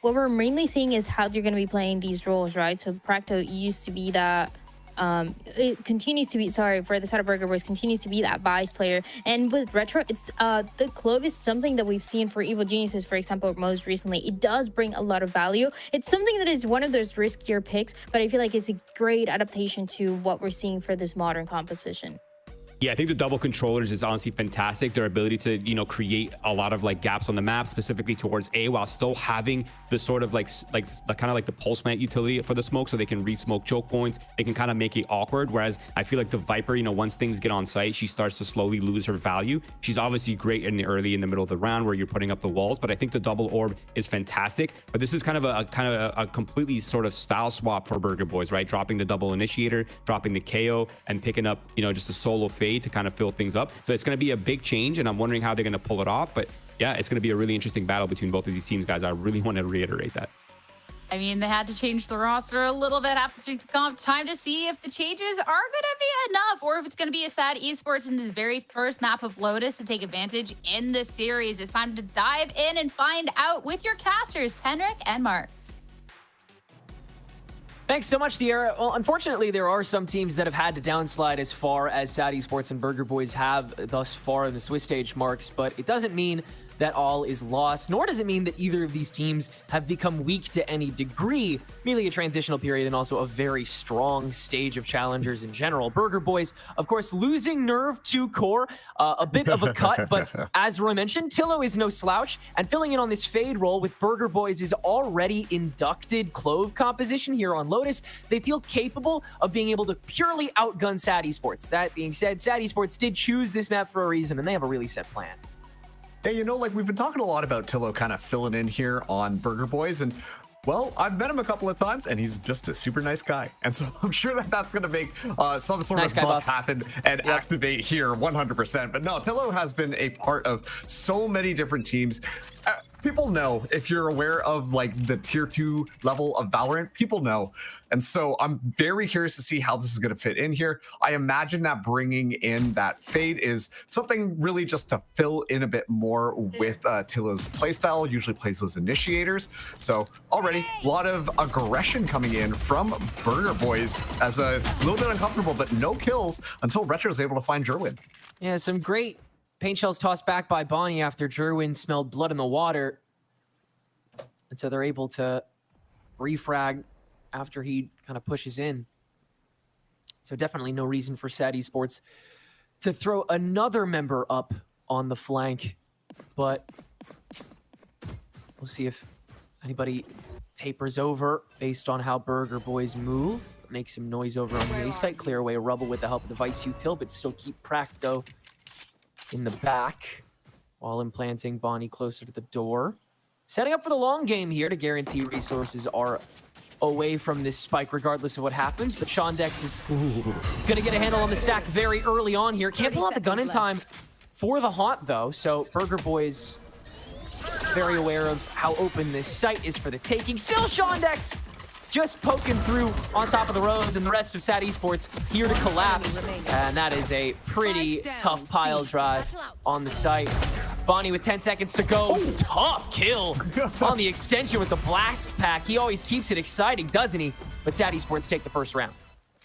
C: what we're mainly seeing is how you're going to be playing these roles, right? So Practo used to be that. It continues to be, sorry, for the side of Burger Boys, continues to be that Vice player. And with Retro, it's the Clove is something that we've seen for Evil Geniuses, for example, most recently. It does bring a lot of value. It's something that is one of those riskier picks, but I feel like it's a great adaptation to what we're seeing for this modern composition.
G: Yeah, I think the double controllers is honestly fantastic. Their ability to, you know, create a lot of like gaps on the map, specifically towards A, while still having the sort of like kind of like the pulse mat utility for the smoke, so they can re-smoke choke points. They can kind of make it awkward. Whereas I feel like the Viper, you know, once things get on site, she starts to slowly lose her value. She's obviously great in the middle of the round where you're putting up the walls, but I think the double orb is fantastic. But this is kind of a completely sort of style swap for Burger Boys, right? Dropping the double initiator, dropping the KO, and picking up, you know, just a solo fade to kind of fill things up. So it's going to be a big change, and I'm wondering how they're going to pull it off. But yeah, it's going to be a really interesting battle between both of these teams, guys. I really want to reiterate that.
B: I mean, they had to change the roster a little bit after Jinx Comp. Time to see if the changes are going to be enough, or if it's going to be a sad esports in this very first map of Lotus to take advantage in the series. It's time to dive in and find out with your casters, Tenric and Marks.
F: Thanks so much, Sierra. Well, unfortunately, there are some teams that have had to downslide as far as SAD Esports and Burger Boys have thus far in the Swiss stage, Marks, but it doesn't mean that all is lost, nor does it mean that either of these teams have become weak to any degree, merely a transitional period and also a very strong stage of challengers in general. Burger Boys, of course, losing Nerve to Core, a bit of a cut, but as Roy mentioned, Tillo is no slouch, and filling in on this fade role with Burger Boys is already inducted Clove composition here on Lotus. They feel capable of being able to purely outgun SAD Esports. That being said, SAD Esports did choose this map for a reason, and they have a really set plan.
D: Yeah, you know, like we've been talking a lot about Tillo kind of filling in here on Burger Boys, and well, I've met him a couple of times, and he's just a super nice guy. And so I'm sure that that's going to make some sort of buff happen and activate here 100%. But no, Tillo has been a part of so many different teams. People know, if you're aware of like the tier 2 level of Valorant, people know. And so I'm very curious to see how this is going to fit in here. I imagine that bringing in that fade is something really just to fill in a bit more with Tillo's playstyle, usually plays those initiators. So already a lot of aggression coming in from Burger Boys, as it's a little bit uncomfortable, but no kills until Retro's able to find Jerwin.
F: Yeah, some great paint shells tossed back by Bonnie after Jerwin smelled blood in the water. And so they're able to refrag after he kind of pushes in. So definitely no reason for SAD Esports to throw another member up on the flank. But we'll see if anybody tapers over based on how Burger Boys move. Make some noise over on the A site, clear away rubble with the help of the Vice Util, but still keep Practo in the back while implanting Bonnie closer to the door. Setting up for the long game here to guarantee resources are away from this spike regardless of what happens, but Shondex is gonna get a handle on the stack very early on here. Can't pull out the gun in time for the haunt though, so Burger Boys very aware of how open this site is for the taking. Still Shondex just poking through on top of the rows, and the rest of SAD Esports here to collapse. And that is a pretty tough pile drive on the site. Bonnie with 10 seconds to go. Tough kill on the extension with the blast pack. He always keeps it exciting, doesn't he? But SAD Esports take the first round.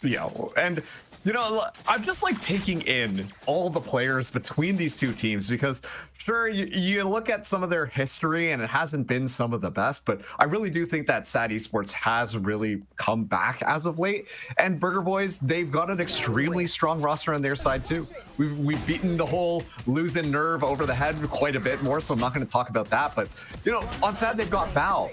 D: And you know, I'm just like taking in all the players between these two teams because sure, you look at some of their history and it hasn't been some of the best, but I really do think that SAD Esports has really come back as of late. And Burger Boys, they've got an extremely strong roster on their side too. We've beaten the whole losing nerve over the head quite a bit more, so I'm not going to talk about that. But you know, on SAD they've got Val.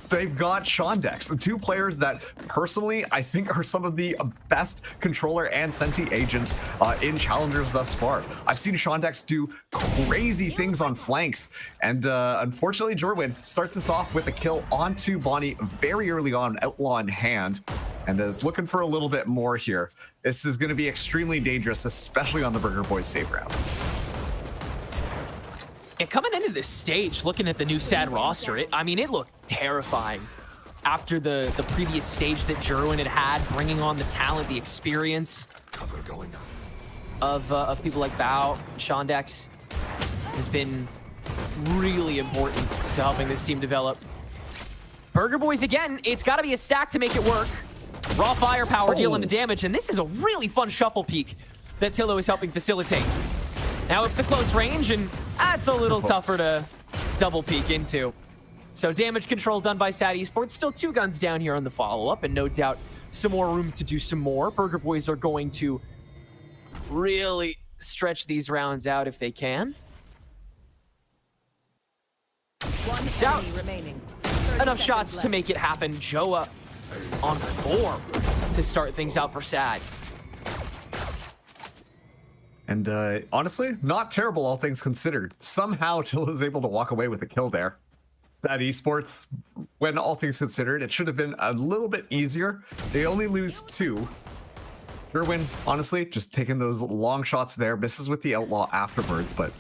D: They've got Shondex, the two players that personally I think are some of the best controller and Senti agents in Challengers thus far. I've seen Shondex do crazy things on flanks, and unfortunately Jorwin starts us off with a kill onto Bonnie very early on, Outlaw in hand, and is looking for a little bit more here. This is going to be extremely dangerous, especially on the Burger Boys save round.
F: Yeah, coming into this stage, looking at the new SAD roster, I mean, it looked terrifying after the previous stage that Jerwin had, bringing on the talent, the experience of people like Bao. Shondex has been really important to helping this team develop. Burger Boys, again, it's got to be a stack to make it work. Raw firepower dealing the damage, and this is a really fun shuffle peek that Tillo is helping facilitate. Now it's the close range, and that's a little tougher to double peek into. So damage control done by SAD Esports. Still 2 guns down here on the follow-up, and no doubt some more room to do some more. Burger Boys are going to really stretch these rounds out if they can. Peeks out. Enough shots to make it happen. Joa on 4 to start things out for SAD.
D: And honestly, not terrible, all things considered. Somehow, Till is able to walk away with a kill there. SAD Esports, when all things considered, it should have been a little bit easier. They only lose 2. Jerwin, honestly, just taking those long shots there. Misses with the Outlaw afterwards, but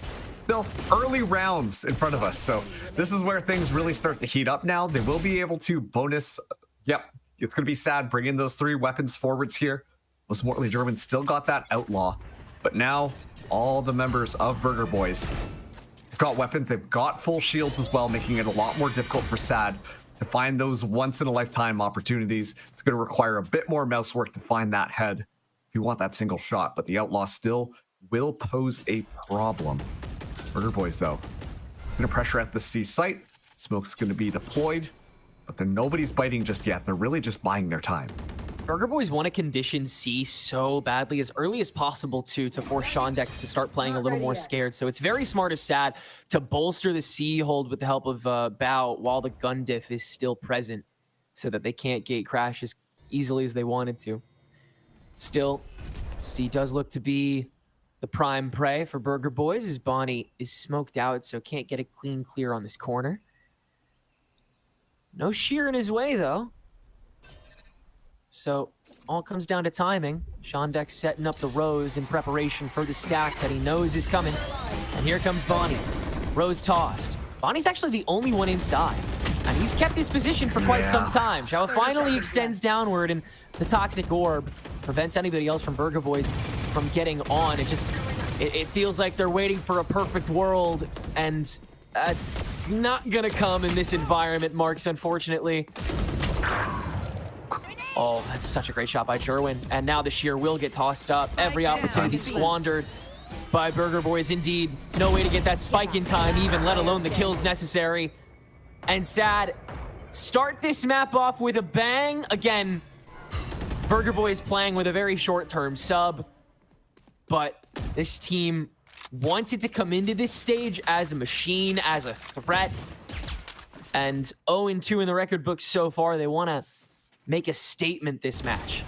D: still, early rounds in front of us. So this is where things really start to heat up now. They will be able to bonus. Yep, it's going to be SAD bringing those 3 weapons forwards here. Most importantly, Jerwin still got that Outlaw. But now, all the members of Burger Boys have got weapons. They've got full shields as well, making it a lot more difficult for SAD to find those once-in-a-lifetime opportunities. It's going to require a bit more mouse work to find that head if you want that single shot. But the Outlaw still will pose a problem. Burger Boys, though, going to pressure at the C site. Smoke's going to be deployed, but then nobody's biting just yet. They're really just buying their time.
F: Burger Boys want to condition C so badly as early as possible to force Shondex to start playing a little more scared. So it's very smart of SAD to bolster the C hold with the help of Bao while the gun diff is still present so that they can't gate crash as easily as they wanted to. Still, C does look to be the prime prey for Burger Boys as Bonnie is smoked out, so can't get a clean clear on this corner. No sheer in his way, though. So all comes down to timing. Shondex setting up the Rose in preparation for the stack that he knows is coming. And here comes Bonnie. Rose tossed. Bonnie's actually the only one inside. And he's kept this position for quite some time. Jawa finally extends downward, and the Toxic Orb prevents anybody else from Burger Boys from getting on. It feels like they're waiting for a perfect world, and that's not gonna come in this environment, Marks, unfortunately. Oh, that's such a great shot by Jerwin. And now the sheer will get tossed up. Every opportunity squandered by Burger Boys. Indeed, no way to get that spike in time, even let alone the kills necessary. And SAD start this map off with a bang. Again, Burger Boys playing with a very short-term sub. But this team wanted to come into this stage as a machine, as a threat. And 0-2 in the record book so far. They want to make a statement this match.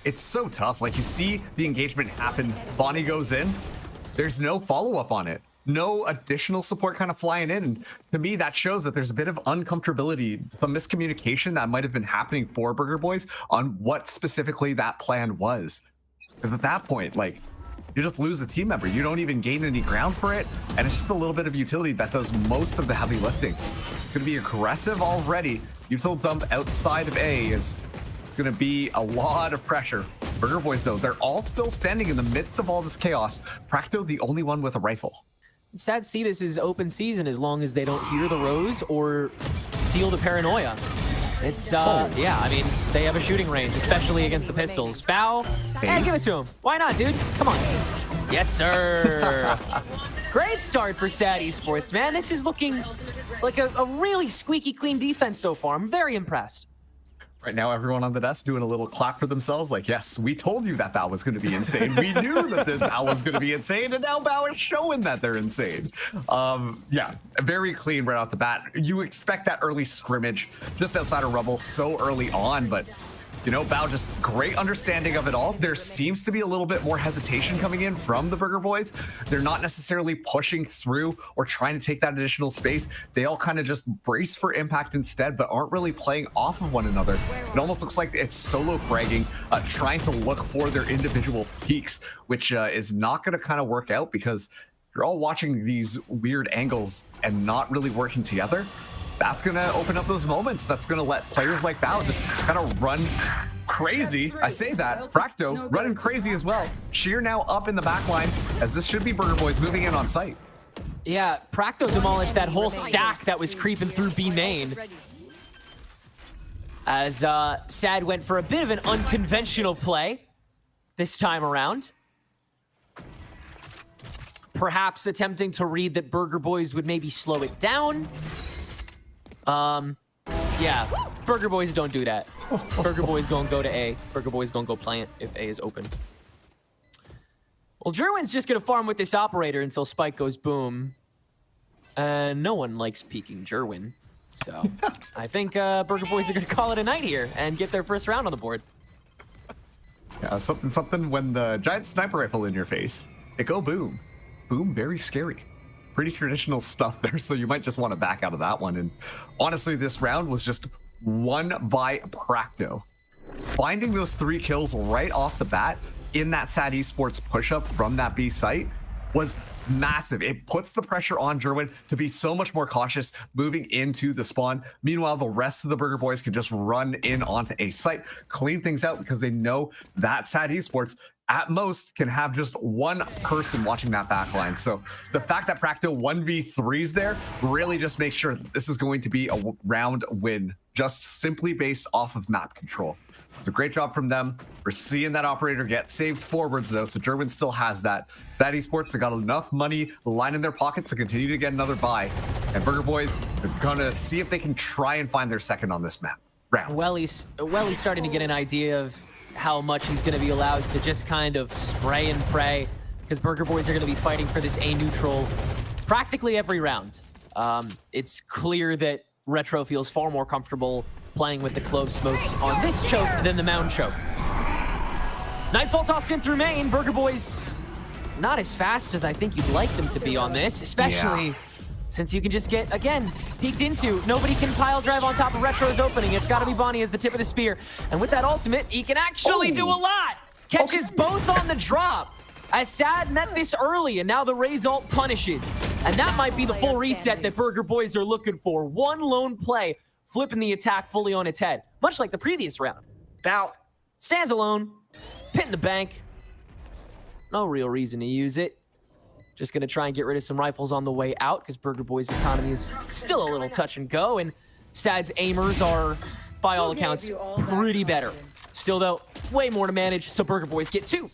D: It's so tough. Like, you see the engagement happen. Bonnie goes in. There's no follow-up on it. No additional support kind of flying in. And to me, that shows that there's a bit of uncomfortability, some miscommunication that might have been happening for Burger Boys on what specifically that plan was. Because at that point, like, you just lose a team member. You don't even gain any ground for it. And it's just a little bit of utility that does most of the heavy lifting. It's going to be aggressive already. Util dump outside of A is going to be a lot of pressure. Burger Boys, though, they're all still standing in the midst of all this chaos. Practo, the only one with a rifle.
F: Sad to see this is open season as long as they don't hear the Rose or feel the paranoia. It's, yeah, I mean, they have a shooting range, especially against the pistols. Bow, and give it to him. Why not, dude? Come on. Yes, sir. Great start for SAD Esports, man. This is looking like a really squeaky clean defense so far. I'm very impressed.
D: Right now, everyone on the desk doing a little clap for themselves, like, yes, we told you that was going to be insane. We knew that this Bao was going to be insane, and now Bao is showing that they're insane. Yeah, very clean right off the bat. You expect that early scrimmage just outside of Rubble so early on, but you know, Bao just great understanding of it all. There seems to be a little bit more hesitation coming in from the Burger Boys. They're not necessarily pushing through or trying to take that additional space. They all kind of just brace for impact instead, but aren't really playing off of one another. It almost looks like it's solo fragging, trying to look for their individual peaks, which is not going to kind of work out because you're all watching these weird angles and not really working together. That's going to open up those moments. That's going to let players like Bao just kind of run crazy. I say that. Fracto running crazy as well. Sheer now up in the back line, as this should be Burger Boys moving in on site.
F: Yeah, Fracto demolished that whole stack that was creeping through B main. As SAD went for a bit of an unconventional play this time around. Perhaps attempting to read that Burger Boys would maybe slow it down. Yeah, Burger Boys don't do that. Burger Boys gonna go to A. Burger Boys gonna go plant if A is open. Well, Jerwin's just gonna farm with this operator until Spike goes boom. And no one likes peeking Jerwin. So I think Burger Boys are gonna call it a night here and get their first round on the board.
D: Yeah, something when the giant sniper rifle in your face, it go boom. Boom, very scary. Pretty traditional stuff there, so you might just want to back out of that one. And honestly, this round was just won by Fracto. Finding those 3 kills right off the bat in that SAD Esports push-up from that B site was massive. It puts the pressure on Jerwin to be so much more cautious moving into the spawn. Meanwhile, the rest of the Burger Boys can just run in onto a site, clean things out because they know that SAD Esports at most can have just one person watching that backline. So the fact that Fracto 1v3s there really just makes sure that this is going to be a round win, just simply based off of map control. It's a great job from them. We're seeing that operator get saved forwards though, so Jerwin still has that. SAD Esports, they got enough money lying in their pockets to continue to get another buy. And Burger Boys are gonna see if they can try and find their second on this map. Round.
F: Welly's starting to get an idea of how much he's going to be allowed to just kind of spray and pray, because Burger Boys are going to be fighting for this A neutral practically every round. It's clear that Retro feels far more comfortable playing with the clove smokes on this choke than the mound choke. Nightfall tossed in through main. Burger Boys not as fast as I think you'd like them to be on this, especially since you can just get, again, peeked into. Nobody can pile drive on top of Retro's opening. It's got to be Bonnie as the tip of the spear. And with that ultimate, he can actually do a lot. Catches both on the drop. As SAD met this early, and now the Raze ult punishes. And that might be the full reset that Burger Boys are looking for. One lone play, flipping the attack fully on its head. Much like the previous round. Bao stands alone, pit in the bank. No real reason to use it. Just going to try and get rid of some rifles on the way out because Burger Boys' economy is still a little touch and go, and SAD's aimers are, by all accounts, pretty better. Still, though, way more to manage, so Burger Boys get 2.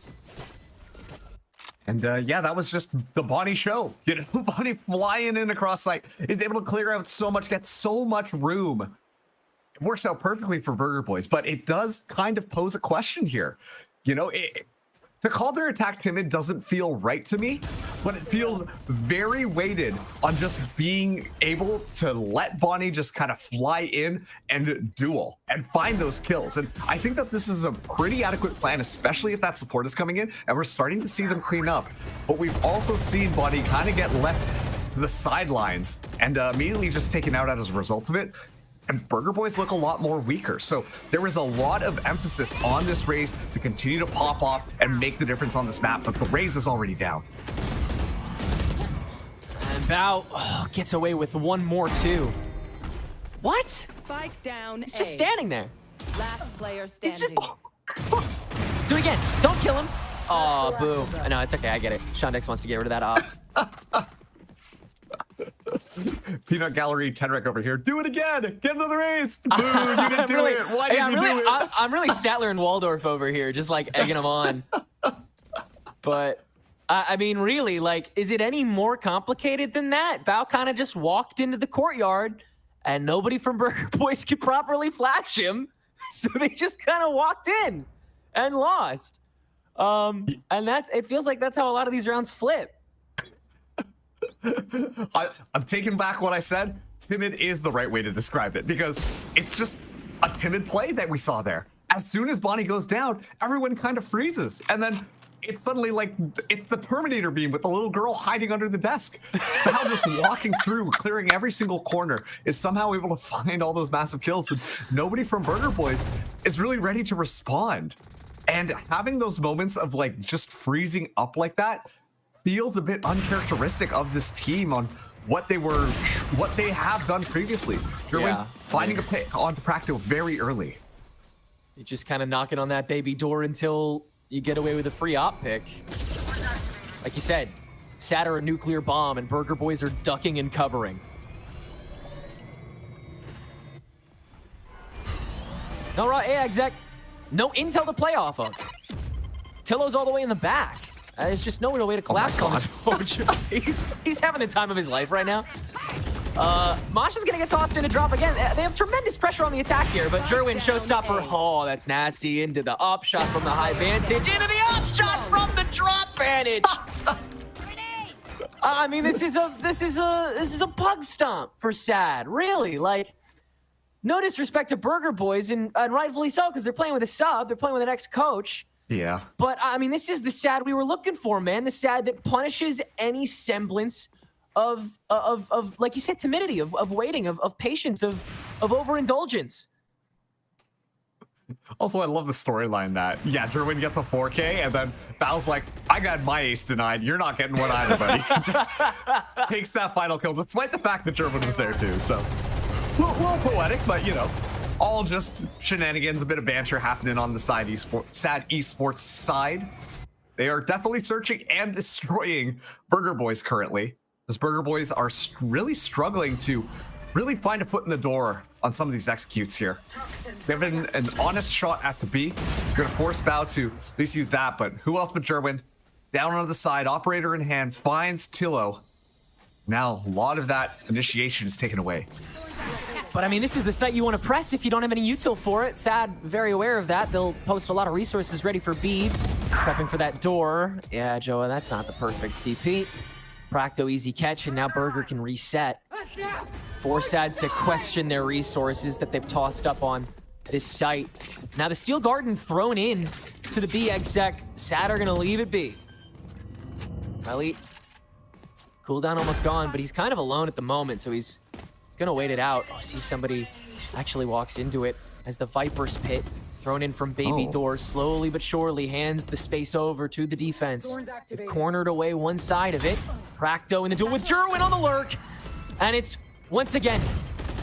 D: And yeah, that was just the Bonnie show. You know, Bonnie flying in across site is able to clear out so much, get so much room. It works out perfectly for Burger Boys, but it does kind of pose a question here. You know, to call their attack timid doesn't feel right to me, but it feels very weighted on just being able to let Bonnie just kind of fly in and duel and find those kills. And I think that this is a pretty adequate plan, especially if that support is coming in and we're starting to see them clean up. But we've also seen Bonnie kind of get left to the sidelines and immediately just taken out as a result of it. And Burger Boys look a lot more weaker. So there was a lot of emphasis on this Raze to continue to pop off and make the difference on this map, but the Raze is already down.
F: And Bao gets away with one more too. What?
E: Spike down.
F: He's just standing there.
E: Last player standing.
F: He's just... Do it again. Don't kill him. Oh, boo. No, it's okay. I get it. Shondex wants to get rid of that op.
D: Peanut Gallery Tenrek over here. Do it again. Get another ace. Boo, you didn't do it. Why did you do it?
F: I'm really Statler and Waldorf over here, just like egging them on. But I mean, really, like, is it any more complicated than that? Val kind of just walked into the courtyard, and nobody from Burger Boys could properly flash him, so they just kind of walked in and lost. And it feels like that's how a lot of these rounds flip.
D: I'm taking back what I said. Timid is the right way to describe it, because it's just a timid play that we saw there. As soon as Bonnie goes down, everyone kind of freezes, and then it's suddenly like it's the Terminator beam with the little girl hiding under the desk. Val just walking through, clearing every single corner, is somehow able to find all those massive kills, and nobody from Burger Boys is really ready to respond. And having those moments of like just freezing up like that feels a bit uncharacteristic of this team on what they have done previously. Jerwin finding a pick onto Practo very early.
F: You're just kind of knocking on that baby door until you get away with a free op pick. Like you said, Satter a nuclear bomb, and Burger Boys are ducking and covering. No raw A exec, no intel to play off of. Tillo's all the way in the back. There's just no real way to collapse on this coach. He's having the time of his life right now. Masha's gonna get tossed in a drop again. They have tremendous pressure on the attack here, but Jerwin showstopper. Oh, that's nasty. Into the up shot from the high vantage. Into the up shot from the drop vantage. I mean, this is a pug stomp for Sad. Really, like, no disrespect to Burger Boys, and rightfully so, because they're playing with a sub. They're playing with an ex-coach.
D: Yeah.
F: But I mean, this is the Sad we were looking for, man. The Sad that punishes any semblance of like you said, timidity, of waiting, of patience, of overindulgence.
D: Also, I love the storyline that, yeah, Jerwin gets a 4K, and then Val's like, I got my ace denied. You're not getting one either, buddy. Just takes that final kill, despite the fact that Jerwin was there too. So, a little poetic, but you know, all just shenanigans, a bit of banter happening on the Sad Esports side. They are definitely searching and destroying Burger Boys currently. As Burger Boys are really struggling to really find a foot in the door on some of these executes here. They've been an honest shot at the B. Gonna force Bao to at least use that, but who else but Jerwin? Down on the side, operator in hand, finds Tillo. Now, a lot of that initiation is taken away.
F: But I mean, this is the site you want to press if you don't have any util for it. Sad, very aware of that. They'll post a lot of resources ready for B. Prepping for that door. Yeah, Joa, that's not the perfect TP. Practo easy catch, and now Burger can reset. Force Sad to question their resources that they've tossed up on this site. Now the Steel Garden thrown in to the B exec. Sad are gonna leave it be. Elite, cooldown almost gone, but he's kind of alone at the moment, so he's gonna wait it out. Oh, see if somebody actually walks into it as the Viper's Pit thrown in from baby doors, slowly but surely hands the space over to the defense. They've cornered away one side of it. Practo in the duel with Jerwin on the lurk, and it's once again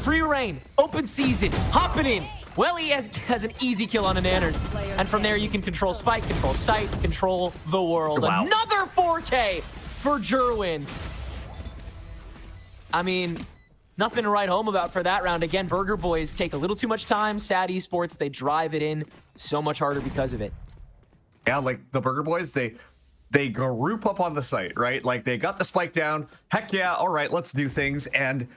F: free reign, open season, hopping in. Well, he has an easy kill on a Nanners, and from there you can control spike, control sight, control the world.
D: Wow.
F: Another 4K for Jerwin. I mean, nothing to write home about for that round. Again, Burger Boys take a little too much time. Sad Esports, they drive it in so much harder because of it.
D: Yeah, like the Burger Boys, they group up on the site, right? Like they got the spike down. Heck yeah, all right, let's do things. And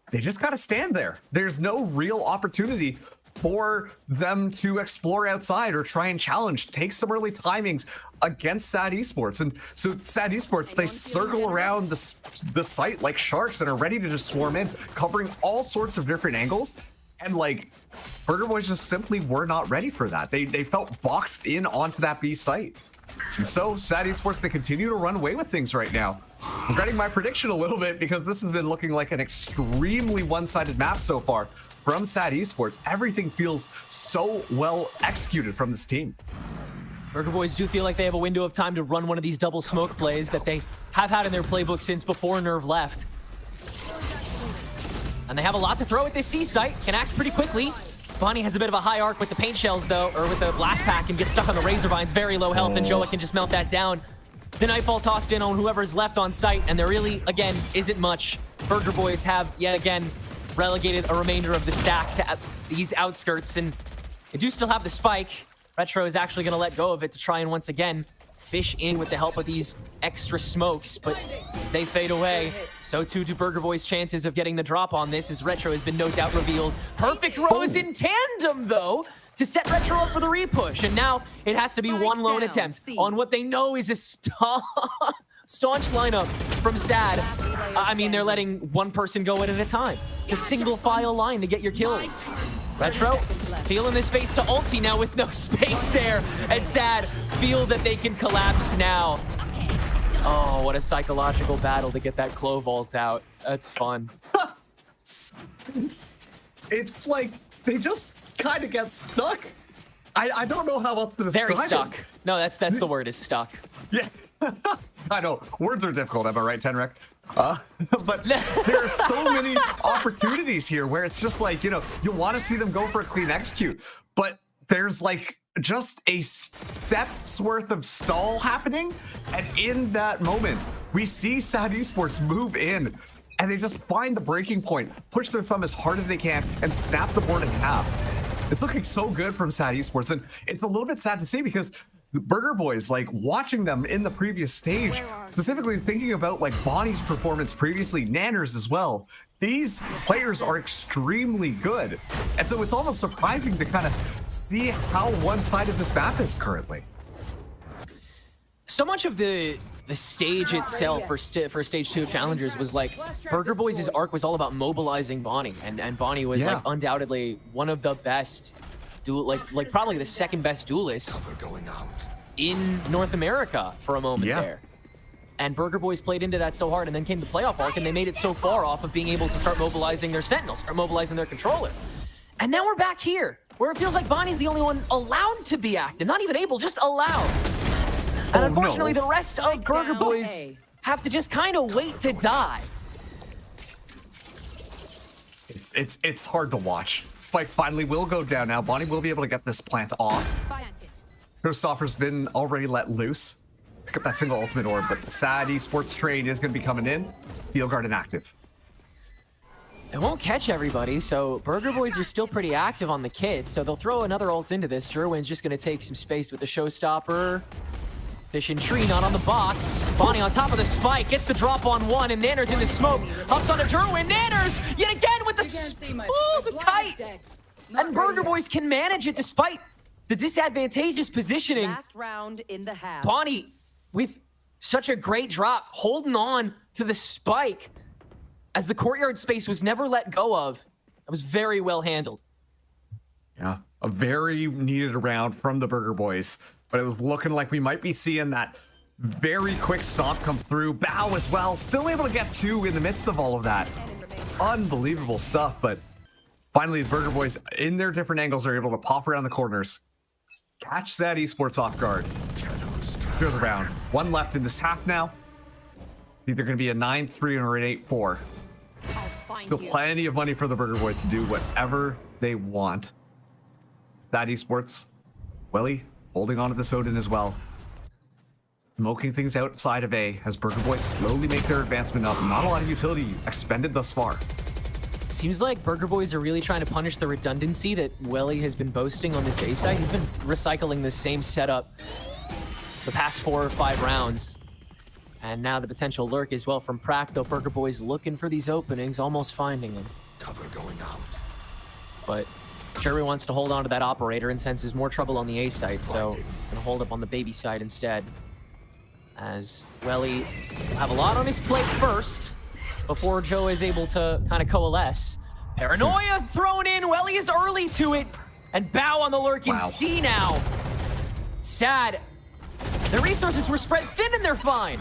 D: they just got to stand there. There's no real opportunity for them to explore outside or try and challenge, take some early timings against Sad Esports. And so Sad Esports, they circle around the site like sharks and are ready to just swarm in, covering all sorts of different angles. And like, Burger Boys just simply were not ready for that. They felt boxed in onto that B site. And so Sad Esports, they continue to run away with things right now. Regretting my prediction a little bit, because this has been looking like an extremely one-sided map so far from Sad Esports. Everything feels so well executed from this team.
F: Burger Boys do feel like they have a window of time to run one of these double smoke plays that they have had in their playbook since before Nerve left. And they have a lot to throw at this C site, can act pretty quickly. Bonnie has a bit of a high arc with the paint shells though, or with the blast pack, and gets stuck on the Razor Vines, very low health, and Joa can just melt that down. The Nightfall tossed in on whoever's left on site, and there really, again, isn't much Burger Boys have yet again relegated a remainder of the stack to these outskirts, and they do still have the spike. Retro is actually going to let go of it to try and once again fish in with the help of these extra smokes, but as they fade away, so too do Burger Boys' chances of getting the drop on this, as Retro has been no doubt revealed. Perfect rows in tandem, though, to set Retro up for the repush, and now it has to be one lone attempt on what they know is a staunch lineup from Sad. I mean, they're letting one person go in at a time. It's a single file line to get your kills. Retro feeling the space to ulti now with no space there, and Sad feel that they can collapse now. Oh, what a psychological battle to get that Clove ult out. That's fun.
D: It's like they just kind of get stuck. I don't know how else to describe it.
F: Very stuck. No, that's the word, is stuck.
D: Yeah. I know, words are difficult, am I right, Tenrek? But there are so many opportunities here where it's just like, you know, you want to see them go for a clean execute, but there's like just a step's worth of stall happening, and in that moment, we see Sad Esports move in, and they just find the breaking point, push their thumb as hard as they can, and snap the board in half. It's looking so good from Sad Esports, and it's a little bit sad to see because the Burger Boys, like watching them in the previous stage, specifically thinking about like Bonnie's performance previously, Nanners as well, these players are extremely good. And so it's almost surprising to kind of see how one-sided this map is currently.
F: So much of the stage itself for stage 2 of Challengers was like Burger Boys' arc was all about mobilizing Bonnie, and Bonnie was like undoubtedly one of the best like probably the second best duelist in North America for a moment there. And Burger Boys played into that so hard, and then came the playoff arc, and they made it so far off of being able to start mobilizing their Sentinels, start mobilizing their controller. And now we're back here, where it feels like Bonnie's the only one allowed to be active, not even able, just allowed. And unfortunately, the rest of Burger Boys have to just kind of wait to die.
D: It's hard to watch. Spike finally will go down now. Bonnie will be able to get this plant off. Showstopper's been already let loose. Pick up that single ultimate orb, but the Sad Esports train is going to be coming in. Field Guard inactive.
F: It won't catch everybody, so Burger Boys are still pretty active on the kit, so they'll throw another ult into this. Jerwin's just going to take some space with the Showstopper. Fish and Tree not on the box. Bonnie on top of the spike, gets the drop on one, and Nanners in the smoke. Hops onto Jerwin. Nanners yet again with the kite. And Burger Boys can manage it despite the disadvantageous positioning.
E: Last round in the half.
F: Bonnie with such a great drop, holding on to the spike as the courtyard space was never let go of. It was very well handled.
D: Yeah, a very needed round from the Burger Boys. But it was looking like we might be seeing that very quick stomp come through. Bow as well, still able to get two in the midst of all of that. Unbelievable stuff, but finally the Burger Boys in their different angles are able to pop around the corners. Catch Sad Esports off guard. Through the round. One left in this half now. It's either going to be a 9-3 or an 8-4. Still plenty of money for the Burger Boys to do whatever they want. Sad Esports, Willie, holding on to this Odin as well. Smoking things outside of A as Burger Boys slowly make their advancement up. Not a lot of utility expended thus far.
F: Seems like Burger Boys are really trying to punish the redundancy that Welly has been boasting on this A side. He's been recycling the same setup the past 4 or 5 rounds. And now the potential lurk as well from Prac, though Burger Boys looking for these openings, almost finding them.
I: Cover going out.
F: But Jerry wants to hold on to that operator and senses more trouble on the A side, so gonna hold up on the baby side instead. As Welly will have a lot on his plate first before Joe is able to kind of coalesce. Paranoia thrown in, Welly is early to it, and Bow on the lurk in C now. Sad. The resources were spread thin and they're fine.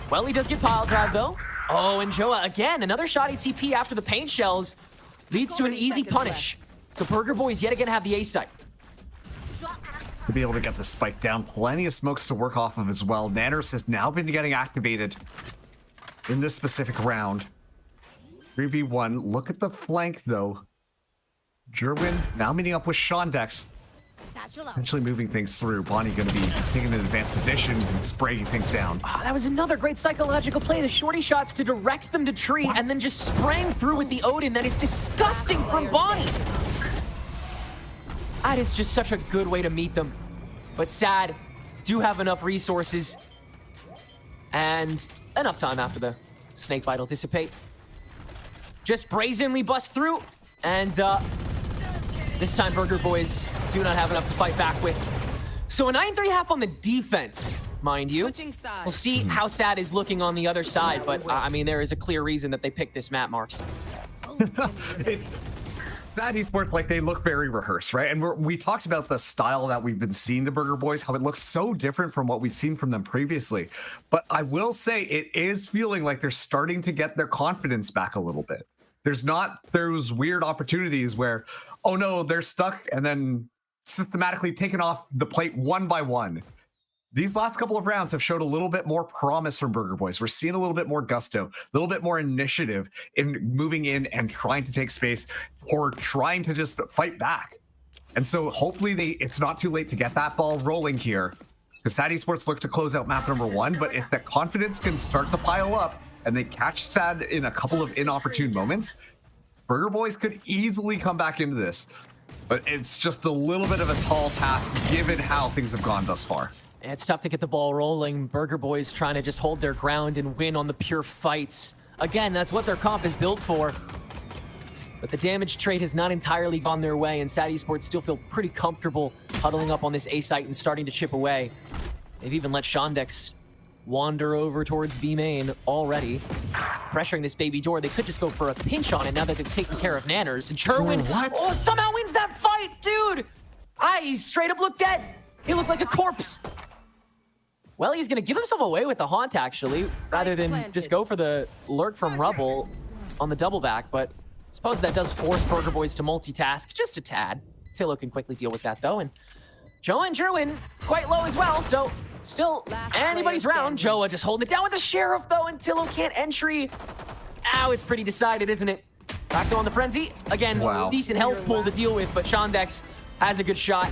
F: Welly does get pile drive though. Oh, and Joa again, another shoddy TP after the paint shells leads to an easy punish. So Burger Boys yet again have the A site.
D: To be able to get the spike down, plenty of smokes to work off of as well. Nanners has now been getting activated in this specific round. 3v1. Look at the flank though. Jerwin now meeting up with Shondex. Potentially moving things through. Bonnie going to be taking an advanced position and spraying things down.
F: Oh, that was another great psychological play. The shorty shots to direct them to tree and then just spraying through with the Odin. That is disgusting from Bonnie. That is just such a good way to meet them. But sad, do have enough resources and enough time after the snake bite will dissipate. Just brazenly bust through, and this time Burger Boys do not have enough to fight back with. So a 9-3 half on the defense, mind you. We'll see how Sad is looking on the other side, but I mean, there is a clear reason that they picked this map, Marks.
D: It's that esports, like, they look very rehearsed, right? And we talked about the style that we've been seeing the Burger Boys, how it looks so different from what we've seen from them previously. But I will say it is feeling like they're starting to get their confidence back a little bit. There's not those weird opportunities where, oh no, they're stuck and then systematically taken off the plate one by one. These last couple of rounds have showed a little bit more promise from Burger Boys. We're seeing a little bit more gusto, a little bit more initiative in moving in and trying to take space or trying to just fight back. And so hopefully it's not too late to get that ball rolling here, because Sad Esports look to close out map number 1. But if the confidence can start to pile up and they catch Sad in a couple of inopportune moments, Burger Boys could easily come back into this. But it's just a little bit of a tall task given how things have gone thus far.
F: It's tough to get the ball rolling. Burger Boys trying to just hold their ground and win on the pure fights. Again, that's what their comp is built for. But the damage trade has not entirely gone their way, and Sad Esports still feel pretty comfortable huddling up on this A site and starting to chip away. They've even let Shondex wander over towards B main already, pressuring this baby door. They could just go for a pinch on it now that they've taken care of Nanners. And Sherwin, oh, somehow wins that fight, dude! He straight up looked dead. He looked like a corpse. Well, he's gonna give himself away with the haunt, actually, rather than just go for the lurk from rubble on the double back. But I suppose that does force Burger Boys to multitask just a tad. Tillo can quickly deal with that, though. And Joa and Jerwin quite low as well, so still anybody's round. Joa just holding it down with the Sheriff, though, and Tillo can't entry. Ow, it's pretty decided, isn't it? Back to on the Frenzy. Again, decent health pool to deal with, but Shondex has a good shot.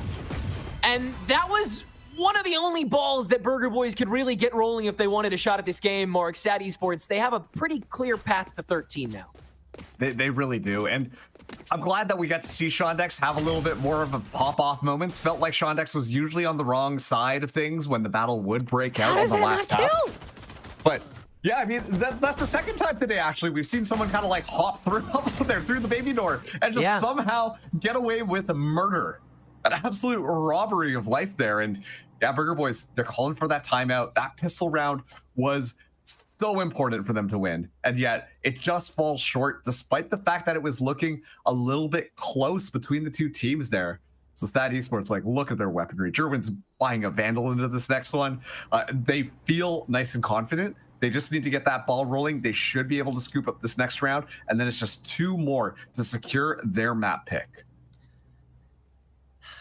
F: And that was one of the only balls that Burger Boys could really get rolling if they wanted a shot at this game. Mark, Sad Esports, they have a pretty clear path to 13 now.
D: They really do. And I'm glad that we got to see Shondex have a little bit more of a pop-off moments. Felt like Shondex was usually on the wrong side of things when the battle would break out on the last half. But yeah, I mean, that's the second time today, actually. We've seen someone kind of like hop through the baby door and just somehow get away with a murder. An absolute robbery of life there. And yeah, Burger Boys, they're calling for that timeout. That pistol round was so important for them to win. And yet it just falls short, despite the fact that it was looking a little bit close between the two teams there. So Sad Esports, like, look at their weaponry. Jerwin's buying a Vandal into this next one. They feel nice and confident. They just need to get that ball rolling. They should be able to scoop up this next round. And then it's just 2 more to secure their map pick.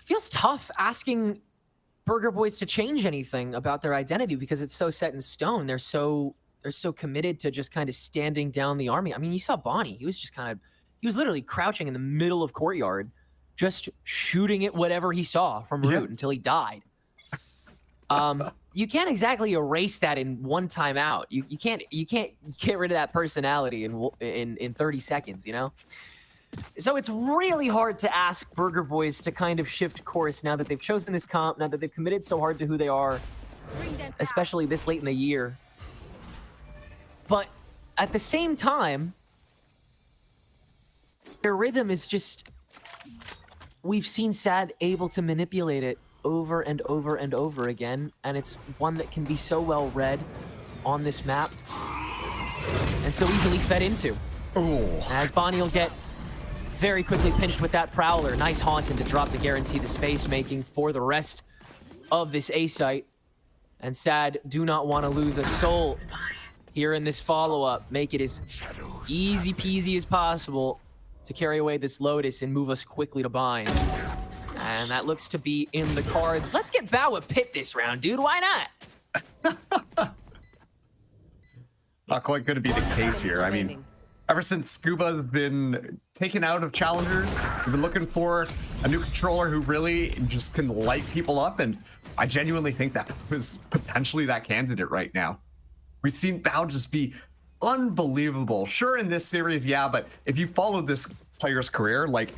F: Feels tough asking Burger Boys to change anything about their identity because it's so set in stone. They're so committed to just kind of standing down the army. I mean, you saw Bonnie. He was literally crouching in the middle of courtyard, just shooting at whatever he saw from root until he died. You can't exactly erase that in one timeout. You can't get rid of that personality in 30 seconds, you know? So it's really hard to ask Burger Boys to kind of shift course now that they've chosen this comp, now that they've committed so hard to who they are, especially this late in the year. But at the same time, their rhythm is just, we've seen Sad able to manipulate it over and over and over again, and it's one that can be so well read on this map and so easily fed into. As Bonnie will get very quickly pinched with that Prowler. Nice haunt and to drop to guarantee the space making for the rest of this A site. And Sad do not want to lose a soul here in this follow-up. Make it as easy peasy as possible to carry away this Lotus and move us quickly to bind. And that looks to be in the cards. Let's get Bao a pit this round, dude. Why not?
D: Not quite going to be the case here. I mean, ever since Scuba's been taken out of Challengers, we've been looking for a new controller who really just can light people up, and I genuinely think that was potentially that candidate right now. We've seen Bao just be unbelievable. Sure, in this series, yeah, but if you followed this player's career, like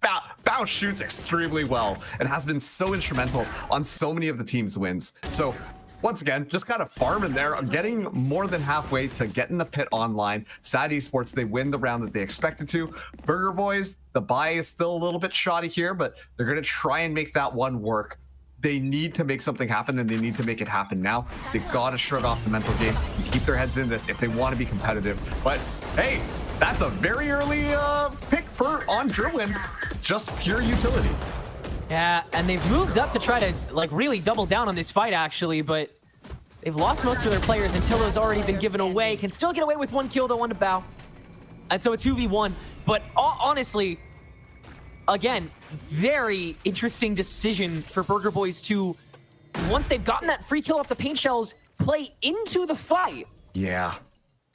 D: Bao shoots extremely well and has been so instrumental on so many of the team's wins. So once again, just kind of farming there, getting more than halfway to getting the pit online. SAD Esports, they win the round that they expected to. Burger Boys, the buy is still a little bit shoddy here, but they're going to try and make that one work. They need to make something happen, and they need to make it happen now. They've got to shrug off the mental game and keep their heads in this if they want to be competitive. But hey, that's a very early pick on Drillin. Just pure utility.
F: Yeah, and they've moved up to try to like really double down on this fight actually, but they've lost most of their players. Until has already been given away. Can still get away with 1 kill though on to Bao. And so it's 2v1. But honestly, again, very interesting decision for Burger Boys to, once they've gotten that free kill off the paint shells, play into the fight.
D: Yeah.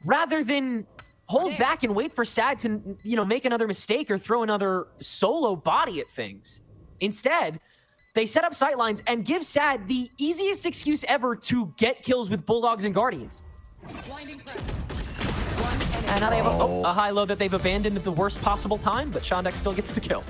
F: Rather than hold back and wait for SAD to, you know, make another mistake or throw another solo body at things. Instead, they set up sightlines and give SAD the easiest excuse ever to get kills with Bulldogs and Guardians. And now they have a high low that they've abandoned at the worst possible time, but Shondek still gets the kill.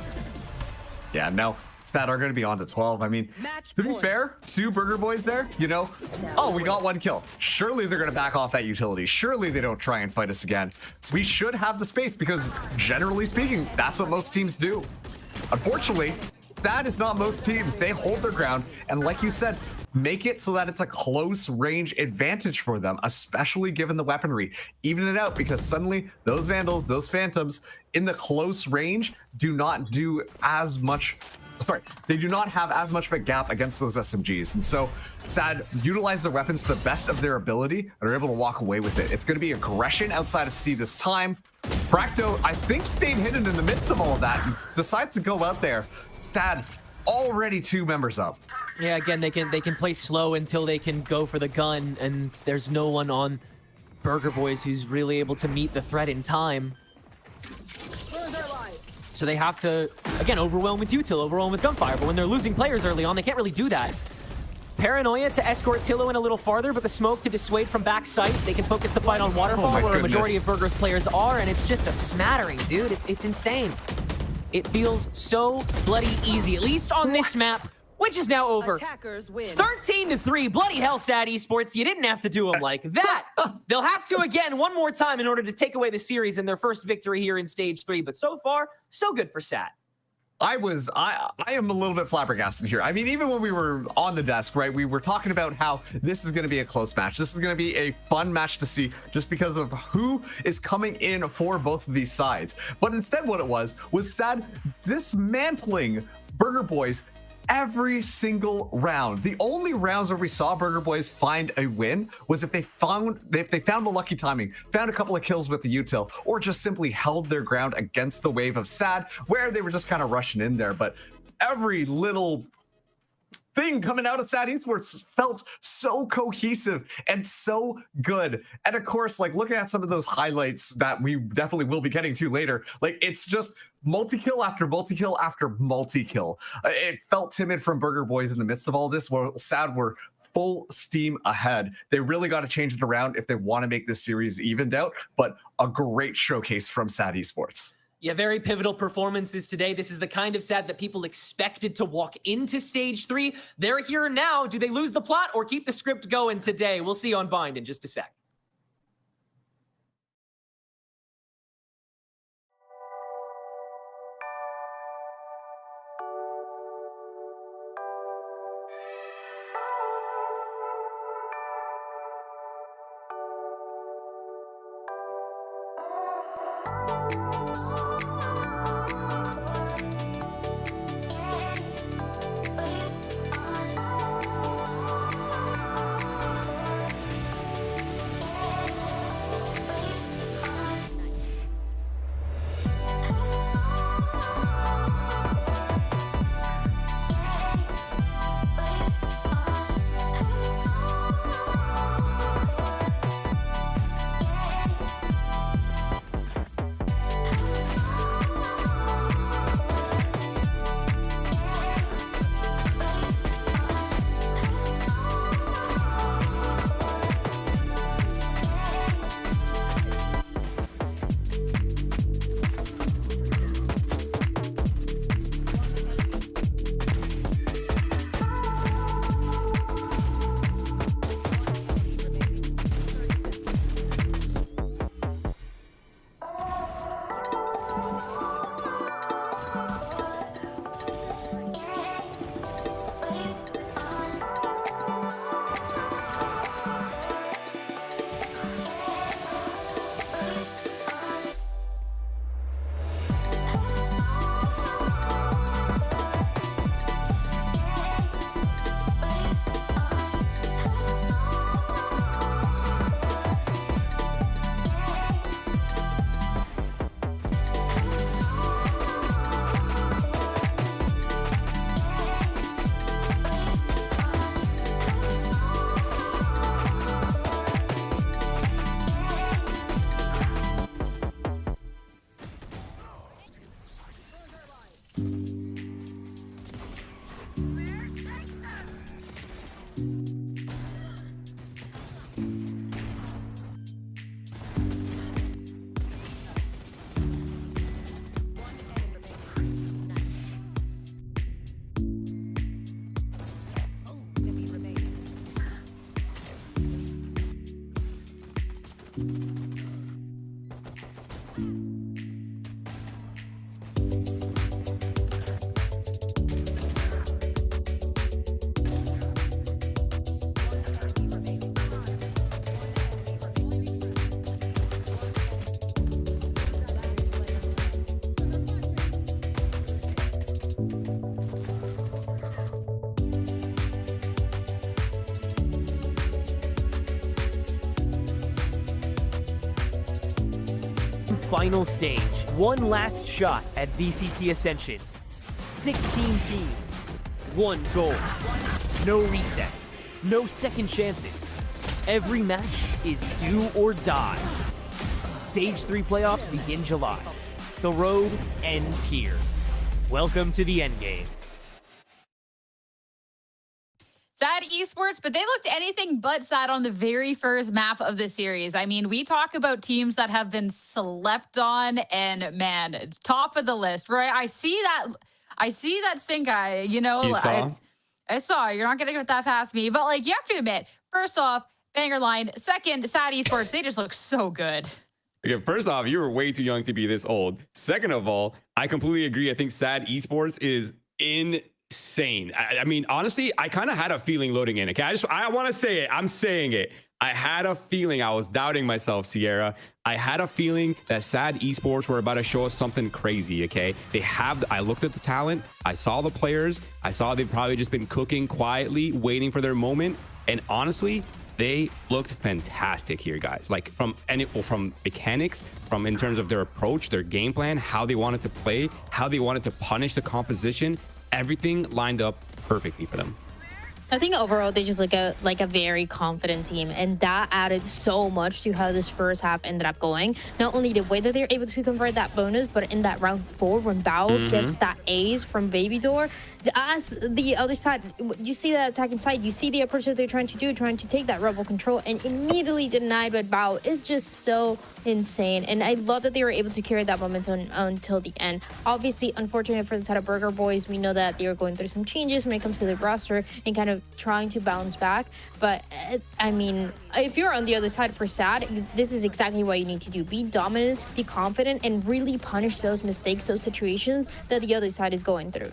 D: Yeah, no, SAD are going to be on to 12. I mean, to be fair, 2 Burger Boys there, you know, oh, we got 1 kill. Surely they're going to back off that utility. Surely they don't try and fight us again. We should have the space because, generally speaking, that's what most teams do. Unfortunately, SAD is not most teams. They hold their ground, and like you said, make it so that it's a close range advantage for them, especially given the weaponry. Even it out, because suddenly those Vandals, those Phantoms in the close range do not do as much. Sorry, they do not have as much of a gap against those SMGs. And so SAD utilize their weapons to the best of their ability and are able to walk away with it. It's going to be aggression outside of C this time. Fracto, I think, stayed hidden in the midst of all of that and decides to go out there. SAD already 2 members up.
F: Yeah, again, they can play slow until they can go for the gun, and there's no one on Burger Boys who's really able to meet the threat in time. So they have to, again, overwhelm with util, overwhelm with gunfire, but when they're losing players early on, they can't really do that. Paranoia to escort Tillo in a little farther, but the smoke to dissuade from back sight. They can focus the fight on Waterfall, where a majority of Burger's players are, and it's just a smattering, dude. It's insane. It feels so bloody easy, at least on this map, which is now over. 13-3, bloody hell, SAD Esports. You didn't have to do them like that. They'll have to again one more time in order to take away the series and their first victory here in stage 3. But so far, so good for SAD.
D: I am a little bit flabbergasted here. I mean, even when we were on the desk, right, we were talking about how this is going to be a close match. This is going to be a fun match to see just because of who is coming in for both of these sides. But instead what it was SAD dismantling Burger Boys every single round. The only rounds where we saw Burger Boys find a win was if they found the lucky timing, found a couple of kills with the util, or just simply held their ground against the wave of SAD, where they were just kind of rushing in there. But every little thing coming out of SAD Esports felt so cohesive and so good. And of course, like looking at some of those highlights that we definitely will be getting to later, like it's just multi-kill after multi-kill after multi-kill. It felt timid from Burger Boys in the midst of all this, where SAD were full steam ahead. They really got to change it around if they want to make this series evened out, but a great showcase from SAD Esports.
F: Yeah, very pivotal performances today. This is the kind of SAD that people expected to walk into stage 3. They're here now. Do they lose the plot or keep the script going today? We'll see on Bind in just a sec.
A: final stage. One last shot at VCT Ascension. 16 teams. One goal. No resets. No second chances. Every match is do or die. Stage 3 playoffs begin July. The road ends here. Welcome to the endgame.
B: Sad esports, but they looked anything but sad on the very first map of the series. I mean, we talk about teams that have been slept on, and man, top of the list, right? I see that stink eye, you know.
G: You saw?
B: I saw. You're not gonna get that past me, but like, you have to admit, first off, banger line. Second, sad esports, they just look so good.
G: Okay, first off, you were way too young to be this old. Second of all, I completely agree. I think sad esports is insane. I mean, honestly, I kind of had a feeling loading in. Okay, I want to say it. I'm saying it. I had a feeling. I was doubting myself, Sierra. I had a feeling that sad esports were about to show us something crazy. Okay, I looked at the talent. I saw the players. I saw they've probably just been cooking quietly, waiting for their moment. And honestly, they looked fantastic here, guys. Like from mechanics, from in terms of their approach, their game plan, how they wanted to play, how they wanted to punish the composition. Everything lined up perfectly for them.
C: I think overall they just look like a very confident team, and that added so much to how this first half ended up going. Not only the way that they're able to convert that bonus, but in that round 4 when Bao gets that ace from Baby Door, as the other side, you see that attacking side, you see the approach that they're trying to take that rebel control and immediately denied by Bao is just so insane. And I love that they were able to carry that momentum until the end. Obviously, unfortunate for the side of Burger Boys, we know that they are going through some changes when it comes to the roster and kind of trying to bounce back. But I mean, if you're on the other side for SAD, this is exactly what you need to do. Be dominant, be confident, and really punish those mistakes, those situations that the other side is going through.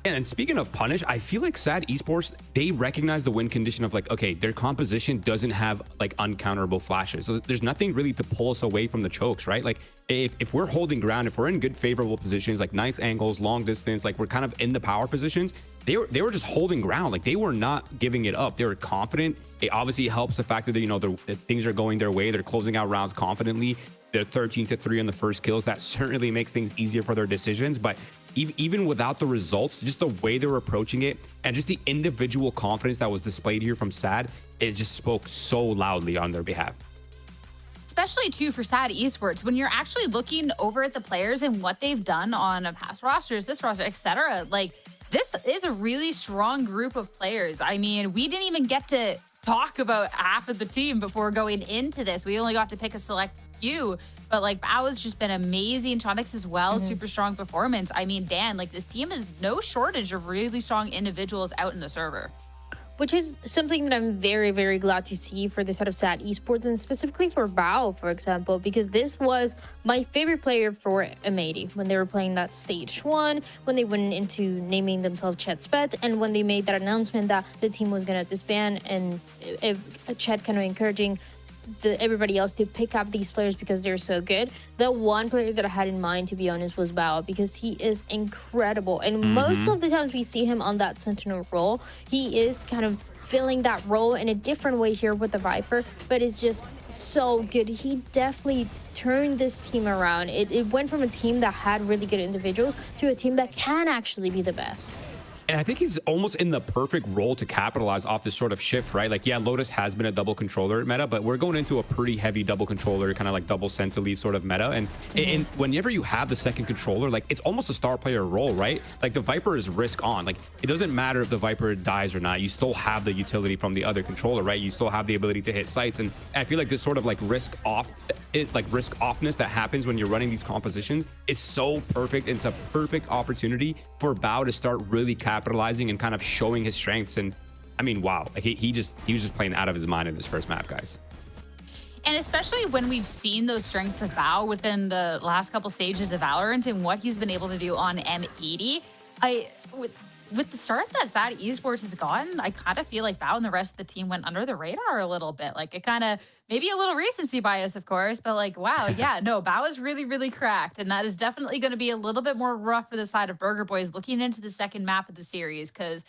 G: And speaking of punish, I feel like sad esports, they recognize the win condition of like, okay, their composition doesn't have like uncounterable flashes. So there's nothing really to pull us away from the chokes, right? Like if we're holding ground, if we're in good favorable positions, like nice angles, long distance, like we're kind of in the power positions, they were just holding ground. Like they were not giving it up. They were confident. It obviously helps the fact that, you know, that things are going their way. They're closing out rounds confidently. They're 13-3 on the first kills. That certainly makes things easier for their decisions. But even without the results, just the way they were approaching it and just the individual confidence that was displayed here from SAD, it just spoke so loudly on their behalf.
B: Especially too for SAD esports, when you're actually looking over at the players and what they've done on past rosters, this roster, etc. Like, this is a really strong group of players. I mean, we didn't even get to talk about half of the team before going into this. We only got to pick a select few, but like Bao has just been amazing. Tronix as well, super strong performance. I mean, Dan, like this team is no shortage of really strong individuals out in the server.
C: Which is something that I'm very, very glad to see for the set of SAD esports, and specifically for Bao, for example, because this was my favorite player for M80 when they were playing that stage 1, when they went into naming themselves Chet Spet, and when they made that announcement that the team was going to disband, and Chet kind of encouraging everybody else to pick up these players because they're so good. The one player that I had in mind, to be honest, was Bao, because he is incredible. And most of the times we see him on that Sentinel role, he is kind of filling that role in a different way here with the Viper, but it's just so good. He definitely turned this team around. It went from a team that had really good individuals to a team that can actually be the best.
G: And I think he's almost in the perfect role to capitalize off this sort of shift, right? Like, yeah, Lotus has been a double controller meta, but we're going into a pretty heavy double controller, kind of like double Sentinel sort of meta. And whenever you have the second controller, like it's almost a star player role, right? Like the Viper is risk on. Like it doesn't matter if the Viper dies or not. You still have the utility from the other controller, right? You still have the ability to hit sites. And I feel like this sort of like risk offness that happens when you're running these compositions is so perfect. It's a perfect opportunity for Bao to start really capitalizing and kind of showing his strengths. And I mean, wow, like he was just playing out of his mind in this first map, guys.
B: And especially when we've seen those strengths of Bao within the last couple stages of Valorant and what he's been able to do on M80, with the start that SAD esports has gotten, I kind of feel like Bao and the rest of the team went under the radar a little bit. Like it kind of, maybe a little recency bias, of course, but like, wow, yeah, no, Bao is really, really cracked. And that is definitely going to be a little bit more rough for the side of Burger Boys looking into the second map of the series, because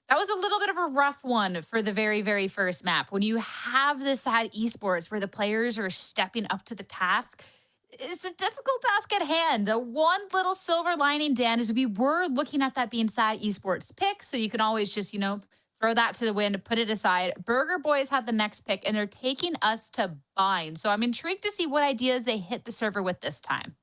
B: that was a little bit of a rough one for the very, very first map. When you have this SAD esports where the players are stepping up to the task, it's a difficult task at hand. The one little silver lining, Dan, is we were looking at that being SAD Esports pick, so you can always just, throw that to the wind, put it aside. Burger Boys had the next pick, and they're taking us to Bind. So I'm intrigued to see what ideas they hit the server with this time.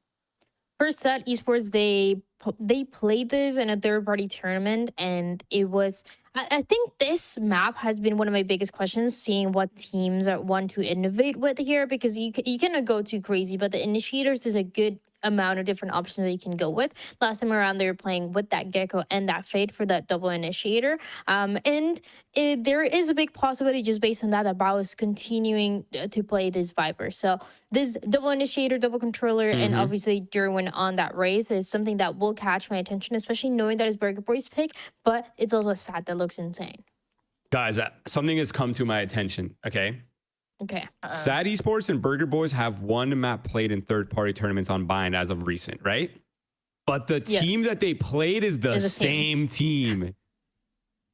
C: For SAD Esports, they played this in a third-party tournament, and it was... I think this map has been one of my biggest questions, seeing what teams want to innovate with here, because you cannot go too crazy, but the initiators is a good amount of different options that you can go with. Last time around, they were playing with that Gecko and that Fade for that double initiator. There is a big possibility just based on that BAO is continuing to play this Viper. So this double initiator, double controller, and obviously Derwin on that race is something that will catch my attention, especially knowing that it's Burger Boy's pick, but it's also a SAD that looks insane.
G: Guys, something has come to my attention, okay?
C: Okay.
G: SAD Esports and Burger Boys have one map played in third-party tournaments on Bind as of recent, right? But the team that they played is the same team.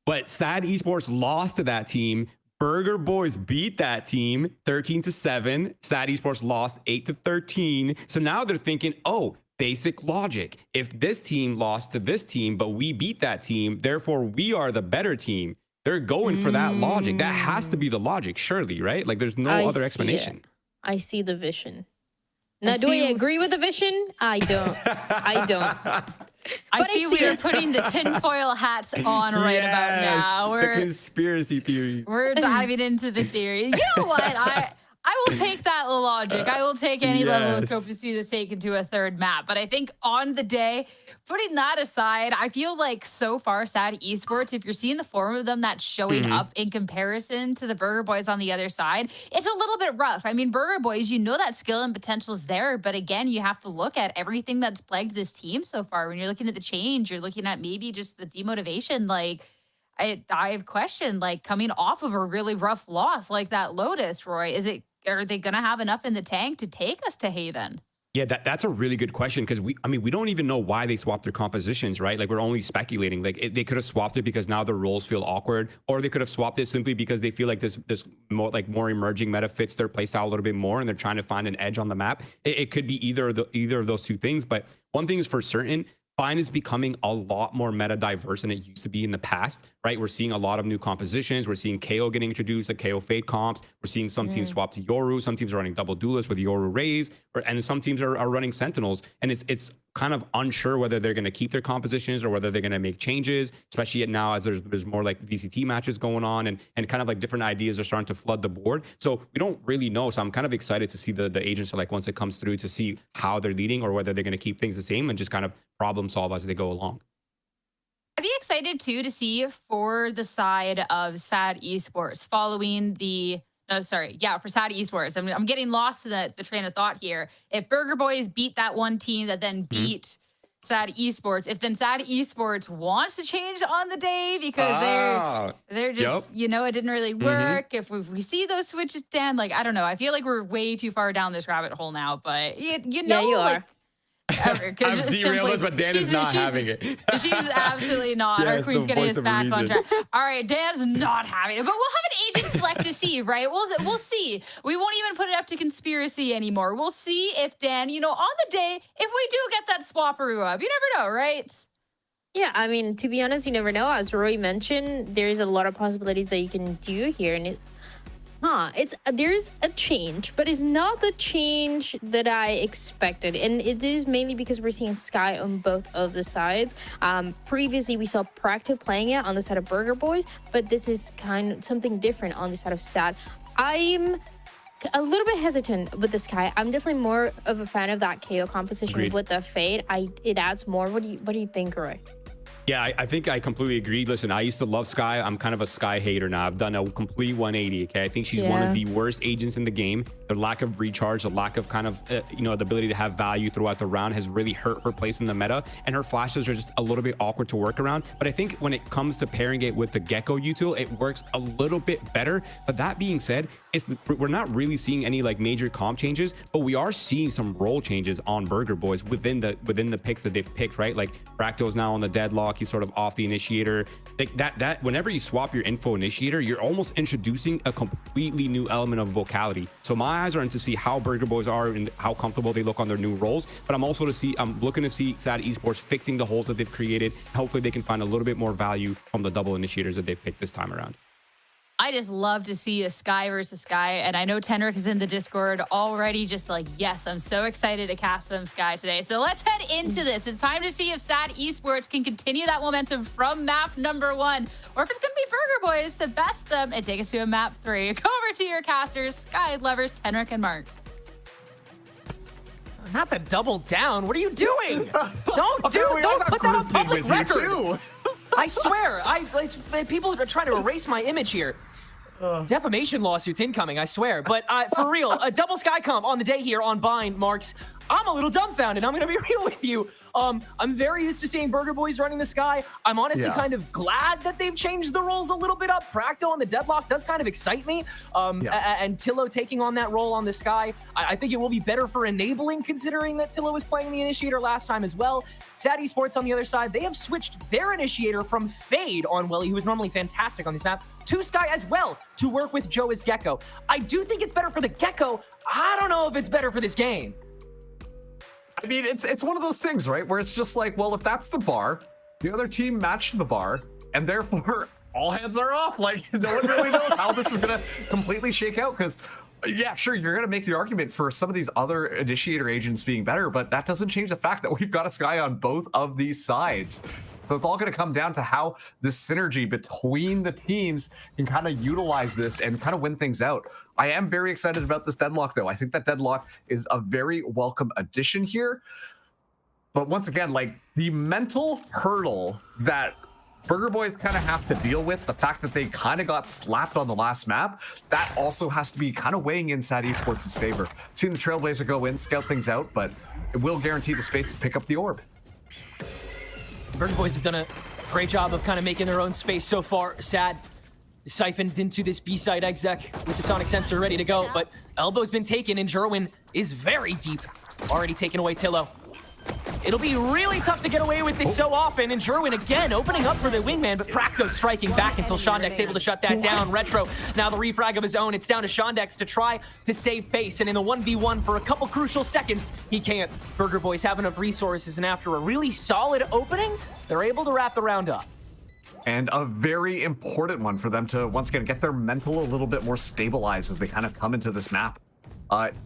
G: But SAD Esports lost to that team. Burger Boys beat that team 13-7. SAD Esports lost 8-13. So now they're thinking, oh, basic logic. If this team lost to this team, but we beat that team, therefore we are the better team. They're going for that logic. That has to be the logic, surely, right? Like, there's no other explanation.
C: I see the vision. Now, do I agree with the vision? I don't. I don't.
B: I see we are putting the tinfoil hats on right about now.
G: The conspiracy theory.
B: We're diving into the theory. You know what? I will take that logic. I will take any level of competency that's taken to a third map. But I think on the day, putting that aside, I feel like so far SAD Esports, if you're seeing the form of them that's showing up in comparison to the Burger Boys on the other side, it's a little bit rough. I mean, Burger Boys, that skill and potential is there. But again, you have to look at everything that's plagued this team so far. When you're looking at the change, you're looking at maybe just the demotivation. Like, I've questioned, like, coming off of a really rough loss like that Lotus, Roy, are they going to have enough in the tank to take us to Haven?
G: Yeah, that's a really good question, because we don't even know why they swapped their compositions, right? Like, we're only speculating. Like, they could have swapped it because now the roles feel awkward, or they could have swapped it simply because they feel like this more emerging meta fits their playstyle a little bit more, and they're trying to find an edge on the map. It could be either of those two things, but one thing is for certain. Bind is becoming a lot more meta diverse than it used to be in the past, right? We're seeing a lot of new compositions. We're seeing KO getting introduced, like KO Fade comps. We're seeing some teams swap to Yoru. Some teams are running double duelists with Yoru Rays, and some teams are running Sentinels. And it's kind of unsure whether they're going to keep their compositions or whether they're going to make changes, especially now as there's more like VCT matches going on, and kind of like different ideas are starting to flood the board. So we don't really know. So I'm kind of excited to see the agents, like, once it comes through, to see how they're leading or whether they're going to keep things the same and just kind of problem solve as they go along.
B: I'd be excited too to see for the side of SAD Esports following the for SAD Esports. I'm getting lost in the train of thought here. If Burger Boys beat that one team that then beat SAD Esports, if then SAD Esports wants to change on the day because they're just, it didn't really work. If we see those switches, Dan, like, I don't know. I feel like we're way too far down this rabbit hole now, but you are.
G: I've derailed us, but Dan is not having it.
B: She's absolutely not.
G: Yes,
B: Our queen's getting us back on track. All right, Dan's not having it, but we'll have an agent select to see, right? We'll see. We won't even put it up to conspiracy anymore. We'll see if Dan, on the day, if we do get that swapperoo up. You never know, right?
C: Yeah, I mean, to be honest, you never know. As Roy mentioned, there is a lot of possibilities that you can do here, and there's a change, but it's not the change that I expected, and it is mainly because we're seeing Sky on both of the sides. Previously, we saw Practo playing it on the side of Burger Boys, but this is kind of something different on the side of SAD. I'm a little bit hesitant with the Sky. I'm definitely more of a fan of that KO composition with the Fade. It adds more. What do you think, Roy?
G: Yeah, I think I completely agree. Listen, I used to love Sky. I'm kind of a Sky hater now. I've done a complete 180, okay? I think she's one of the worst agents in the game. The lack of recharge, the lack of kind of, the ability to have value throughout the round has really hurt her place in the meta. And her flashes are just a little bit awkward to work around. But I think when it comes to pairing it with the Gecko util, it works a little bit better. But that being said, we're not really seeing any like major comp changes, but we are seeing some role changes on Burger Boys within the picks that they've picked, right? Like Fracto's now on the deadlock, he's sort of off the initiator. Like that whenever you swap your info initiator, you're almost introducing a completely new element of vocality. So my eyes are in to see how Burger Boys are and how comfortable they look on their new roles, but I'm looking to see SAD Esports fixing the holes that they've created. Hopefully they can find a little bit more value from the double initiators that they've picked this time around.
B: I just love to see a Sky versus Sky, and I know Tenric is in the Discord already, just like, yes, I'm so excited to cast some Sky today. So let's head into this. It's time to see if SAD Esports can continue that momentum from map number 1, or if it's going to be Burger Boys to best them and take us to a map 3. Go over to your casters, Sky lovers, Tenric and Mark.
F: Not the double down. What are you doing? Don't put that on public record. I swear, people are trying to erase my image here. Defamation lawsuits incoming, I swear. But for real, a double Sky comp on the day here on Bind, Marks. I'm a little dumbfounded. I'm gonna be real with you. I'm very used to seeing Burger Boys running the Sky. I'm honestly kind of glad that they've changed the roles a little bit up. Fracto on the deadlock does kind of excite me. And Tillo taking on that role on the Sky, I think it will be better for enabling, considering that Tillo was playing the initiator last time as well. SAD Esports on the other side, they have switched their initiator from Fade on Welly, who is normally fantastic on this map, to Sky as well to work with Joe as Gecko. I do think it's better for the Gecko. I don't know if it's better for this game.
D: I mean, it's one of those things, right? Where it's just like, well, if that's the bar, the other team matched the bar, and therefore all hands are off. Like, no one really knows how this is gonna completely shake out. Because, yeah, sure, you're gonna make the argument for some of these other initiator agents being better, but that doesn't change the fact that we've got a Sky on both of these sides. So it's all going to come down to how this synergy between the teams can kind of utilize this and kind of win things out. I am very excited about this deadlock, though. I think that deadlock is a very welcome addition here. But once again, like the mental hurdle that Burger Boys kind of have to deal with, the fact that they kind of got slapped on the last map, that also has to be kind of weighing in SAD Esports' favor. Seeing the Trailblazer go in, scout things out, but it will guarantee the space to pick up the orb.
F: Burger Boys have done a great job of kind of making their own space so far. SAD siphoned into this B-side exec with the sonic sensor ready to go, but Elbow's been taken and Jerwin is very deep. Already taken away Tillo. It'll be really tough to get away with this so often, and Jerwin again opening up for the wingman, but Fracto striking back until Shondex able to shut that down. Retro, now the refrag of his own. It's down to Shondex to try to save face, and in the 1v1 for a couple crucial seconds, he can't. Burger Boys have enough resources, and after a really solid opening, they're able to wrap the round up.
D: And a very important one for them to, once again, get their mental a little bit more stabilized as they kind of come into this map.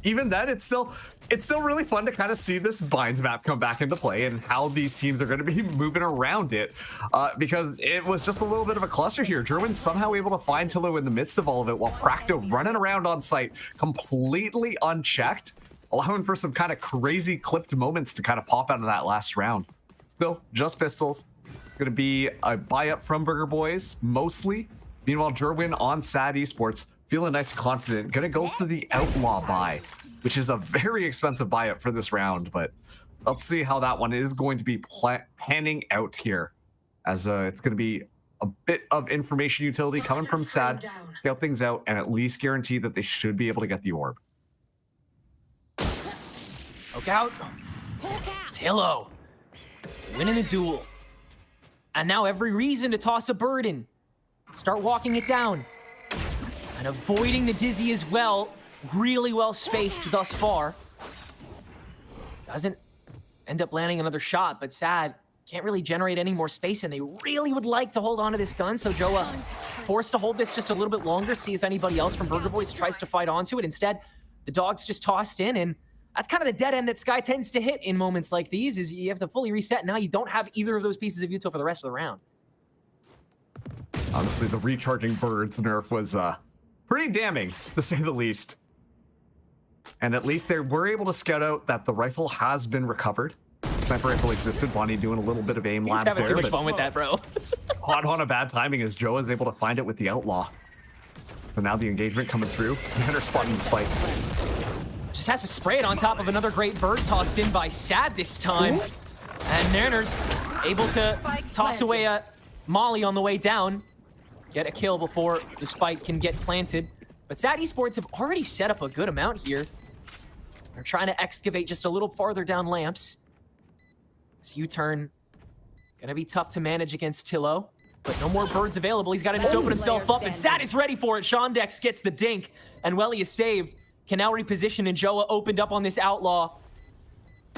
D: Even then, it's still really fun to kind of see this Bind map come back into play and how these teams are going to be moving around it, because it was just a little bit of a cluster here. Jerwin somehow able to find Tillo in the midst of all of it, while Fracto running around on site completely unchecked, allowing for some kind of crazy clipped moments to kind of pop out of that last round. Still, just pistols. Going to be a buy up from Burger Boys, mostly. Meanwhile, Jerwin on SAD Esports, feeling nice and confident. Gonna go for the Outlaw buy, which is a very expensive buy up for this round, but let's see how that one is going to be panning out here, as it's going to be a bit of information utility coming from SAD, scout things out, and at least guarantee that they should be able to get the orb.
F: Look out. Tillo winning the duel. And now every reason to toss a burden. Start walking it down. And avoiding the dizzy as well. Really well spaced thus far. Doesn't end up landing another shot, but SAD can't really generate any more space, and they really would like to hold on to this gun. So Joa forced to hold this just a little bit longer, see if anybody else from Burger Boys tries to fight onto it. Instead, the dog's just tossed in, and that's kind of the dead end that Sky tends to hit in moments like these, is you have to fully reset. Now you don't have either of those pieces of util for the rest of the round.
D: Honestly, the recharging birds nerf was pretty damning, to say the least. And at least they were able to scout out that the rifle has been recovered. Sniper rifle existed. Bonnie doing a little bit of aim labs there.
F: He's having too much fun with that, bro.
D: Hot on a bad timing as Joa is able to find it with the Outlaw. So now the engagement coming through. Hunter spotting the spike.
F: Just has to spray it on top of another great bird tossed in by SAD this time. And Nerner's able to toss away a molly on the way down. Get a kill before the spike can get planted. But SAD Esports have already set up a good amount here. They're trying to excavate just a little farther down lamps. This U-turn gonna be tough to manage against Tillo, but no more birds available. He's got to just open himself up, and SAD is ready for it. Shondex gets the dink, and Welly is saved. Can now reposition, and Joa opened up on this Outlaw.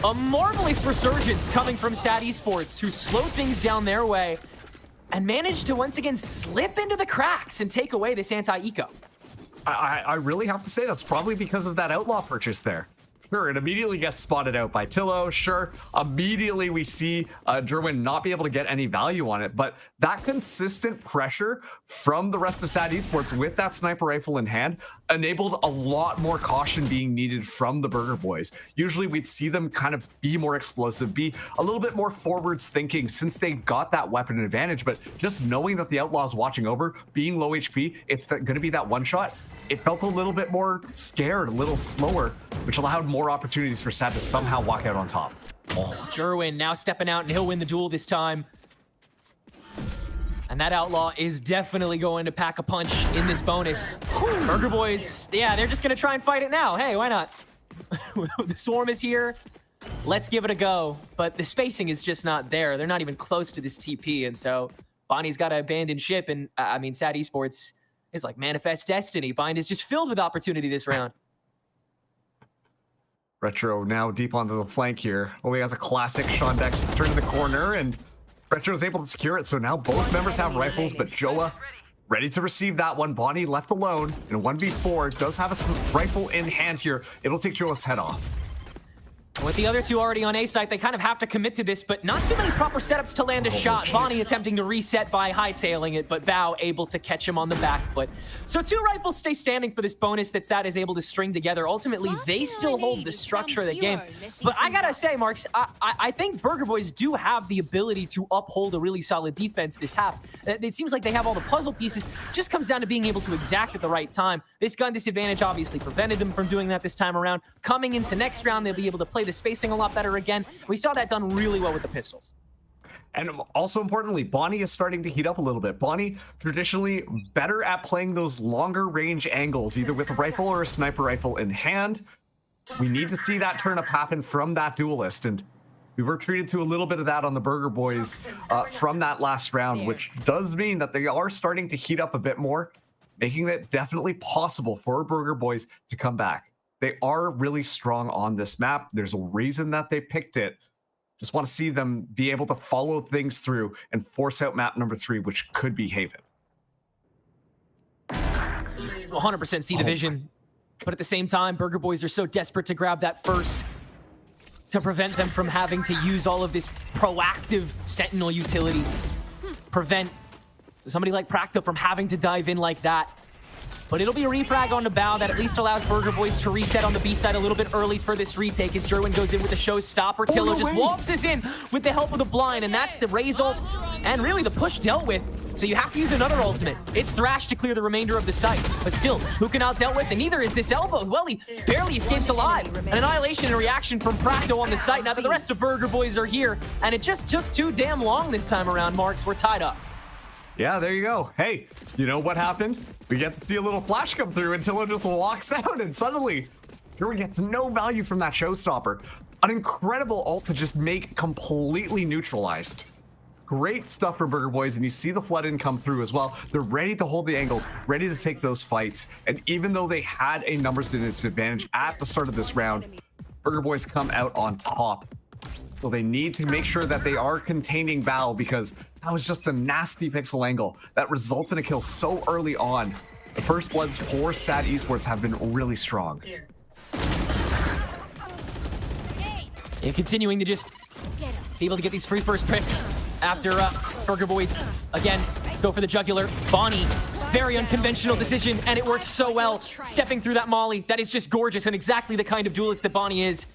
F: A marvelous resurgence coming from SAD Esports, who slowed things down their way and managed to once again slip into the cracks and take away this anti-eco.
D: I really have to say that's probably because of that Outlaw purchase there. Sure, it immediately gets spotted out by Tillo. Sure, immediately we see Derwin not be able to get any value on it, but that consistent pressure from the rest of SAD Esports with that sniper rifle in hand enabled a lot more caution being needed from the Burger Boys. Usually we'd see them kind of be more explosive, be a little bit more forwards thinking since they got that weapon advantage, but just knowing that the Outlaw's watching over, being low HP, it's going to be that one shot. It felt a little bit more scared, a little slower, which allowed more opportunities for SAD to somehow walk out on top.
F: Jerwin now stepping out, and he'll win the duel this time. And that Outlaw is definitely going to pack a punch in this bonus. Burger Boys, yeah, they're just going to try and fight it now. Hey, why not? The Swarm is here. Let's give it a go. But the spacing is just not there. They're not even close to this TP, and so Bonnie's got to abandon ship, and I mean, SAD Esports is like manifest destiny. Bind is just filled with opportunity this round.
D: Retro now deep onto the flank here. Only has a classic Shondex turn in the corner, and Retro is able to secure it. So now both members have rifles, but Joa ready to receive that one. Bonnie left alone in 1v4. Does have a rifle in hand here. It'll take Joa's head off.
F: With the other two already on A site, they kind of have to commit to this, but not too many proper setups to land a shot. Bonnie attempting to reset by hightailing it, but Bao able to catch him on the back foot. So two rifles stay standing for this bonus that SAD is able to string together. Ultimately, they still hold the structure of the game. But I gotta say, Marks, I think Burger Boys do have the ability to uphold a really solid defense this half. It seems like they have all the puzzle pieces. Just comes down to being able to exact at the right time. This gun disadvantage obviously prevented them from doing that this time around. Coming into next round, they'll be able to play the spacing a lot better again. We saw that done really well with the pistols.
D: And also importantly, Bonnie is starting to heat up a little bit. Bonnie traditionally better at playing those longer range angles, either with a rifle or a sniper rifle in hand. We need to see that turn up happen from that duelist, and we were treated to a little bit of that on the Burger Boys from that last round, which does mean that they are starting to heat up a bit more, making it definitely possible for Burger Boys to come back. They are really strong on this map. There's a reason that they picked it. Just want to see them be able to follow things through and force out map number 3, which could be Haven.
F: 100% see the vision, but at the same time, Burger Boys are so desperate to grab that first to prevent them from having to use all of this proactive Sentinel utility. Prevent somebody like Prakta from having to dive in like that. But it'll be a refrag on the bow that at least allows Burger Boys to reset on the B side a little bit early for this retake as Jerwin goes in with a showstopper. Tillo just waltzes in with the help of the blind, and that's the Raze ult and really the push dealt with. So you have to use another ultimate. It's Thrash to clear the remainder of the site. But still, who can out dealt with? And neither is this elbow. Well, he barely escapes alive. An annihilation and reaction from Prakto on the site. Now that the rest of Burger Boys are here, and it just took too damn long this time around, Marks. We're tied up.
D: Yeah, there you go. Hey, you know what happened? We get to see a little flash come through until it just walks out, and suddenly, Jerwin gets no value from that showstopper. An incredible ult to just make completely neutralized. Great stuff for Burger Boys, and you see the flood in come through as well. They're ready to hold the angles, ready to take those fights, and even though they had a numbers disadvantage at the start of this round, Burger Boys come out on top. So they need to make sure that they are containing Val, because that was just a nasty pixel angle that resulted in a kill so early on. The first bloods for SAD Esports have been really strong.
F: And continuing to just be able to get these free first picks after Burger Boys, again, go for the jugular. Bonnie, very unconventional decision, and it works so well. Stepping through that molly, that is just gorgeous and exactly the kind of duelist that Bonnie is.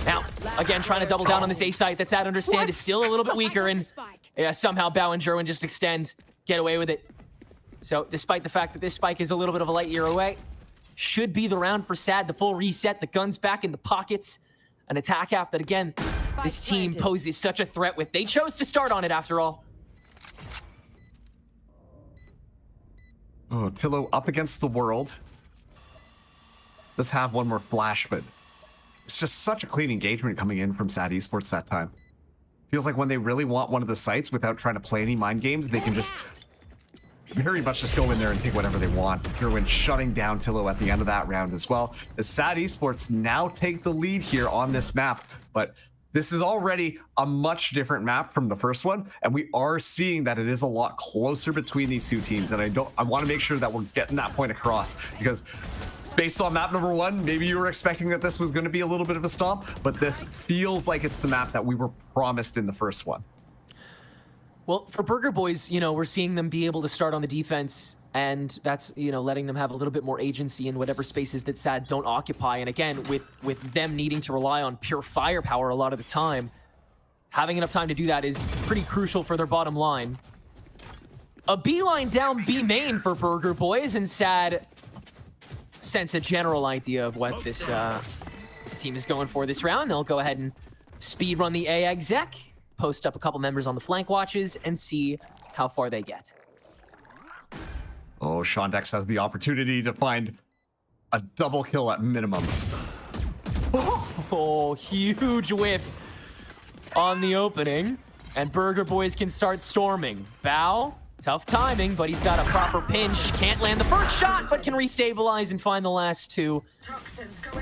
F: Now, again, trying to double down on this A site that SAD understand is still a little bit weaker, and yeah, somehow Bao and Jerwin just extend, get away with it. So, despite the fact that this spike is a little bit of a light year away, should be the round for SAD, the full reset, the guns back in the pockets, an attack half that, again, this team poses such a threat with. They chose to start on it after all.
D: Oh, Tillo up against the world. Let's have one more flash, but it's just such a clean engagement coming in from SAD Esports that time. Feels like when they really want one of the sites without trying to play any mind games, they can just very much just go in there and take whatever they want. Jerwin shutting down Tillo at the end of that round as well. As SAD Esports now take the lead here on this map, but this is already a much different map from the first one, and we are seeing that it is a lot closer between these two teams, and I want to make sure that we're getting that point across, because based on map number 1, maybe you were expecting that this was going to be a little bit of a stomp, but this feels like it's the map that we were promised in the first one.
F: Well, for Burger Boys, you know, we're seeing them be able to start on the defense, and that's, you know, letting them have a little bit more agency in whatever spaces that SAD don't occupy. And again, with them needing to rely on pure firepower a lot of the time, having enough time to do that is pretty crucial for their bottom line. A beeline down B main for Burger Boys, and SAD sense a general idea of what this team is going for this round. They'll go ahead and speed run the A exec, post up a couple members on the flank watches, and see how far they get.
D: Oh, Shondex has the opportunity to find a double kill at minimum.
F: Oh, huge whip on the opening, and Burger Boys can start storming. Bow, tough timing, but he's got a proper pinch. Can't land the first shot, but can restabilize and find the last two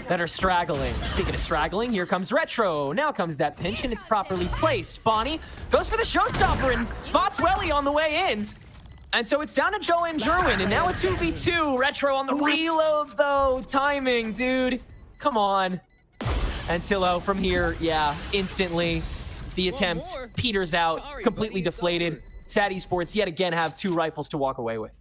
F: that are straggling. Speaking of straggling, here comes Retro. Now comes that pinch, and it's properly placed. Bonnie goes for the showstopper and spots Welly on the way in. And so it's down to Joe and Jerwin, and now a 2v2. Retro on the reload, though. Timing, dude. Come on. And Tillo from here, yeah, instantly. The attempt peters out, completely deflated. SAD Esports yet again have 2 rifles to walk away with.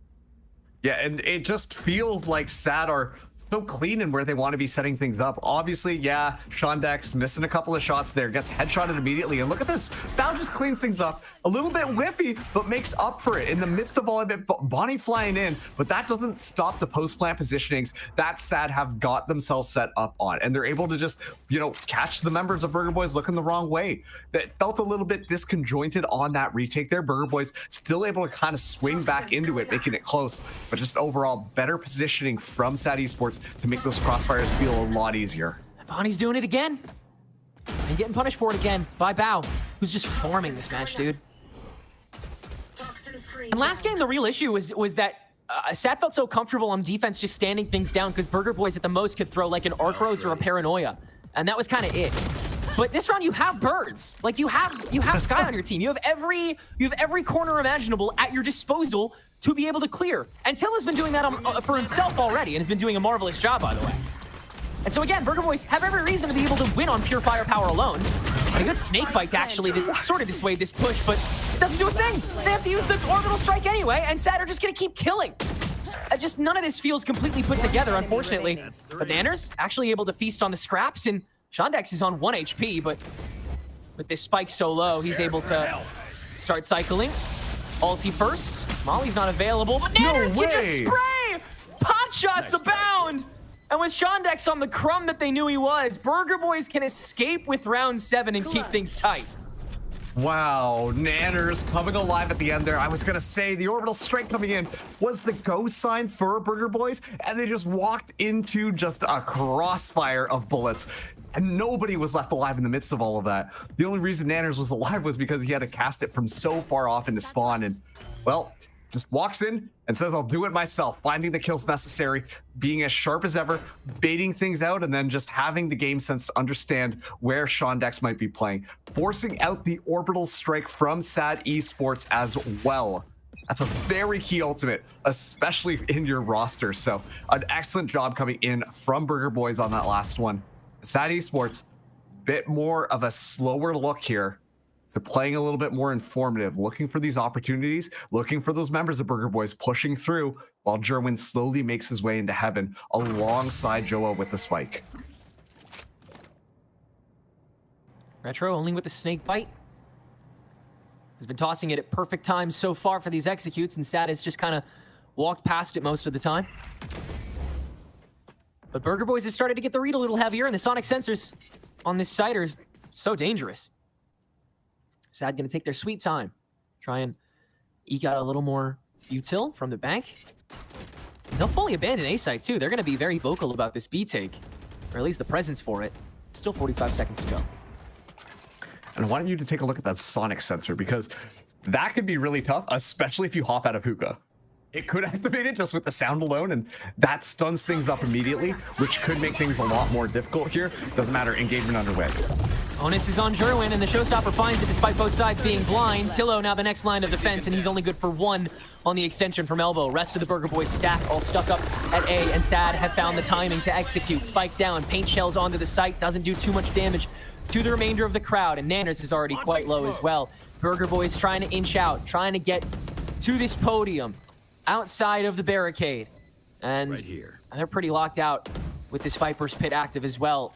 D: Yeah, and it just feels like SAD are so clean in where they want to be setting things up. Obviously, yeah, Shondex missing a couple of shots there, gets headshotted immediately, and look at this. Bow just cleans things up. A little bit whiffy, but makes up for it in the midst of all of it. Bonnie flying in, but that doesn't stop the post-plant positionings that SAD have got themselves set up on, and they're able to just, you know, catch the members of Burger Boys looking the wrong way. That felt a little bit disconjointed on that retake there. Burger Boys still able to kind of swing back into it, making it close, but just overall better positioning from SAD Esports to make those crossfires feel a lot easier.
F: Bonnie's doing it again. And getting punished for it again by Bow, who's just farming this match, dude. And last game, the real issue was that SAD felt so comfortable on defense just standing things down because Burger Boys at the most could throw like an Arc Rose or a Paranoia. And that was kind of it. But this round, you have birds. Like, you have Sky on your team. You have every corner imaginable at your disposal to be able to clear. And Till has been doing that for himself already, and has been doing a marvelous job, by the way. And so again, Burger Boys have every reason to be able to win on pure firepower alone. And a good snake bite actually to sort of dissuade this push, but it doesn't do a thing. They have to use the orbital strike anyway, and SAD are just gonna keep killing. Just none of this feels completely put together, unfortunately. But Nanners actually able to feast on the scraps, and Shondex is on 1 HP, but with this spike so low, he's able to start cycling. Ulti first. Molly's not available, but Nanners can just spray! Pot shots abound! And with Shondex on the crumb that they knew he was, Burger Boys can escape with round 7 and keep things tight.
D: Wow, Nanners coming alive at the end there. I was gonna say the orbital strike coming in was the go sign for Burger Boys, and they just walked into just a crossfire of bullets, and nobody was left alive in the midst of all of that. The only reason Nanners was alive was because he had to cast it from so far off into spawn, and well, just walks in and says, I'll do it myself, finding the kills necessary, being as sharp as ever, baiting things out, and then just having the game sense to understand where Shondex might be playing, forcing out the orbital strike from SAD Esports as well. That's a very key ultimate, especially in your roster. So an excellent job coming in from Burger Boys on that last one. SAD Esports, bit more of a slower look here. They're playing a little bit more informative, looking for these opportunities, looking for those members of Burger Boys pushing through, while Jerwin slowly makes his way into heaven alongside Joa with the spike.
F: Retro only with the snake bite. Has been tossing it at perfect times so far for these executes, and SAD has just kind of walked past it most of the time. But Burger Boys have started to get the read a little heavier, and the sonic sensors on this site are so dangerous. SAD gonna take their sweet time, try and eke out a little more util from the bank. They'll fully abandon A site too. They're going to be very vocal about this B take, or at least the presence for it. Still 45 seconds to go.
D: And I want you to take a look at that sonic sensor, because that could be really tough, especially if you hop out of hookah. It could activate it just with the sound alone, and that stuns things up immediately, which could make things a lot more difficult here. Doesn't matter, engagement underway.
F: Onus is on Jerwin, and the showstopper finds it despite both sides being blind. Tillo now the next line of defense, and he's only good for 1 on the extension from elbow. Rest of the Burger Boys stack all stuck up at A, and Sad have found the timing to execute. Spike down, paint shells onto the site, doesn't do too much damage to the remainder of the crowd, and Nanners is already quite low as well. Burger Boys trying to inch out, trying to get to this podium outside of the barricade. And
G: Right here.
F: they're pretty locked out with this Viper's Pit active as well.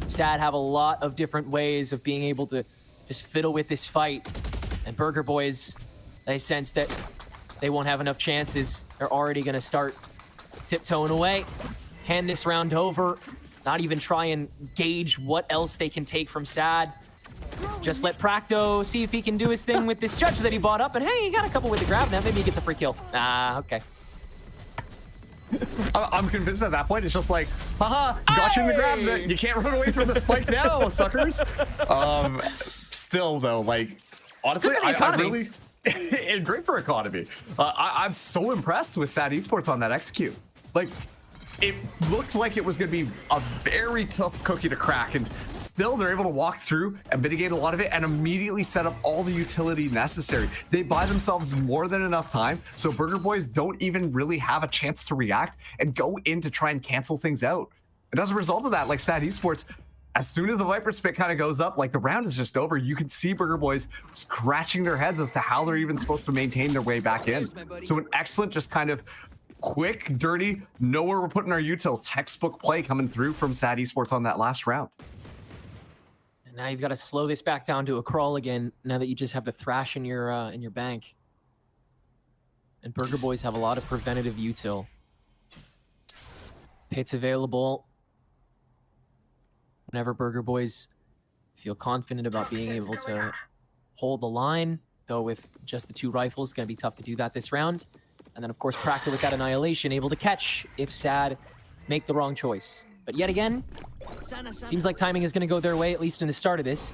F: Sad have a lot of different ways of being able to just fiddle with this fight. And Burger Boys, they sense that they won't have enough chances. They're already going to start tiptoeing away. Hand this round over. Not even try and gauge what else they can take from Sad. Just let Practo see if he can do his thing with this judge that he bought up. And hey, he got a couple with the grab now. Maybe he gets a free kill. Ah, okay.
D: I'm convinced at that point it's just like, haha, got you in the grab. You can't run away from the spike now, suckers. Still though, like, honestly, I really, great for economy. I'm so impressed with Sad Esports on that execute. Like, it looked like it was going to be a very tough cookie to crack, and still they're able to walk through and mitigate a lot of it and immediately set up all the utility necessary. They buy themselves more than enough time, so Burger Boys don't even really have a chance to react and go in to try and cancel things out. And as a result of that, like Sad Esports, as soon as the Viper Spit kind of goes up, like the round is just over, you can see Burger Boys scratching their heads as to how they're even supposed to maintain their way back in. So an excellent, just kind of quick, dirty, know where we're putting our util, textbook play coming through from Sad Esports on that last round.
F: And now you've got to slow this back down to a crawl again, now that you just have the thrash in your bank. And Burger Boys have a lot of preventative util. Pits available whenever Burger Boys feel confident about being able to hold the line, though with just the 2 rifles, going to be tough to do that this round. And then, of course, Practo with that annihilation, able to catch if Sad make the wrong choice. But yet again, seems like timing is going to go their way, at least in the start of this.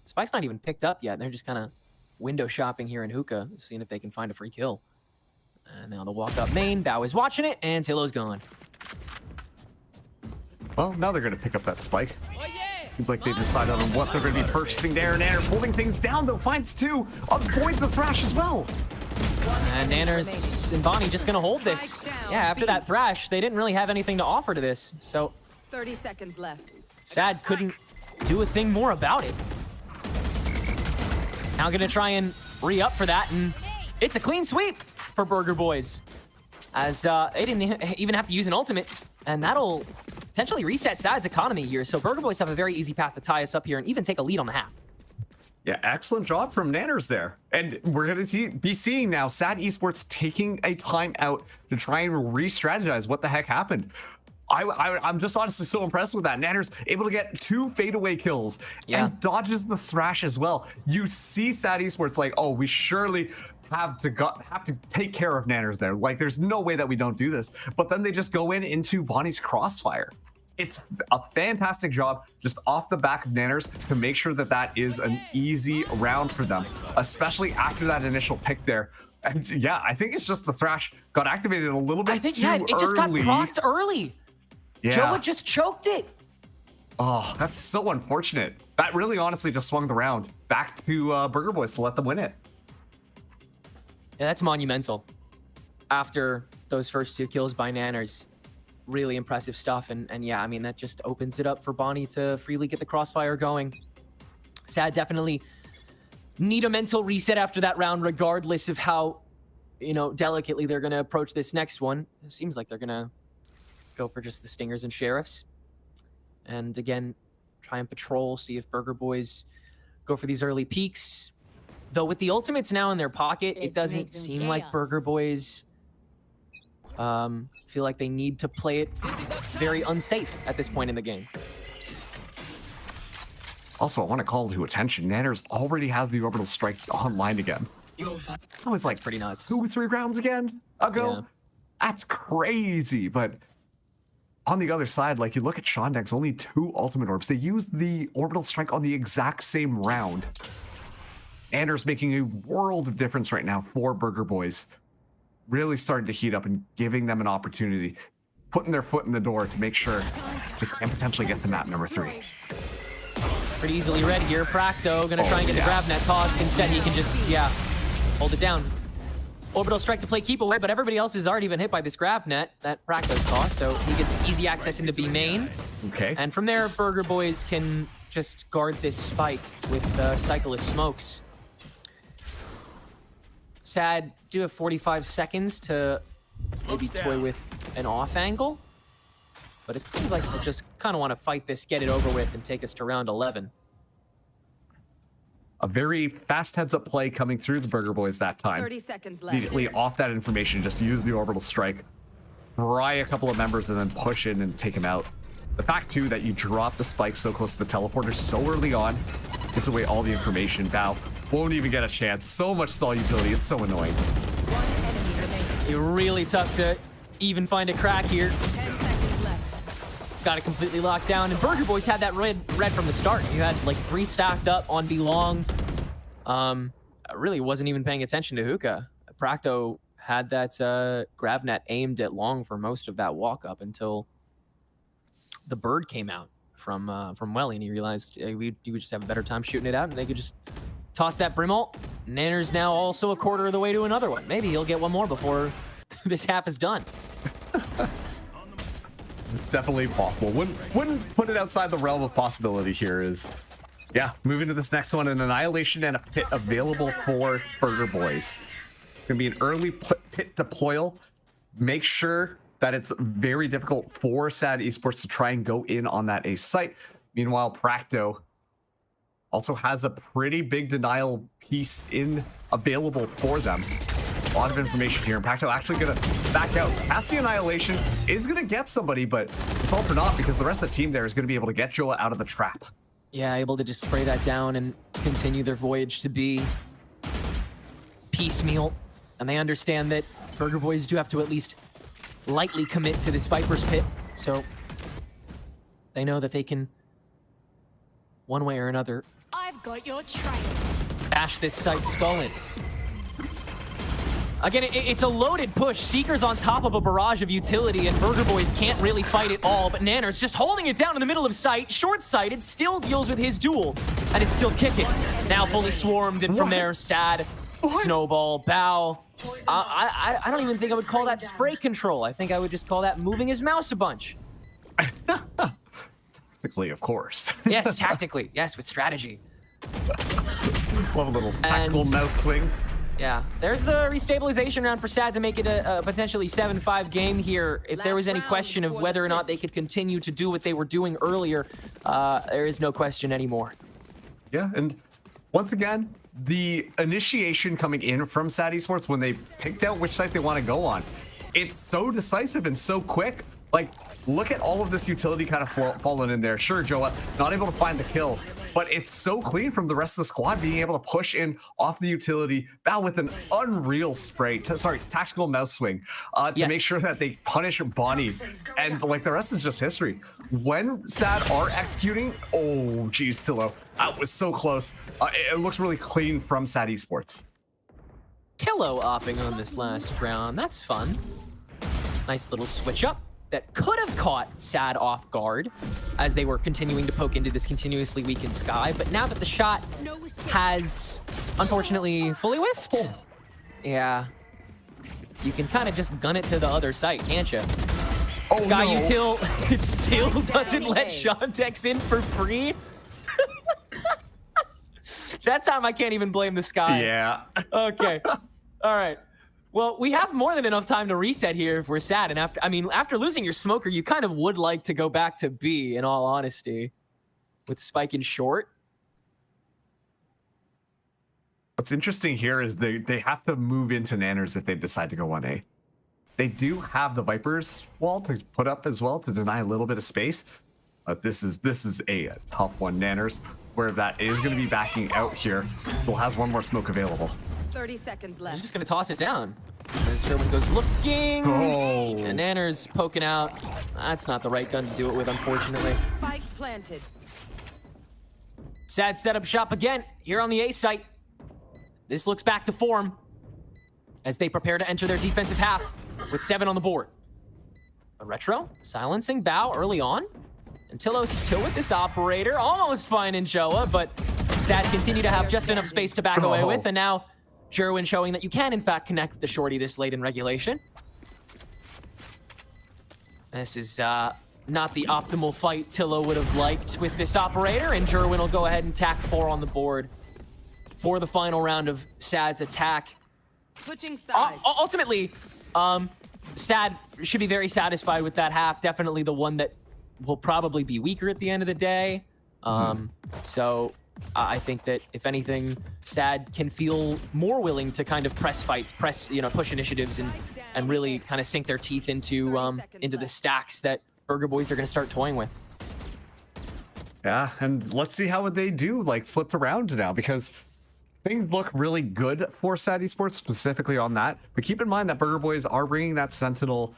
F: Spike's not even picked up yet. They're just kind of window shopping here in hookah, seeing if they can find a free kill. And now they'll walk up main. Bao is watching it, and Tillo's gone.
D: Well, now they're going to pick up that spike. Seems like they decided on what they're going to be purchasing there. Nanners holding things down, though, finds 2, avoids the thrash as well.
F: And Nanners and Bonnie just gonna hold this. Yeah, after that thrash, they didn't really have anything to offer to this. So
E: 30 seconds left.
F: Sad couldn't do a thing more about it. Now gonna try and re-up for that, and it's a clean sweep for Burger Boys. As they didn't even have to use an ultimate, and that'll potentially reset Sad's economy here. So Burger Boys have a very easy path to tie us up here and even take a lead on the half.
D: Yeah, excellent job from Nanners there. And we're going to be seeing now Sad Esports taking a time out to try and re-strategize what the heck happened. I'm just honestly so impressed with that. Nanners able to get 2 fadeaway kills and dodges the thrash as well. You see Sad Esports like, oh, we surely have to take care of Nanners there. Like, there's no way that we don't do this. But then they just go into Bonnie's crossfire. It's a fantastic job just off the back of Nanners to make sure that that is an easy round for them, especially after that initial pick there. And yeah, I think it's just the thrash got activated a little bit too early.
F: It just got procced early.
D: Yeah.
F: Joa just choked it.
D: Oh, that's so unfortunate. That really honestly just swung the round back to Burger Boys to let them win it.
F: Yeah, that's monumental. After those first 2 kills by Nanners. Really impressive stuff, and yeah, I mean, that just opens it up for Bonnie to freely get the crossfire going. Sad definitely need a mental reset after that round, regardless of how, you know, delicately they're going to approach this next one. It seems like they're going to go for just the Stingers and Sheriffs. And again, try and patrol, see if Burger Boys go for these early peaks. Though with the ultimates now in their pocket, it doesn't seem like Burger Boys feel like they need to play it very unsafe at this point in the game.
D: Also, I want to call to attention, Nanners already has the orbital strike online again. That was like
F: pretty nuts.
D: 2 or 3 rounds again ago. That's crazy. But on the other side, like you look at Shondex, only 2 ultimate orbs. They used the orbital strike on the exact same round. Anders making a world of difference right now for Burger Boys. Really starting to heat up and giving them an opportunity, putting their foot in the door to make sure they can potentially get to map number 3.
F: Pretty easily read here. Practo gonna try and get the grab net tossed. Instead, he can just, hold it down. Orbital strike to play keep away, but everybody else has already been hit by this grab net that Practo's tossed, so he gets easy access into B main.
D: Okay.
F: And from there, Burger Boys can just guard this spike with Cyclist Smokes. Sad, do have 45 seconds to maybe toy with an off angle. But it seems like they'll just kind of want to fight this, get it over with, and take us to round 11.
D: A very fast heads-up play coming through the Burger Boys that time.
E: 30 seconds left.
D: Immediately off that information, just use the orbital strike, fry a couple of members, and then push in and take him out. The fact, too, that you drop the spike so close to the teleporter so early on gives away all the information. Bao won't even get a chance. So much stall utility. It's so annoying.
F: It's really tough to even find a crack here.
E: 10 seconds left.
F: Got it completely locked down, and Burger Boys had that red from the start. You had like 3 stacked up on B long. I really wasn't even paying attention to Hookah. Practo had that grav net aimed at long for most of that walk up until the bird came out from Welly, and he realized he would just have a better time shooting it out, and they could just toss that Brim ult. Nanner's now also a quarter of the way to another one. Maybe he'll get one more before this half is done.
D: Definitely possible. Wouldn't put it outside the realm of possibility here. Is moving to this next one, an Annihilation and a pit available for Burger Boys. Gonna be an early pit deployal. Make sure that it's very difficult for SAD Esports to try and go in on that ace site. Meanwhile, Practo also has a pretty big denial piece available for them. A lot of information here, and Practo actually gonna back out. Past the Annihilation is gonna get somebody, but it's all for naught because the rest of the team there is gonna be able to get Joa out of the trap.
F: Yeah, able to just spray that down and continue their voyage to be piecemeal. And they understand that Burger Boys do have to at least lightly commit to this Viper's Pit. So they know that they can, one way or another,
E: I've got your trail.
F: bash this site skull in. Again, it's a loaded push. Seeker's on top of a barrage of utility, and Burger Boys can't really fight it all, but Nanner's just holding it down in the middle of sight, short-sighted, still deals with his duel, and is still kicking. Now fully swarmed, and from there, Sad, Snowball, Bao. I don't even think I would call that spray control. I think I would just call that moving his mouse a bunch.
D: Tactically, of course.
F: Yes, tactically. Yes, with strategy.
D: Love a little tactical mouse swing.
F: Yeah, there's the restabilization round for SAD to make it a potentially 7-5 game here. If there was any question of whether or not they could continue to do what they were doing earlier, there is no question anymore.
D: Yeah, and once again, the initiation coming in from SAD Esports when they picked out which site they want to go on, it's so decisive and so quick. Like, look at all of this utility kind of falling in there. Sure, Joa, not able to find the kill, but it's so clean from the rest of the squad being able to push in off the utility, Bao with an unreal spray, tactical mouse swing, to make sure that they punish Bonnie. And like the rest is just history. When SAD are executing, oh geez, Tillo, that was so close. It looks really clean from SAD Esports.
F: Tillo opping on this last round, that's fun. Nice little switch up that could have caught SAD off guard as they were continuing to poke into this continuously weakened sky. But now that the shot has, unfortunately, fully whiffed, yeah, you can kind of just gun it to the other side, can't you?
D: Oh,
F: Sky
D: no.
F: Util, it still doesn't let Shondex in for free. That time I can't even blame the Sky.
D: Yeah.
F: Okay. All right. Well, we have more than enough time to reset here if we're sad. And after losing your smoker, you kind of would like to go back to B, in all honesty, with Spike in short.
D: What's interesting here is they have to move into Nanners if they decide to go on A. They do have the Vipers wall to put up as well to deny a little bit of space. But this is a tough one. Nanners, where that is going to be backing out here, still has one more smoke available.
E: 30 seconds left.
F: He's just going to toss it down. as Sherwin goes looking.
D: Oh.
F: And Nanners poking out. That's not the right gun to do it with, unfortunately.
E: Spike planted.
F: Sad set up shop again here on the A site. This looks back to form as they prepare to enter their defensive half with 7 on the board. A retro silencing Bao early on. And Tillo still with this operator, almost finding Joa, but Sad continue to have just enough space to back away with. And now Jerwin showing that you can in fact connect with the shorty this late in regulation. This is not the optimal fight Tillo would have liked with this operator, and Jerwin will go ahead and tack 4 on the board for the final round of Sad's attack.
E: Switching sides.
F: Ultimately, Sad should be very satisfied with that half. Definitely the one that will probably be weaker at the end of the day. So I think that if anything, Sad can feel more willing to kind of press fights, push initiatives, and really kind of sink their teeth into the stacks that Burger Boys are going to start toying with.
D: Yeah, and let's see how they do, like, flip around now, because things look really good for SAD Esports, specifically on that. But keep in mind that Burger Boys are bringing that Sentinel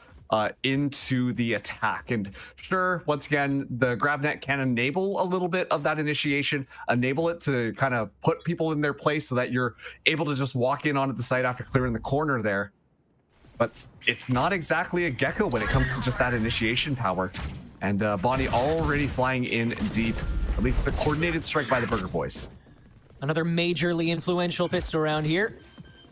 D: into the attack. And sure, once again, the GravNet can enable a little bit of that initiation, enable it to kind of put people in their place so that you're able to just walk in onto the site after clearing the corner there. But it's not exactly a gecko when it comes to just that initiation power. And Bonnie already flying in deep. At least it's a coordinated strike by the Burger Boys.
F: Another majorly influential pistol round here.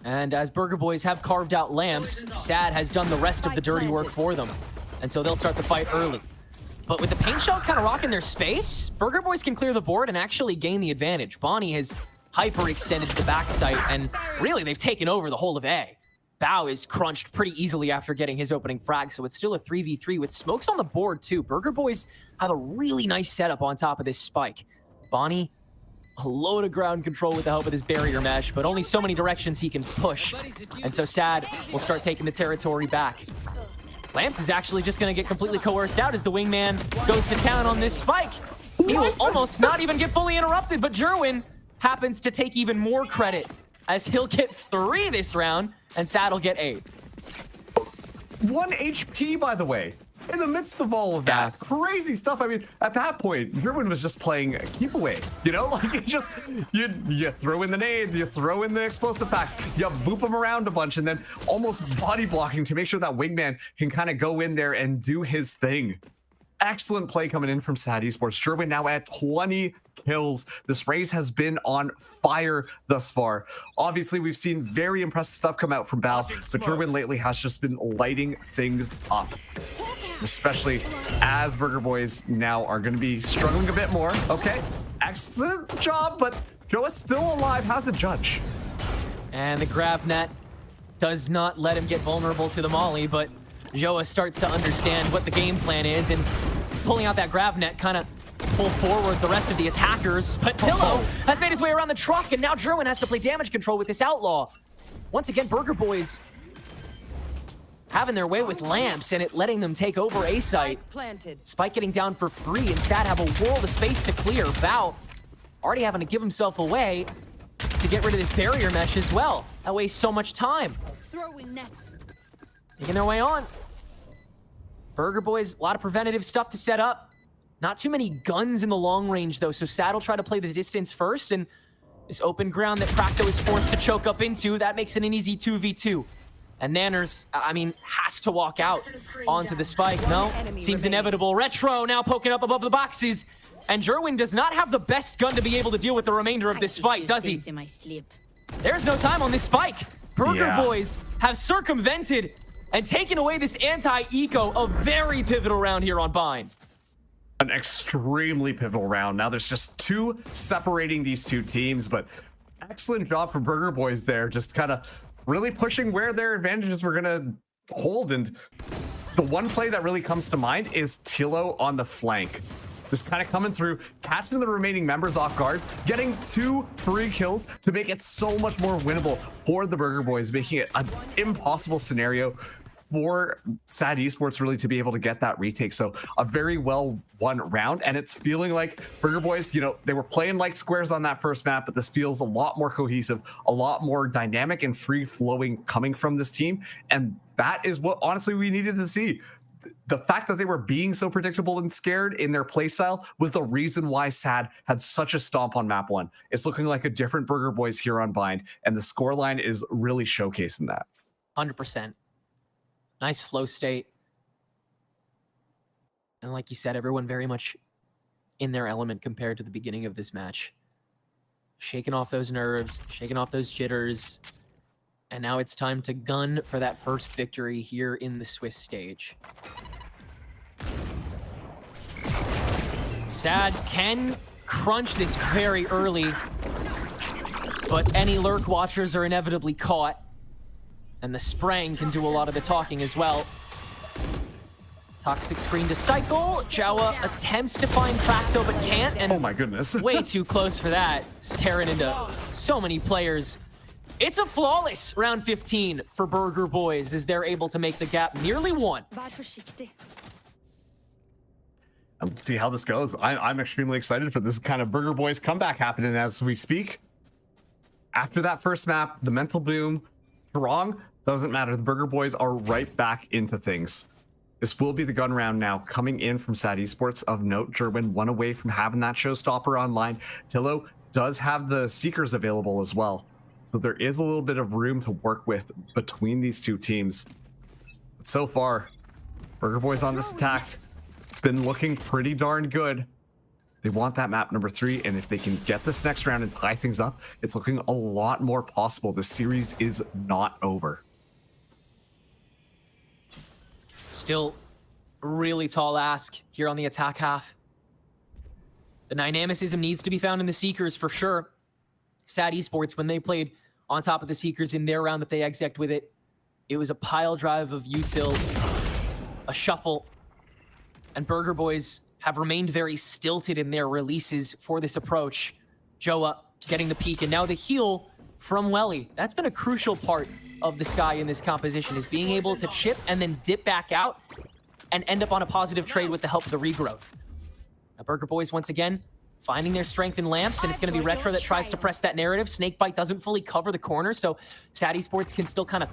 F: And as Burger Boys have carved out lamps, Sad has done the rest of the dirty work for them. And so they'll start the fight early. But with the paint shells kind of rocking their space, Burger Boys can clear the board and actually gain the advantage. Bonnie has hyper-extended the backside, and really they've taken over the whole of A. Bao is crunched pretty easily after getting his opening frag, so it's still a 3v3 with smokes on the board too. Burger Boys have a really nice setup on top of this spike. Bonnie, a load of ground control with the help of this barrier mesh, but only so many directions he can push. And so Sad will start taking the territory back. Lamps is actually just going to get completely coerced out as the wingman goes to town on this spike. He will almost not even get fully interrupted, but Jerwin happens to take even more credit as he'll get 3 this round, and Sad will get 8.
D: 1 HP, by the way, in the midst of all of that. Crazy stuff. I mean, at that point, Jerwin was just playing keep away. You know, like you throw in the nades, you throw in the explosive packs, you boop them around a bunch, and then almost body blocking to make sure that wingman can kind of go in there and do his thing. Excellent play coming in from SAD Esports. Jerwin now at 20 kills. This race has been on fire thus far. Obviously, we've seen very impressive stuff come out from Bao, but Jerwin lately has just been lighting things up. Especially as Burger Boys now are going to be struggling a bit more. Okay, excellent job, but Joe is still alive. How's it judge?
F: And the grab net does not let him get vulnerable to the molly, but Joa starts to understand what the game plan is, and pulling out that grab net kind of pull forward the rest of the attackers. But Tillo has made his way around the truck, and now Jerwin has to play damage control with this outlaw. Once again, Burger Boys having their way with lamps and it letting them take over A site. Spike getting down for free, and Sad have a world of space to clear. Bao already having to give himself away to get rid of this barrier mesh as well. That wastes so much time.
E: Throwing net.
F: Making their way on. Burger Boys, a lot of preventative stuff to set up. Not too many guns in the long range though, so Sad will try to play the distance first, and this open ground that Prakto is forced to choke up into, that makes it an easy 2v2. And Nanners, I mean, has to walk out onto the spike. No, seems inevitable. Retro now poking up above the boxes. And Jerwin does not have the best gun to be able to deal with the remainder of this fight, does he? There's no time on this spike. Burger Boys have circumvented and taken away this anti-eco, a very pivotal round here on Bind.
D: An extremely pivotal round. Now there's just 2 separating these 2 teams, but excellent job from Burger Boys there. Just kind of really pushing where their advantages were going to hold. And the one play that really comes to mind is Tillo on the flank. Just kind of coming through, catching the remaining members off guard, getting 2 free kills to make it so much more winnable for the Burger Boys, making it an impossible scenario for SAD Esports really to be able to get that retake. So a very well won round, and it's feeling like Burger Boys, you know, they were playing like squares on that first map, but this feels a lot more cohesive, a lot more dynamic and free flowing coming from this team. And that is what honestly we needed to see. The fact that they were being so predictable and scared in their playstyle was the reason why SAD had such a stomp on map 1. It's looking like a different Burger Boys here on Bind, and the scoreline is really showcasing that.
F: 100%. Nice flow state. And like you said, everyone very much in their element compared to the beginning of this match. Shaking off those nerves, shaking off those jitters. And now it's time to gun for that first victory here in the Swiss stage. SAD can crunch this very early, but any lurk watchers are inevitably caught. And the spraying can do a lot of the talking as well. Toxic screen to cycle. Jawa attempts to find crack though, but can't. And
D: oh my goodness.
F: Way too close for that. Staring into so many players. It's a flawless round 15 for Burger Boys as they're able to make the gap nearly 1.
D: Let's see how this goes. I'm extremely excited for this kind of Burger Boys comeback happening as we speak. After that first map, the mental boom, strong, doesn't matter. The Burger Boys are right back into things. This will be the gun round now, coming in from SAD Esports. Of note, Jerwin, one away from having that showstopper online. Tillo does have the Seekers available as well. So there is a little bit of room to work with between these two teams. But so far, Burger Boys on this attack, it's been looking pretty darn good. They want that map number 3, and if they can get this next round and tie things up, it's looking a lot more possible. The series is not over.
F: Still really tall ask here on the attack half. The dynamicism needs to be found in the Seekers for sure. SAD Esports, when they played on top of the Seekers in their round that they exec'd with it, it was a pile drive of util, a shuffle, and Burger Boys have remained very stilted in their releases for this approach. Joa getting the peek, and now the heal from Welly. That's been a crucial part of the Sky in this composition, is being able to chip and then dip back out and end up on a positive trade with the help of the regrowth. Now Burger Boys, once again, finding their strength in lamps, and it's going to be Retro that tries to press that narrative. Snakebite doesn't fully cover the corner, so SAD Esports can still kind of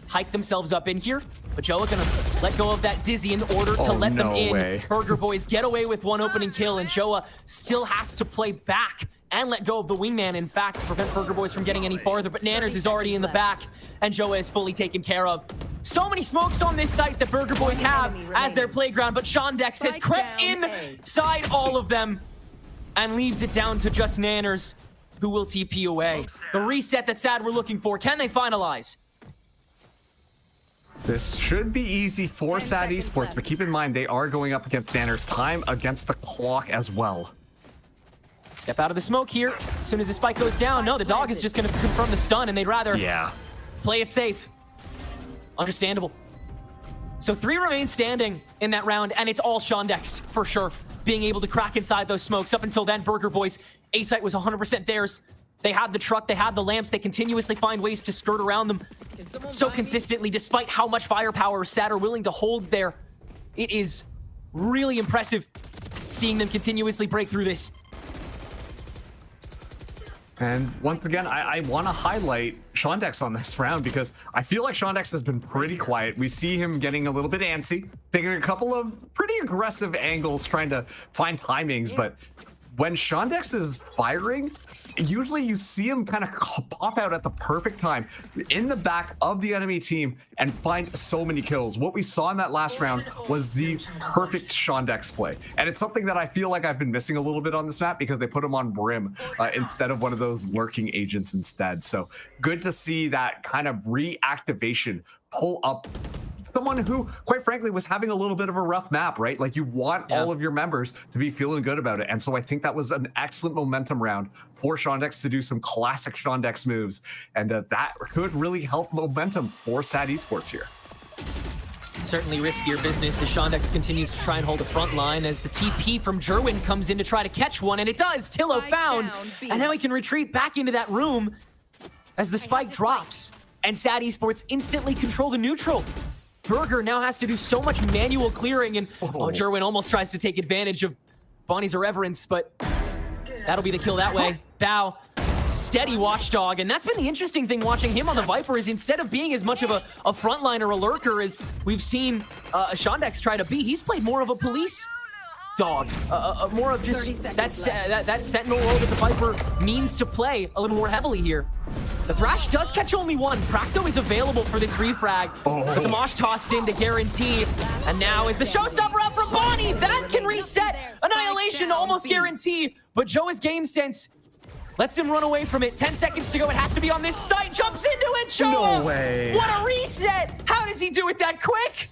F: hike themselves up in here. But Joa gonna let go of that Dizzy in order to let them in.
D: Way.
F: Burger Boys get away with one opening kill, and Joa still has to play back and let go of the wingman, in fact, to prevent Burger Boys from getting any farther. But Nanners is already in the back, and Joa is fully taken care of. So many smokes on this site that Burger Boys have as their playground, but Shondex has crept inside all of them and leaves it down to just Nanners, who will TP away. The reset that SAD were looking for, can they finalize?
D: This should be easy for SAD Esports, but keep in mind they are going up against Nanners. Time against the clock as well.
F: Step out of the smoke here. As soon as the spike goes down, no, the dog is just going to confirm the stun, and they'd rather play it safe. Understandable. So 3 remain standing in that round, and it's all Shondex for sure, being able to crack inside those smokes. Up until then, Burger Boys, A-site was 100% theirs. They had the truck, they had the lamps, they continuously find ways to skirt around them so consistently, despite how much firepower SAD are willing to hold there. It is really impressive seeing them continuously break through this.
D: And once again, I want to highlight Shondex on this round because I feel like Shondex has been pretty quiet. We see him getting a little bit antsy, taking a couple of pretty aggressive angles, trying to find timings, but when Shondex is firing, usually you see him kind of pop out at the perfect time in the back of the enemy team and find so many kills. What we saw in that last round was the perfect Shondex play. And it's something that I feel like I've been missing a little bit on this map because they put him on Brim instead of one of those lurking agents instead. So good to see that kind of reactivation pull up someone who, quite frankly, was having a little bit of a rough map, right? Like you want all of your members to be feeling good about it. And so I think that was an excellent momentum round for Shondex to do some classic Shondex moves. And that could really help momentum for SAD Esports here.
F: Certainly riskier business as Shondex continues to try and hold a front line as the TP from Jerwin comes in to try to catch one, and it does. Tillo found, and now he can retreat back into that room as the spike drops, and SAD Esports instantly control the neutral. Burger now has to do so much manual clearing, and Jerwin almost tries to take advantage of Bonnie's irreverence, but that'll be the kill that way. Bao, steady watchdog, and that's been the interesting thing watching him on the Viper is instead of being as much of a frontliner, a lurker as we've seen Shondex try to be, he's played more of a police dog, more of just that sentinel role that the Viper means to play a little more heavily here. The Thrash does catch only one. Prakto is available for this refrag, but the Mosh tossed in to guarantee, and now is the showstopper up from Bonnie. That can reset. Annihilation to almost guarantee, but Joe's game sense lets him run away from it. 10 seconds to go. It has to be on this side. Jumps into it. Joe!
D: No way.
F: What a reset. How does he do it that quick?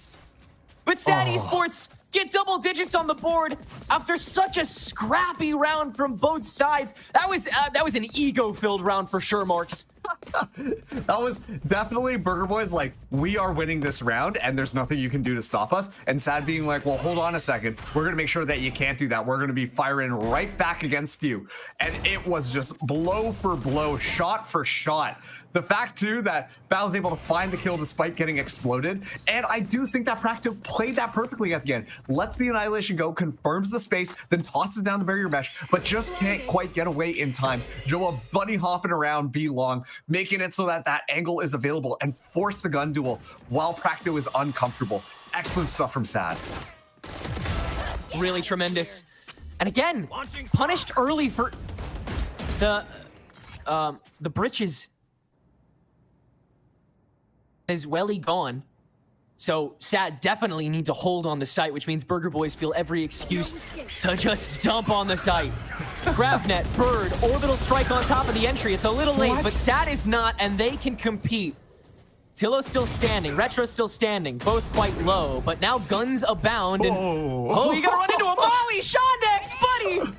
F: But SAD Esports get double digits on the board after such a scrappy round from both sides. That was an ego-filled round for sure, Marks.
D: That was definitely Burger Boys like, we are winning this round and there's nothing you can do to stop us. And SAD being like, well, hold on a second. We're going to make sure that you can't do that. We're going to be firing right back against you. And it was just blow for blow, shot for shot. The fact, too, that Bao was able to find the kill despite getting exploded. And I do think that Prakto played that perfectly at the end. Lets the Annihilation go, confirms the space, then tosses down the barrier mesh, but just can't quite get away in time. Joa bunny hopping around B long, making it so that that angle is available and force the gun duel while Prakto is uncomfortable. Excellent stuff from SAD.
F: Really tremendous. And again, punished early for the britches. Is welly gone. So SAD definitely need to hold on the site, which means Burger Boys feel every excuse to just dump on the site. Gravnet, Bird, Orbital Strike on top of the entry. It's a little late, but SAD is not, and they can compete. Tillo's still standing, Retro's still standing, both quite low, but now guns abound, and oh, you gotta run into a Molly! Shondex, buddy!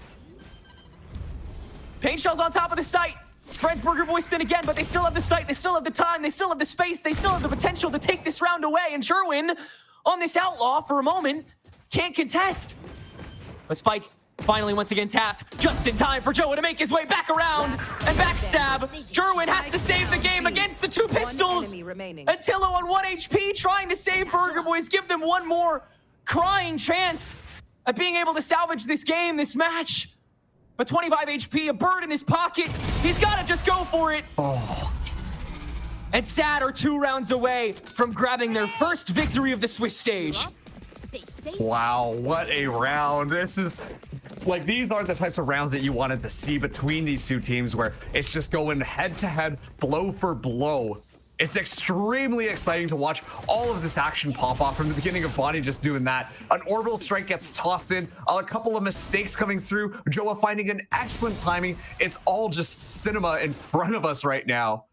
F: Paint Shell's on top of the site. Spreads Burger Boys thin again, but they still have the sight, they still have the time, they still have the space, they still have the potential to take this round away, and Jerwin, on this outlaw for a moment, can't contest. But Spike finally once again tapped, just in time for Joe to make his way back around, and backstab. Jerwin has to save the game against the two pistols, and Tillo on 1 HP, trying to save Burger Boys, give them one more crying chance at being able to salvage this game, this match. But 25 HP, a bird in his pocket. He's got to just go for it. And SAD are 2 rounds away from grabbing their first victory of the Swiss stage.
D: Wow, what a round. This is like, these are the types of rounds that you wanted to see between these two teams, where it's just going head to head, blow for blow. It's extremely exciting to watch all of this action pop off from the beginning of Bonnie just doing that. An orbital strike gets tossed in, a couple of mistakes coming through, Joa finding an excellent timing. It's all just cinema in front of us right now.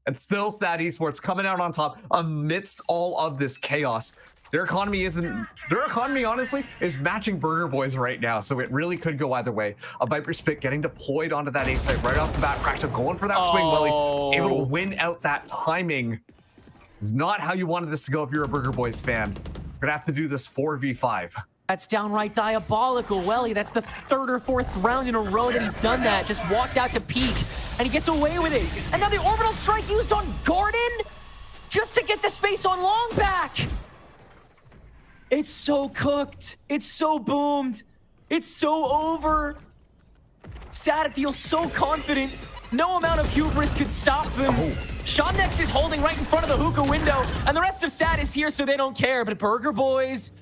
D: And still SAD Esports coming out on top amidst all of this chaos. Their economy honestly is matching Burger Boys right now, so it really could go either way. A Viper Spit getting deployed onto that A site right off the bat. Prakto going for that swing, Welly, able to win out that timing. Is not how you wanted this to go if you're a Burger Boys fan. We're gonna have to do this 4v5.
F: That's downright diabolical, Welly. That's the 3rd or 4th round in a row that he's done that. Just walked out to peek, and he gets away with it. And now the orbital strike used on Garden just to get the space on long back. It's so cooked. It's so boomed. It's so over. SAD feels so confident. No amount of hubris could stop them. Shondex is holding right in front of the hookah window, and the rest of SAD is here, so they don't care. But Burger Boys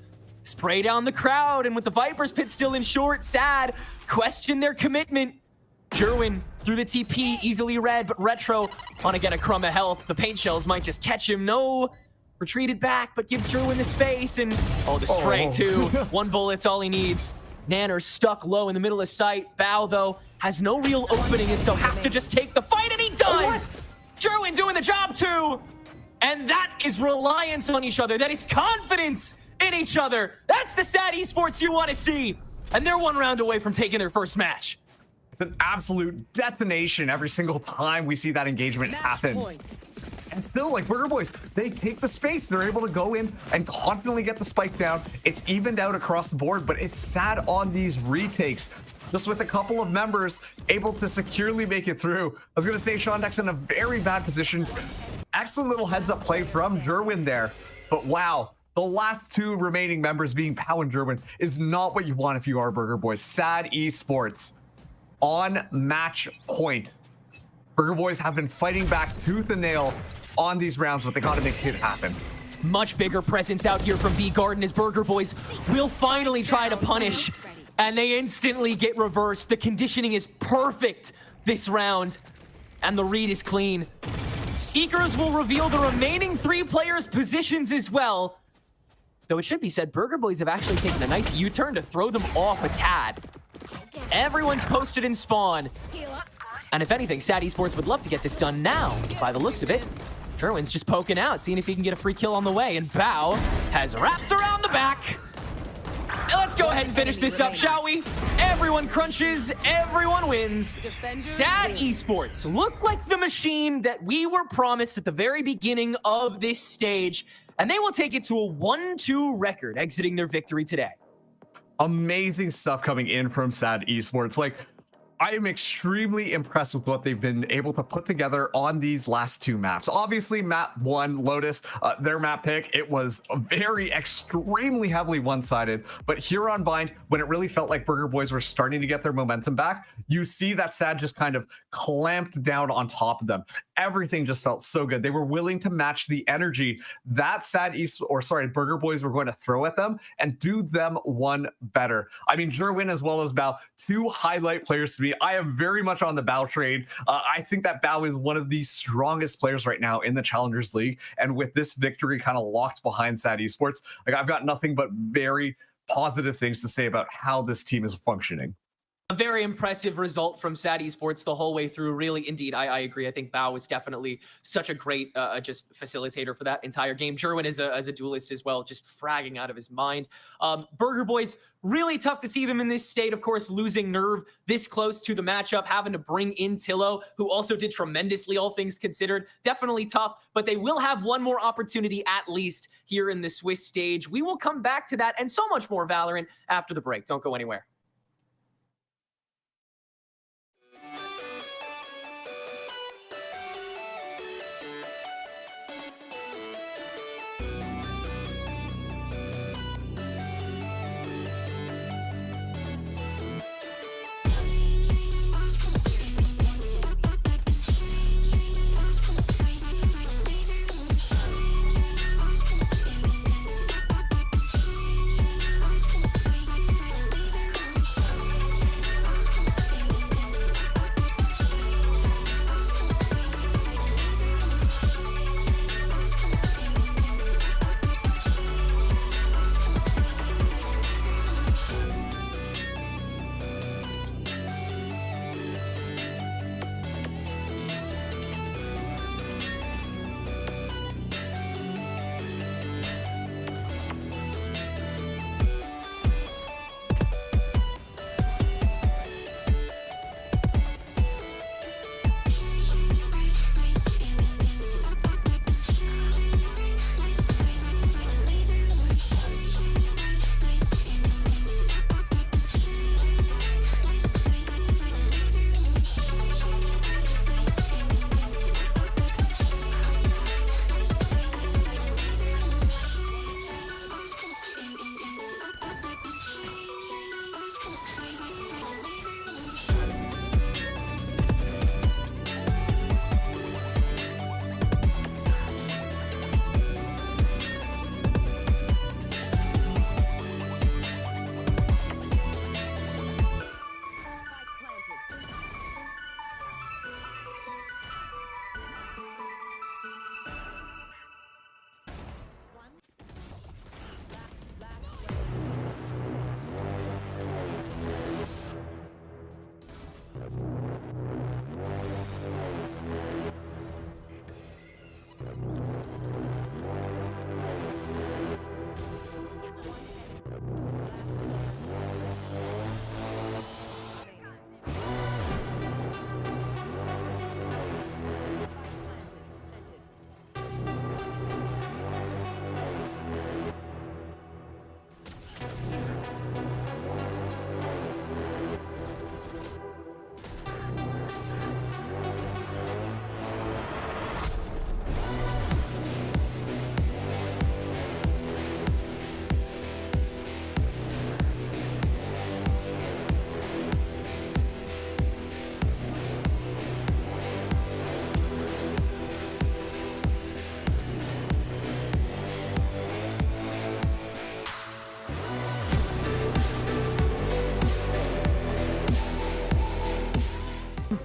F: spray down the crowd, and with the Viper's pit still in short, SAD question their commitment. Jerwin through the TP, easily read, but Retro want to get a crumb of health. The paint shells might just catch him. No. Retreated back, but gives Jerwin the space, and the spray too. 1 bullet's all he needs. Nanner's stuck low in the middle of sight. Bao, though, has no real opening, and so has to just take the fight, and he does! Jerwin doing the job too! And that is reliance on each other. That is confidence in each other. That's the SAD Esports you want to see. And they're 1 round away from taking their first match.
D: It's an absolute detonation every single time we see that engagement happen. And still, like, Burger Boys, they take the space. They're able to go in and confidently get the spike down. It's evened out across the board, but it's SAD on these retakes. Just with a couple of members able to securely make it through. I was going to say Shondex in a very bad position. Excellent little heads-up play from Jerwin there. But wow, the last two remaining members being Pow and Jerwin is not what you want if you are Burger Boys. Sad Esports on match point. Burger Boys have been fighting back tooth and nail on these rounds, but they got to make it happen.
F: Much bigger presence out here from B Garden as Burger Boys will finally try to punish, and they instantly get reversed. The conditioning is perfect this round, and the read is clean. Seekers will reveal the remaining 3 players' positions as well. Though it should be said, Burger Boys have actually taken a nice U-turn to throw them off a tad. Everyone's posted in spawn. And if anything, Sad Esports would love to get this done now, by the looks of it. Jerwin's just poking out, seeing if he can get a free kill on the way, and Bao has wrapped around the back. Let's go ahead and finish this up, shall we? Everyone crunches, everyone wins. Sad Esports look like the machine that we were promised at the very beginning of this stage, and they will take it to a 1-2 record exiting their victory today.
D: Amazing stuff coming in from Sad Esports. Like, I am extremely impressed with what they've been able to put together on these last 2 maps. Obviously, map 1, Lotus, their map pick, it was extremely heavily one-sided. But here on Bind, when it really felt like Burger Boys were starting to get their momentum back, you see that Sad just kind of clamped down on top of them. Everything just felt so good. They were willing to match the energy that Burger Boys were going to throw at them and do them one better. I mean, Jerwin as well as Bao, 2 highlight players to me. I am very much on the Bao train. I think that Bao is one of the strongest players right now in the Challengers League. And with this victory kind of locked behind Sad Esports, like, I've got nothing but very positive things to say about how this team is functioning.
F: A very impressive result from Sad Esports the whole way through. Really, indeed, I agree. I think Bao was definitely such a great just facilitator for that entire game. Jerwin as a duelist as well, just fragging out of his mind. Burger Boys, really tough to see them in this state. Of course, losing Nerve this close to the matchup, having to bring in Tillo, who also did tremendously, all things considered. Definitely tough, but they will have one more opportunity at least here in the Swiss stage. We will come back to that and so much more Valorant after the break. Don't go anywhere.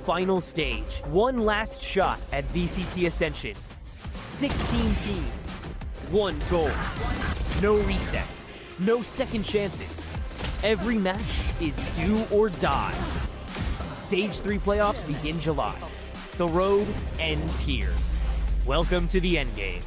A: final stage. One last shot at VCT Ascension. 16 teams. One goal. No resets. No second chances. Every match is do or die. Stage 3 playoffs begin July. The road ends here. Welcome to the endgame.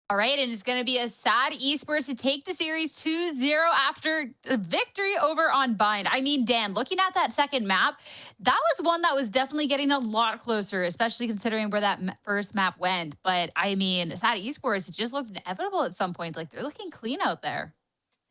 B: All right, and it's going to be a SAD Esports to take the series 2-0 after a victory over on Bind. I mean, Dan, looking at that second map, that was one that was definitely getting a lot closer, especially considering where that first map went. But I mean, SAD Esports just looked inevitable at some points. Like, they're looking clean out there.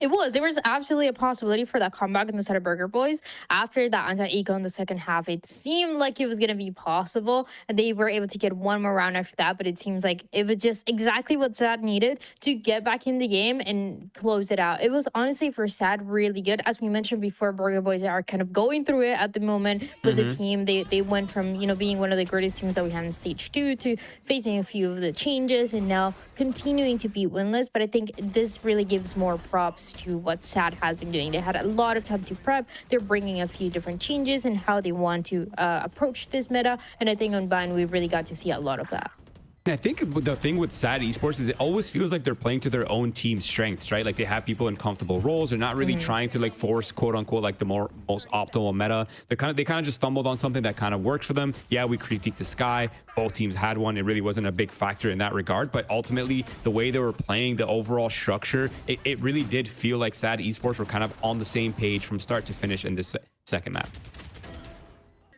C: There was absolutely a possibility for that comeback in the side of Burger Boys. After that anti-eco in the second half, it seemed like it was going to be possible, and they were able to get one more round after that, but it seems like it was just exactly what SAD needed to get back in the game and close it out. It was honestly for SAD really good. As we mentioned before, Burger Boys are kind of going through it at the moment with the team. They went from, being one of the greatest teams that we had in stage 2 to facing a few of the changes and now continuing to be winless, but I think this really gives more props to what SAD has been doing. They had a lot of time to prep. They're bringing a few different changes in how they want to approach this meta, and I think on Bind we really got to see a lot of that.
G: I think the thing with SAD Esports is it always feels like they're playing to their own team's strengths, right? Like they have people in comfortable roles. They're not really trying to like force quote unquote like the most optimal meta. They kind of just stumbled on something that kind of works for them. Yeah, we critiqued the Sky. Both teams had one. It really wasn't a big factor in that regard. But ultimately, the way they were playing, the overall structure, it really did feel like SAD Esports were kind of on the same page from start to finish in this second map.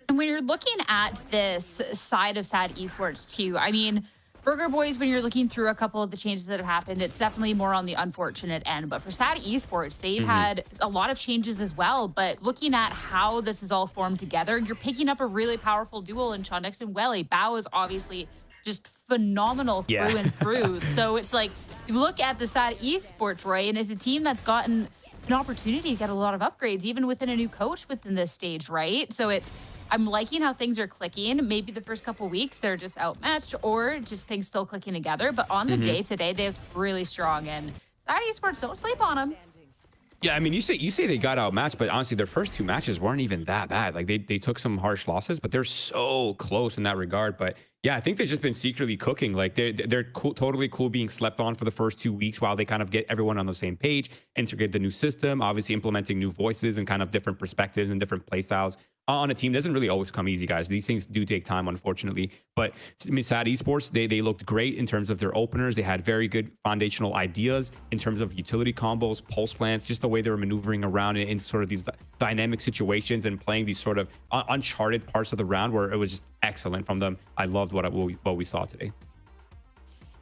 B: And when you're looking at this side of SAD Esports too, I mean, Burger Boys, when you're looking through a couple of the changes that have happened, it's definitely more on the unfortunate end. But for SAD Esports, they've had a lot of changes as well. But looking at how this is all formed together, you're picking up a really powerful duel in Chondex and Welly. Bao is obviously just phenomenal through and through. So it's like, you look at the SAD Esports, right, and it's a team that's gotten an opportunity to get a lot of upgrades, even within a new coach within this stage, right? So I'm liking how things are clicking. Maybe the first couple weeks they're just outmatched or just things still clicking together. But on the day today, they're really strong. And SAD Esports, don't sleep on them.
G: Yeah, I mean, you say they got outmatched, but honestly, their first 2 matches weren't even that bad. Like they took some harsh losses, but they're so close in that regard. But yeah, I think they've just been secretly cooking. Like they're cool, totally cool being slept on for the first 2 weeks while they kind of get everyone on the same page, integrate the new system, obviously implementing new voices and kind of different perspectives and different play styles on a team. Doesn't really always come easy, guys. These things do take time, unfortunately. But I mean, SAD Esports, they looked great in terms of their openers. They had very good foundational ideas in terms of utility combos, pulse plans, just the way they were maneuvering around in sort of these dynamic situations and playing these sort of uncharted parts of the round where it was just excellent from them. I loved what we saw today.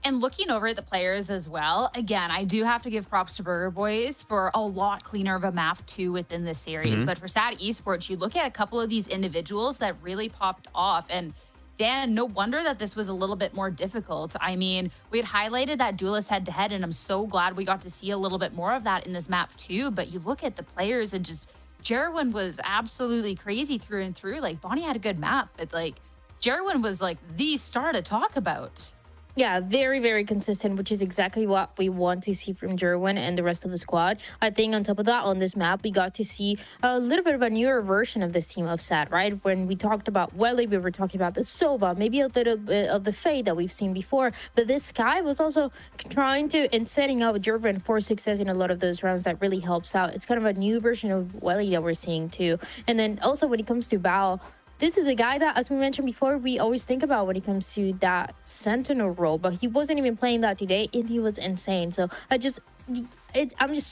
B: And looking over at the players as well, again, I do have to give props to Burger Boys for a lot cleaner of a map too within this series. But for SAD Esports, you look at a couple of these individuals that really popped off. And Dan, no wonder that this was a little bit more difficult. I mean, we had highlighted that duelist head-to-head, and I'm so glad we got to see a little bit more of that in this map too. But you look at the players and just Jerwin was absolutely crazy through and through. Like, Bonnie had a good map, but like Jerwin was like the star to talk about.
C: Yeah, very, very consistent, which is exactly what we want to see from Jerwin and the rest of the squad. I think on top of that, on this map, we got to see a little bit of a newer version of this team of SAD, right? When we talked about Welly, we were talking about the Sova, maybe a little bit of the Faye that we've seen before. But this Sky was also trying to, and setting up Jerwin for success in a lot of those rounds that really helps out. It's kind of a new version of Welly that we're seeing too. And then also when it comes to Bao, this is a guy that, as we mentioned before, we always think about when it comes to that Sentinel role, but he wasn't even playing that today, and he was insane. So I'm just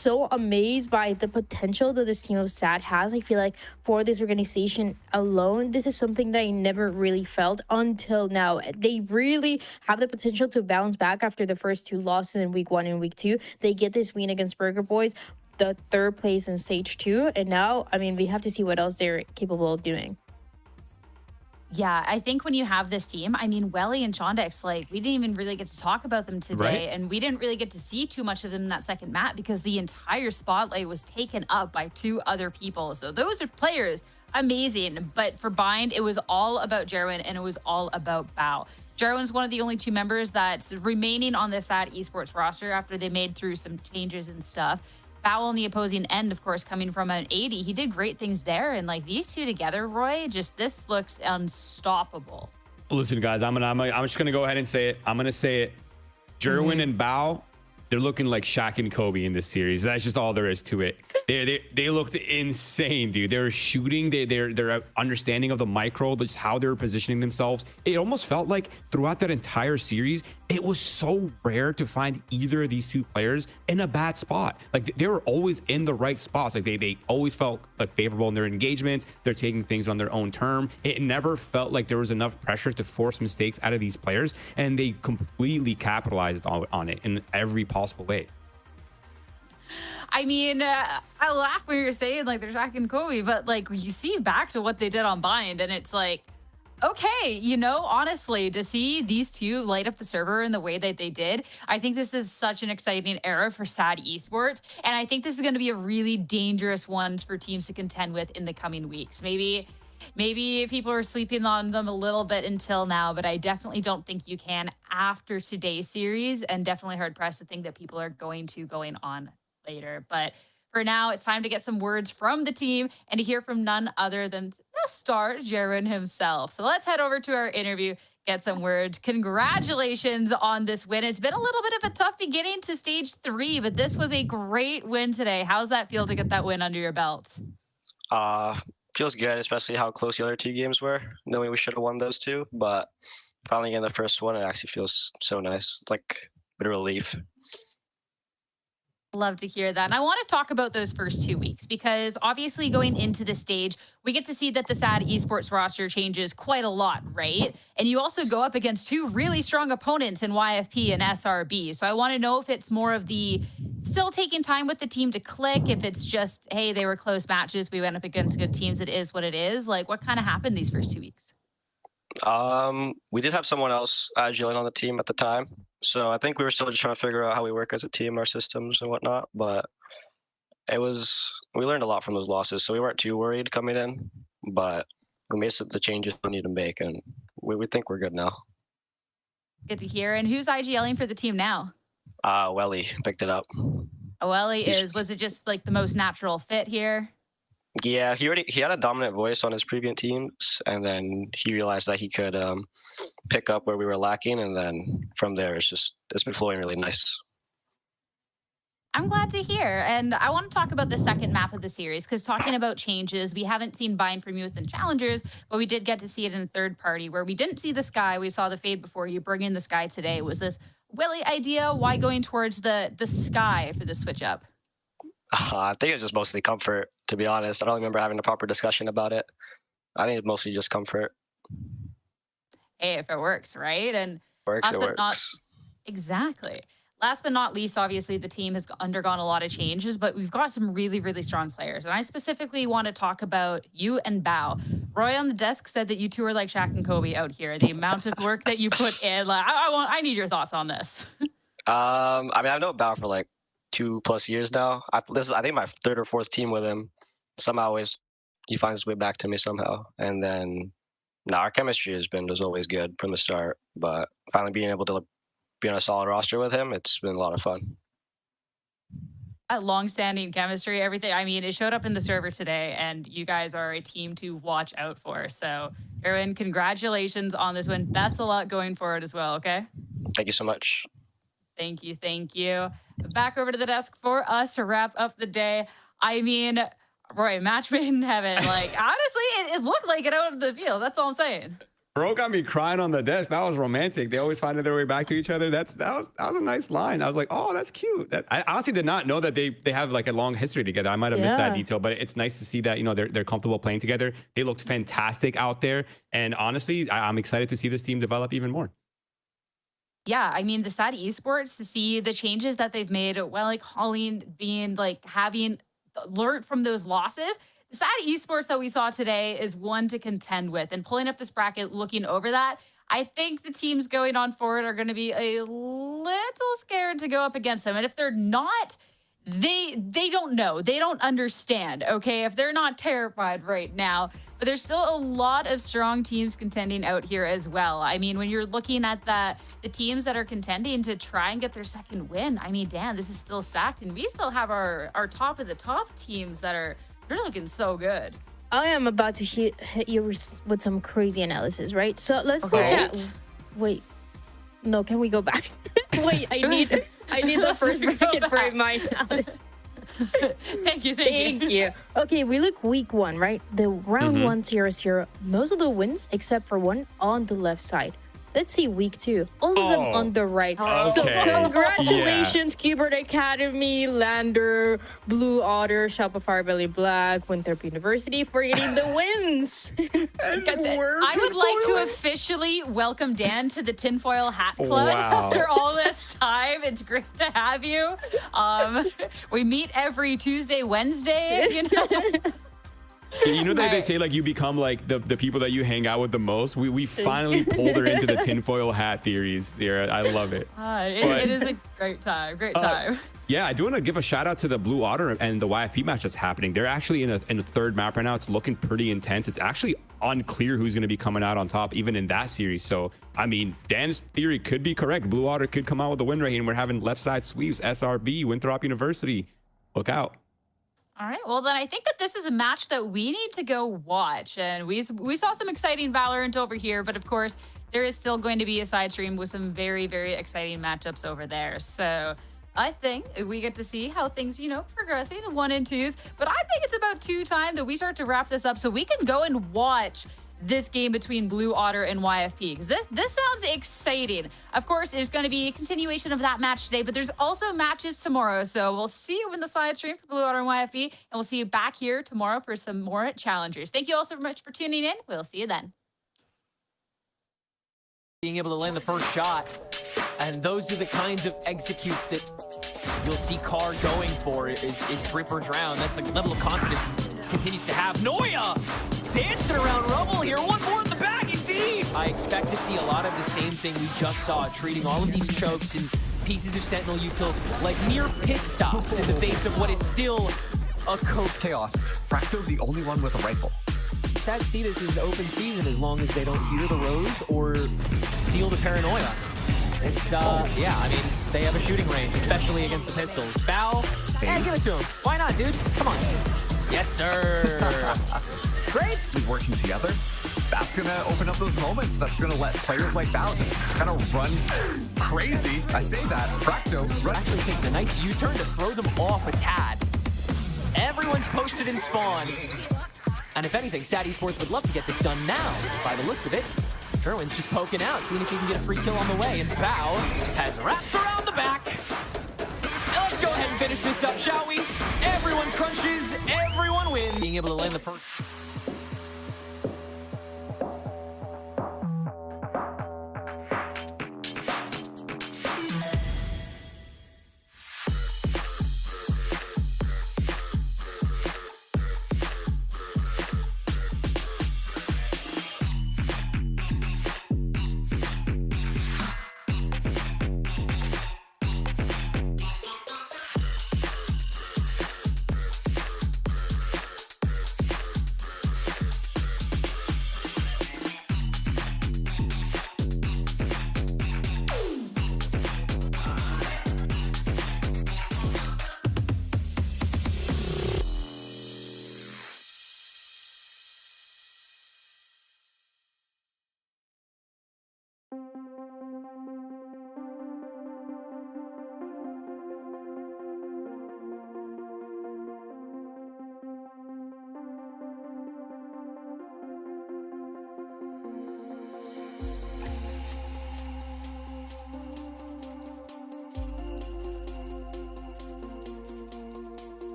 C: so amazed by the potential that this team of SAD has. I feel like for this organization alone, this is something that I never really felt until now. They really have the potential to bounce back after the first 2 losses in week 1 and week 2. They get this win against Burger Boys, the 3rd place in stage 2, and now, I mean, we have to see what else they're capable of doing.
B: Yeah, I think when you have this team, I mean, Welly and Chondex, like, we didn't even really get to talk about them today.
G: Right.
B: And we didn't really get to see too much of them in that second map because the entire spotlight was taken up by 2 other people. So those are players, amazing. But for Bind, it was all about Jerwin and it was all about Bao. Jerwin's one of the only 2 members that's remaining on the SAD Esports roster after they made through some changes and stuff. Bao on the opposing end, of course, coming from an 80. He did great things there. And like these two together, Roy, just this looks unstoppable.
G: Listen, guys, I'm just gonna go ahead and say it. I'm gonna say it. Jerwin and Bao, they're looking like Shaq and Kobe in this series. That's just all there is to it. They looked insane, dude. They were shooting. Their understanding of the micro, just how they were positioning themselves. It almost felt like throughout that entire series, it was so rare to find either of these two players in a bad spot. Like they were always in the right spots. Like they always felt like favorable in their engagements. They're taking things on their own term. It never felt like there was enough pressure to force mistakes out of these players, and they completely capitalized on it in every possible way.
B: I mean, I laugh when you're saying like they're Shaq and Kobe, but like you see back to what they did on Bind, and it's like, okay, you know, honestly, to see these two light up the server in the way that they did, I think this is such an exciting era for SAD Esports, and I think this is going to be a really dangerous one for teams to contend with in the coming weeks. Maybe people are sleeping on them a little bit until now, but I definitely don't think you can after today's series, and definitely hard pressed to think that people are going on later. But for now, it's time to get some words from the team and to hear from none other than the star, Jaren himself. So let's head over to our interview, get some words. Congratulations on this win. It's been a little bit of a tough beginning to stage 3, but this was a great win today. How's that feel to get that win under your belt?
I: Feels good, especially how close the other 2 games were, knowing we should have won those 2, but finally getting the first one, it actually feels so nice, like a bit of relief.
B: Love to hear that. And I want to talk about those first 2 weeks, because obviously going into the stage, we get to see that the SAD Esports roster changes quite a lot, right? And you also go up against 2 really strong opponents in YFP and SRB. So I want to know if it's more of the still taking time with the team to click, if it's just, hey, they were close matches, we went up against good teams, it is what it is. Like, what kind of happened these first 2 weeks?
I: We did have someone else join on the team at the time, so I think we were still just trying to figure out how we work as a team, our systems and whatnot. But we learned a lot from those losses, so we weren't too worried coming in. But we made the changes we need to make, and we think we're good now.
B: Good to hear. And who's IGLing for the team now?
I: Welly picked it up.
B: Welly was it just like the most natural fit here?
I: Yeah, he had a dominant voice on his previous teams, and then he realized that he could pick up where we were lacking, and then from there it's been flowing really nice.
B: I'm glad to hear. And I want to talk about the second map of the series, because talking about changes, we haven't seen Bind from you within Challengers, but we did get to see it in a third party where we didn't see the Sky. We saw the Fade before. You bring in the Sky today. Was this Willie idea? Why going towards the Sky for the switch up?
I: I think it's just mostly comfort, to be honest. I don't remember having a proper discussion about it. I think it's mostly just comfort.
B: Hey, if it works, right? And
I: it works.
B: Exactly. Last but not least, obviously, the team has undergone a lot of changes, but we've got some really, really strong players. And I specifically want to talk about you and Bao. Roy on the desk said that you two are like Shaq and Kobe out here. The amount of work that you put in, like, I need your thoughts on this.
I: I mean, I've known Bao for like 2+ years now. This is, I think, my 3rd or 4th team with him. Somehow he finds his way back to me somehow. And then now our chemistry has been always good from the start. But finally being able to be on a solid roster with him, it's been a lot of fun.
B: That long-standing chemistry, everything. I mean, it showed up in the server today, and you guys are a team to watch out for. So, Erwin, congratulations on this win. Best of luck going forward as well, okay?
I: Thank you so much.
B: Thank you, thank you. Back over to the desk for us to wrap up the day. I mean, Roy, match made in heaven. Like, honestly, it looked like it out of the field. That's all I'm saying.
G: Bro got me crying on the desk. That was romantic. They always find their way back to each other. That was a nice line. I was like, oh, that's cute. I honestly did not know that they have like a long history together. I might have missed that detail, but it's nice to see that, you know, they're comfortable playing together. They looked fantastic out there. And honestly, I'm excited to see this team develop even more.
B: Yeah, I mean, the SAD Esports, to see the changes that they've made, well, like Colleen being like having learned from those losses. The SAD Esports that we saw today is one to contend with, and pulling up this bracket, looking over that, I think the teams going on forward are going to be a little scared to go up against them. And if they're not, they don't know. They don't understand, okay? If they're not terrified right now. But there's still a lot of strong teams contending out here as well. I mean, when you're looking at the teams that are contending to try and get their second win, I mean, damn, this is still stacked. And we still have our top of the top teams that are, they're looking so good.
C: I am about to hit you with some crazy analysis, right? So let's look at... Wait. No, can we go back? Wait, I need the first bracket for my analysis.
B: Thank you.
C: Okay, we look week 1, right? The round 1 0-0. Most of the wins except for one on the left side. Let's see week 2. All of them on the right. So congratulations, Cubert Academy, Lander, Blue Otter, Shopify Belly Black, Winthrop University for getting the wins.
B: I would like to officially welcome Dan to the Tinfoil Hat Club after all this time. It's great to have you. We meet every Tuesday, Wednesday, you know.
G: You know that they say like you become like the people that you hang out with the most. We finally pulled her into the tinfoil hat theories here. I love it.
B: It is a great time.
G: Yeah, I do want to give a shout out to the Blue Otter and the YFP match that's happening. They're actually in a third map right now. It's looking pretty intense. It's actually unclear who's going to be coming out on top even in that series. So I mean, Dan's theory could be correct. Blue Otter could come out with the win right here, and we're having left side sweeps. SRB, Winthrop University, look out.
B: All right, well then I think that this is a match that we need to go watch, and we saw some exciting Valorant over here, but of course there is still going to be a side stream with some very, very exciting matchups over there. So I think we get to see how things, you know, progressing, the 1 and 2s, but I think it's about time that we start to wrap this up so we can go and watch this game between Blue Otter and YFP, because this sounds exciting. Of course, there's going to be a continuation of that match today, but there's also matches tomorrow. So we'll see you in the side stream for Blue Otter and YFP, and we'll see you back here tomorrow for some more challengers. Thank you all so much for tuning in. We'll see you then.
F: Being able to land the first shot, and those are the kinds of executes that you'll see Carr going for is Drip or Drown. That's the level of confidence he continues to have. Noya dancing around rubble here. One more in the bag indeed. I expect to see a lot of the same thing we just saw, treating all of these chokes and pieces of Sentinel util like mere pit stops in the face of what is still a
D: chaos. Fracto the only one with a rifle.
F: Sad see this is open season as long as they don't hear the rose or feel the paranoia. It's yeah, I mean, they have a shooting range, especially against the pistols. Bow, and give it to him. Why not, dude? Come on. Yes, sir.
D: Great. Working together. That's gonna open up those moments. That's gonna let players like Bao just kind of run crazy. I say that. Fracto
F: actually taking a nice U-turn to throw them off a tad. Everyone's posted in spawn. And if anything, SAD Esports would love to get this done now. By the looks of it, Sherwin's just poking out, seeing if he can get a free kill on the way. And Bao has wrapped around the back. Let's go ahead and finish this up, shall we? Everyone crunches, everyone wins. Being able to land the first...